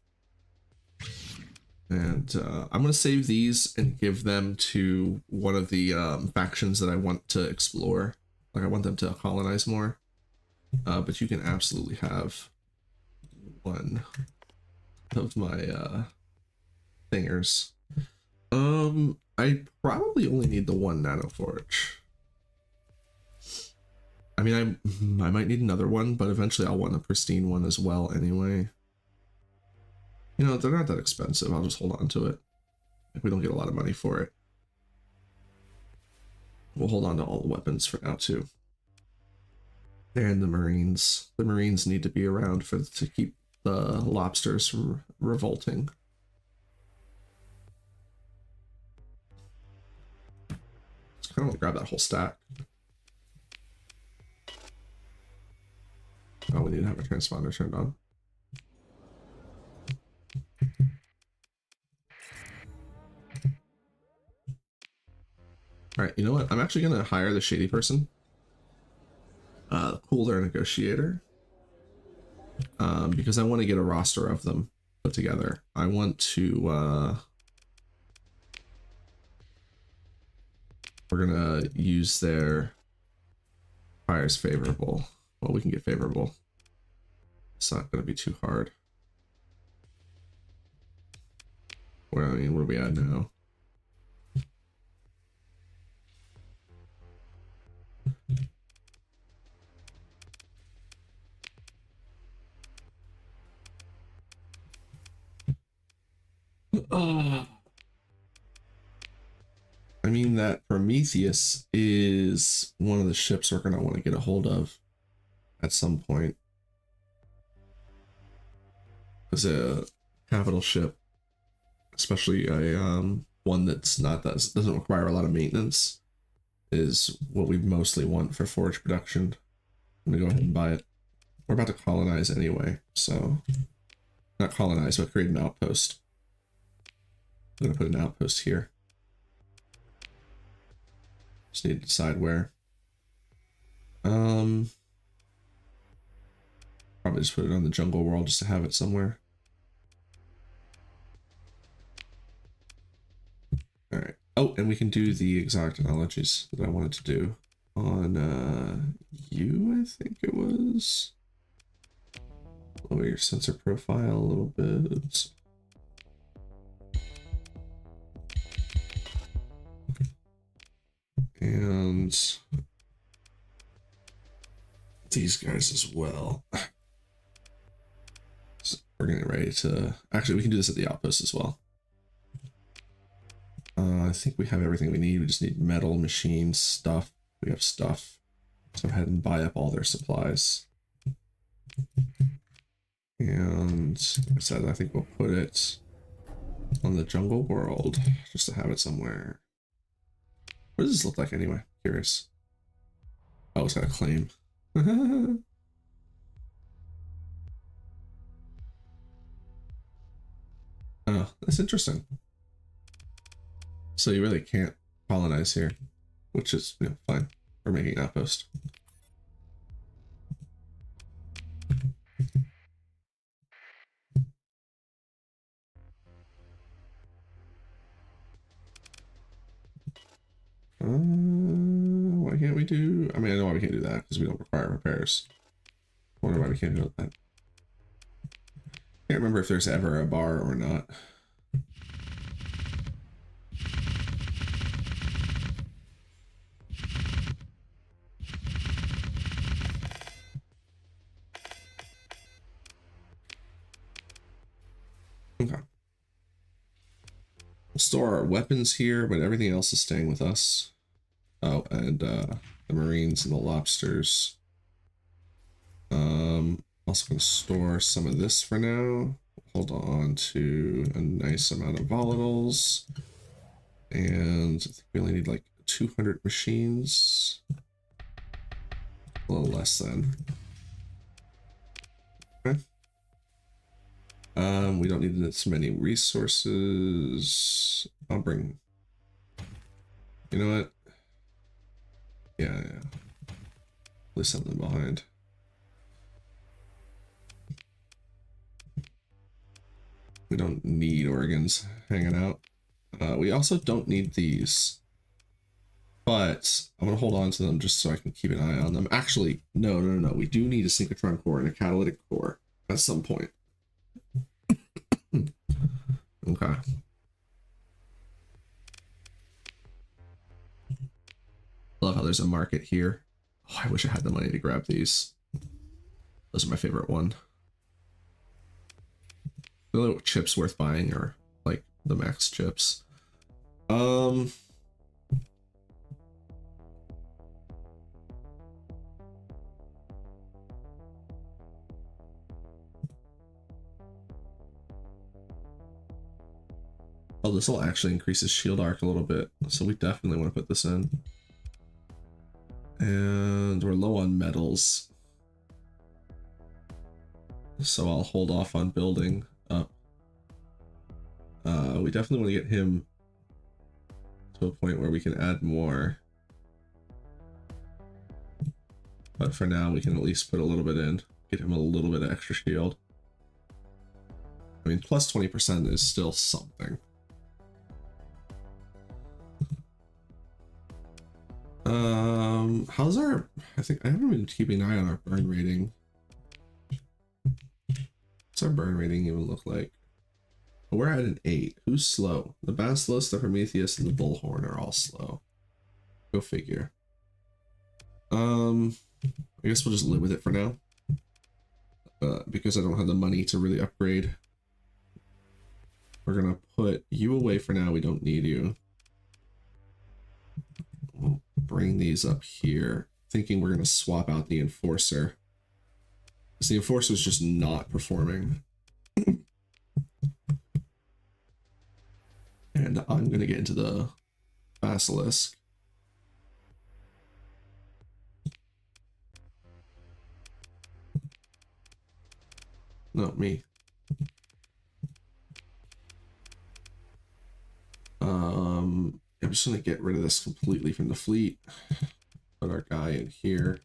And I'm gonna save these and give them to one of the factions that I want to explore. Like I want them to colonize more. But you can absolutely have one of my thingers. I probably only need the one nanoforge. I mean, I might need another one, but eventually I'll want a pristine one as well anyway. You know, they're not that expensive. I'll just hold on to it. If we don't get a lot of money for it. We'll hold on to all the weapons for now too. And the Marines. The Marines need to be around to keep the lobsters from revolting. Just kind of want to grab that whole stack. Oh, we need to have a transponder turned on. All right, you know what? I'm actually going to hire the shady person. Cool, their negotiator. Because I want to get a roster of them put together. I want to... we're going to use their fires favorable. Well, we can get favorable. It's not going to be too hard. Well, I mean, where are we at now? I mean, that Prometheus is one of the ships we're going to want to get a hold of at some point. As a capital ship, especially a one that's not that doesn't require a lot of maintenance, is what we mostly want for forge production. I'm gonna go ahead and buy it. We're about to colonize anyway, so not colonize, but create an outpost. I'm gonna put an outpost here. Just need to decide where. Probably just put it on the jungle world just to have it somewhere. All right. Oh, and we can do the exotic technologies that I wanted to do on you, I think it was. Lower your sensor profile a little bit. And these guys as well. So we're getting ready to, actually we can do this at the outpost as well. I think we have everything we need. We just need metal, machines, stuff. We have stuff. So go ahead and buy up all their supplies. And like I said, I think we'll put it on the jungle world just to have it somewhere. What does this look like anyway? Curious. Oh, it's got a claim. Oh, that's interesting. So you really can't colonize here, which is, you know, fine. We're making an outpost. Why can't we do? I mean, I know why we can't do that because we don't require repairs. I wonder why we can't do that. Can't remember if there's ever a bar or not. Okay. We'll store our weapons here, but everything else is staying with us. Oh, and the marines and the lobsters. Also going to store some of this for now. Hold on to a nice amount of volatiles. And I think we only need like 200 machines. A little less than. Okay. We don't need this many resources. I'll bring. You know what? Yeah. Leave something behind. We don't need organs hanging out. We also don't need these. But I'm going to hold on to them just so I can keep an eye on them. Actually, no. We do need a synchrotron core and a catalytic core at some point. Okay. Love how there's a market here. Oh, I wish I had the money to grab these. Those are my favorite one. The only chips worth buying are like the max chips. Oh, this will actually increase his shield arc a little bit, so we definitely want to put this in. And we're low on metals, so I'll hold off on building up. We definitely want to get him to a point where we can add more. But for now, we can at least put a little bit in, get him a little bit of extra shield. I mean, plus 20% is still something. How's our, I think I haven't been keeping an eye on our burn rating. What's our burn rating even look like? We're at an 8. Who's slow? The Basilisk, the Prometheus, and the Bullhorn are all slow. Go figure. I guess we'll just live with it for now. Because I don't have the money to really upgrade. We're gonna put you away for now. We don't need you. We'll bring these up here, thinking we're gonna swap out the enforcer. Because the enforcer is just not performing. And I'm gonna get into the basilisk. No, me. I'm just gonna get rid of this completely from the fleet. Put our guy in here.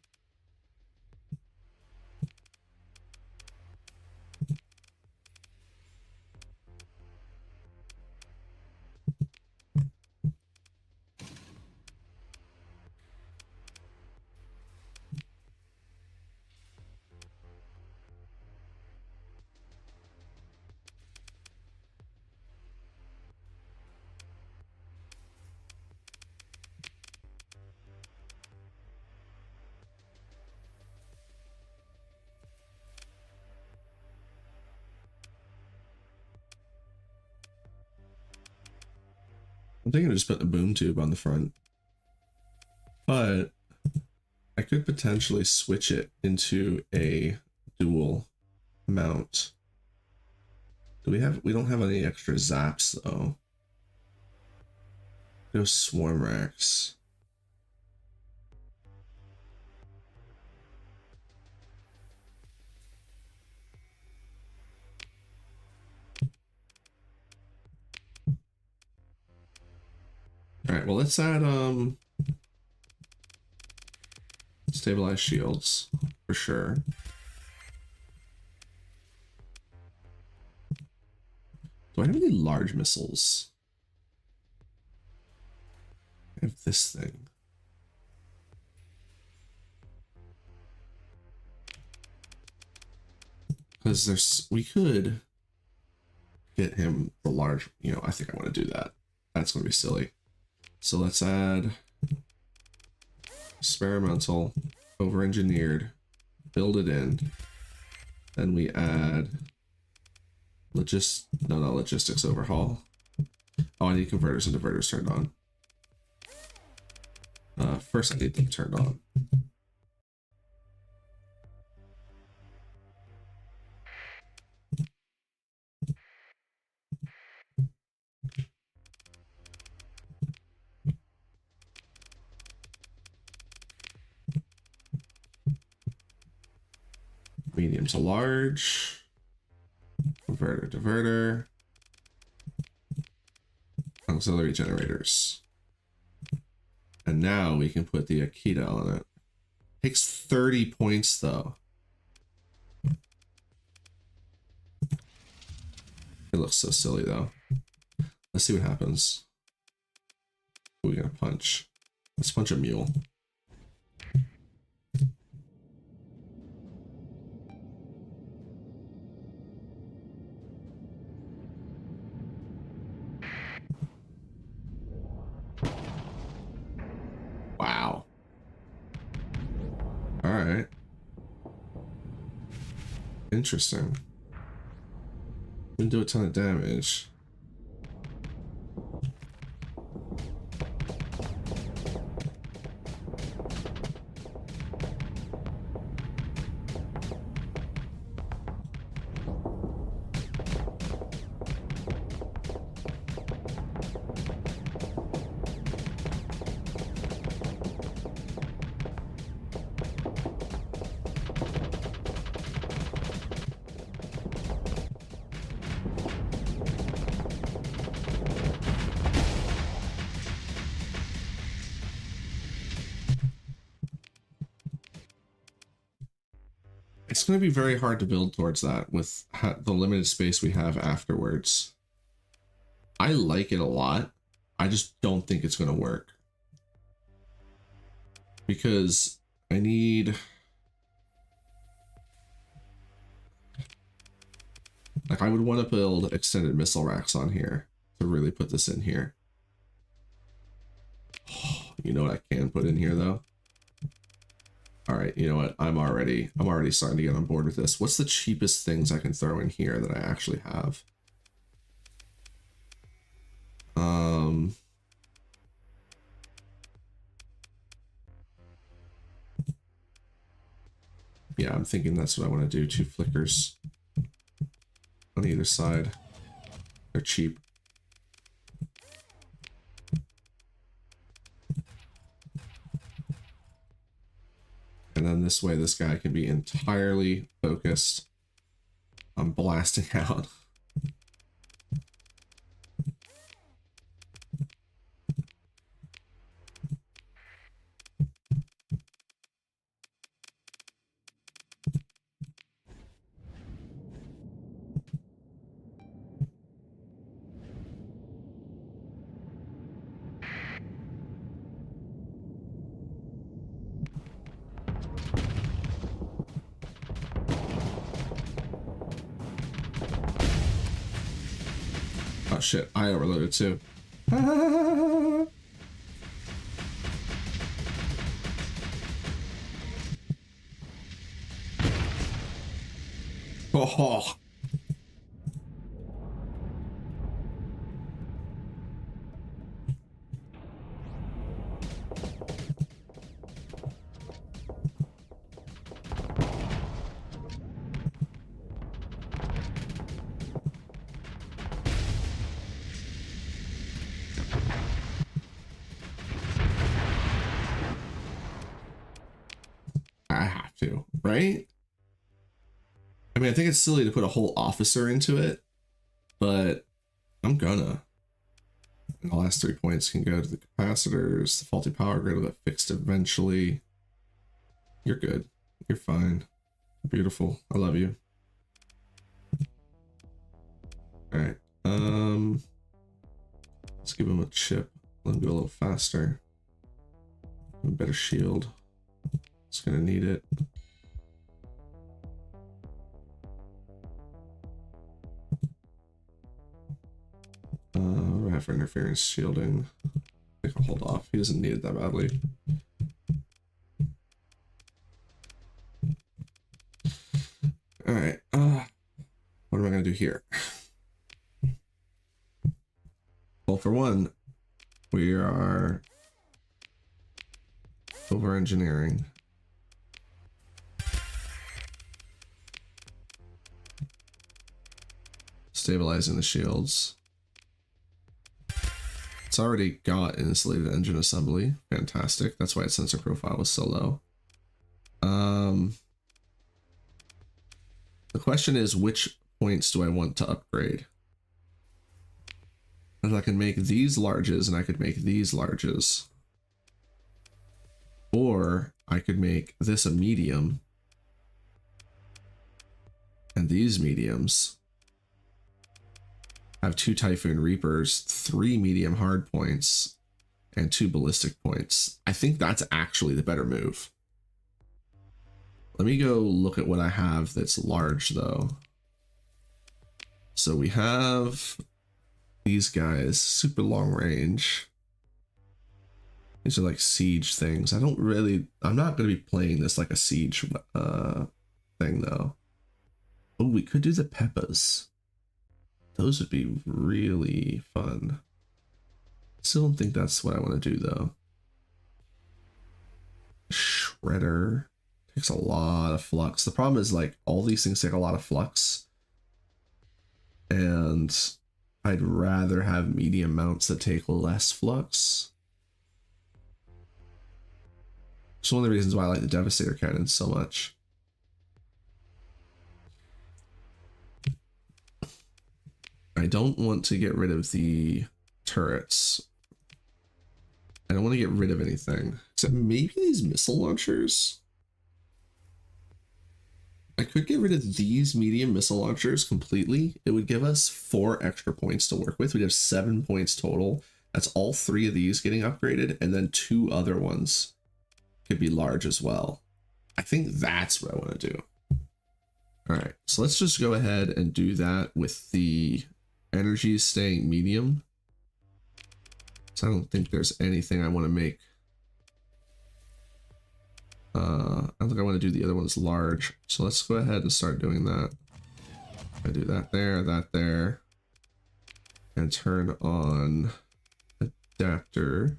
I'm thinking of just putting a boom tube on the front, but I could potentially switch it into a dual mount. We don't have any extra zaps though. Go swarm racks. All right, well, let's add stabilized shields for sure. Do I have any large missiles? I have this thing. Because we could get him the large, you know, I think I want to do that. That's going to be silly. So let's add experimental, over-engineered, build it in. Then we add logistics overhaul. Oh, I need converters and diverters turned on. First I need them turned on. Medium to large. Converter, diverter. Auxiliary generators. And now we can put the Akita on it. Takes 30 points though. It looks so silly though. Let's see what happens. Who are we gonna punch? Let's punch a mule. Wow. All right. Interesting. Didn't do a ton of damage. It's going to be very hard to build towards that with the limited space we have afterwards. I like it a lot. I just don't think it's going to work. Because I need... Like, I would want to build extended missile racks on here to really put this in here. Oh, you know what I can put in here, though? All right, you know what? I'm already starting to get on board with this. What's the cheapest things I can throw in here that I actually have? Yeah, I'm thinking that's what I want to do. 2 flickers on either side. They're cheap. And then this way, this guy can be entirely focused on blasting out. Oh shit, I overloaded too. Oh. I have to, right? I mean, I think it's silly to put a whole officer into it, but I'm gonna. And the last 3 points can go to the capacitors. The faulty power grid will get fixed eventually. You're good. You're fine. Beautiful. I love you. All right. Let's give him a chip. Let him go a little faster. A better shield. It's gonna need it. What do I have for interference shielding? I think I'll hold off. He doesn't need it that badly. All right. What am I gonna do here? Well, for one, we are over engineering. Stabilizing the shields. It's already got an insulated engine assembly. Fantastic. That's why its sensor profile was so low. The question is, which points do I want to upgrade? And I can make these larges and I could make these larges. Or I could make this a medium and these mediums. Have 2 Typhoon Reapers, 3 medium hard points, and 2 ballistic points. I think that's actually the better move. Let me go look at what I have that's large though. So we have these guys, super long range. These are like siege things. I'm not going to be playing this like a siege thing though. Oh, we could do the Peppas. Those would be really fun. Still don't think that's what I want to do though. Shredder takes a lot of flux. The problem is like all these things take a lot of flux. And I'd rather have medium mounts that take less flux. It's one of the reasons why I like the Devastator cannons so much. I don't want to get rid of the turrets. I don't want to get rid of anything. Except maybe these missile launchers? I could get rid of these medium missile launchers completely. It would give us 4 extra points to work with. We'd have 7 points total. That's all 3 of these getting upgraded, and then 2 other ones could be large as well. I think that's what I want to do. All right, so let's just go ahead and do that with the energy staying medium. So I don't think there's anything I want to make. I don't think I want to do the other ones large. So let's go ahead and start doing that. I do that there, and turn on adapter.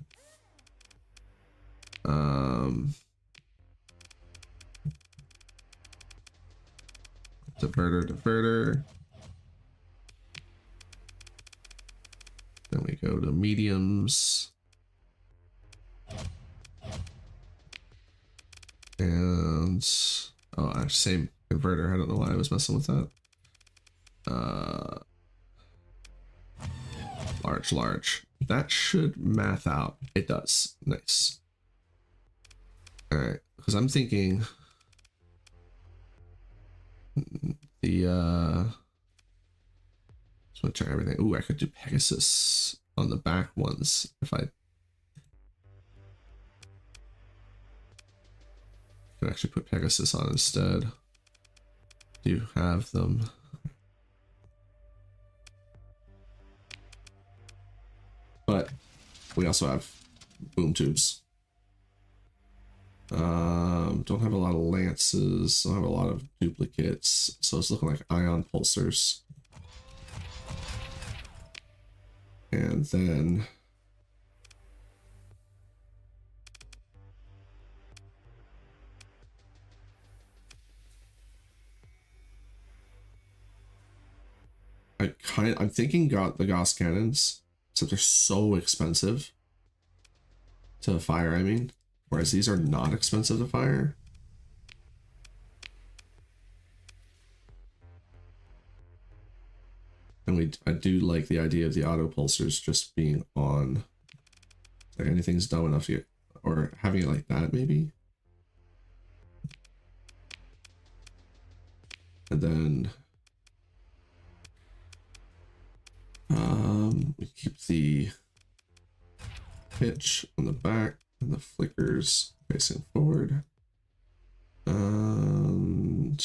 Diverter, diverter. Then we go to mediums. And oh, same converter. I don't know why I was messing with that. Large, large. That should math out. It does. Nice. All right, because I'm thinking the just want to check everything. Ooh, I could do Pegasus on the back ones if I could actually put Pegasus on instead. Do you have them? But we also have boom tubes. Don't have a lot of lances, don't have a lot of duplicates, so it's looking like ion pulsers. And then I'm thinking got the Gauss cannons, except they're so expensive to fire, I mean. Whereas these are not expensive to fire. And I do like the idea of the auto pulsers just being on. Like anything's dumb enough to get, or having it like that maybe. And then we keep the pitch on the back and the flickers facing forward. And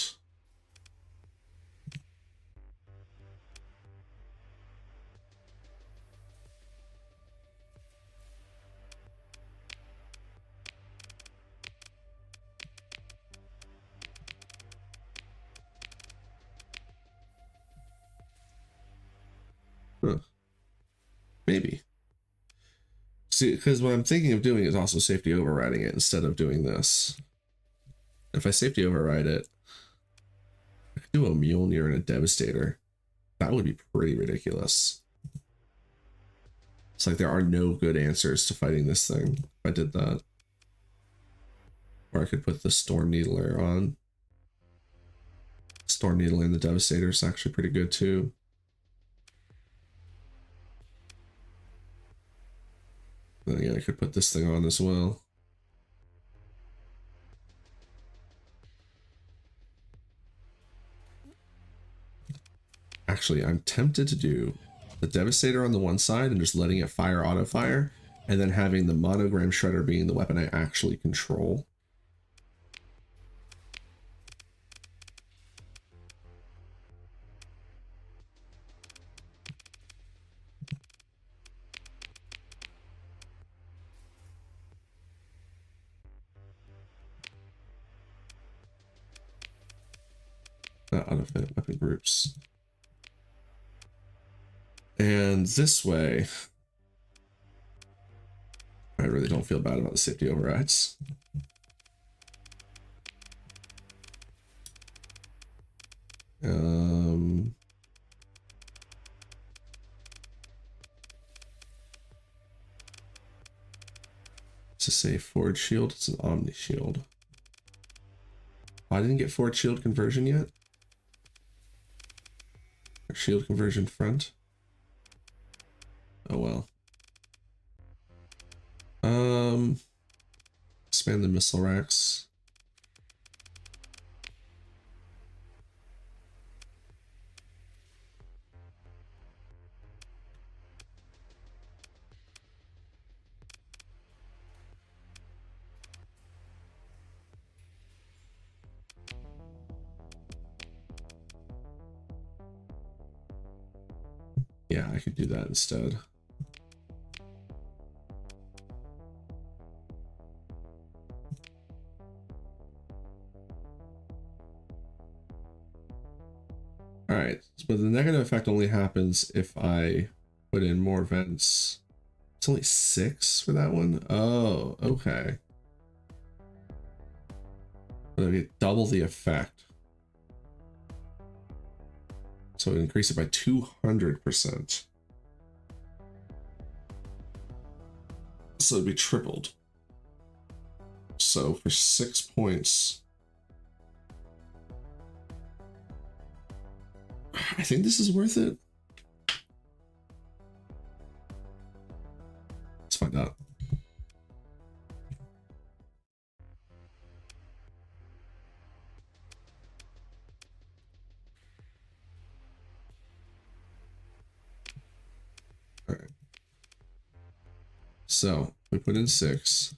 maybe. See, because what I'm thinking of doing is also safety overriding it instead of doing this. If I safety override it, I could do a Mjolnir and a Devastator. That would be pretty ridiculous. It's like there are no good answers to fighting this thing if I did that. Or I could put the Storm Needler on. Storm Needler and the Devastator is actually pretty good too. Then again, I could put this thing on as well. Actually, I'm tempted to do the Devastator on the one side and just letting it fire auto fire, and then having the Monogram Shredder being the weapon I actually control. Auto fit weapon groups. And this way, I really don't feel bad about the safety overrides. To say Forward Shield, it's an Omni Shield. Oh, I didn't get Forward Shield conversion yet. Or shield conversion front. Oh well. Expand the missile racks. Yeah, I could do that instead. All right, but the negative effect only happens if I put in more vents. It's only 6 for that one. Oh, okay. But I get double the effect. So it increased it by 200%. So it'd be tripled. So for 6 points, I think this is worth it. Let's find out. All right. So we put in 6.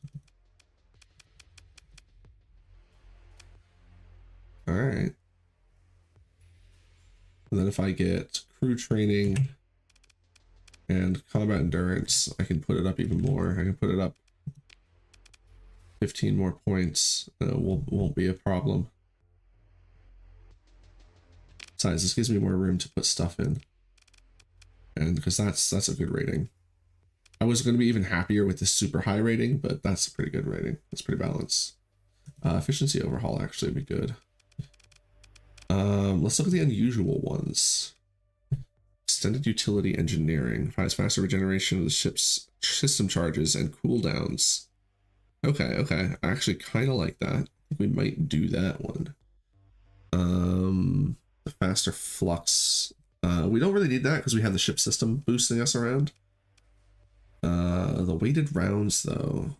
All right. And then if I get crew training and combat endurance, I can put it up even more. I can put it up 15 more points. Won't be a problem. Besides, this gives me more room to put stuff in. And because that's a good rating. I was going to be even happier with this super high rating, but that's a pretty good rating. It's pretty balanced. Efficiency overhaul actually would be good. Let's look at the unusual ones. Extended utility engineering provides faster regeneration of the ship's system charges and cooldowns. Okay, I actually kind of like that. I think we might do that one. The faster flux. We don't really need that because we have the ship system boosting us around. The weighted rounds, though.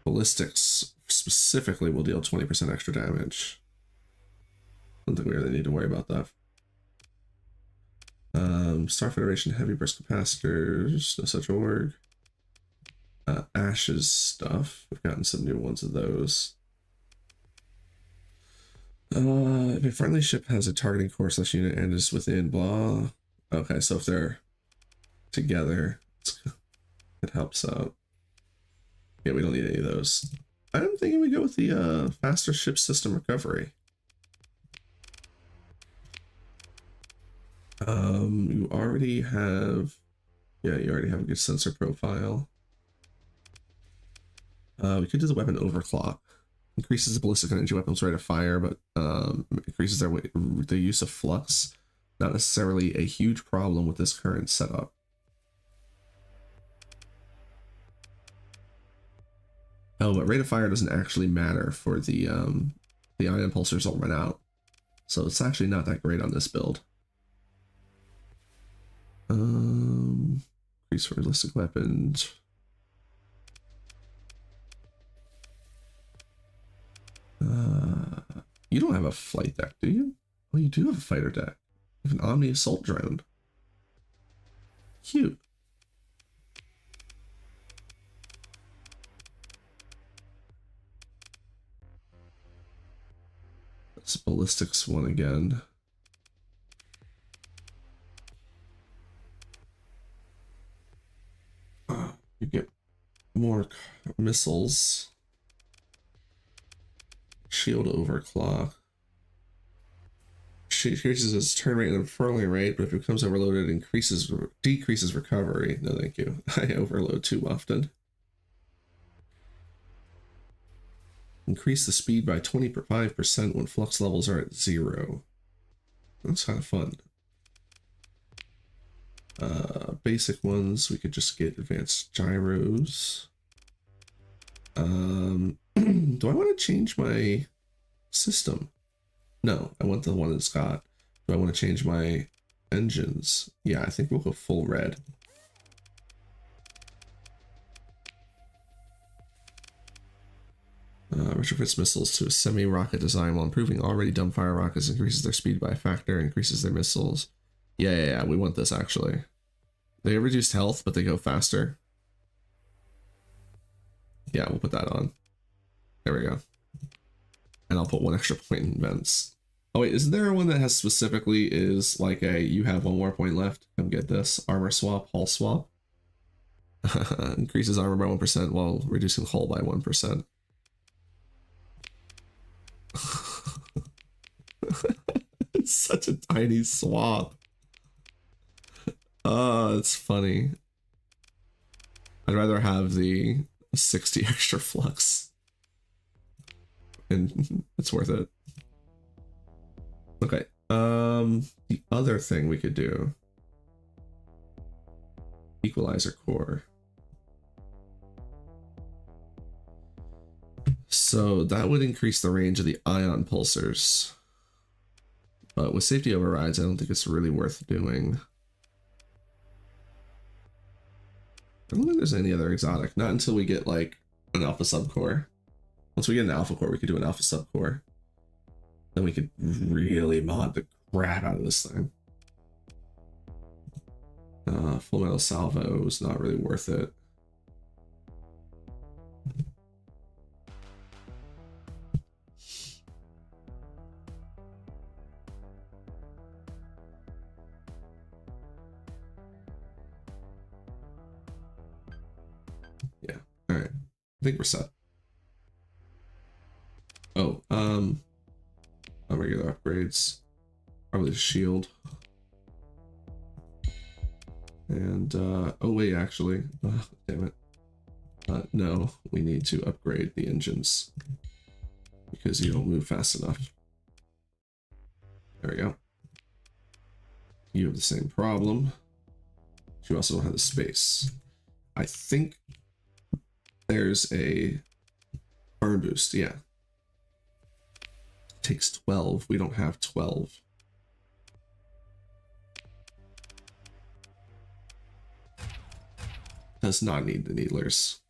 Ballistics specifically will deal 20% extra damage. I don't think we really need to worry about that. Star Federation heavy burst capacitors, no such org. Ashes stuff. We've gotten some new ones of those. If a friendly ship has a targeting core / unit and is within blah. Okay, so if they're together, it helps out. Yeah, we don't need any of those. I'm thinking we go with the faster ship system recovery. You already have, yeah, you already have a good sensor profile. We could do the weapon overclock. Increases the ballistic energy weapons rate of fire, but increases their use of flux. Not necessarily a huge problem with this current setup. Oh, but rate of fire doesn't actually matter for the ion pulsars will run out. So it's actually not that great on this build. Increase realistic weapons. You don't have a flight deck, do you? Oh, you do have a fighter deck. You have an Omni assault drone. Cute. That's ballistics one again. You get more missiles. Shield overclock. She increases its turn rate and unfurling rate, but if it becomes overloaded, it decreases recovery. No, thank you. I overload too often. Increase the speed by 25% when flux levels are at 0. That's kind of fun. Basic ones, we could just get advanced gyros. Do I want to change my system? No, I want the one that's got. Do I want to change my engines? Yeah, I think we'll go full red. Retrofits missiles to a semi-rocket design while improving already dumbfire rockets, increases their speed by a factor, increases their missiles. Yeah, we want this actually. They have reduced health, but they go faster. Yeah, we'll put that on. There we go. And I'll put 1 extra point in vents. Oh wait, isn't there one that has specifically is like a, you have 1 more point left? Come get this. Armor swap, hull swap. Increases armor by 1% while reducing hull by 1%. It's such a tiny swap. It's funny. I'd rather have the 60 extra flux. And it's worth it. Okay, The other thing we could do, equalizer core. So that would increase the range of the ion pulsars. But with safety overrides, I don't think it's really worth doing. I don't think there's any other exotic. Not until we get like an alpha subcore. Once we get an alpha core, we could do an alpha subcore. Then we could really mod the crap out of this thing. Full metal salvo is not really worth it. Yeah, all right. I think we're set. Oh, regular upgrades. Probably the shield. And, oh wait, actually, damn it. No, we need to upgrade the engines because you don't move fast enough. There we go. You have the same problem. You also don't have the space. I think there's a burn boost, yeah. It takes 12, we don't have 12. Does not need the needlers.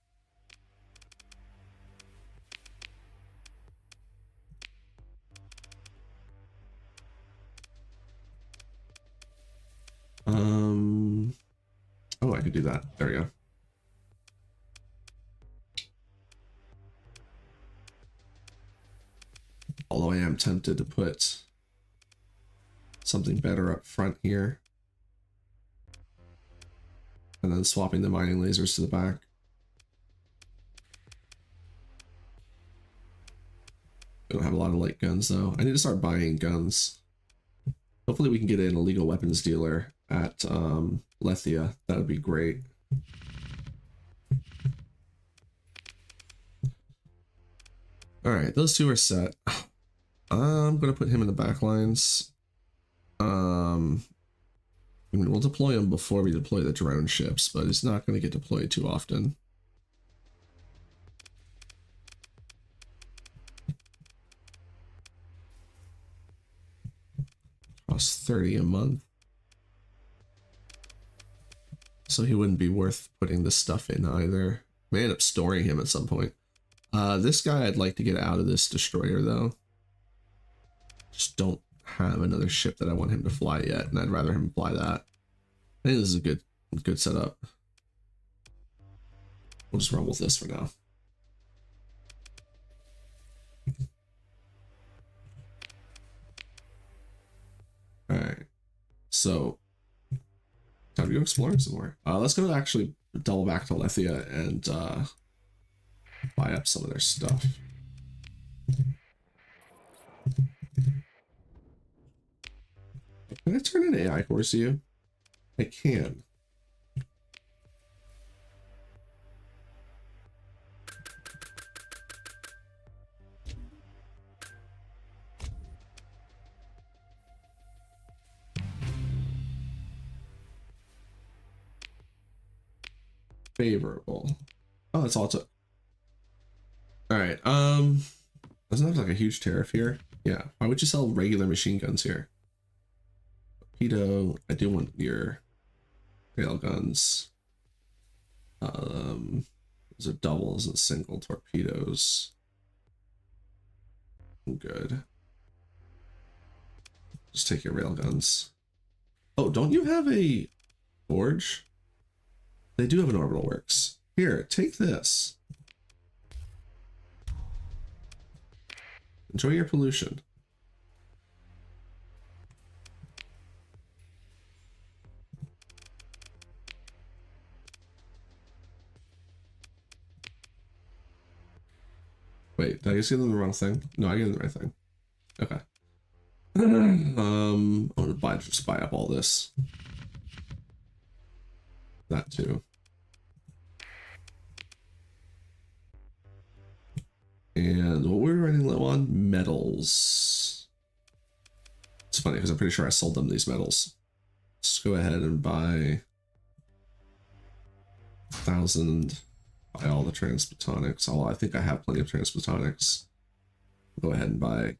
Oh, I could do that. There we go. Although I am tempted to put something better up front here. And then swapping the mining lasers to the back. We don't have a lot of light guns though. I need to start buying guns. Hopefully we can get an illegal weapons dealer at Lethia. That would be great. Alright, those two are set. I'm going to put him in the back lines. I mean, we'll deploy him before we deploy the drone ships, but it's not going to get deployed too often. Costs 30 a month. So he wouldn't be worth putting this stuff in either. May end up storing him at some point. This guy I'd like to get out of this destroyer though. Just don't have another ship that I want him to fly yet, and I'd rather him fly that. I think this is a good setup. We'll just run with this for now. Alright. So time to go exploring some more. Let's go actually double back to Lethia and buy up some of their stuff. Can I turn an AI course to you? I can. Favorable. Oh, that's all it took. Alright, doesn't have like a huge tariff here. Yeah, why would you sell regular machine guns here? Torpedo, I do want your rail guns. Those are doubles and single torpedoes. Good. Just take your rail guns. Oh, don't you have a forge? They do have an orbital works. Here, take this. Enjoy your pollution. Wait, did I just give them the wrong thing? No, I gave them the right thing. Okay. I'm gonna just buy up all this. That too. And what were we running low on? Metals. Let's funny because I'm pretty sure I sold them these medals. Let's go ahead and buy 1,000. Buy all the transplutonics. I think I have plenty of transplutonics. Go ahead and buy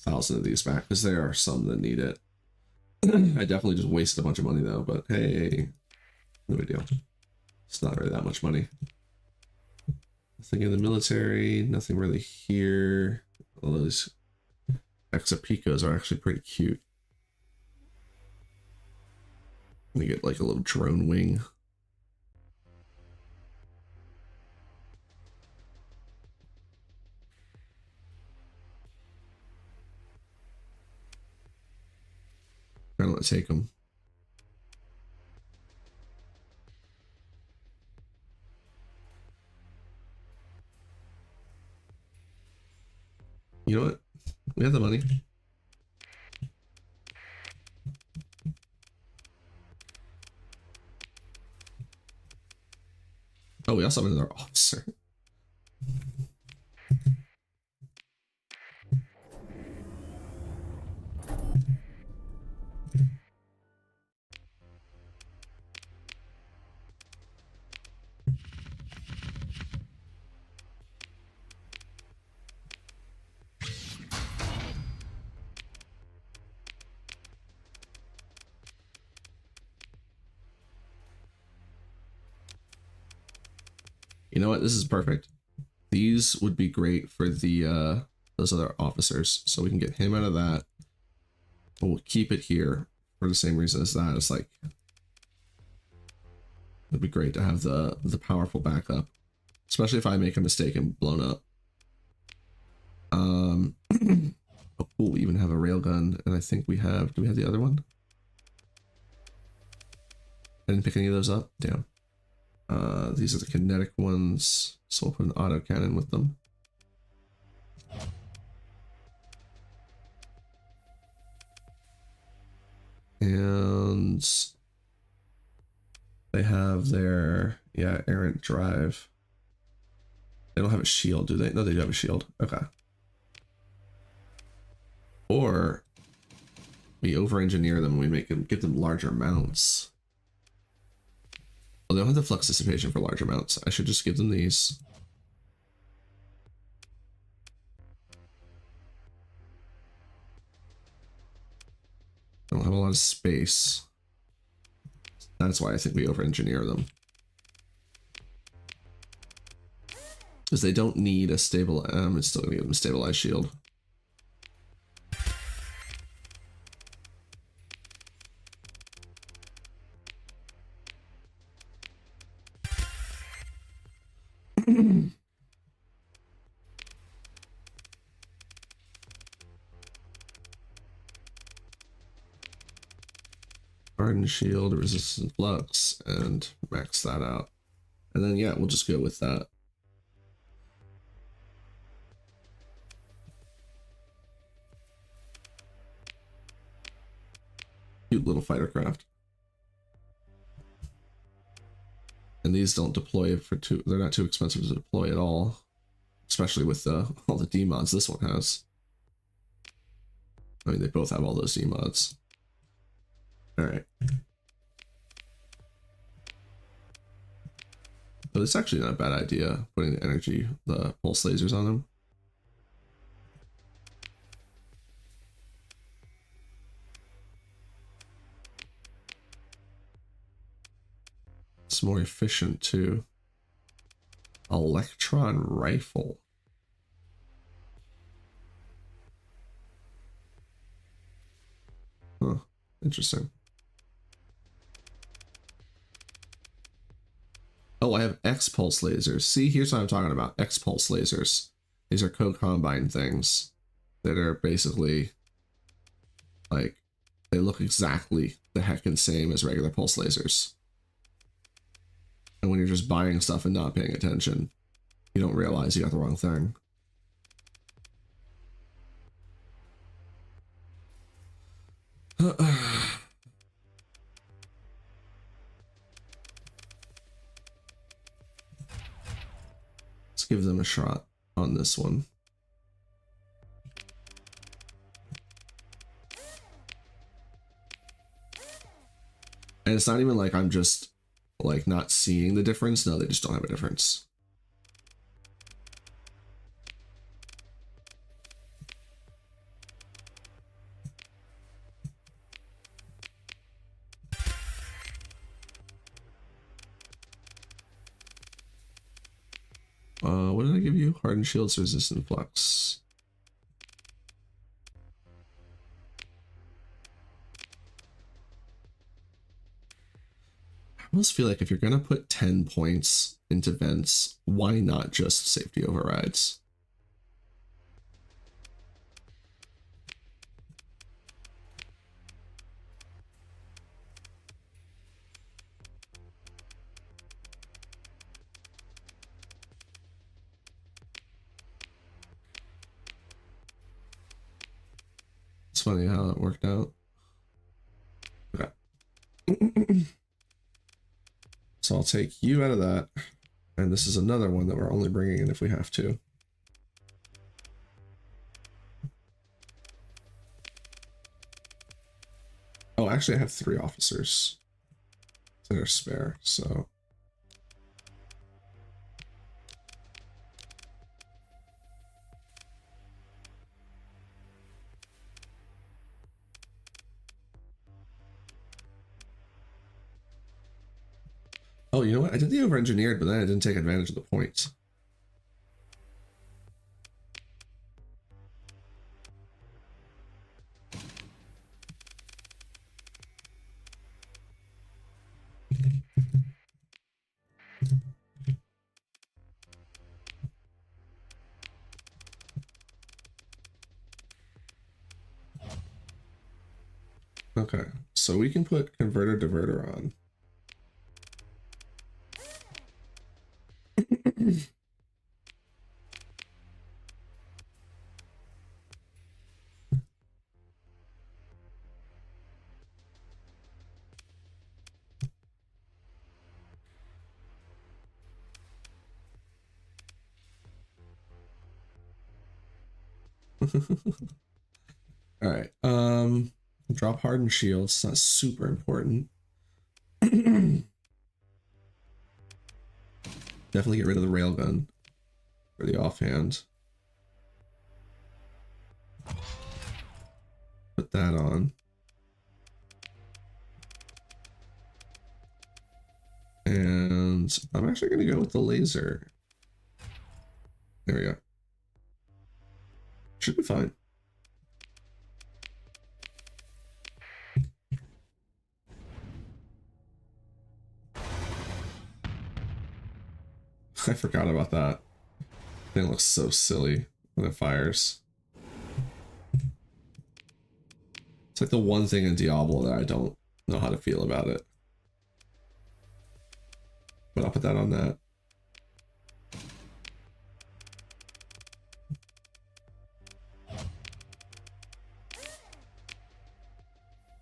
1,000 of these back because there are some that need it. I definitely just wasted a bunch of money though, but hey, no big deal. It's not really that much money. Nothing in the military, nothing really here. All those EXOTICAs are actually pretty cute. Let me get like a little drone wing. I don't want to take them. You know what? We have the money. Oh, we also have another officer. You know what? This is perfect. These would be great for the those other officers, so we can get him out of that. But we'll keep it here for the same reason as that. It's like it'd be great to have the powerful backup, especially if I make a mistake and blown up. Oh, cool. We even have a railgun, and I think we have. Do we have the other one? I didn't pick any of those up. Damn. These are the kinetic ones, so we'll put an autocannon with them. And they have their, yeah, errant drive. They don't have a shield, do they? No, they do have a shield. Okay. Or we over-engineer them and we make them, get them larger mounts. Well, they don't have the flux dissipation for larger mounts. I should just give them these. They don't have a lot of space. That's why I think we over-engineer them. Because they don't need a stable M, it's still going to give them a stabilized shield. Hardened shield, resistant flux, and max that out. And then, yeah, we'll just go with that. Cute little fighter craft. And these don't deploy for too, they're not too expensive to deploy at all. Especially with all the D mods this one has. I mean, they both have all those D mods. Alright. But it's actually not a bad idea, putting the energy, the pulse lasers on them. It's more efficient too. Electron rifle. Huh, interesting. Oh, I have X pulse lasers. See, here's what I'm talking about. X pulse lasers. These are co-combine things that are basically like, they look exactly the heckin' same as regular pulse lasers. And when you're just buying stuff and not paying attention, you don't realize you got the wrong thing. Let's give them a shot on this one. And it's not even like I'm just like not seeing the difference. No, they just don't have a difference. What did I give you? Hardened shields, resistant flux. I almost feel like if you're gonna put 10 points into vents, why not just safety overrides? It's funny how that worked out. Okay. So I'll take you out of that. And this is another one that we're only bringing in if we have to. Oh, actually I have 3 officers that are spare, so. Oh, you know what? I did the over-engineered, but then I didn't take advantage of the points. Okay, so we can put converter diverter on. All right, drop hardened shields. It's not super important. Definitely get rid of the railgun for the offhand. Put that on. And I'm actually going to go with the laser. There we go. Should be fine. I forgot about that. It looks so silly when it fires. It's like the one thing in Diablo that I don't know how to feel about it. But I'll put that on that.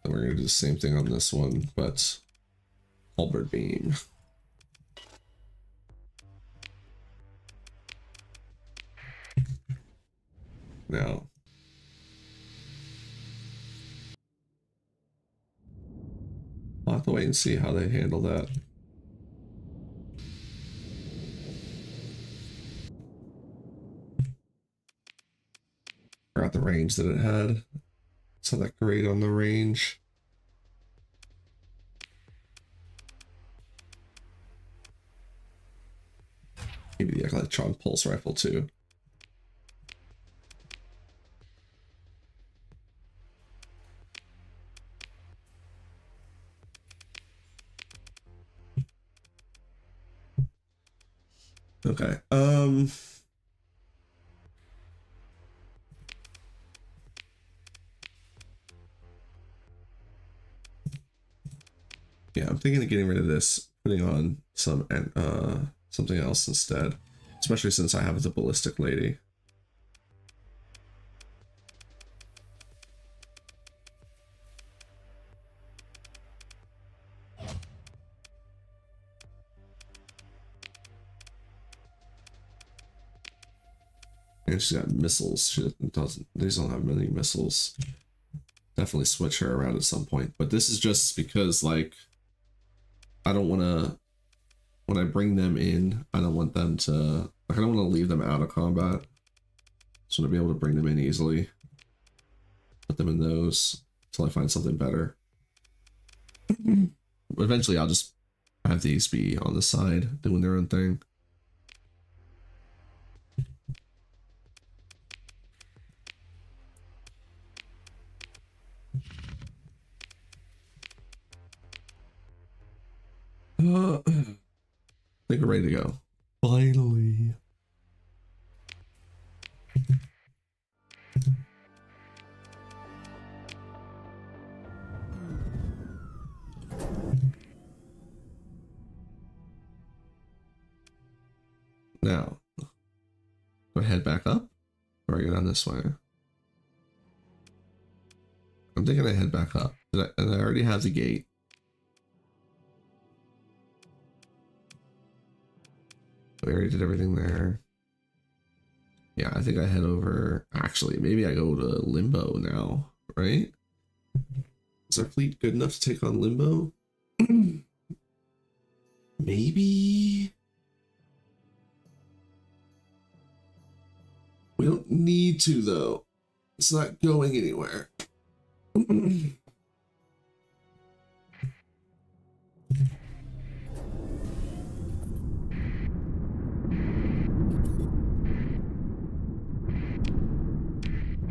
And we're gonna do the same thing on this one, but halberd beam. Now, I'll have to wait and see how they handle that. Forgot the range that it had. It's not that great on the range. Maybe the electron pulse rifle too. Okay. Yeah, I'm thinking of getting rid of this, putting on some something else instead, especially since I have the ballistic lady. And she's got missiles. She doesn't. These don't have many missiles. Definitely switch her around at some point. But this is just because, like, I don't want to, when I bring them in, I don't want them to, like, I don't want to leave them out of combat. Just want to be able to bring them in easily. Put them in those until I find something better. Eventually I'll just have these be on the side doing their own thing. I think we're ready to go. Finally. Now, do I head back up or I go down this way? I'm thinking I head back up. And I already have the gate. We already did everything there. Yeah, I think I head over. Actually, maybe I go to Limbo now, right? Is our fleet good enough to take on Limbo? Maybe. We don't need to, though. It's not going anywhere.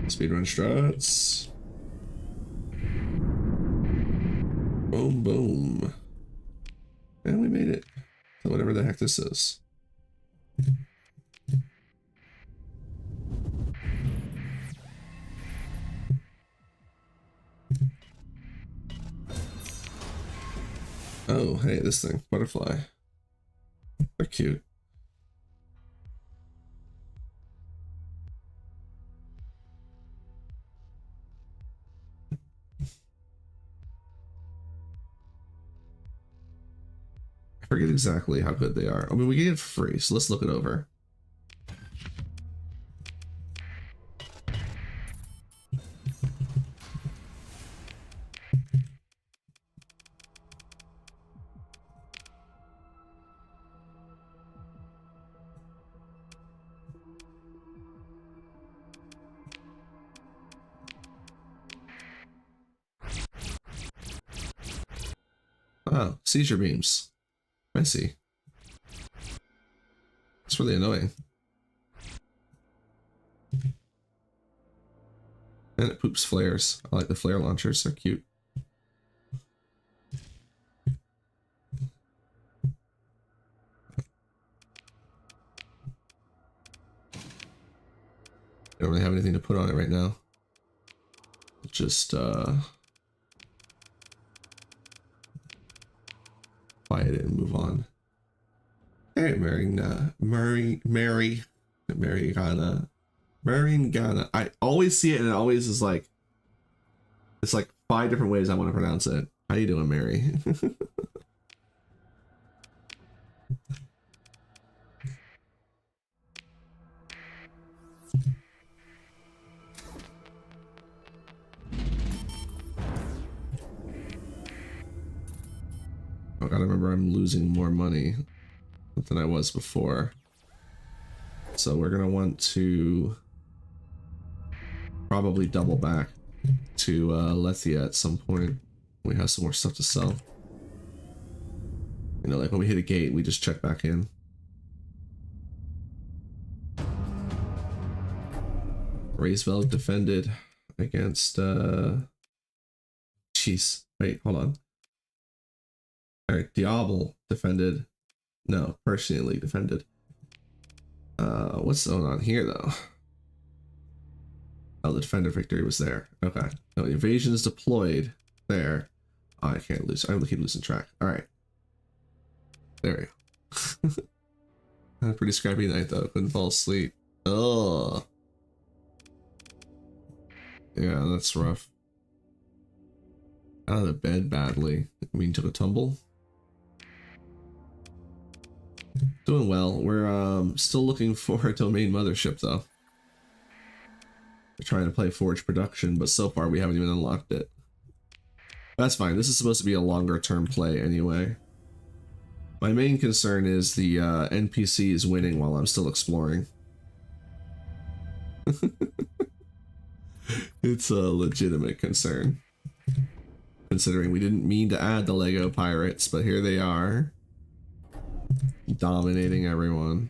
Speedrun struts. Boom, boom. And we made it. So whatever the heck this is. Oh, hey, this thing. Butterfly. They're cute. I forget exactly how good they are. I mean, we get it for free, so let's look it over. Oh, seizure beams. I see. It's really annoying. And it poops flares. I like the flare launchers, they're cute. I don't really have anything to put on it right now. Just quiet it and move on. Hey, Maringana. I always see it and it always is like, it's like 5 different ways I want to pronounce it. How you doing, Mary? I gotta remember I'm losing more money than I was before. So we're gonna want to probably double back to Lethia at some point. We have some more stuff to sell. You know, like when we hit a gate, we just check back in. Raiseveld defended against jeez, wait, hold on. Alright, Diable defended. No, personally defended. What's going on here though? Oh, the defender victory was there. Okay. No, invasion is deployed there. Oh, I can't lose. I keep losing track. Alright. There we go. Had a pretty scrappy night though. Couldn't fall asleep. Oh. Yeah, that's rough. Out of the bed badly. I mean, took a tumble. Doing well. We're still looking for a domain mothership though. We're trying to play Forge Production, but so far we haven't even unlocked it. That's fine. This is supposed to be a longer term play anyway. My main concern is the NPC is winning while I'm still exploring. It's a legitimate concern, considering we didn't mean to add the Lego pirates, but here they are, dominating everyone.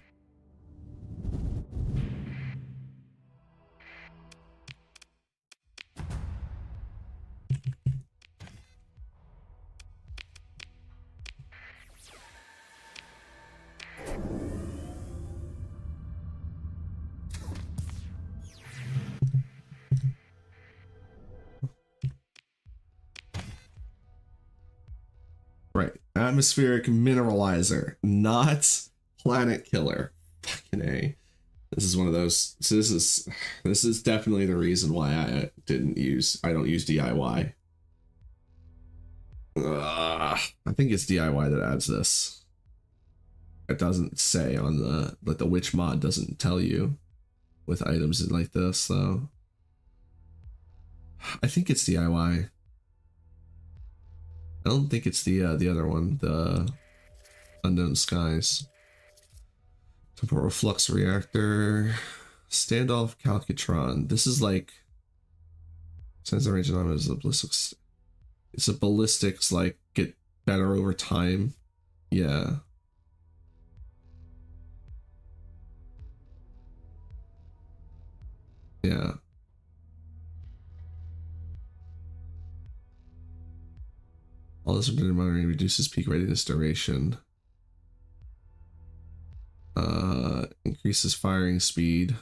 Right, atmospheric mineralizer, not planet killer. Fucking A. This is one of those. So this is definitely the reason why I don't use DIY. I think it's DIY that adds this. It doesn't say on the, like, the witch mod doesn't tell you with items like this, though. I think it's DIY. I don't think it's the other one, the Unknown Skies. Temporal Flux Reactor, Standoff Calcutron. This is like, since the range of is a ballistics. It's a ballistics, like, get better over time. Yeah. Yeah. All this monitoring reduces peak readiness duration. Increases firing speed.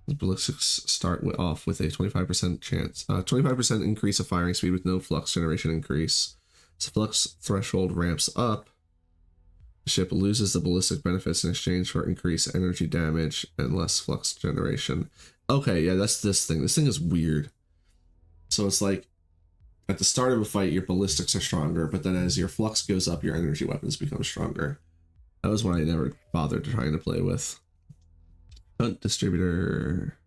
The ballistics start off with a 25% chance, 25% increase of firing speed with no flux generation increase. As the flux threshold ramps up, the ship loses the ballistic benefits in exchange for increased energy damage and less flux generation. Okay, yeah, that's this thing. This thing is weird. So it's like, at the start of a fight, your ballistics are stronger, but then as your flux goes up, your energy weapons become stronger. That was one I never bothered trying to play with. Shunt distributor.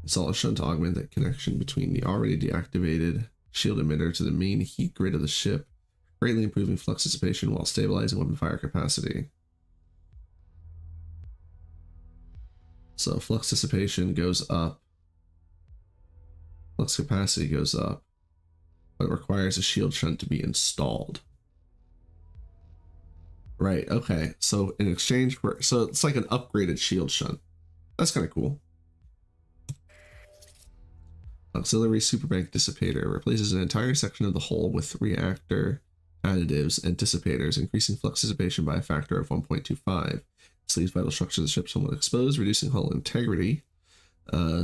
Install a shunt to augment the connection between the already deactivated shield emitter to the main heat grid of the ship, greatly improving flux dissipation while stabilizing weapon fire capacity. So flux dissipation goes up. Flux capacity goes up, but it requires a shield shunt to be installed. Right, okay. So in exchange for, so it's like an upgraded shield shunt. That's kind of cool. Auxiliary superbank dissipator replaces an entire section of the hull with reactor additives and dissipators, increasing flux dissipation by a factor of 1.25. This leaves vital structures of the ship somewhat exposed, reducing hull integrity.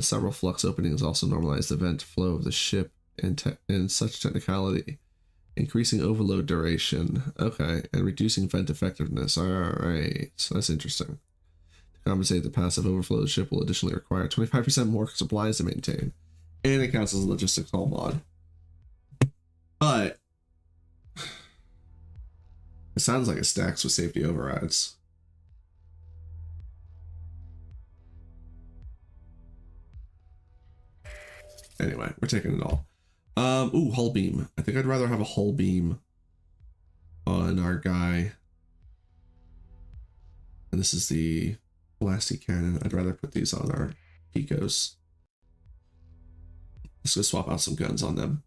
Several flux openings also normalize the vent flow of the ship in such technicality, increasing overload duration. Okay, and reducing vent effectiveness. All right, so that's interesting. To compensate the passive overflow, the ship will additionally require 25% more supplies to maintain, and it counts as a logistics hull mod. But it sounds like it stacks with safety overrides. Anyway, we're taking it all. Ooh, hull beam. I think I'd rather have a hull beam on our guy. And this is the blasty cannon. I'd rather put these on our Picos. Let's go swap out some guns on them.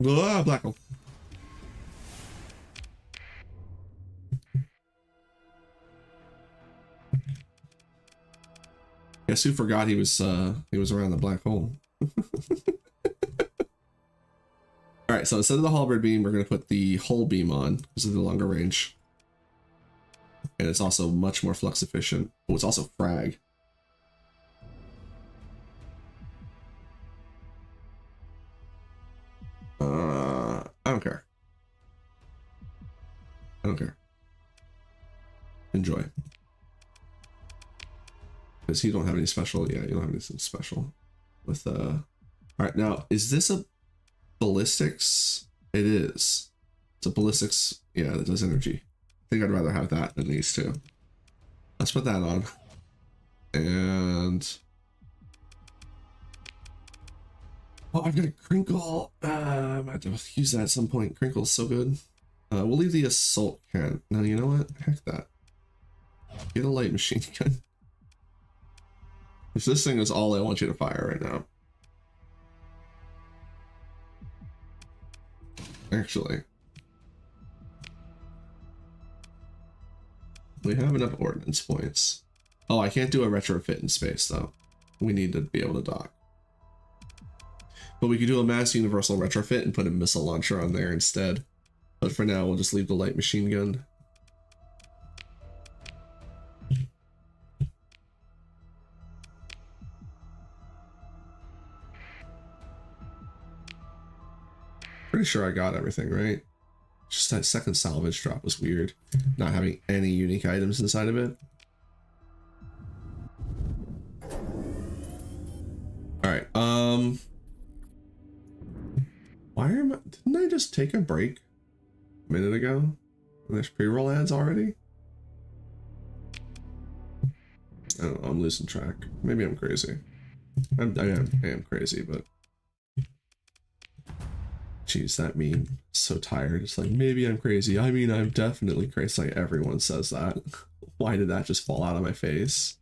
Ah, black hole. Guess who forgot he was around the black hole? All right, so instead of the halberd beam, we're going to put the hull beam on because of the longer range. And it's also much more flux efficient. Oh, it's also frag. I don't care. I don't care. Enjoy. Because you don't have any special. Yeah, you don't have anything special with all right, now is this a ballistics? It is. It's a ballistics, yeah, that does energy. I think I'd rather have that than these two. Let's put that on. And oh, I've got a crinkle. I have to use that at some point. Crinkle's so good. We'll leave the assault cannon. No, you know what? Heck that. Get a light machine gun. If this thing is all I want you to fire right now. Actually. We have enough ordnance points. Oh, I can't do a retrofit in space though. We need to be able to dock. But we could do a mass universal retrofit and put a missile launcher on there instead. But for now, we'll just leave the light machine gun. Pretty sure I got everything, right? Just that second salvage drop was weird. Not having any unique items inside of it. Alright, why am I... Didn't I just take a break a minute ago? And there's pre-roll ads already? I don't know, I'm losing track. Maybe I'm crazy. I am crazy, but... Jeez, that meme. So tired. It's like, maybe I'm crazy. I mean, I'm definitely crazy. Like, everyone says that. Why did that just fall out of my face?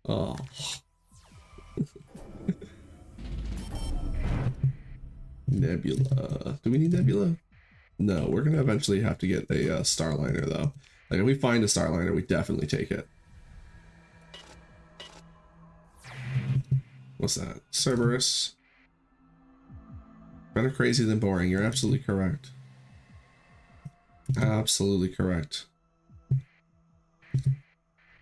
Oh. Nebula. Do we need Nebula? No, we're gonna eventually have to get a Starliner though. Like if we find a Starliner, we definitely take it. What's that? Cerberus. Better crazy than boring. You're absolutely correct. Absolutely correct.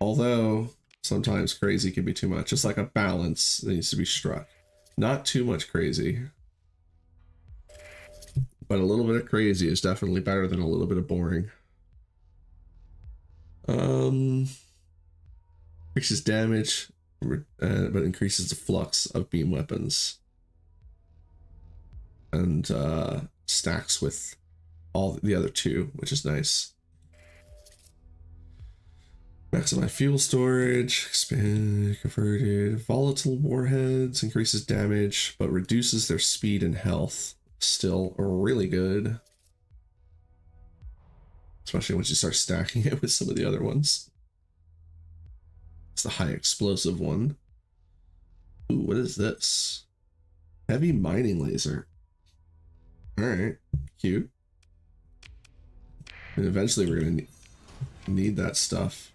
Although sometimes crazy can be too much. It's like a balance that needs to be struck. Not too much crazy. But a little bit of crazy is definitely better than a little bit of boring. Increases damage, but increases the flux of beam weapons. And stacks with all the other two, which is nice. Maximize fuel storage, expand, converted, volatile warheads, increases damage, but reduces their speed and health. Still really good. Especially once you start stacking it with some of the other ones. It's the high explosive one. Ooh, what is this? Heavy mining laser. Alright, cute. And eventually we're gonna need that stuff.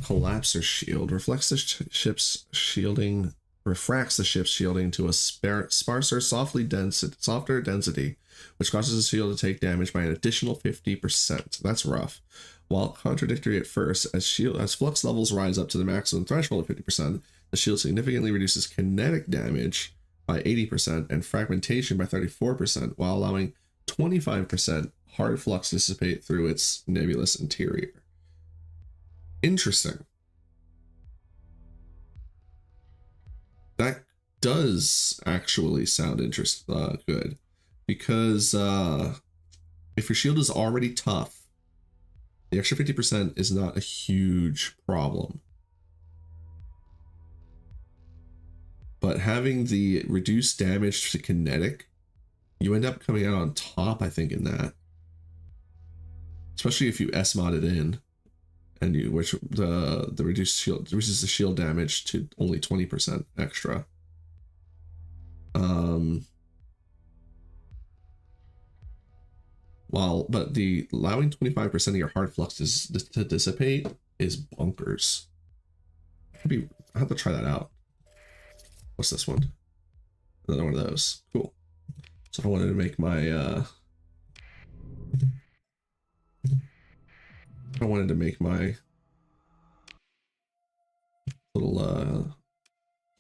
Collapser shield. Reflects the ship's shielding. Refracts the ship's shielding to a sparser, softer density, which causes the shield to take damage by an additional 50%. That's rough. While contradictory at first, as flux levels rise up to the maximum threshold of 50%, the shield significantly reduces kinetic damage by 80% and fragmentation by 34%, while allowing 25% hard flux to dissipate through its nebulous interior. Interesting. That does actually sound good, because if your shield is already tough, the extra 50% is not a huge problem. But having the reduced damage to kinetic, you end up coming out on top, I think, in that. Especially if you S-mod it in, and which the reduced shield reduces the shield damage to only 20% extra. But the allowing 25% of your hard flux to dissipate is bonkers. I have to try that out. What's this one? Another one of those. Cool. So I wanted to make my little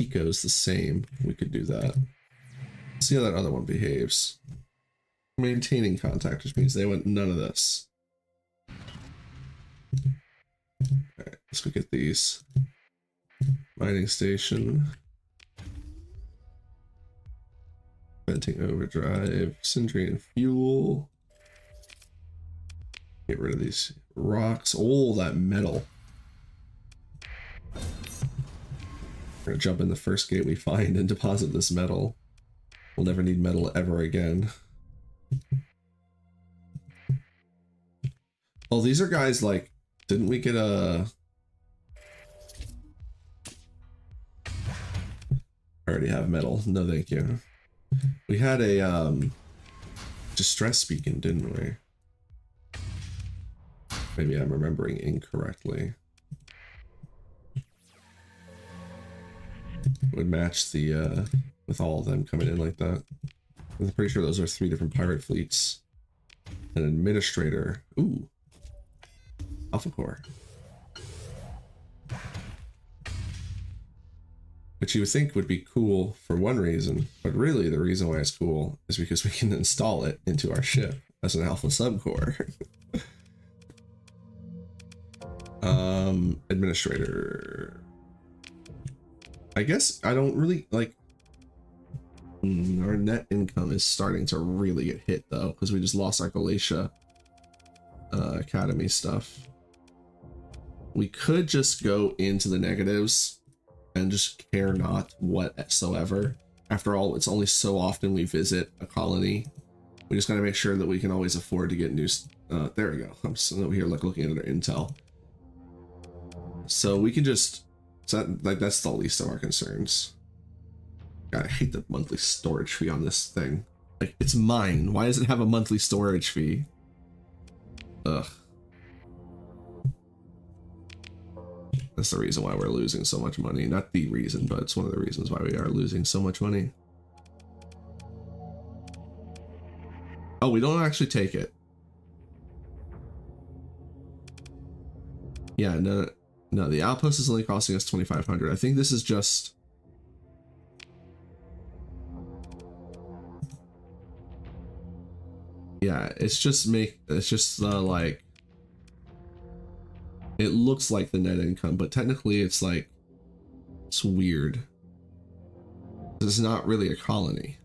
ecos the same. We could do that. See how that other one behaves. Maintaining contact, which means they want none of this. Alright, let's go get these. Mining station. Venting overdrive. Syndrian fuel. Get rid of these rocks. Oh, that metal. We're gonna jump in the first gate we find and deposit this metal. We'll never need metal ever again. Oh, these are guys like, didn't we get a... I already have metal. No, thank you. We had a distress beacon, didn't we? Maybe I'm remembering incorrectly. Would match the with all of them coming in like that. I'm pretty sure those are 3 different pirate fleets. An administrator. Ooh. Alpha Core. Which you would think would be cool for one reason, but really the reason why it's cool is because we can install it into our ship as an alpha subcore. Administrator. I guess I don't really like... our net income is starting to really get hit though, because we just lost our Galatia Academy stuff. We could just go into the negatives and just care not whatsoever. After all, it's only so often we visit a colony. We just gotta make sure that we can always afford to get new... there we go. I'm still over here looking at our intel. So we can just... So that's the least of our concerns. God, I hate the monthly storage fee on this thing. Like, it's mine. Why does it have a monthly storage fee? Ugh. That's the reason why we're losing so much money. Not the reason, but it's one of the reasons why we are losing so much money. Oh, we don't actually take it. Yeah, no, the outpost is only costing us 2,500. I think this is just... Yeah, it's just like... It looks like the net income, but technically it's like... It's weird. It's not really a colony.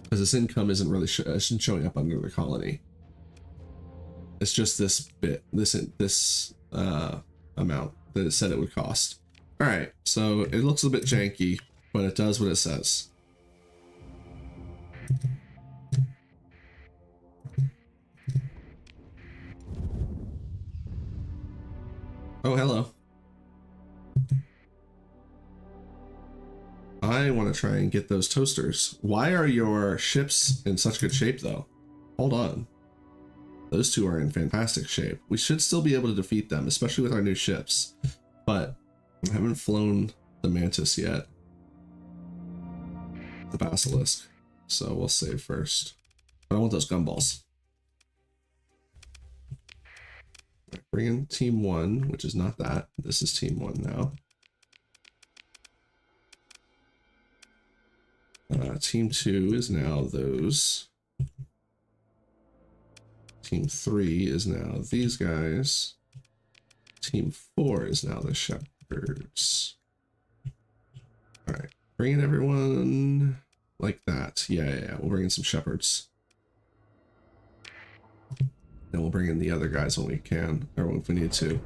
Because this income isn't really isn't showing up under the colony. It's just this bit, this amount that it said it would cost. All right, so it looks a bit janky, but it does what it says. Oh, hello. I want to try and get those toasters. Why are your ships in such good shape, though? Hold on. Those two are in fantastic shape. We should still be able to defeat them, especially with our new ships. But I haven't flown the Mantis yet. The Basilisk. So we'll save first. But I want those gumballs. Right, bring in Team 1, which is not that. This is Team 1 now. Team 2 is now those. Team 3 is now these guys. Team 4 is now the shepherds. All right, bring in everyone like that. Yeah. We'll bring in some shepherds. Then we'll bring in the other guys when we can, or when we need to.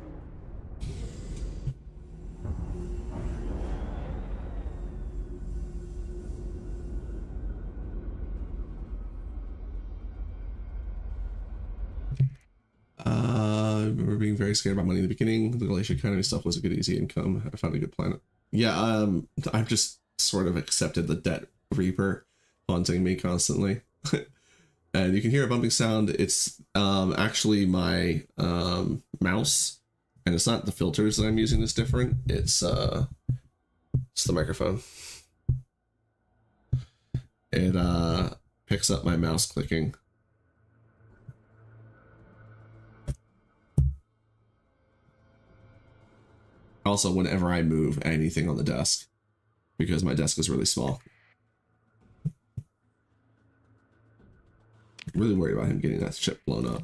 I remember being very scared about money in the beginning. The Galatia Academy stuff was a good, easy income. I found a good plan. Yeah, I've just sort of accepted the debt reaper haunting me constantly. And you can hear a bumping sound. It's actually my mouse, and it's not the filters that I'm using that's different. It's the microphone. It picks up my mouse clicking. Also, whenever I move anything on the desk, because my desk is really small. I'm really worried about him getting that ship blown up.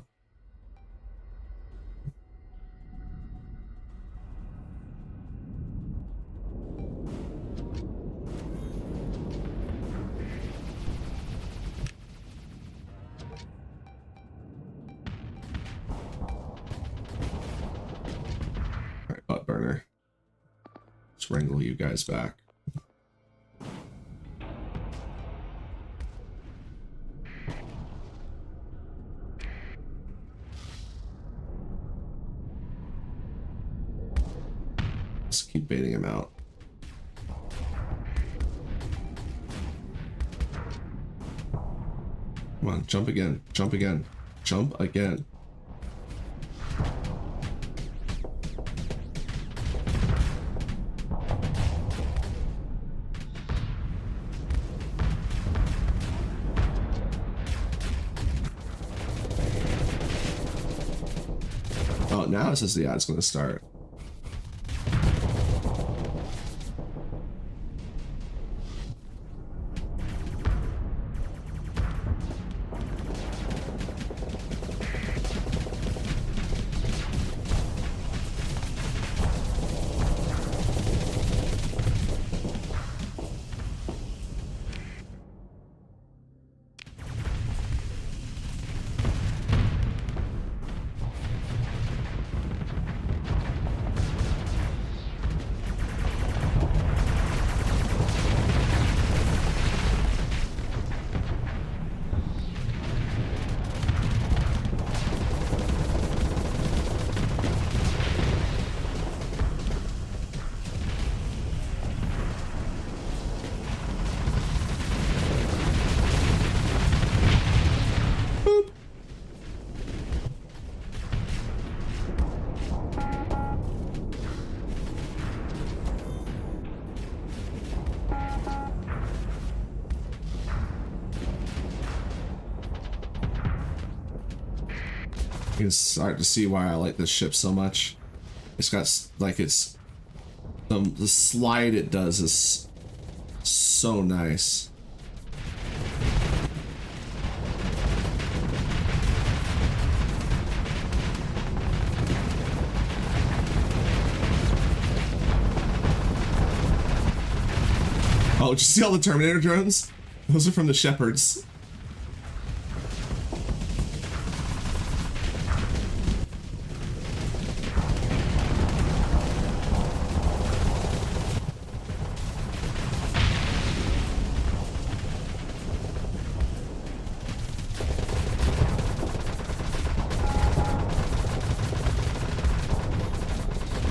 All right, butt burner. Let's wrangle you guys back. Let's keep baiting him out. Come on, jump again, jump again, jump again. Oh, now it says the ad's gonna start. You can start to see why I like this ship so much. It's got like it's the slide it does is so nice. Oh, did you see all the Terminator drones? Those are from the Shepherds.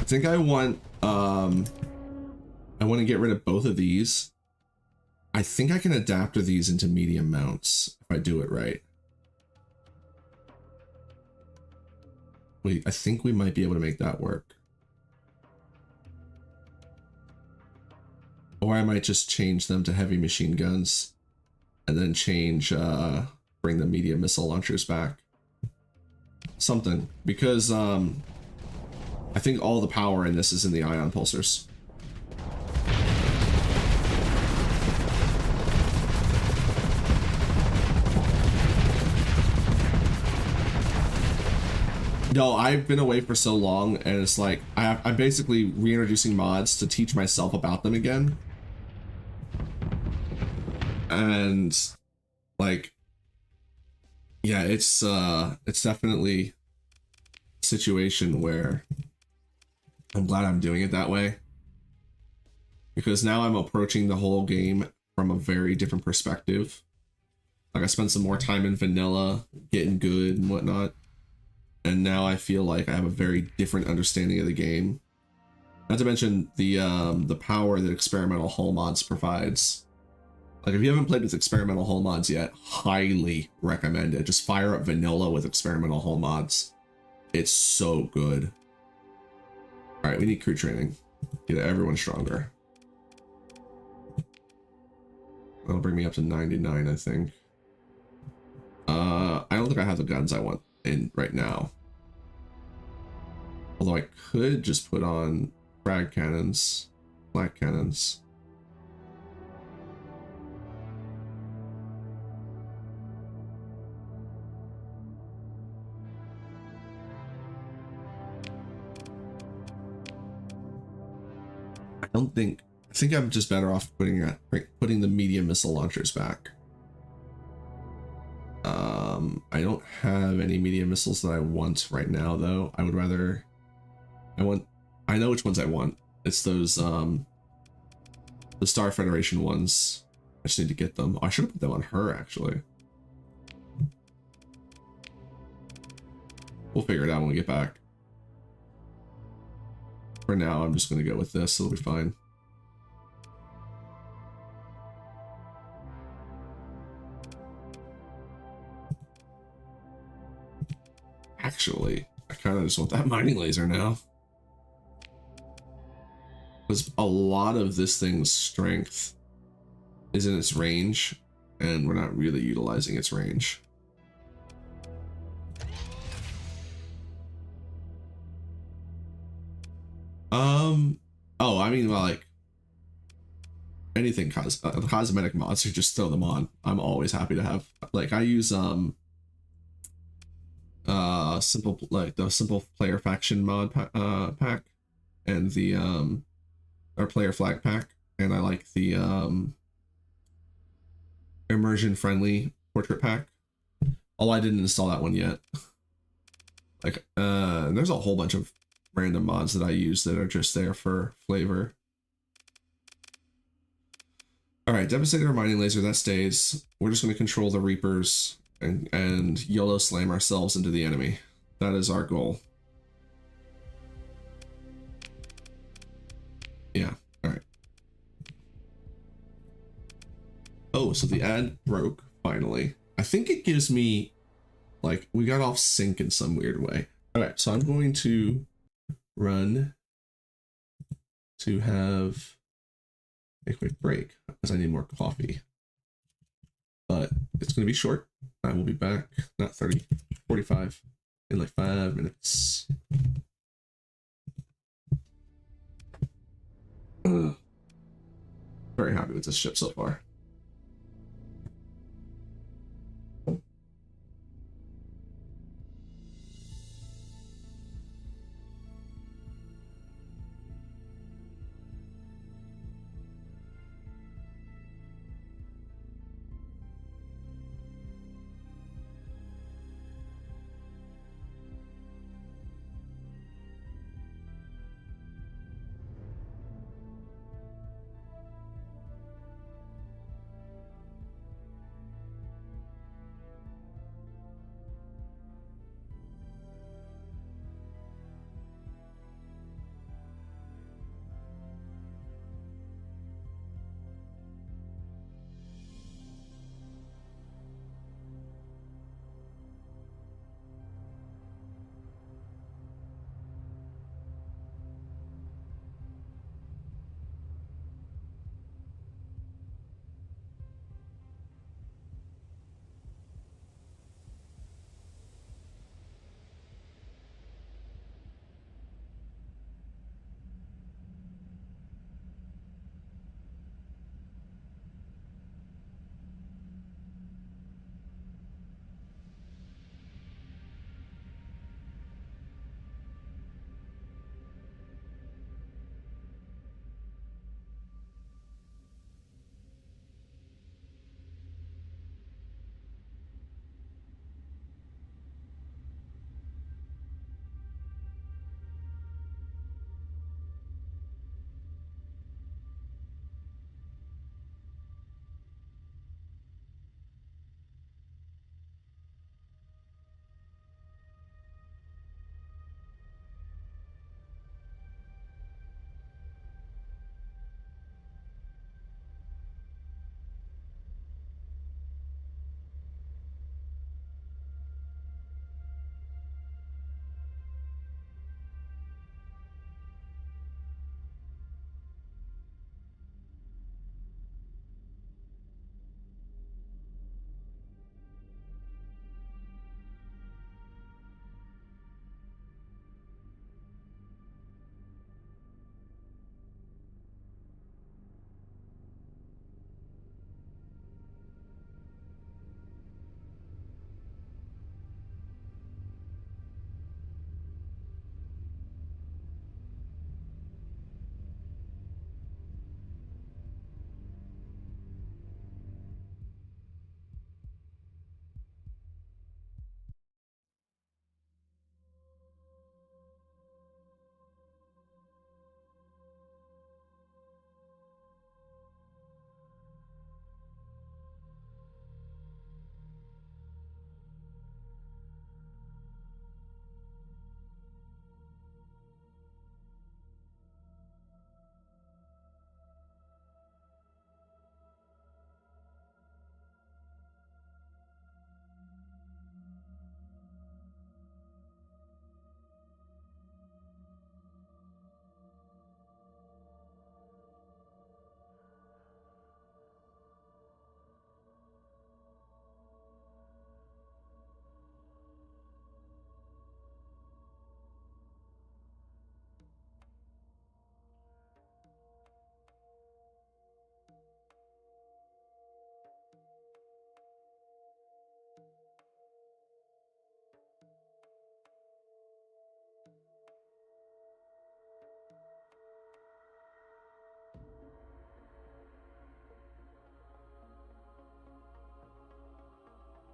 I think I want to get rid of both of these. I think I can adapt these into medium mounts if I do it right. Wait, I think we might be able to make that work. Or I might just change them to heavy machine guns and then change, bring the medium missile launchers back. Something, because I think all the power in this is in the ion pulsars. No, I've been away for so long, and it's like I'm basically reintroducing mods to teach myself about them again. And like, yeah, it's definitely a situation where I'm glad I'm doing it that way, because now I'm approaching the whole game from a very different perspective. Like I spent some more time in vanilla, getting good and whatnot. And now I feel like I have a very different understanding of the game. Not to mention the power that experimental hull mods provides. Like if you haven't played with experimental hull mods yet, highly recommend it. Just fire up vanilla with experimental hull mods. It's so good. All right, we need crew training. Get everyone stronger. That'll bring me up to 99, I think. I don't think I have the guns I want in right now. Although I could just put on frag cannons, black cannons. I think I'm just better off putting the medium missile launchers back. I don't have any medium missiles that I want right now, though. I know which ones I want. It's those the Star Federation ones. I just need to get them. Oh, I should have put them on her, actually. We'll figure it out when we get back. for now, I'm just going to go with this. It'll be fine. Actually, I kind of just want that mining laser now. Because a lot of this thing's strength is in its range, and we're not really utilizing its range. Oh, I mean, well, like, anything cosmetic mods, you just throw them on. I'm always happy to have, like, I use, simple, like, the simple player faction mod pack, and the, or player flag pack, and I like the, immersion friendly portrait pack. Oh, I didn't install that one yet. Like, there's a whole bunch of random mods that I use that are just there for flavor. All right, Devastator mining laser, that stays. We're just going to control the Reapers and YOLO slam ourselves into the enemy. That is our goal. Yeah, all right. Oh, so the ad broke, finally. I think it gives me, like, we got off sync in some weird way. All right, so I'm going to run to have a quick break because I need more coffee. But it's going to be short. I will be back, not 30, 45, in like 5 minutes. Very happy with this ship so far.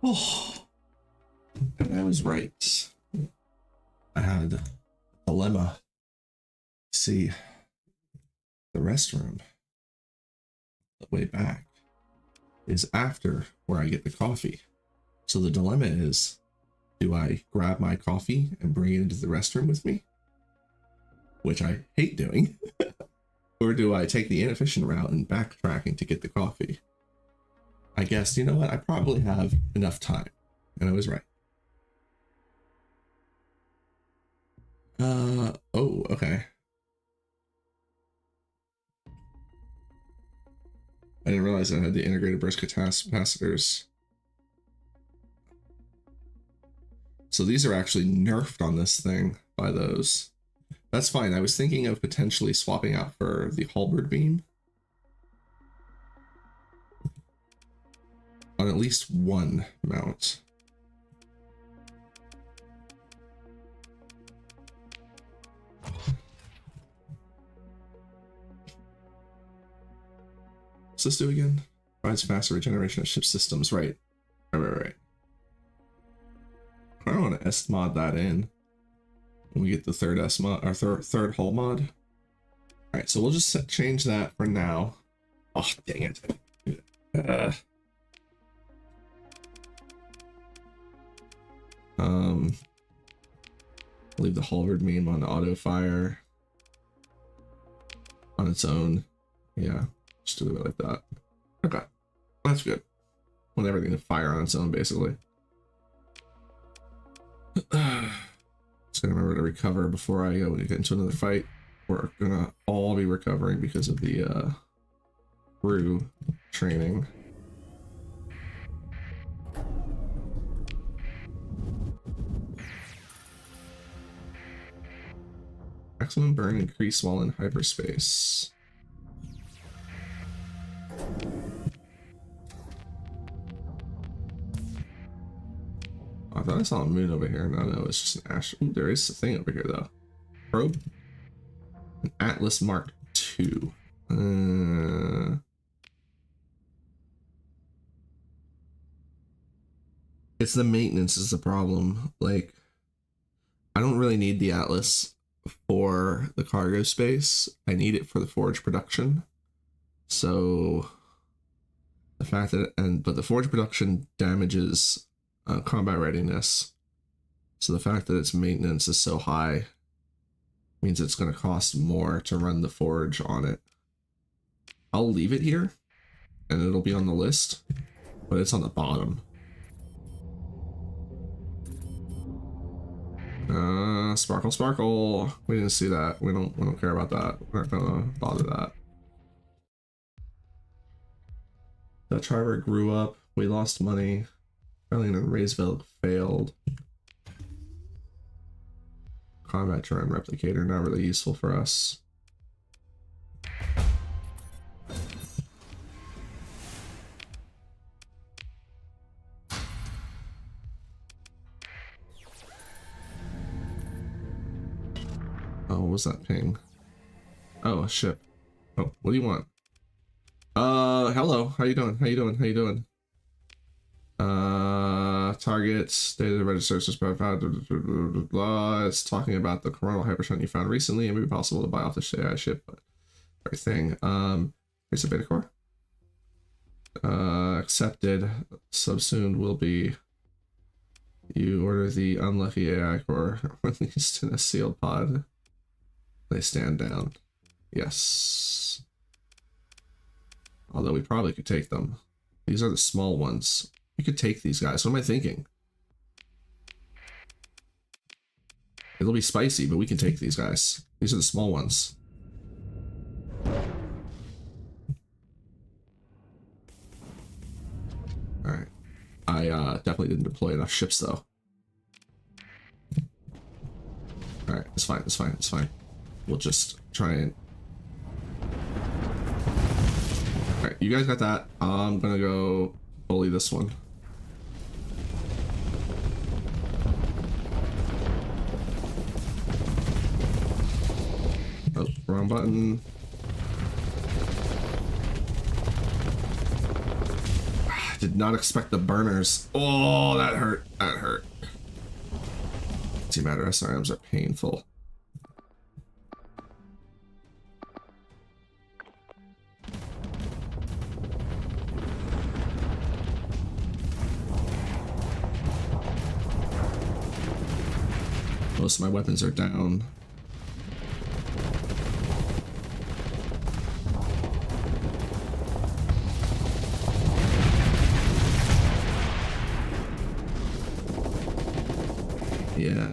Oh, and I was right. I had a dilemma. See, the restroom, the way back, is after where I get the coffee. So the dilemma is, do I grab my coffee and bring it into the restroom with me, which I hate doing, or do I take the inefficient route and backtracking to get the coffee? I guess, you know what, I probably have enough time, and I was right. Oh, okay. I didn't realize I had the integrated burst capacitors. So these are actually nerfed on this thing by those. That's fine. I was thinking of potentially swapping out for the halberd beam on at least one mount. What's this do again? Provides faster regeneration of ship systems. Right. Right. I don't want to S mod that in when we get the third S mod, our third hull mod. All right, so we'll just change that for now. Oh, dang it. Leave the halberd meme on auto fire on its own. Yeah, just do it like that. Okay, that's good. Want everything to fire on its own, basically. Just gotta remember to recover before I go to get into another fight. We're gonna all be recovering because of the crew training. Maximum burn increase while in hyperspace. I thought I saw a moon over here. No, it's just an ash. Ooh, there is a thing over here though. Probe. An Atlas Mark II. It's the maintenance is the problem. Like, I don't really need the Atlas for the cargo space. I need it for the forge production. So the fact that but the forge production damages combat readiness. So the fact that its maintenance is so high means it's going to cost more to run the forge on it. I'll leave it here and it'll be on the list, but it's on the bottom. Sparkle, sparkle. We didn't see that. We don't care about that. We're not gonna bother that. Dutch Harbor grew up. We lost money. Rebellion and Raysville failed. Combat drone replicator, not really useful for us. Oh, what was that ping? Oh, a ship. Oh, what do you want? Hello. How you doing? How you doing? How you doing? Targets, data registers, it's talking about the coronal hypershunt you found recently. It may be possible to buy off the AI ship, but everything. Here's a beta core. Accepted. Subsumed will be. You order the unlucky AI core released in a sealed pod. They stand down. Yes. Although we probably could take them. These are the small ones. We could take these guys. What am I thinking? It'll be spicy, but we can take these guys. These are the small ones. Alright. I definitely didn't deploy enough ships though. Alright, it's fine, it's fine, it's fine. We'll just try and... Alright, you guys got that. I'm gonna go bully this one. Oh, wrong button. did not expect the burners. Oh, that hurt. That hurt. Antimatter SRMs are painful. Most of my weapons are down.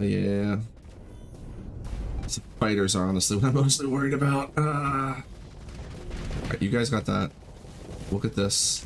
Yeah. The fighters are honestly what I'm mostly worried about. Alright, you guys got that. Look at this.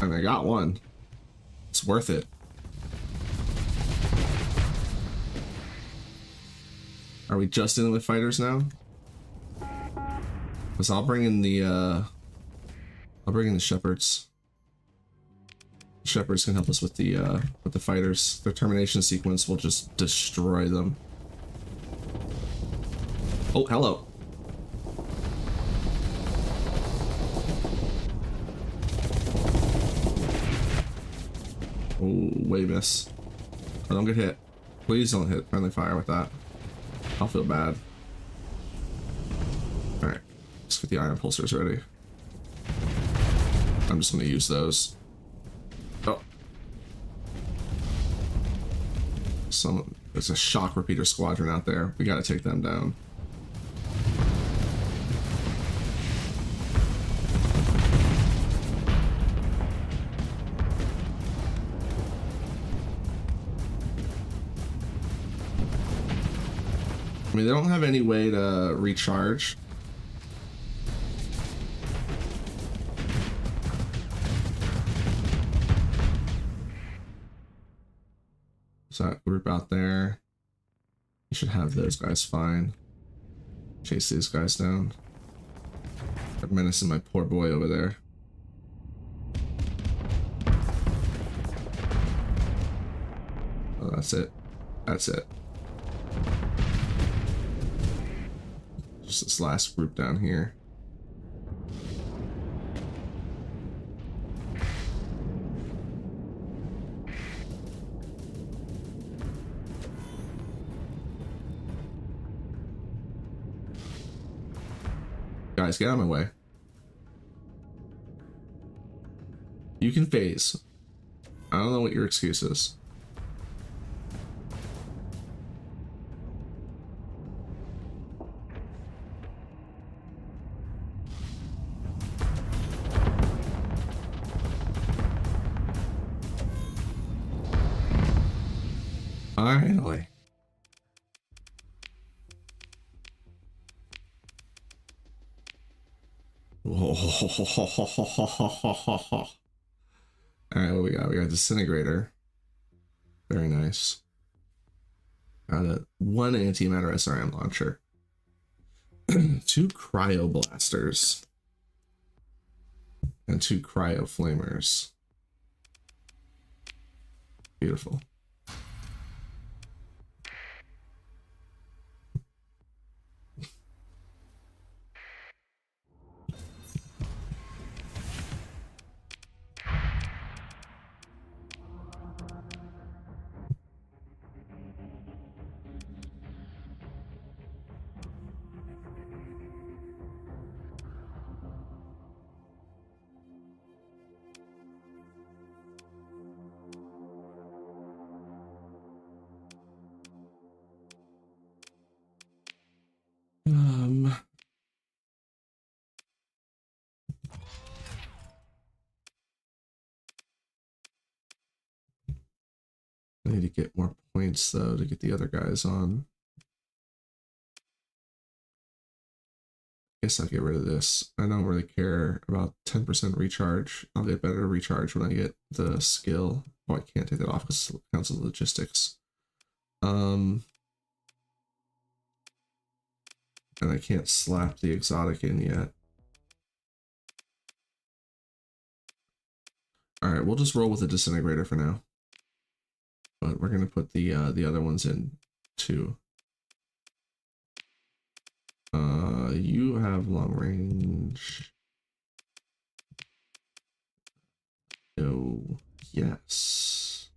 And I got one. It's worth it. Are we just in with fighters now? Because I'll bring in the shepherds. Shepherds can help us with the fighters. Their termination sequence will just destroy them. Oh, hello. Oh, way miss. Oh, don't get hit. Please don't hit friendly fire with that. I'll feel bad. Alright, let's get the iron pulsers ready. I'm just gonna use those. Oh. There's a shock repeater squadron out there. We gotta take them down. I mean, they don't have any way to recharge. So that group out there, you should have those guys fine. Chase these guys down. They're menacing my poor boy over there. Oh, that's it. That's it. Just this last group down here. Guys, get out of my way. You can phase. I don't know what your excuse is. Finally. Alright, what we got? We got Disintegrator. Very nice. Got one antimatter SRM launcher. 2 cryo blasters. And 2 cryo flamers. Beautiful. get more points though to get the other guys on. Guess I'll get rid of this. I don't really care about 10% recharge. I'll get better recharge when I get the skill. Oh, I can't take that off because it counts as logistics. And I can't slap the exotic in yet. All right, we'll just roll with the disintegrator for now. But we're gonna put the other ones in too. You have long range. No. Yes.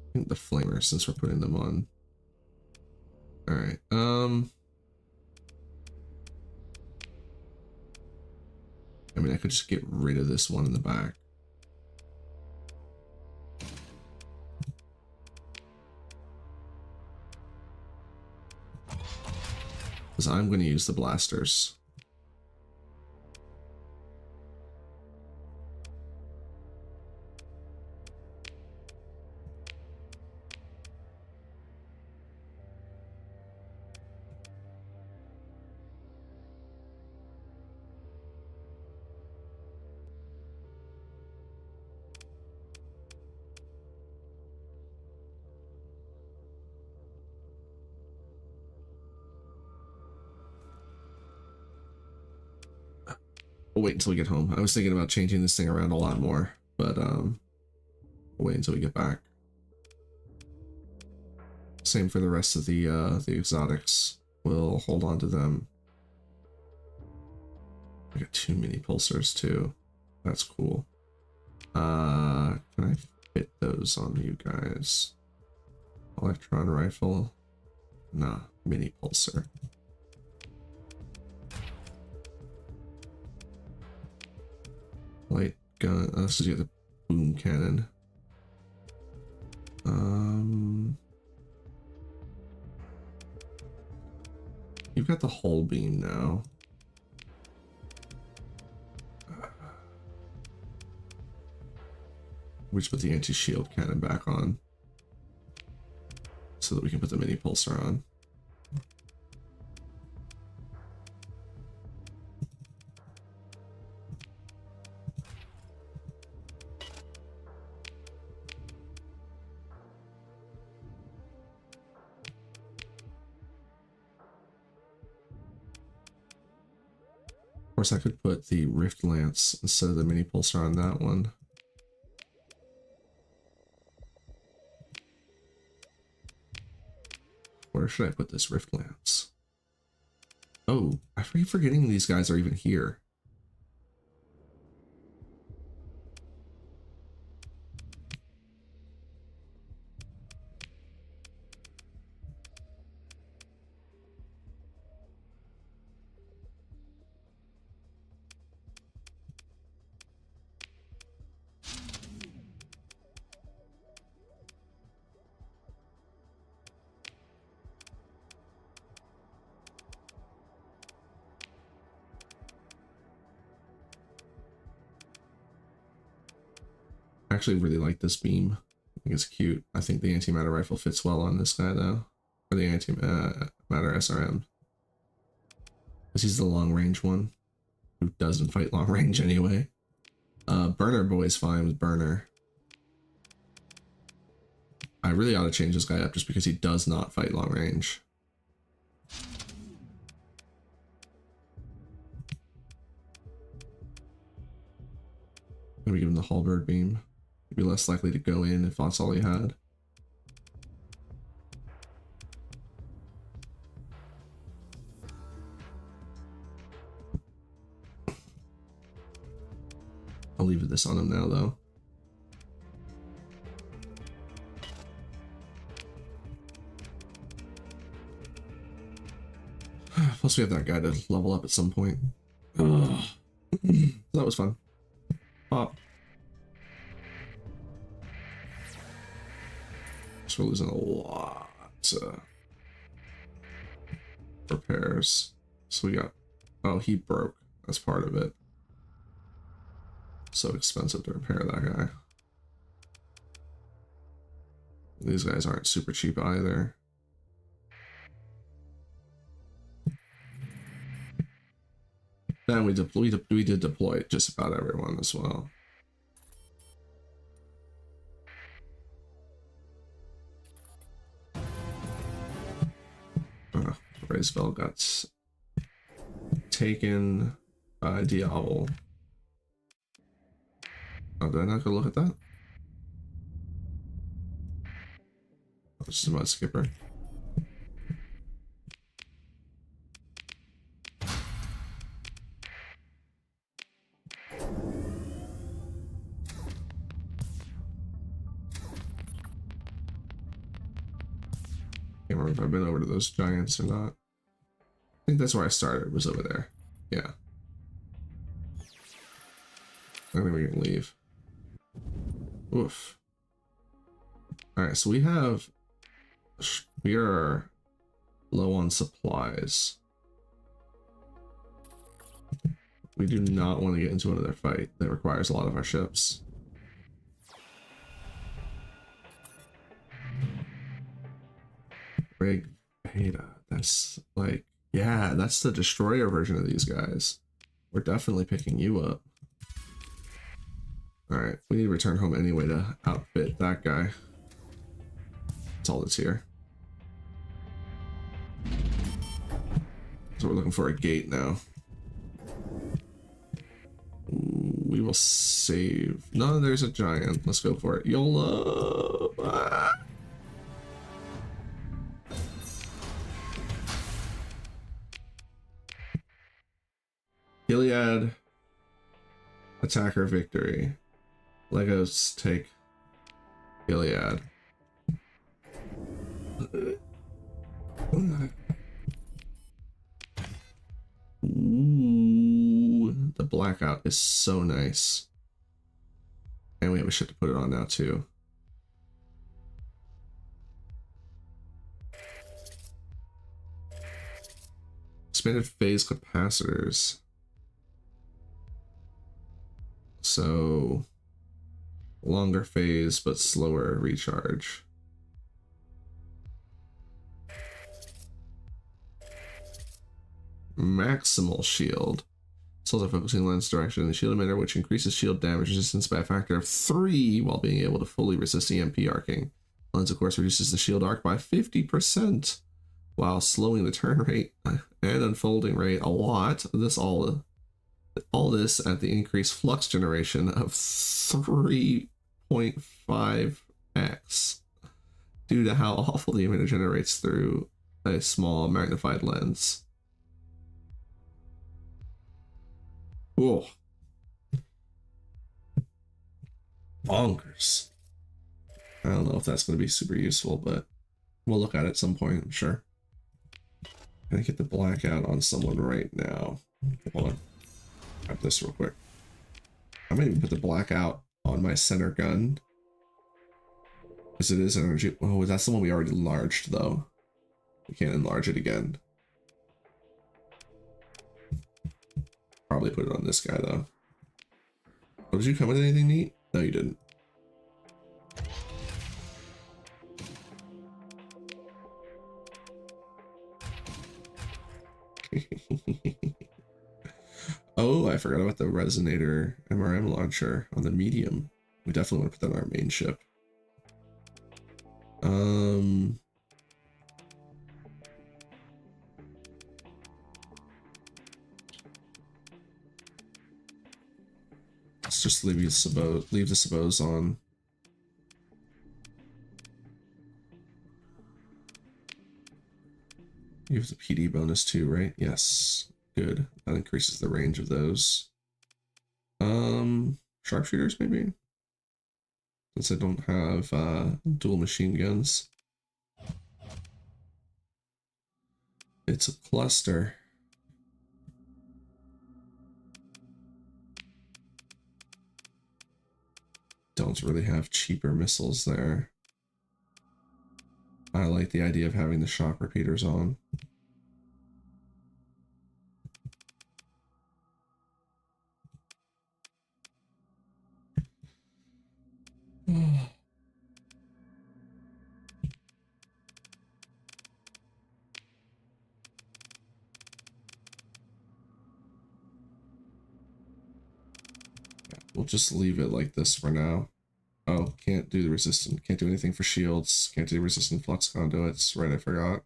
I think the flamer, since we're putting them on. All right. I mean, I could just get rid of this one in the back. Because I'm going to use the blasters. We'll wait until we get home. I was thinking about changing this thing around a lot more, but we'll wait until we get back. Same for the rest of the exotics. We'll hold on to them. I got too many pulsars too. That's cool. Can I fit those on you guys? Electron rifle? Nah, mini pulsar. Light gun. Oh, this is the boom cannon. You've got the hull beam now. We just put the anti-shield cannon back on so that we can put the mini pulsar on. Of course, I could put the Rift Lance instead of the mini pulsar on that one. Where should I put this Rift Lance? Oh, I keep forgetting these guys are even here. I actually really like this beam. I think it's cute. I think the antimatter rifle fits well on this guy though, or the antimatter SRM, because he's the long range one who doesn't fight long range anyway. Burner Boy's fine with Burner. I really ought to change this guy up just because he does not fight long range. Maybe give him the halberd beam. He'd be less likely to go in if that's all he had. I'll leave this on him now, though. Plus, we have that guy to level up at some point. That was fun. Pop. So we're losing a lot. repairs. So we got, oh, he broke. That's part of it. So expensive to repair that guy. These guys aren't super cheap either. Then we did deploy just about everyone as well. Raysville got taken by DIABLE. Oh, did I not go look at that? Oh, it's just a mud skipper. Can't remember if I've been over to those giants or not. I think that's where I started, was over there. Yeah. I think we can leave. Oof. Alright, so we are low on supplies. We do not want to get into another fight that requires a lot of our ships. Rig Beta. That's like, yeah, that's the destroyer version of these guys. We're definitely picking you up. Alright, we need to return home anyway to outfit that guy. That's all that's here. So we're looking for a gate now. We will save. No, there's a giant. Let's go for it. YOLO! Ah! Gilead. Attacker victory. Legos take Gilead. Ooh, the blackout is so nice. And we have a ship to put it on now too. Expanded phase capacitors. So longer phase but slower recharge. Maximal shield. Cells are focusing lens direction in the shield emitter, which increases shield damage resistance by a factor of 3 while being able to fully resist EMP arcing. Lens, of course, reduces the shield arc by 50% while slowing the turn rate and unfolding rate a lot. All this at the increased flux generation of 3.5x due to how awful the emitter generates through a small magnified lens. Cool. Bonkers. I don't know if that's going to be super useful, but we'll look at it at some point, I'm sure. Gonna get the blackout on someone right now. Hold on. Grab this real quick. I might even put the blackout on my center gun. Because it is energy. Oh, that's the one we already enlarged, though. We can't enlarge it again. Probably put it on this guy, though. Oh, did you come with anything neat? No, you didn't. Oh, I forgot about the resonator MRM launcher on the medium. We definitely want to put that on our main ship. Let's just leave the sabos on. You have the PD bonus too, right? Yes. Good. That increases the range of those. Sharpshooters maybe? Since I don't have dual machine guns. It's a cluster. Don't really have cheaper missiles there. I like the idea of having the shock repeaters on. we'll just leave it like this for now. Oh, can't do the resistant, can't do anything for shields, can't do resistant flux conduits. Right, I forgot.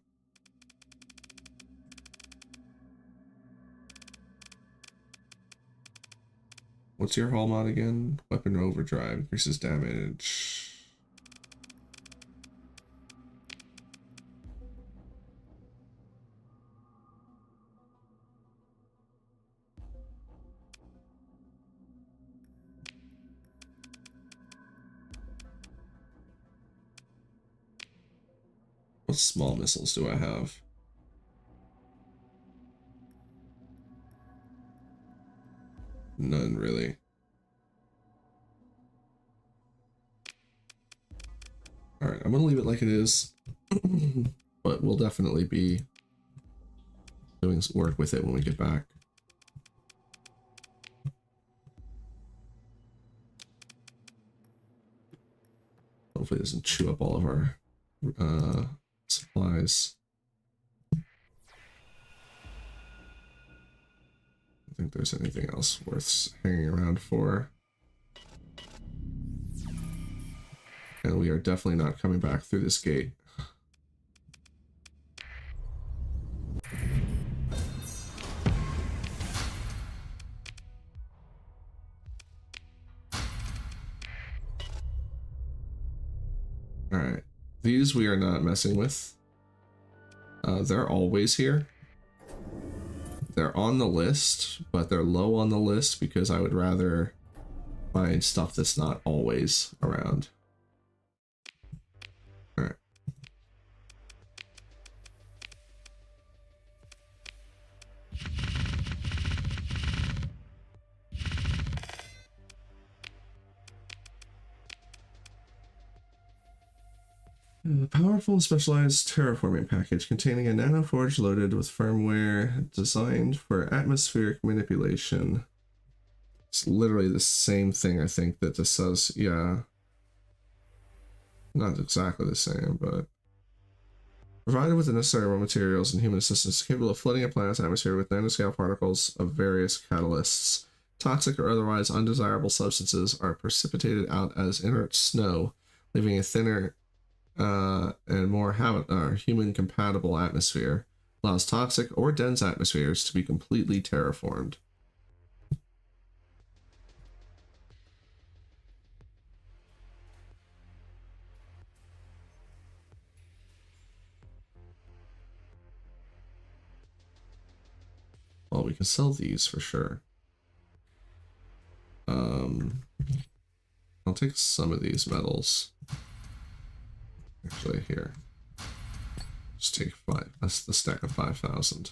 What's your hull mod again? Weapon overdrive, increases damage. What small missiles do I have? None, really. Alright, I'm gonna leave it like it is. But we'll definitely be doing some work with it when we get back. Hopefully it doesn't chew up all of our supplies. I don't think there's anything else worth hanging around for. And we are definitely not coming back through this gate. Alright, these we are not messing with. They're always here. They're on the list, but they're low on the list because I would rather find stuff that's not always around. Alright. A powerful and specialized terraforming package containing a nanoforge loaded with firmware designed for atmospheric manipulation. It's literally the same thing, I think, that this says. Yeah. Not exactly the same, but... Provided with the necessary raw materials and human assistance, capable of flooding a planet's atmosphere with nanoscale particles of various catalysts. Toxic or otherwise undesirable substances are precipitated out as inert snow, leaving a thinner and more human-compatible atmosphere. Allows toxic or dense atmospheres to be completely terraformed. Well, we can sell these for sure. I'll take some of these metals. Actually, here. Just take 5. That's the stack of 5,000.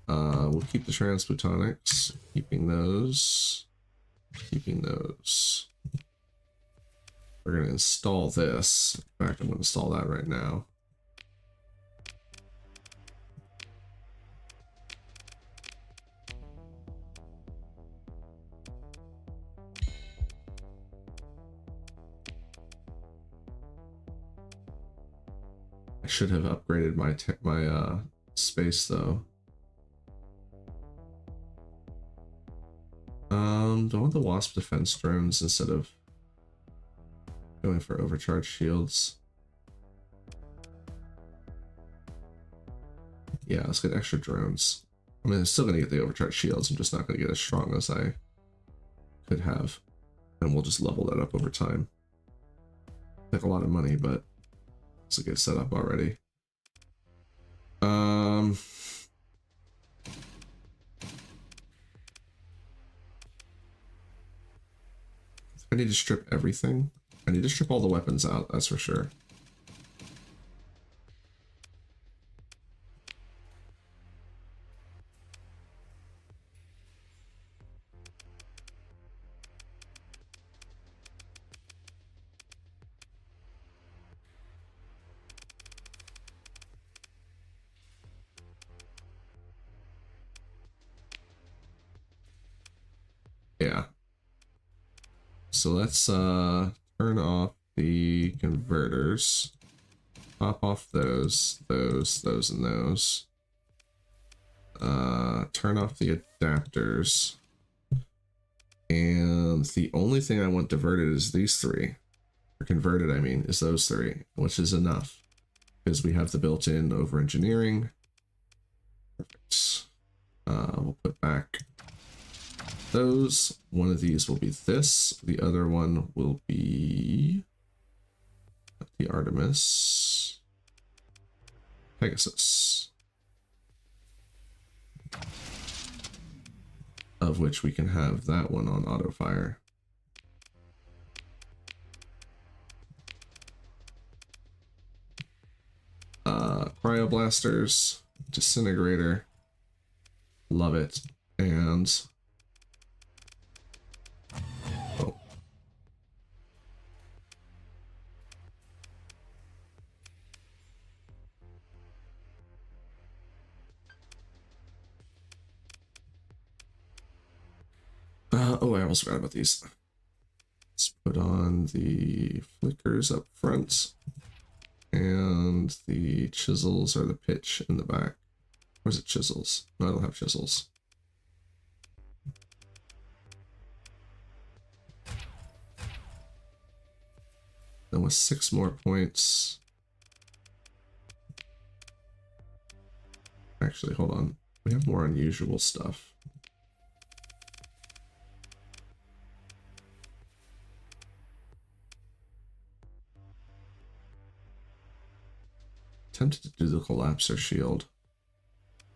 We'll keep the transplutonics. Keeping those. Keeping those. We're going to install this. In fact, I'm going to install that right now. I should have upgraded my space though. Do I want the Wasp defense drones instead of going for overcharged shields? Yeah, let's get extra drones. I mean, I'm still gonna get the overcharged shields. I'm just not gonna get as strong as I could have, and we'll just level that up over time. Take a lot of money, but to get set up already. I need to strip everything. I need to strip all the weapons out, that's for sure. Yeah. So let's turn off the converters. Pop off those, and those. Turn off the adapters. And the only thing I want diverted is these three. Or converted, I mean, is those three, which is enough. Because we have the built-in over engineering. Perfect. We'll put back those. One of these will be this. The other one will be the Artemis. Pegasus. Of which we can have that one on auto fire. Cryoblasters, disintegrator, love it, and oh. Oh, I almost forgot about these. Let's put on the flickers up front. And the chisels or the pitch in the back. Or is it chisels? No, I don't have chisels. Then with 6 more points. Actually, hold on. We have more unusual stuff. Tempted to do the collapser shield.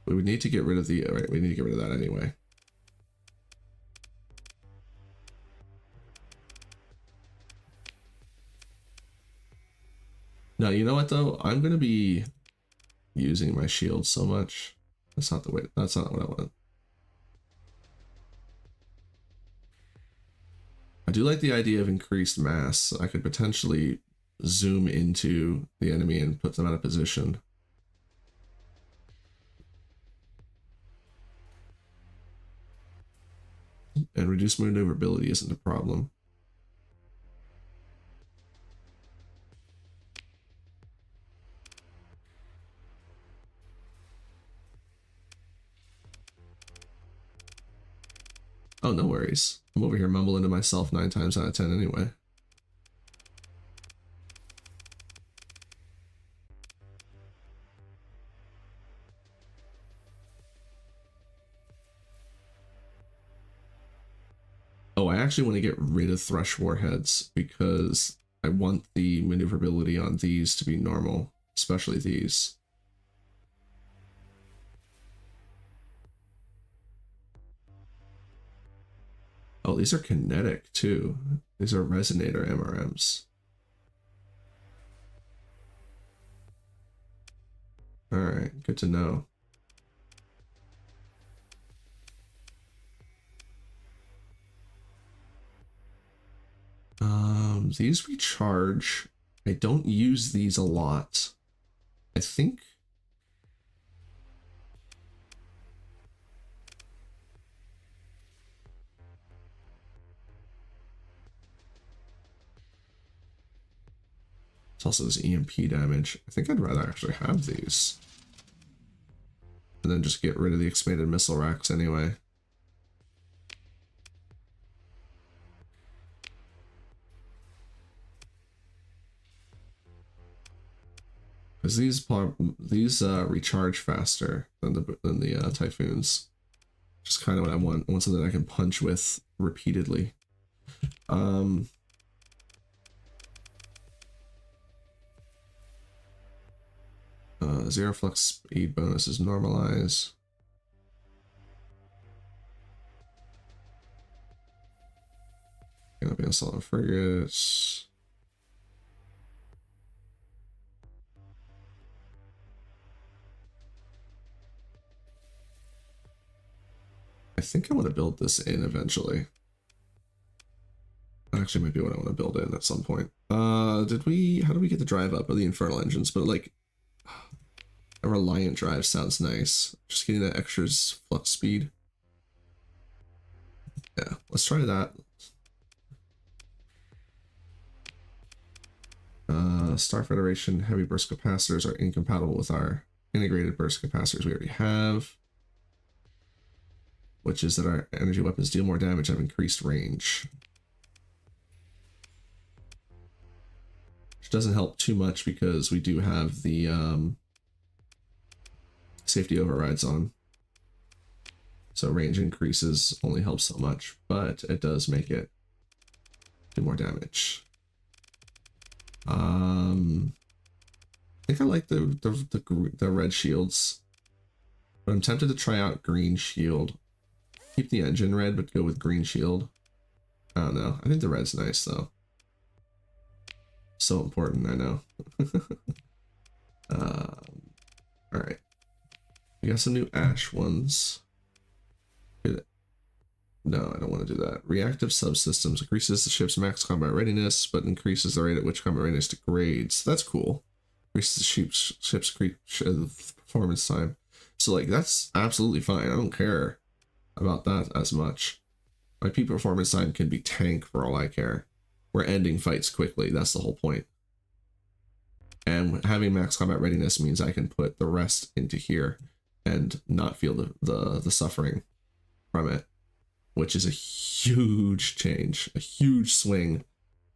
We would need to get rid of the, right, we need to get rid of that anyway. Now, you know what though? I'm going to be using my shield so much. That's not the way, that's not what I want. I do like the idea of increased mass. I could potentially zoom into the enemy and put them out of position. And reduced maneuverability isn't a problem. Oh, no worries. I'm over here mumbling to myself 9 times out of 10 anyway. Oh, I actually want to get rid of Thrush warheads because I want the maneuverability on these to be normal, especially these. Oh, these are kinetic too. These are resonator MRMs. All right, good to know. These recharge. I don't use these a lot. I think. It's also this EMP damage. I think I'd rather actually have these. And then just get rid of the expanded missile racks anyway. Because these recharge faster than the Typhoons. Just kind of what I want. I want something I can punch with repeatedly. Zero flux speed bonus is normalized. Gonna be a solid frigates. I think I want to build this in eventually. That actually might be what I want to build in at some point. How did we get the drive up of the infernal engines? But like a reliant drive sounds nice. Just getting that extra flux speed. Yeah, let's try that. Star Federation heavy burst capacitors are incompatible with our integrated burst capacitors we already have. which is that our energy weapons deal more damage and have increased range. Which doesn't help too much because we do have the safety overrides on. So range increases only helps so much, but it does make it do more damage. I think I like the red shields, but I'm tempted to try out green shield. Keep the engine red, but go with green shield. I don't know. I think the red's nice though. So important, I know. All right, we got some new ash ones. No, I don't want to do that. Reactive subsystems increases the ship's max combat readiness, but increases the rate at which combat readiness degrades. That's cool. Increases the ship's performance time. So like that's absolutely fine. I don't care about that as much. My peak performance time can be tank for all I care. We're ending fights quickly. That's the whole point. And having max combat readiness means I can put the rest into here and not feel the suffering from it, which is a huge change, a huge swing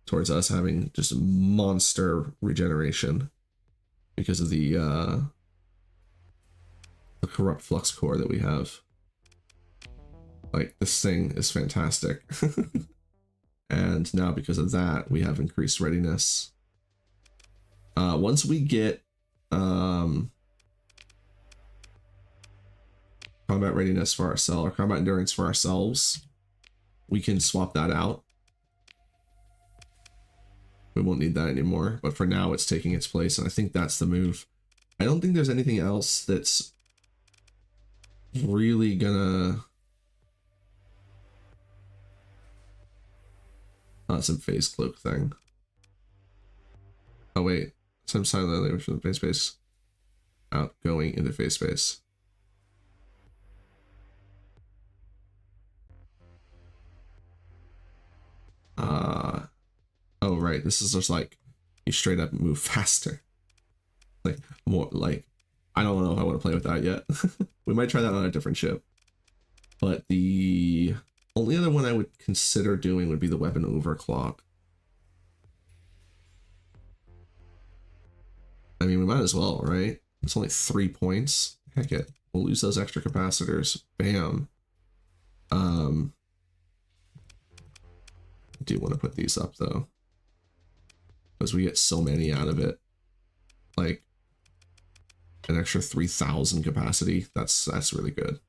towards us having just monster regeneration because of the corrupt flux core that we have. Like, this thing is fantastic. And now because of that, we have increased readiness. Once we get combat readiness for ourselves, or combat endurance for ourselves, we can swap that out. We won't need that anymore, but for now it's taking its place, and I think that's the move. I don't think there's anything else that's really gonna... some phase cloak thing. Oh wait, some sign of the language from the phase space. Outgoing into phase space. Oh right, this is just like you straight up move faster. Like more like, I don't know if I want to play with that yet. We might try that on a different ship. But the only other one I would consider doing would be the weapon overclock. I mean, we might as well, right? It's only 3 points. Heck it. We'll lose those extra capacitors. Bam. I do want to put these up though, because we get so many out of it. Like an extra 3,000 capacity. That's really good.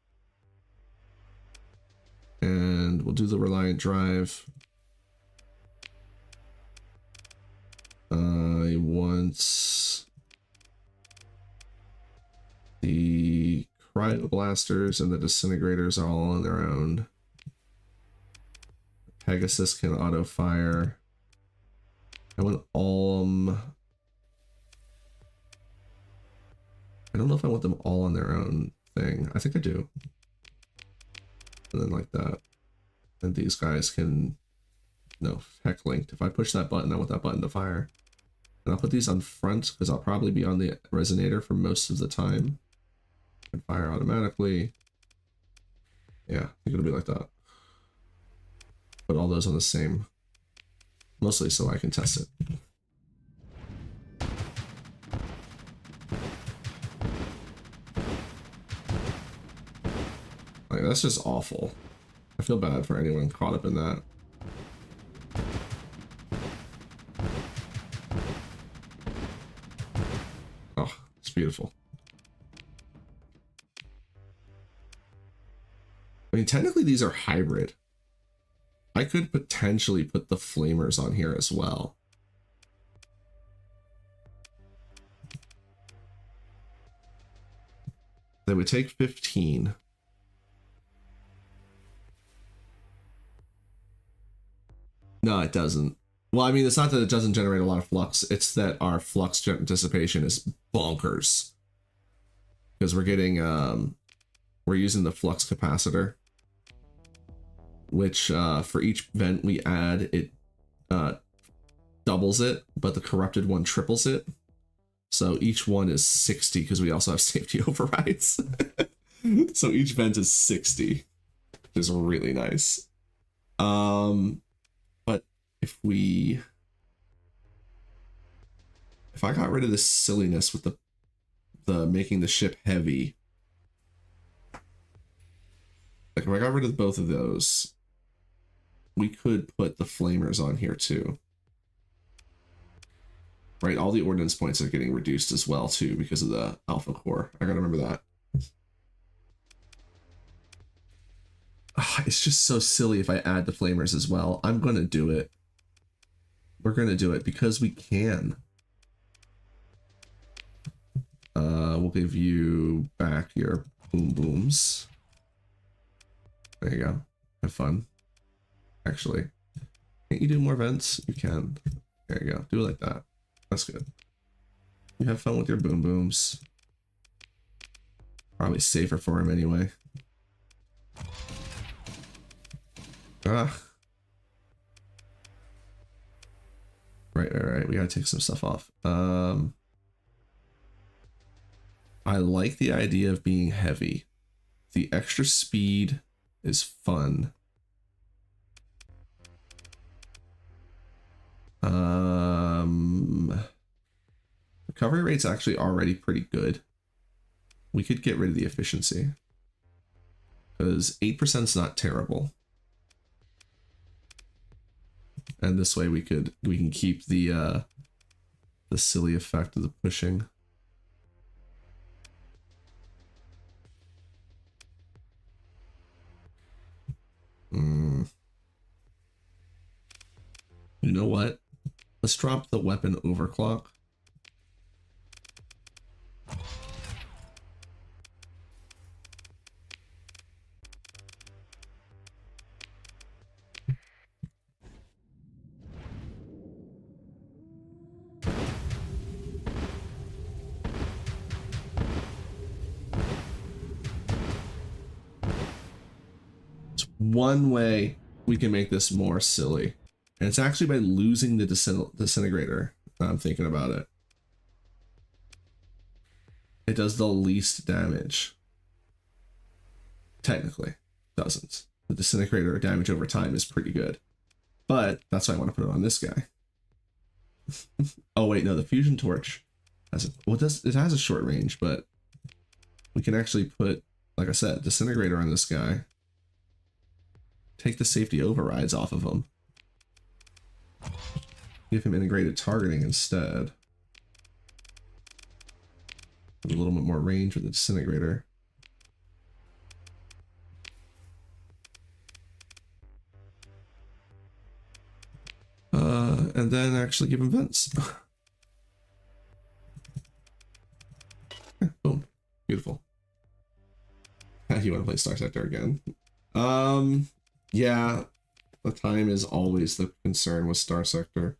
And we'll do the Reliant Drive. I want the Cryoblasters and the Disintegrators all on their own. Pegasus can auto fire. I want all I don't know if I want them all on their own thing. I think I do. And then like that. And these guys can, no, heck linked. If I push that button, I want that button to fire. And I'll put these on front because I'll probably be on the resonator for most of the time. And fire automatically. Yeah, I think it'll be like that. Put all those on the same, mostly so I can test it. Like, that's just awful. I feel bad for anyone caught up in that. Oh, it's beautiful. I mean, technically these are hybrid. I could potentially put the flamers on here as well. They would take 15. No, it doesn't. Well, I mean, it's not that it doesn't generate a lot of flux. It's that our flux dissipation is bonkers. Because we're getting, we're using the flux capacitor, which for each vent we add, it doubles it, but the corrupted one triples it. So each one is 60 because we also have safety overrides. So each vent is 60. is really nice. But if I got rid of this silliness with the making the ship heavy, like if I got rid of both of those, we could put the flamers on here too. Right, all the ordnance points are getting reduced as well too because of the alpha core. I gotta remember that. It's just so silly if I add the flamers as well. I'm gonna do it. We're gonna do it because we can. We'll give you back your boom booms. There you go. Have fun. Actually, can't you do more vents? You can. There you go. Do it like that. That's good. You have fun with your boom booms. Probably safer for him anyway. Ah. Right. We gotta take some stuff off. I like the idea of being heavy. The extra speed is fun. Recovery rate's actually already pretty good. We could get rid of the efficiency because 8% is not terrible. And this way we can keep the silly effect of the pushing. You know what? Let's drop the weapon overclock. It's one way we can make this more silly. And it's actually by losing the disintegrator. Now I'm thinking about it. It does the least damage. Technically, doesn't. The disintegrator damage over time is pretty good. But that's why I want to put it on this guy. Oh wait, no, the fusion torch has it has a short range, but we can actually put, like I said, disintegrator on this guy. Take the safety overrides off of him. Give him integrated targeting instead. A little bit more range with the disintegrator. And then actually give him vents. Boom. Beautiful. You want to play Starsector again? Yeah. The time is always the concern with Starsector.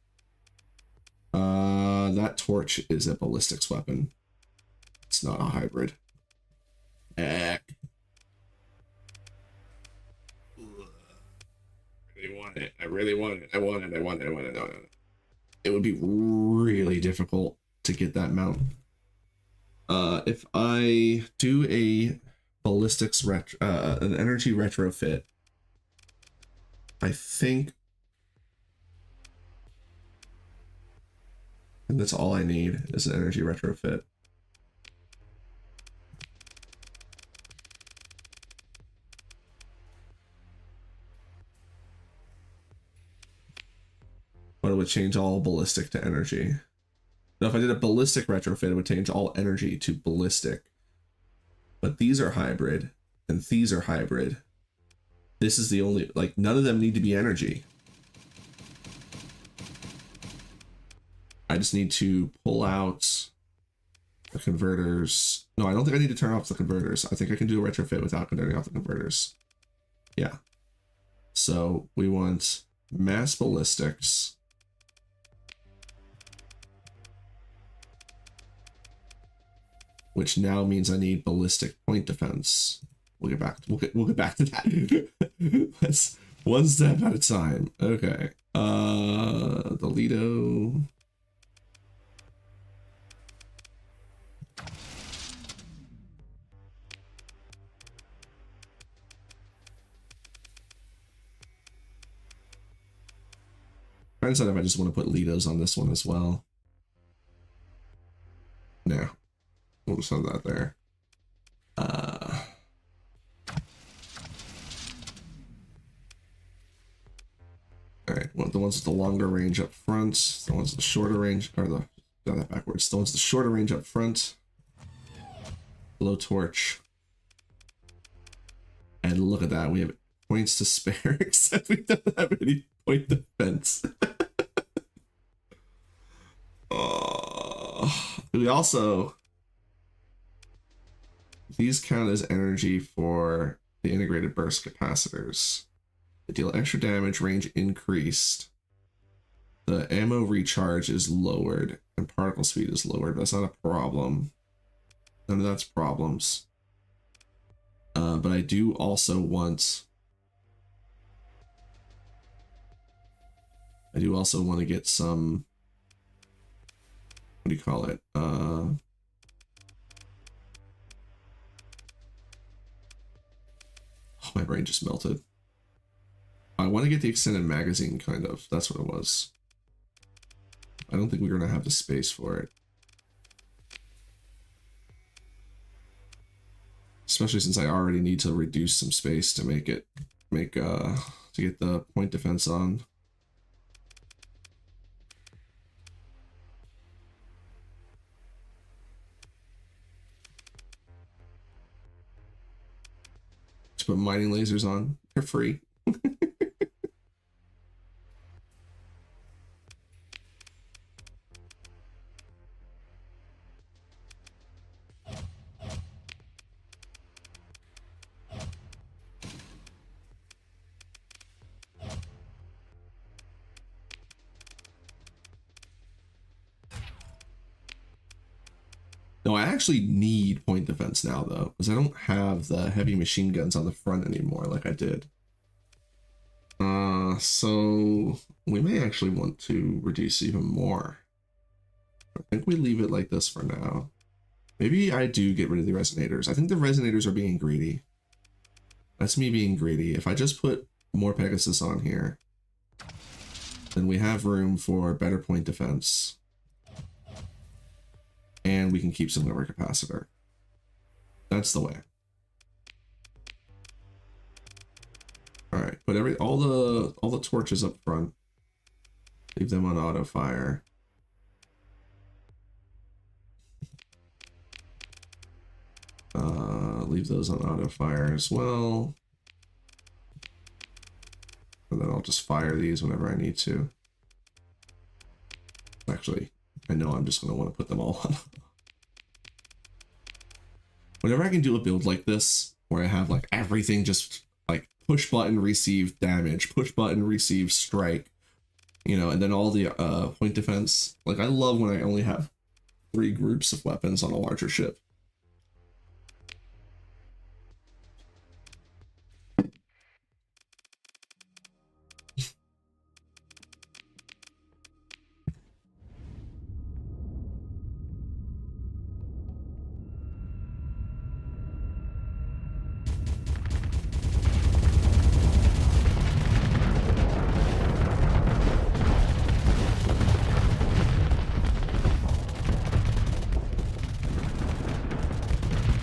That torch is a ballistics weapon. It's not a hybrid. I really want it. I want it. It would be really difficult to get that mount. If I do a ballistics an energy retrofit, I think, and that's all I need is an energy retrofit. But it would change all ballistic to energy. Now, if I did a ballistic retrofit, it would change all energy to ballistic. But these are hybrid, and these are hybrid. This is the only, like, none of them need to be energy. I just need to pull out the converters. No, I don't think I need to turn off the converters. I think I can do a retrofit without turning off the converters. Yeah. So we want mass ballistics. Which now means I need ballistic point defense. We'll get back to that. Let's one step at a time. Okay. The Lido. trying to decide if I just want to put Litos on this one as well. No. We'll just have that there. Alright, well, the ones with the longer range up front, the ones with the shorter range, or the, got that backwards, the ones with the shorter range up front, blowtorch. And look at that, we have points to spare, except we don't have any point defense. We also, these count as energy for the integrated burst capacitors. They deal extra damage, range increased. The ammo recharge is lowered and particle speed is lowered. That's not a problem. None of that's problems. But I do also want to get some, what do you call it? Oh, my brain just melted. I want to get the extended magazine, kind of. That's what it was. I don't think we're going to have the space for it. Especially since I already need to reduce some space to make it, to get the point defense on. To put mining lasers on, they're free. No, I actually need point defense now, though, because I don't have the heavy machine guns on the front anymore like I did. So we may actually want to reduce even more. I think we leave it like this for now. Maybe I do get rid of the resonators. I think the resonators are being greedy. That's me being greedy. If I just put more Pegasus on here, then we have room for better point defense. And we can keep some lower capacitor. That's the way. All right, put all the torches up front. Leave them on auto fire. Leave those on auto fire as well. And then I'll just fire these whenever I need to. Actually, I know I'm just going to want to put them all on. Whenever I can do a build like this, where I have like everything just like push button, receive damage, push button, receive strike, you know, and then all the point defense. Like I love when I only have 3 groups of weapons on a larger ship.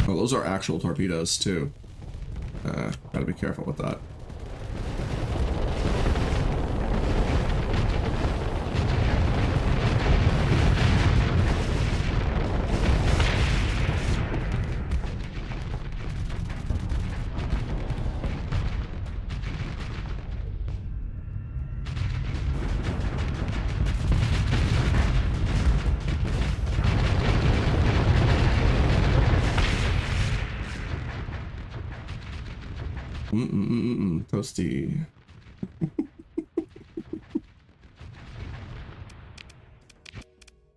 Those are actual torpedoes too. Gotta be careful with that. Toasty.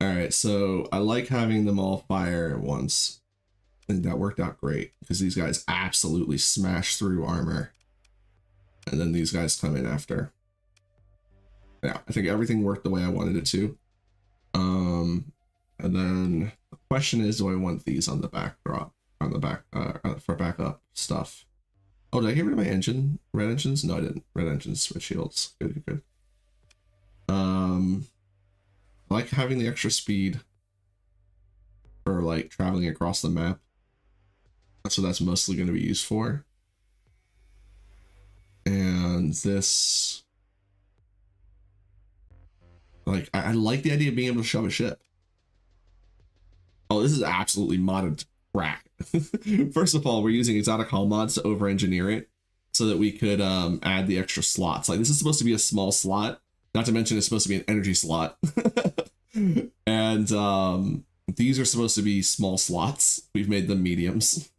Alright, so I like having them all fire at once. I think that worked out great because these guys absolutely smash through armor. And then these guys come in after. Yeah, I think everything worked the way I wanted it to. And then the question is, do I want these on the backdrop, on the back, for backup stuff? Oh, did I get rid of my engine? Red engines? No, I didn't. Red engines with shields. Good, good, good. I like having the extra speed for like traveling across the map. That's what that's mostly going to be used for. And this, like, I like the idea of being able to shove a ship. Oh, this is absolutely modded crack. First of all, we're using exotic hull mods to over-engineer it so that we could add the extra slots. Like, this is supposed to be a small slot, not to mention it's supposed to be an energy slot. And these are supposed to be small slots. We've made them mediums.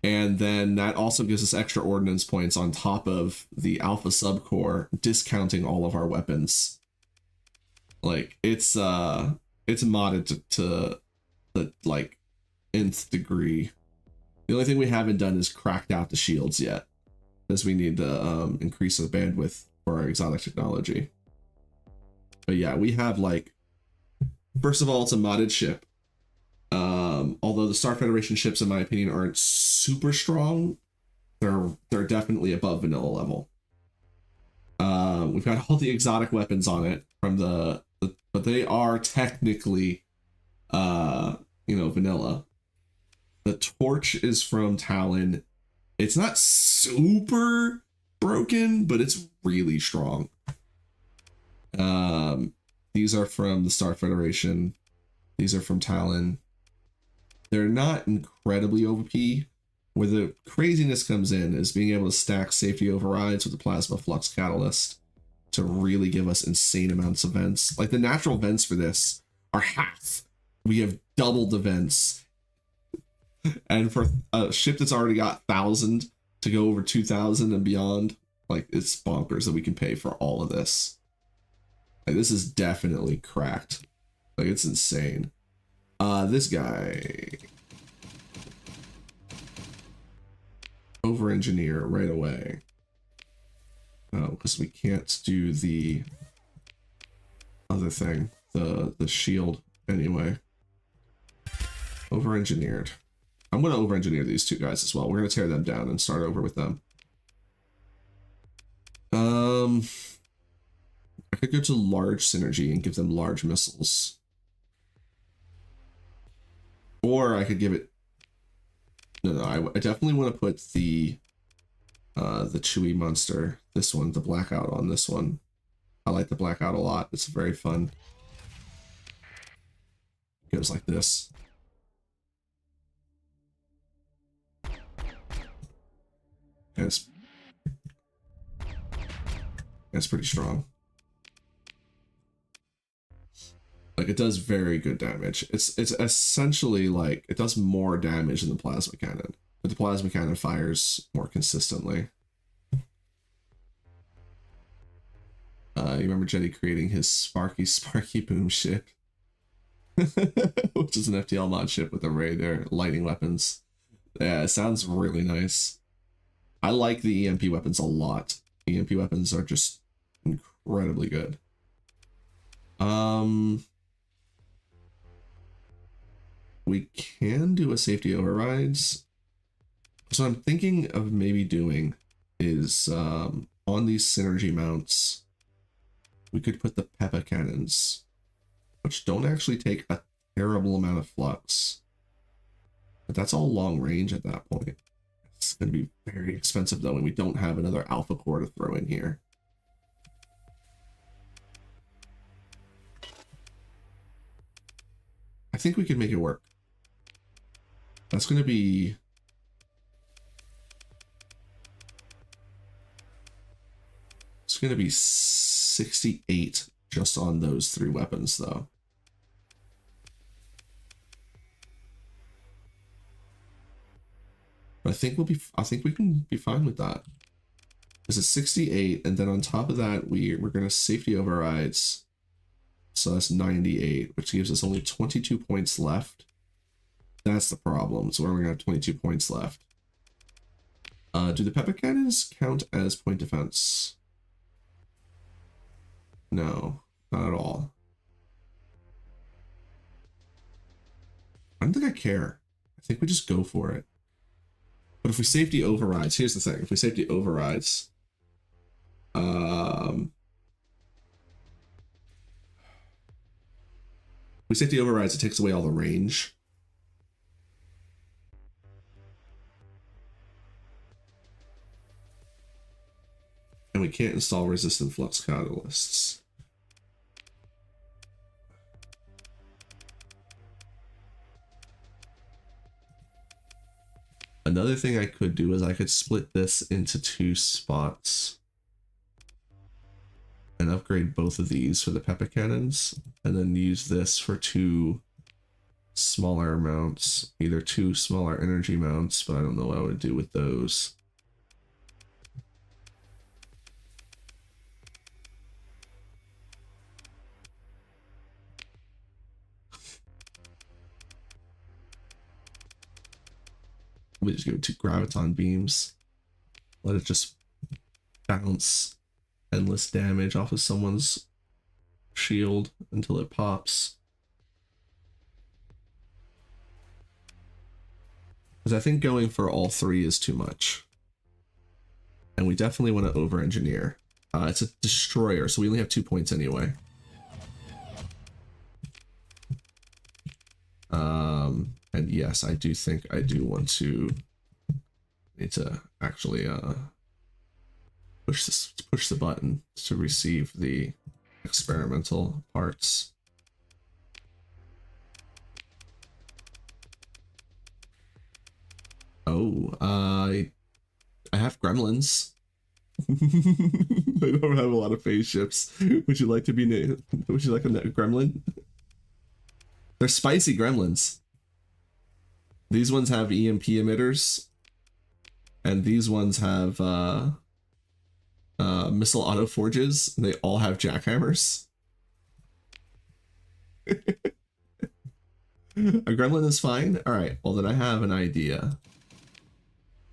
And then that also gives us extra ordnance points on top of the alpha subcore, discounting all of our weapons. Like, it's modded to the like nth degree. The only thing we haven't done is cracked out the shields yet, because we need to increase the bandwidth for our exotic technology. But yeah, we have, like, first of all, it's a modded ship. Although the Star Federation ships, in my opinion, aren't super strong, they're definitely above vanilla level. We've got all the exotic weapons on it from but they are technically vanilla. The torch is from Talon. It's not super broken, but it's really strong. These are from the Star Federation. These are from Talon. They're not incredibly OP. Where the craziness comes in is being able to stack safety overrides with the plasma flux catalyst to really give us insane amounts of vents. Like, the natural vents for this are half. We have doubled the vents. And for a ship that's already got 1,000 to go over 2,000 and beyond, like, it's bonkers that we can pay for all of this. Like, this is definitely cracked. Like, it's insane. This guy, over-engineer right away. Oh, because we can't do the other thing, the shield anyway. Over-engineered. I'm going to over-engineer these two guys as well. We're going to tear them down and start over with them. I could go to large synergy and give them large missiles. Or I could give it... No, I definitely want to put the Chewy monster, this one, the blackout on this one. I like the blackout a lot. It's very fun. It goes like this. It's pretty strong. Like, it does very good damage. It's essentially like, it does more damage than the plasma cannon, but the plasma cannon fires more consistently. You remember Jetty creating his Sparky Boom ship, which is an FTL mod ship with array there, lighting weapons. Yeah, it sounds really nice. I like the EMP weapons a lot. EMP weapons are just incredibly good. We can do a safety overrides. So I'm thinking of maybe doing is on these synergy mounts, we could put the Peppa cannons, which don't actually take a terrible amount of flux. But that's all long range at that point. It's going to be very expensive though, and we don't have another alpha core to throw in here. I think we can make it work. That's going to be... It's going to be 68 just on those 3 weapons though. But I think we can be fine with that. This is 68, and then on top of that, we're going to safety overrides. So that's 98, which gives us only 22 points left. That's the problem. So we're going to have 22 points left. Do the Peppa cannons count as point defense? No, not at all. I don't think I care. I think we just go for it. But if we safety overrides, here's the thing. If we safety overrides, We safety overrides, it takes away all the range. And we can't install resistant flux catalysts. Another thing I could do is I could split this into 2 spots and upgrade both of these for the Peppa cannons, and then use this for 2 smaller mounts, either 2 smaller energy mounts, but I don't know what I would do with those. We just give it 2 graviton beams. Let it just bounce endless damage off of someone's shield until it pops. Because I think going for all 3 is too much. And we definitely want to over-engineer. It's a destroyer, so we only have 2 points anyway. And yes, I do think I do want to need to actually push the button to receive the experimental parts. Oh, I have gremlins. I don't have a lot of phase ships. Would you like to be would you like a gremlin? They're spicy gremlins. These ones have EMP emitters, and these ones have missile auto forges. And they all have jackhammers. A gremlin is fine. All right. Well, then I have an idea.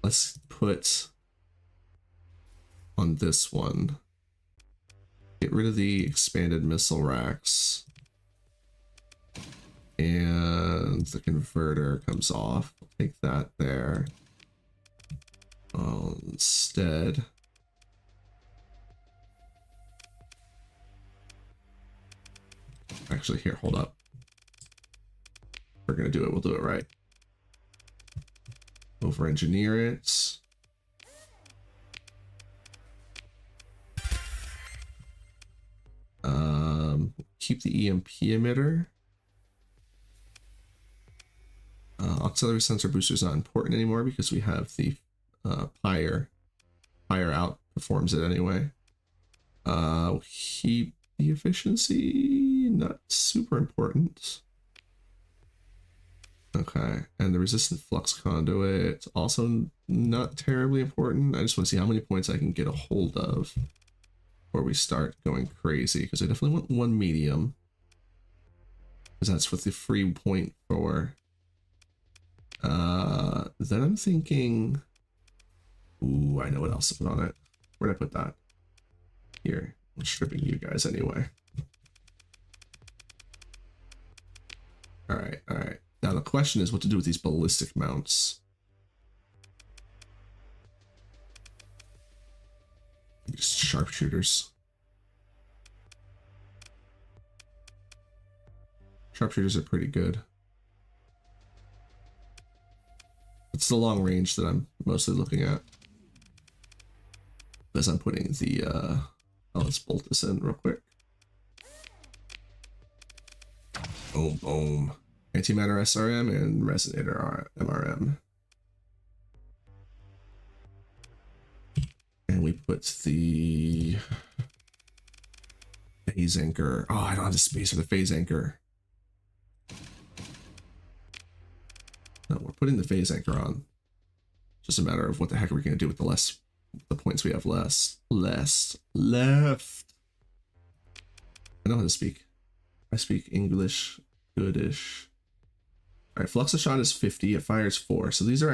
Let's put on this one. Get rid of the expanded missile racks. And the converter comes off. I'll take that there. Instead, actually, here, hold up. If we're gonna do it, we'll do it right. Over engineer it. Keep the EMP emitter. Auxiliary sensor booster is not important anymore because we have the Pyre. Pyre outperforms it anyway. Keep the efficiency, not super important. Okay, and the resistant flux conduit, also not terribly important. I just want to see how many points I can get a hold of before we start going crazy, because I definitely want 1 medium. Because that's what the free point for. Then I'm thinking, ooh, I know what else to put on it. Where'd I put that? Here, I'm stripping you guys anyway. All right, all right. Now the question is what to do with these ballistic mounts. Just sharpshooters. Sharpshooters are pretty good. It's the long range that I'm mostly looking at. As I'm putting the, oh, let's bolt this in real quick. Boom, boom. Antimatter SRM and resonator MRM. And we put the phase anchor. Oh, I don't have the space for the phase anchor. No, we're putting the phase anchor on. Just a matter of what the heck are we going to do with the points we have left. I know how to speak. I speak English goodish. All right, Fluxation is 50. It fires 4. So these are